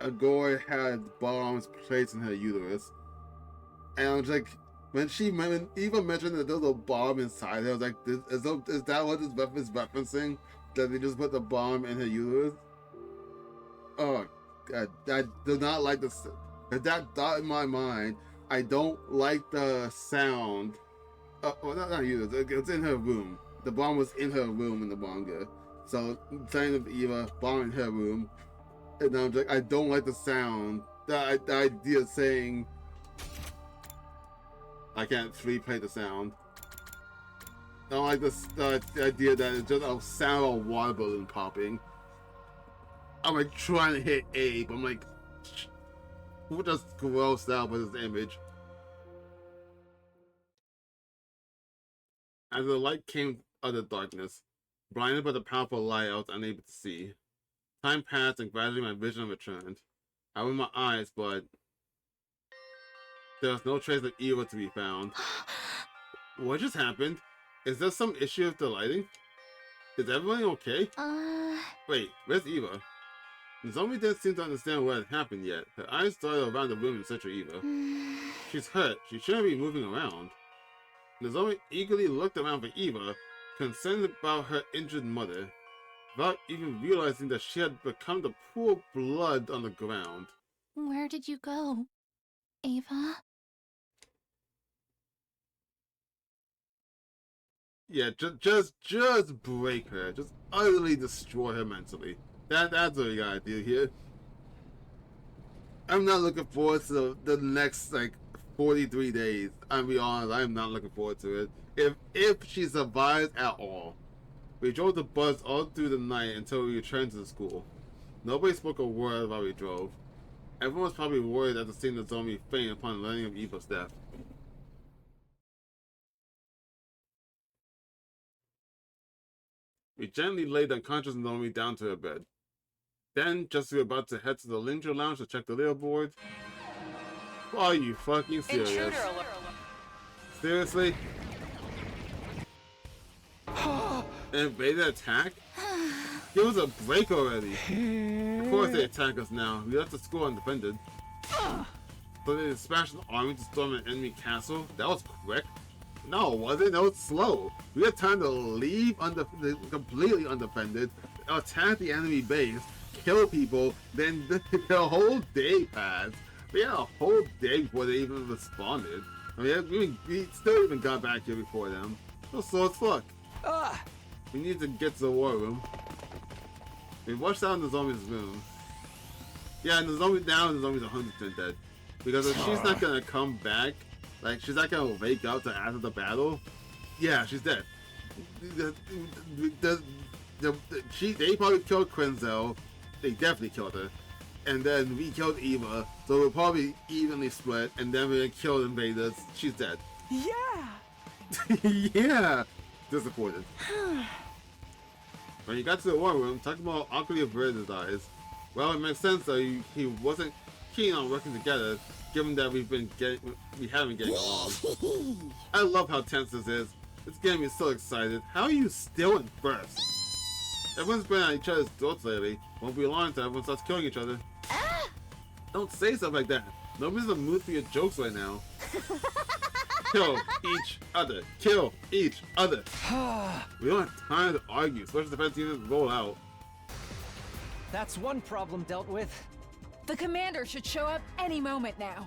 a girl had bombs placed in her uterus. And I was like, when Eva mentioned that there was a bomb inside her, I was like, is that what this is referencing? That they just put the bomb in her uterus? Oh God, I do not like this. That thought in my mind, I don't like the sound. Well, not uterus. It's in her room. The bomb was in her room in the manga. So, saying of Eva, bomb in her room, and I'm like, I don't like the sound. The idea of saying, I can't replay the sound. I don't like the idea that it's just a sound of a water balloon popping. I'm like trying to hit A, but I'm like, we're just grossed out by this image. As the light came out of the darkness, blinded by the powerful light, I was unable to see. Time passed and gradually my vision returned. I opened my eyes, but there was no trace of Eva to be found. What just happened? Is there some issue with the lighting? Is everything okay? Wait, where's Eva? Nozomi didn't seem to understand what had happened yet. Her eyes darted around the room in search of Eva. She's hurt. She shouldn't be moving around. Nozomi eagerly looked around for Eva, concerned about her injured mother, without even realizing that she had become the pool of blood on the ground. Where did you go, Ava? Yeah, just break her. Just utterly destroy her mentally. That's what we gotta do here. I'm not looking forward to the next, like, 43 days. I'll be honest, I'm not looking forward to it. If she survives at all. We drove the bus all through the night until we returned to the school. Nobody spoke a word while we drove. Everyone was probably worried after seeing Nozomi faint upon learning of Eva's death. We gently laid the unconscious Nomi down to her bed. Then, just as we were about to head to the Linja Lounge to check the leaderboard, are you fucking serious? Intruder alert. Seriously? Invader attack? Give us a break already. Of course they attack us now. We left the school undefended. So they dispatched an army to storm an enemy castle? That was quick. No, it wasn't. That was slow. We had time to leave completely undefended, attack the enemy base, kill people, then the whole day passed. We had a whole day before they even responded. I mean, we still even got back here before them. It was slow as fuck. We need to get to the war room. We rushed out in the zombie's room. Yeah, and the zombie now, the zombie's 100% dead. Because if she's not gonna come back, like she's not gonna wake up to after the battle, yeah, she's dead. They probably killed Quinzel. They definitely killed her. And then we killed Eva, so we'll probably evenly split, and then we killed Invaders. She's dead. Yeah! Yeah! Disappointed. When you got to the war room, talking about awkwardly averted his eyes. Well, it makes sense though, he wasn't keen on working together, given that we haven't been getting along. I love how tense this is. It's getting me so excited. How are you still in first? Everyone's been at each other's throats lately. Won't be long until everyone starts killing each other. Don't say stuff like that. Nobody's in the mood for your jokes right now. Kill each other. Kill each other. We don't have time to argue. Special defense units roll out. That's one problem dealt with. The commander should show up any moment now.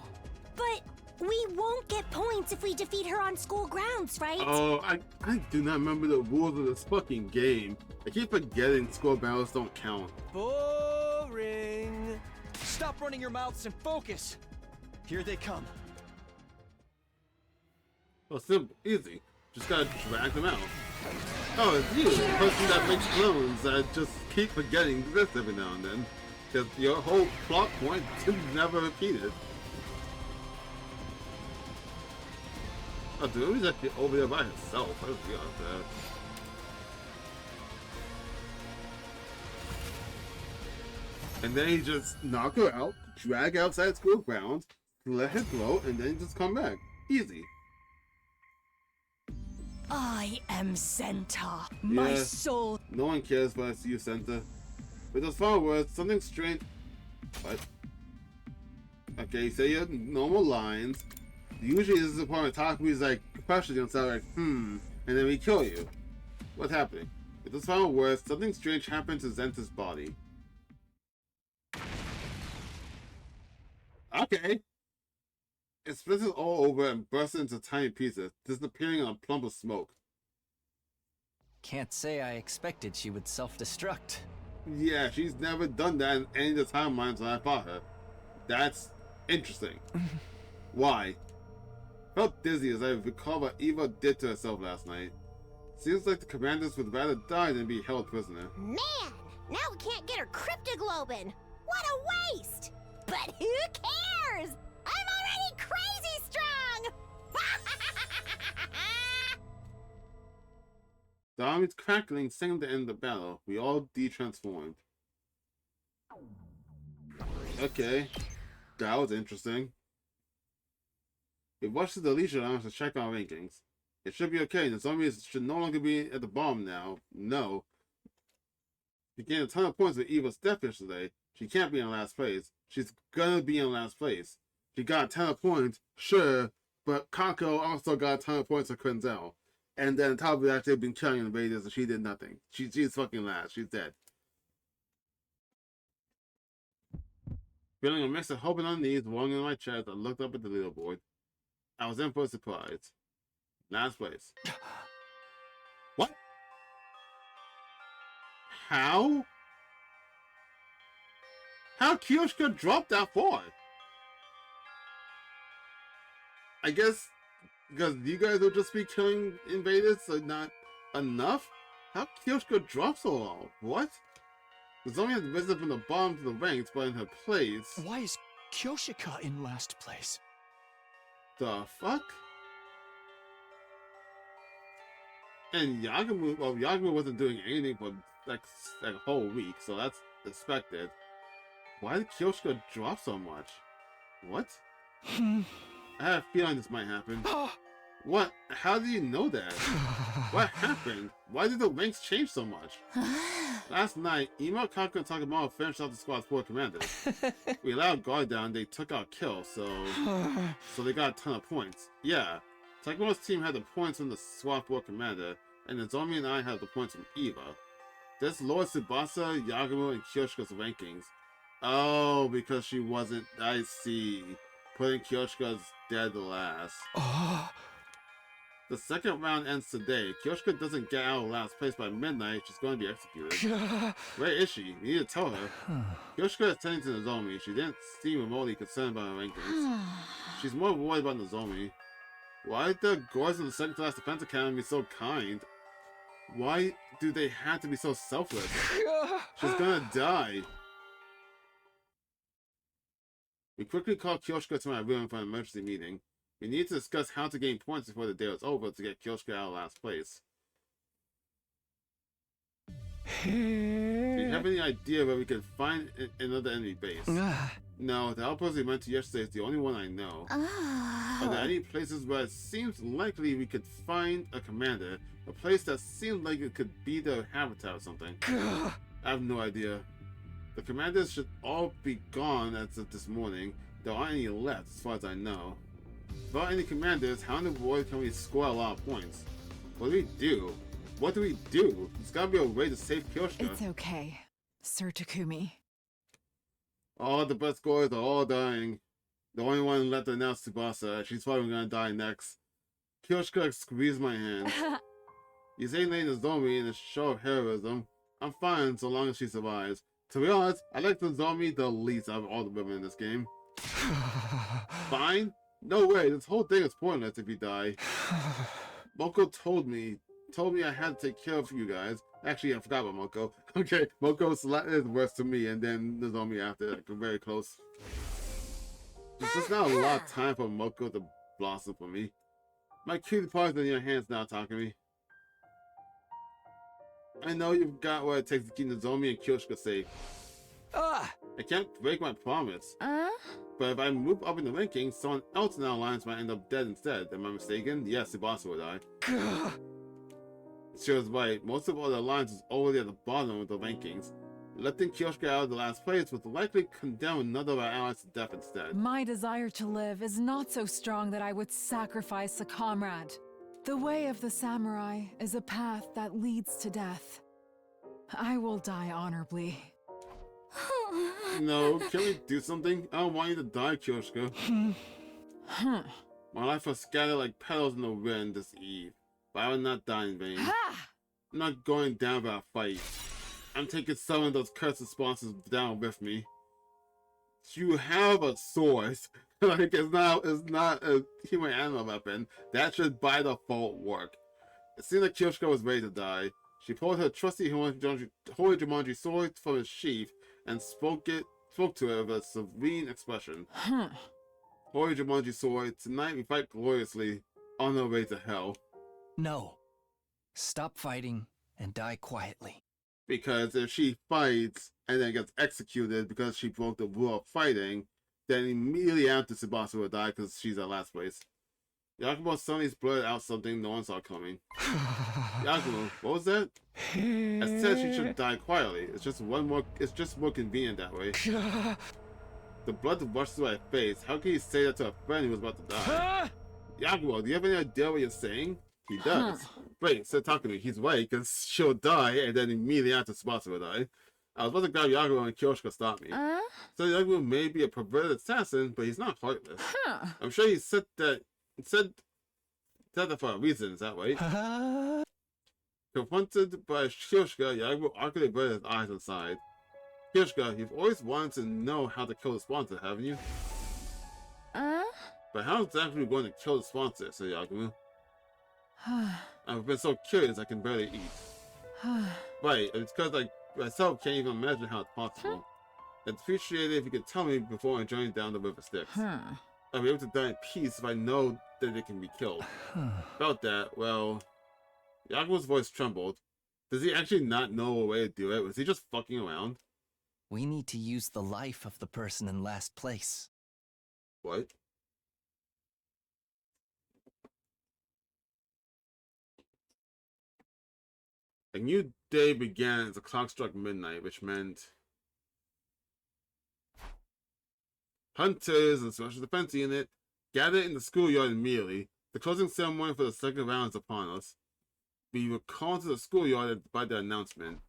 But we won't get points if we defeat her on school grounds, right? Oh, I do not remember the rules of this fucking game. I keep forgetting school battles don't count. Boring. Stop running your mouths and focus. Here they come. Oh, simple, easy. Just gotta drag them out. Oh, it's you, the person that makes clones that just keep forgetting this every now and then. Because your whole plot point is never repeated. Oh, dude, he's actually over there by himself. I just realized that. And then he just knock her out, drag outside school grounds, let her go, and then just come back. Easy. I am Senta. My soul. No one cares but you, Senta. With those final words, something strange. What? Okay, say your normal lines. Usually this is the point of talking he's like questioning himself like, and then we kill you. What's happening? With those final words, something strange happened to Zenta's body. Okay. It splits all over and bursts into tiny pieces, disappearing in a plump of smoke. Can't say I expected she would self-destruct. Yeah, she's never done that in any of the timelines when I fought her. That's interesting. Why? Felt dizzy as I recall what Eva did to herself last night. Seems like the commanders would rather die than be held prisoner. Man, now we can't get her cryptoglobin. What a waste! But who cares? I'm already crazy strong! The army's crackling seemed to end the battle. We all de-transformed. Okay, that was interesting. We rushed to the leisure lounge to check our rankings. It should be okay. The zombies should no longer be at the bottom now. No. She gained a ton of points with Eva's death yesterday. She can't be in last place. She's gonna be in last place. She got a ton of points, sure, but Kako also got a ton of points for Quinzel. And then on top of that, they've been killing invaders and she did nothing. She's fucking last. She's dead. Feeling a mix of hope and unease rolling in my chest, I looked up at the leaderboard. I was in for a surprise. Last place. What? How? How Kyoshka dropped that far? I guess because you guys will just be killing invaders, so not enough? How Kyoshka dropped so low? What? The zombie has risen from the bottom to the ranks, but in her place... Why is Kyoshika in last place? The fuck? And Yagumo, well, Yagumo wasn't doing anything for like a whole week, so that's expected. Why did Kyoshika drop so much? What? I have a feeling this might happen. What? How do you know that? What happened? Why did the ranks change so much? Last night, Imo, Kaku, and Takamawa finished off the squad's 4 commanders. We allowed guard down, they took out Kill, so they got a ton of points. Yeah, Takamawa's team had the points from the squad 4 commander, and Nozomi and I had the points from Eva. This lowers Tsubasa, Yagumo, and Kyoshika's rankings. Oh, because she wasn't, I see. Putting Kyoshika's dead last. The second round ends today. Kyoshika doesn't get out of last place by midnight, she's going to be executed. Where is she? We need to tell her. Kyoshika is tending to Nozomi. She didn't seem remotely concerned about her rankings. She's more worried about Nozomi. Why are the guards in the second class defense academy so kind? Why do they have to be so selfless? She's gonna die. We quickly called Kyoshika to my room for an emergency meeting. We need to discuss how to gain points before the day was over to get Kyoshika out of last place. Do you have any idea where we can find another enemy base? No, the outpost we went to yesterday is the only one I know. Are there any places where it seems likely we could find a commander? A place that seems like it could be their habitat or something? I have no idea. The commanders should all be gone as of this morning. There aren't any left as far as I know. Without any commanders, how in the world can we score a lot of points? What do we do? What do we do? There's gotta be a way to save Kyoshika. It's okay, Sir Takumi. All the best scorers are all dying. The only one left to announce Tsubasa. She's probably gonna die next. Kyoshika squeezed my hand. You say name Nozomi in a show of heroism. I'm fine so long as she survives. To be honest, I like Nozomi the least out of all the women in this game. Fine? No way, this whole thing is pointless if you die. Moko told me I had to take care of you guys. Actually, I forgot about Moko. Okay, Moko's is worse to me, and then Nozomi after, like, very close. There's just not a lot of time for Moko to blossom for me. My cutie part's in your hands now, Takumi. I know you've got what it takes to keep Nozomi and Kyoshika safe. I can't break my promise. But if I move up in the rankings, someone else in our alliance might end up dead instead. Am I mistaken? Yes, Tsubasa will die. She was right. Most of all the alliance is already at the bottom of the rankings. Letting Kyoshika out of the last place would likely condemn another of our allies to death instead. My desire to live is not so strong that I would sacrifice a comrade. The way of the samurai is a path that leads to death. I will die honorably. No, can we do something? I don't want you to die, Kyoshika. My life was scattered like petals in the wind this eve, but I will not die in vain. I'm not going down without a fight. I'm taking some of those cursed sponsors down with me. You have a sword. Like, it's not a human animal weapon. That should by default work. It seemed like Kyoshika was ready to die. She pulled her trusty Holy Jumanji sword from its sheath and spoke to it with a serene expression. Holy Jumanji sword, tonight we fight gloriously on our way to hell. No. Stop fighting and die quietly. Because if she fights and then gets executed because she broke the rule of fighting, then immediately after Tsubasa will die because she's at last place. Yakumo suddenly blurted out something no one saw coming. Yakumo, what was that? I said she should die quietly. It's just more convenient that way. The blood rushed through my face. How can you say that to a friend who was about to die? Yakumo, do you have any idea what you're saying? He does. Wait, said Takumi, he's right, because she'll die, and then immediately after Sponser will die. I was about to grab Yakumo and Kyoshika stopped me. So Yakumo may be a perverted assassin, but he's not heartless. I'm sure he said that for a reason, is that right? Confronted by Kyoshika, Yakumo awkwardly averted his eyes inside. Kyoshika, you've always wanted to know how to kill the sponsor, haven't you? But how exactly are we going to kill the sponsor, said Yakumo. I've been so curious I can barely eat. Right, it's because I myself can't even imagine how it's possible. I'd appreciate it if you could tell me before I join down the river Styx. I'll be able to die in peace if I know that it can be killed. About that, well, Yakumo's voice trembled. Does he actually not know a way to do it? Was he just fucking around? We need to use the life of the person in last place. What? A new day began as the clock struck midnight, which meant hunters and special defense unit gathered in the schoolyard immediately. The closing ceremony for the second round is upon us. We were called to the schoolyard by the announcement.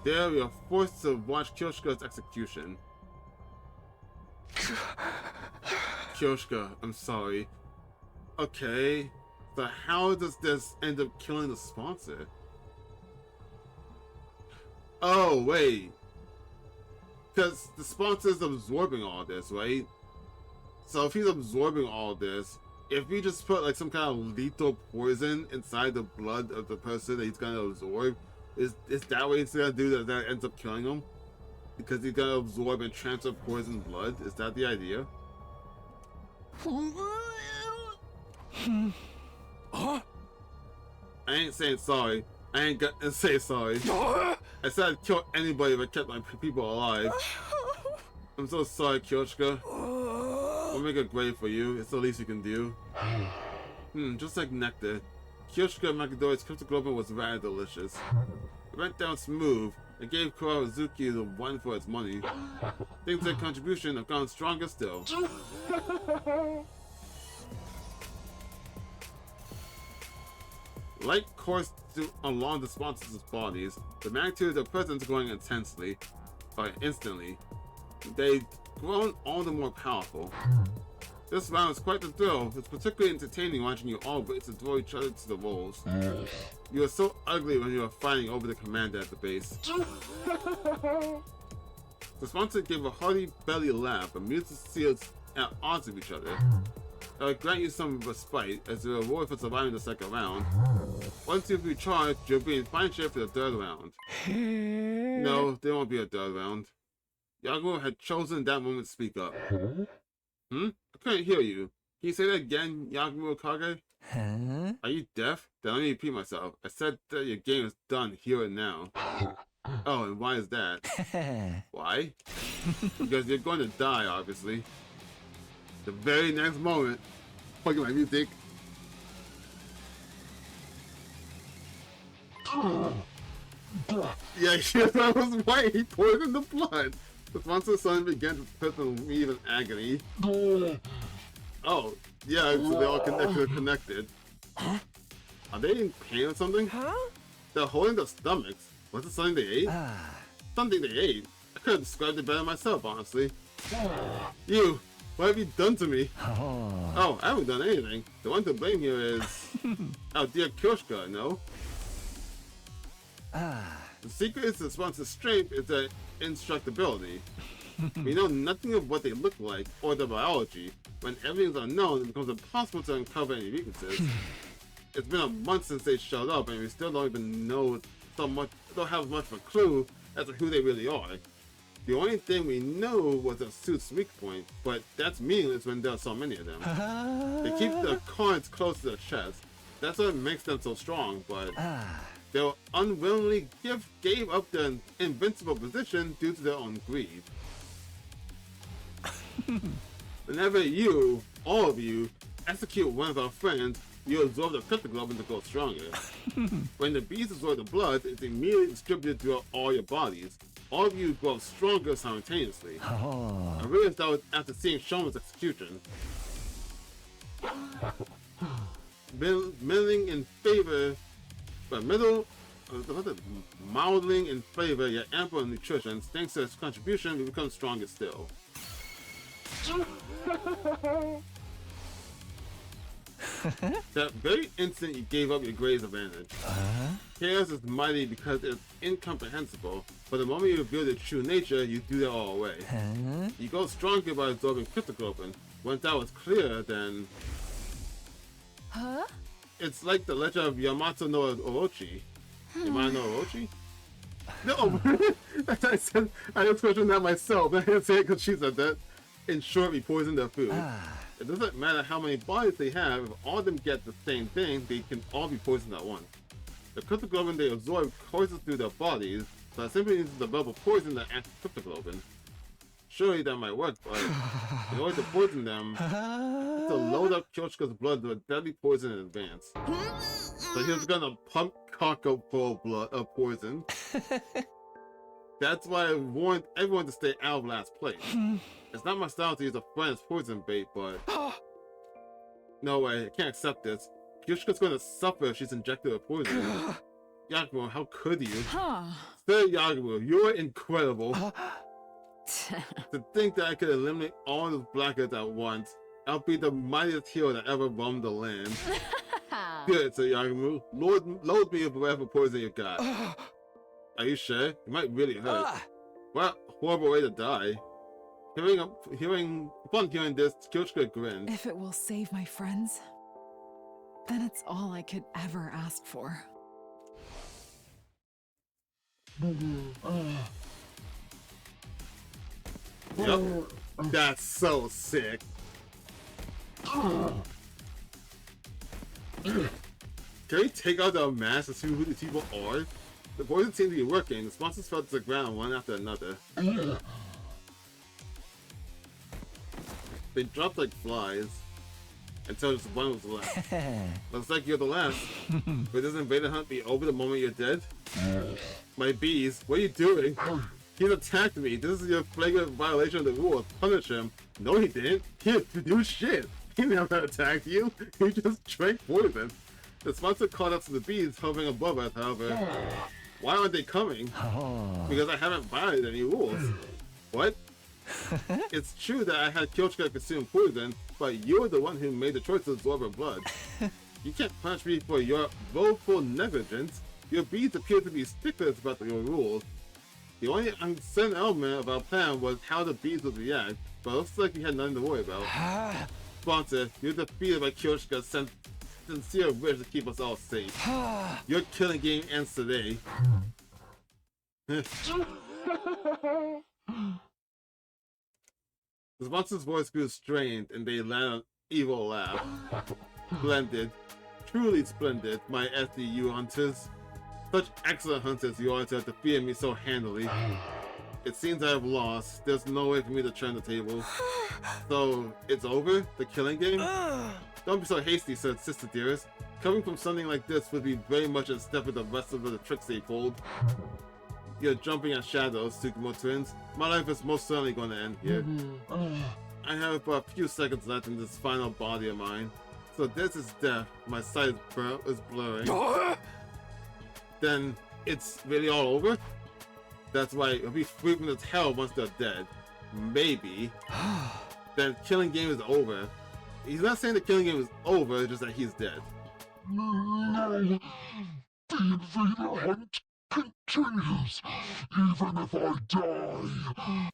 There we are forced to watch Kyoshika's execution. Kyoshika, I'm sorry. Okay, so how does this end up killing the sponsor? Oh, wait. Because the sponsor is absorbing all this, right? So if he's absorbing all this, if we just put like some kind of lethal poison inside the blood of the person that he's gonna absorb, is that what he's gonna do that ends up killing him? Because he's gonna absorb and transfer poison blood? Is that the idea? Huh? I ain't saying sorry. I ain't gonna say sorry. I said I'd kill anybody if I kept my people alive. I'm so sorry, Kyoshika. We'll make a grave for you. It's the least you can do. Just like nectar. Kyoshika Makidori's cryptoglobin was rather delicious. It went down smooth and gave Kurazuki the one for its money. Things their contribution have gone stronger still. Light coursed along the sponsors' bodies, the magnitude of their presence growing instantly. They'd grown all the more powerful. This round was quite the thrill. It's particularly entertaining watching you all race to throw each other to the wolves. You were so ugly when you were fighting over the commander at the base. The sponsor gave a hearty belly laugh, amused to see us at odds with each other. I would grant you some respite as a reward for surviving the second round. Once you've recharged, you'll be in fine shape for the third round. No, there won't be a third round. Yagumo had chosen that moment to speak up. I couldn't hear you. Can you say that again, Yagumo Kage? Huh? Are you deaf? Then let me repeat myself. I said that your game is done here and now. Oh, and why is that? Why? Because you're going to die, obviously. The very next moment. Fucking my music. Yeah, I was right. He poured in the blood. The sponsor's son began to piss and weave in agony. Oh, yeah, so they're all connected. Are they in pain or something? Huh? They're holding their stomachs. Was it something they ate? Something they ate. I could have described it better myself, honestly. You, what have you done to me? Oh, I haven't done anything. The one to blame here is our dear Kyoshika, no? The secret is the sponsor's strength is their indestructibility. We know nothing of what they look like or their biology. When everything's unknown, it becomes impossible to uncover any weaknesses. It's been a month since they showed up, and we still don't even know don't have much of a clue as to who they really are. The only thing we know was their suit's weak point, but that's meaningless when there are so many of them. They keep their cards close to their chest. That's what makes them so strong, but they unwillingly gave up their invincible position due to their own greed. Whenever you, all of you, execute one of our friends, you absorb the cryptoglobin to grow stronger. When the beast absorbs the blood, it's immediately distributed throughout all your bodies. All of you grow stronger simultaneously. I realized that was after seeing Shoma's execution. Mildling in favor yet ample in nutrition, thanks to its contribution, we become stronger still. That very instant you gave up your greatest advantage. Chaos is mighty because it's incomprehensible, but the moment you reveal your true nature, you do that all away. You go stronger by absorbing cryptoglobin. Once that was clear, then... It's like the legend of Yamato no Orochi. Yamato no Orochi? No! I just questioned that myself. I didn't say it because she said that. in short, we poison their food. It doesn't matter how many bodies they have, if all of them get the same thing, they can all be poisoned at once. The cryptoglobin they absorb courses through their bodies, so I simply need to develop a poison that acts cryptoglobin. Surely that might work, but in order to poison them, to load up Kyoshika's blood with a deadly poison in advance. So he was gonna pump Kako full of poison. That's why I warned everyone to stay out of last place. It's not my style to use a friend as poison bait, but... No way, I can't accept this. Kyoshika's gonna suffer if she's injected with poison. Yakumo, how could you? Sir Yakumo, you're incredible. To think that I could eliminate all those blackheads at once, I'll be the mightiest hero that ever roamed the land. Good, Sir Yakumo. Load me with whatever poison you got. Are you sure? It might really hurt. What a horrible way to die. Upon hearing this, Kyoshika grinned. If it will save my friends, then it's all I could ever ask for. Yep. That's so sick. Can we take out the mask to see who these people are? The poison seems to be working. The sponsors fell to the ground one after another. They dropped like flies until just one was left. Looks like you're the last. But does invader hunt be over the moment you're dead? My bees, what are you doing? He's attacked me. This is your flagrant violation of the rules. Punish him. No, he didn't. He didn't do shit. He never attacked you. He just drank poison. The sponsor caught up to the bees hovering above us, however. Why aren't they coming? Because I haven't violated any rules. What? It's true that I had Kyoshika consume poison, but you're the one who made the choice to absorb her blood. You can't punish me for your willful negligence. Your bees appear to be sticklers about your rules. The only uncertain element of our plan was how the bees would react, but it looks like you had nothing to worry about. Sponsor, you're defeated by Kyoshika's sincere wish to keep us all safe. Your killing game ends today. The sponsor's voice grew strained, and they let an evil laugh. Splendid. Truly splendid, my SDU hunters. Such excellent hunters you are to have defeated me so handily. It seems I have lost. There's no way for me to turn the table. So, it's over? The killing game? Don't be so hasty, said Sister Dearest. Coming from something like this would be very much in step with the rest of the tricks they pulled. You're jumping at shadows, Tsukumo twins. My life is most certainly going to end here. I have a few seconds left in this final body of mine. So this is death. My sight is blurring. Then it's really all over? That's why it'll be frequent as hell once they're dead. Maybe. Then killing game is over. He's not saying the killing game is over, just that he's dead. No! The invader hunt continues, even if I die.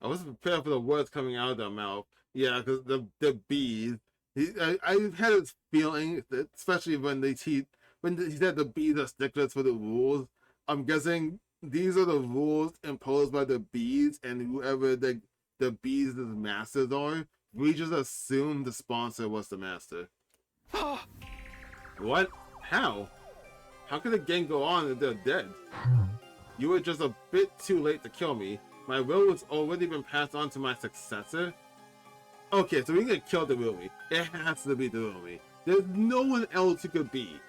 I wasn't prepared for the words coming out of their mouth. Yeah, because the bees. I had this feeling, that especially when he said the bees are sticklers for the rules. I'm guessing these are the rules imposed by the bees, and whoever the bees' masters are, we just assumed the sponsor was the master. What? How? How could the gang go on if they're dead? You were just a bit too late to kill me. My will has already been passed on to my successor. Okay, so we can kill the Wilmy. It has to be the Wilmy. There's no one else who could be.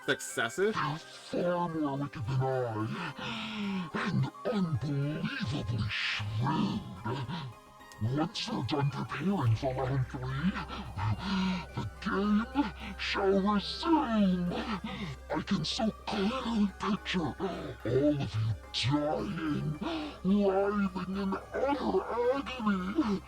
Successor? Far more wicked than I, and unbelievably shrewd. Once they're done preparing for round 3, the game shall resume. I can so clearly picture all of you dying, writhing in utter agony.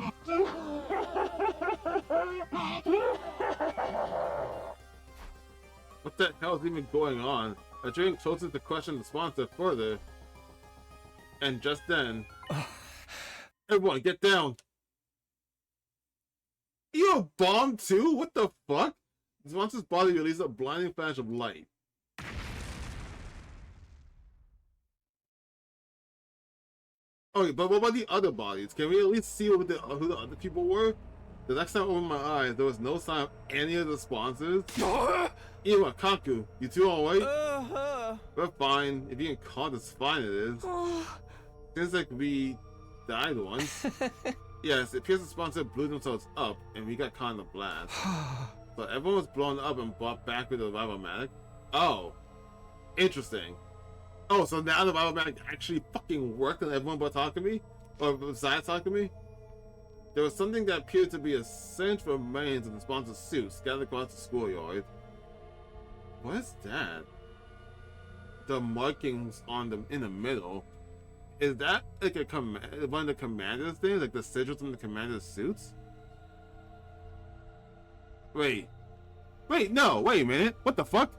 What the hell is even going on? I drew closer to question the sponsor further. And just then... Everyone, get down! You a bomb too? What the fuck? The sponsor's body released a blinding flash of light. Okay, but what about the other bodies? Can we at least see who the other people were? The next time I opened my eyes, there was no sign of any of the sponsors. Ima, Kaku, you two alright? We're fine. If you can call this fine, it is. Seems like we died once. Yes, it appears the sponsor blew themselves up, and we got caught in the blast. But everyone was blown up and brought back with the Revival-matic. Oh, interesting. Oh, so now the Revival-matic actually fucking worked on everyone but Takumi? Or besides Takumi? There was something that appeared to be a central remains of the sponsor's suit scattered across the schoolyard. What is that? The markings on them in the middle. Is that like a one of the commander's things? Like the sigils on the commander's suits? Wait, no, wait a minute. What the fuck?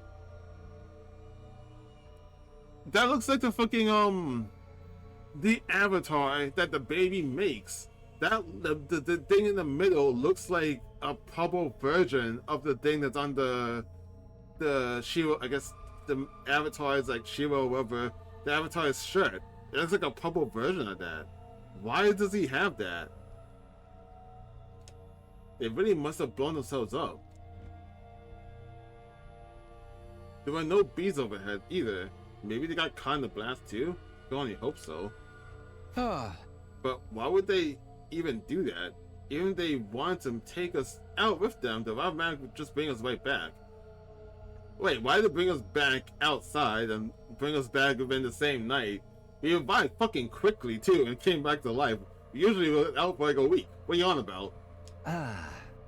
That looks like the fucking, the avatar that the baby makes. That, the thing in the middle looks like a purple version of the thing that's on the Shiro, I guess the avatar is like Shiro or whatever. The avatar's shirt. It looks like a purple version of that. Why does he have that? They really must have blown themselves up. There were no bees overhead either. Maybe they got caught in the blast too? I can only hope so. But why would they even do that? Even if they wanted to take us out with them, the Revival-matic would just bring us right back. Wait, why did it bring us back outside and bring us back within the same night? We revived fucking quickly too and came back to life. Usually we're out for like a week. What are you on about?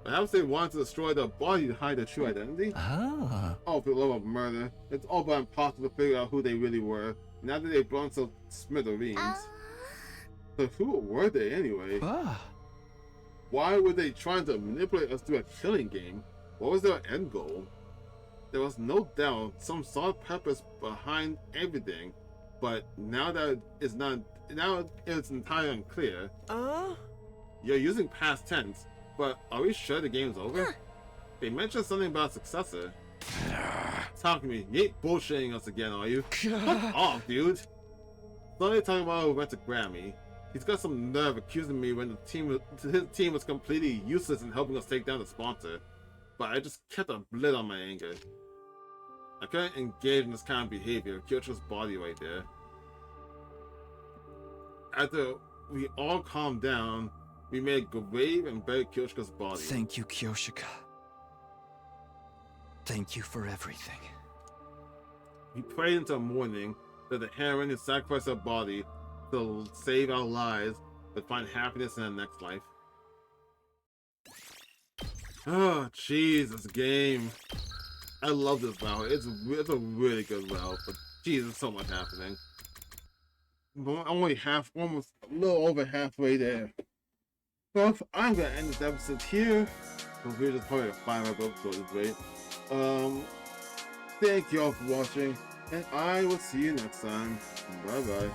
Perhaps they wanted to destroy the body to hide their true identity? Oh, for the love of murder. It's all but impossible to figure out who they really were, now that they've blown so smithereens. So who were they anyway? Why were they trying to manipulate us through a killing game? What was their end goal? There was no doubt some solid purpose behind everything, but now that it's not, now it's entirely unclear. You're using past tense, but are we sure the game's over? They mentioned something about a successor. Talk to me. You ain't bullshitting us again, are you? Fuck off, dude. Suddenly talking about who went to Grammy. He's got some nerve accusing me when his team was completely useless in helping us take down the sponsor. But I just kept a lid on my anger. I couldn't engage in this kind of behavior. Kyoshika's body right there. After we all calmed down, we made a grave and buried Kyoshika's body. Thank you, Kyoshika. Thank you for everything. We prayed until morning that the heroine who sacrificed her body to save our lives would find happiness in the next life. Oh, jeez, this game. I love this route. It's a really good route, but jeez, there's so much happening. I'm only almost a little over halfway there. Well, I'm gonna end this episode here. So here's just probably a 5-hour episode, right? Thank you all for watching, and I will see you next time. Bye bye.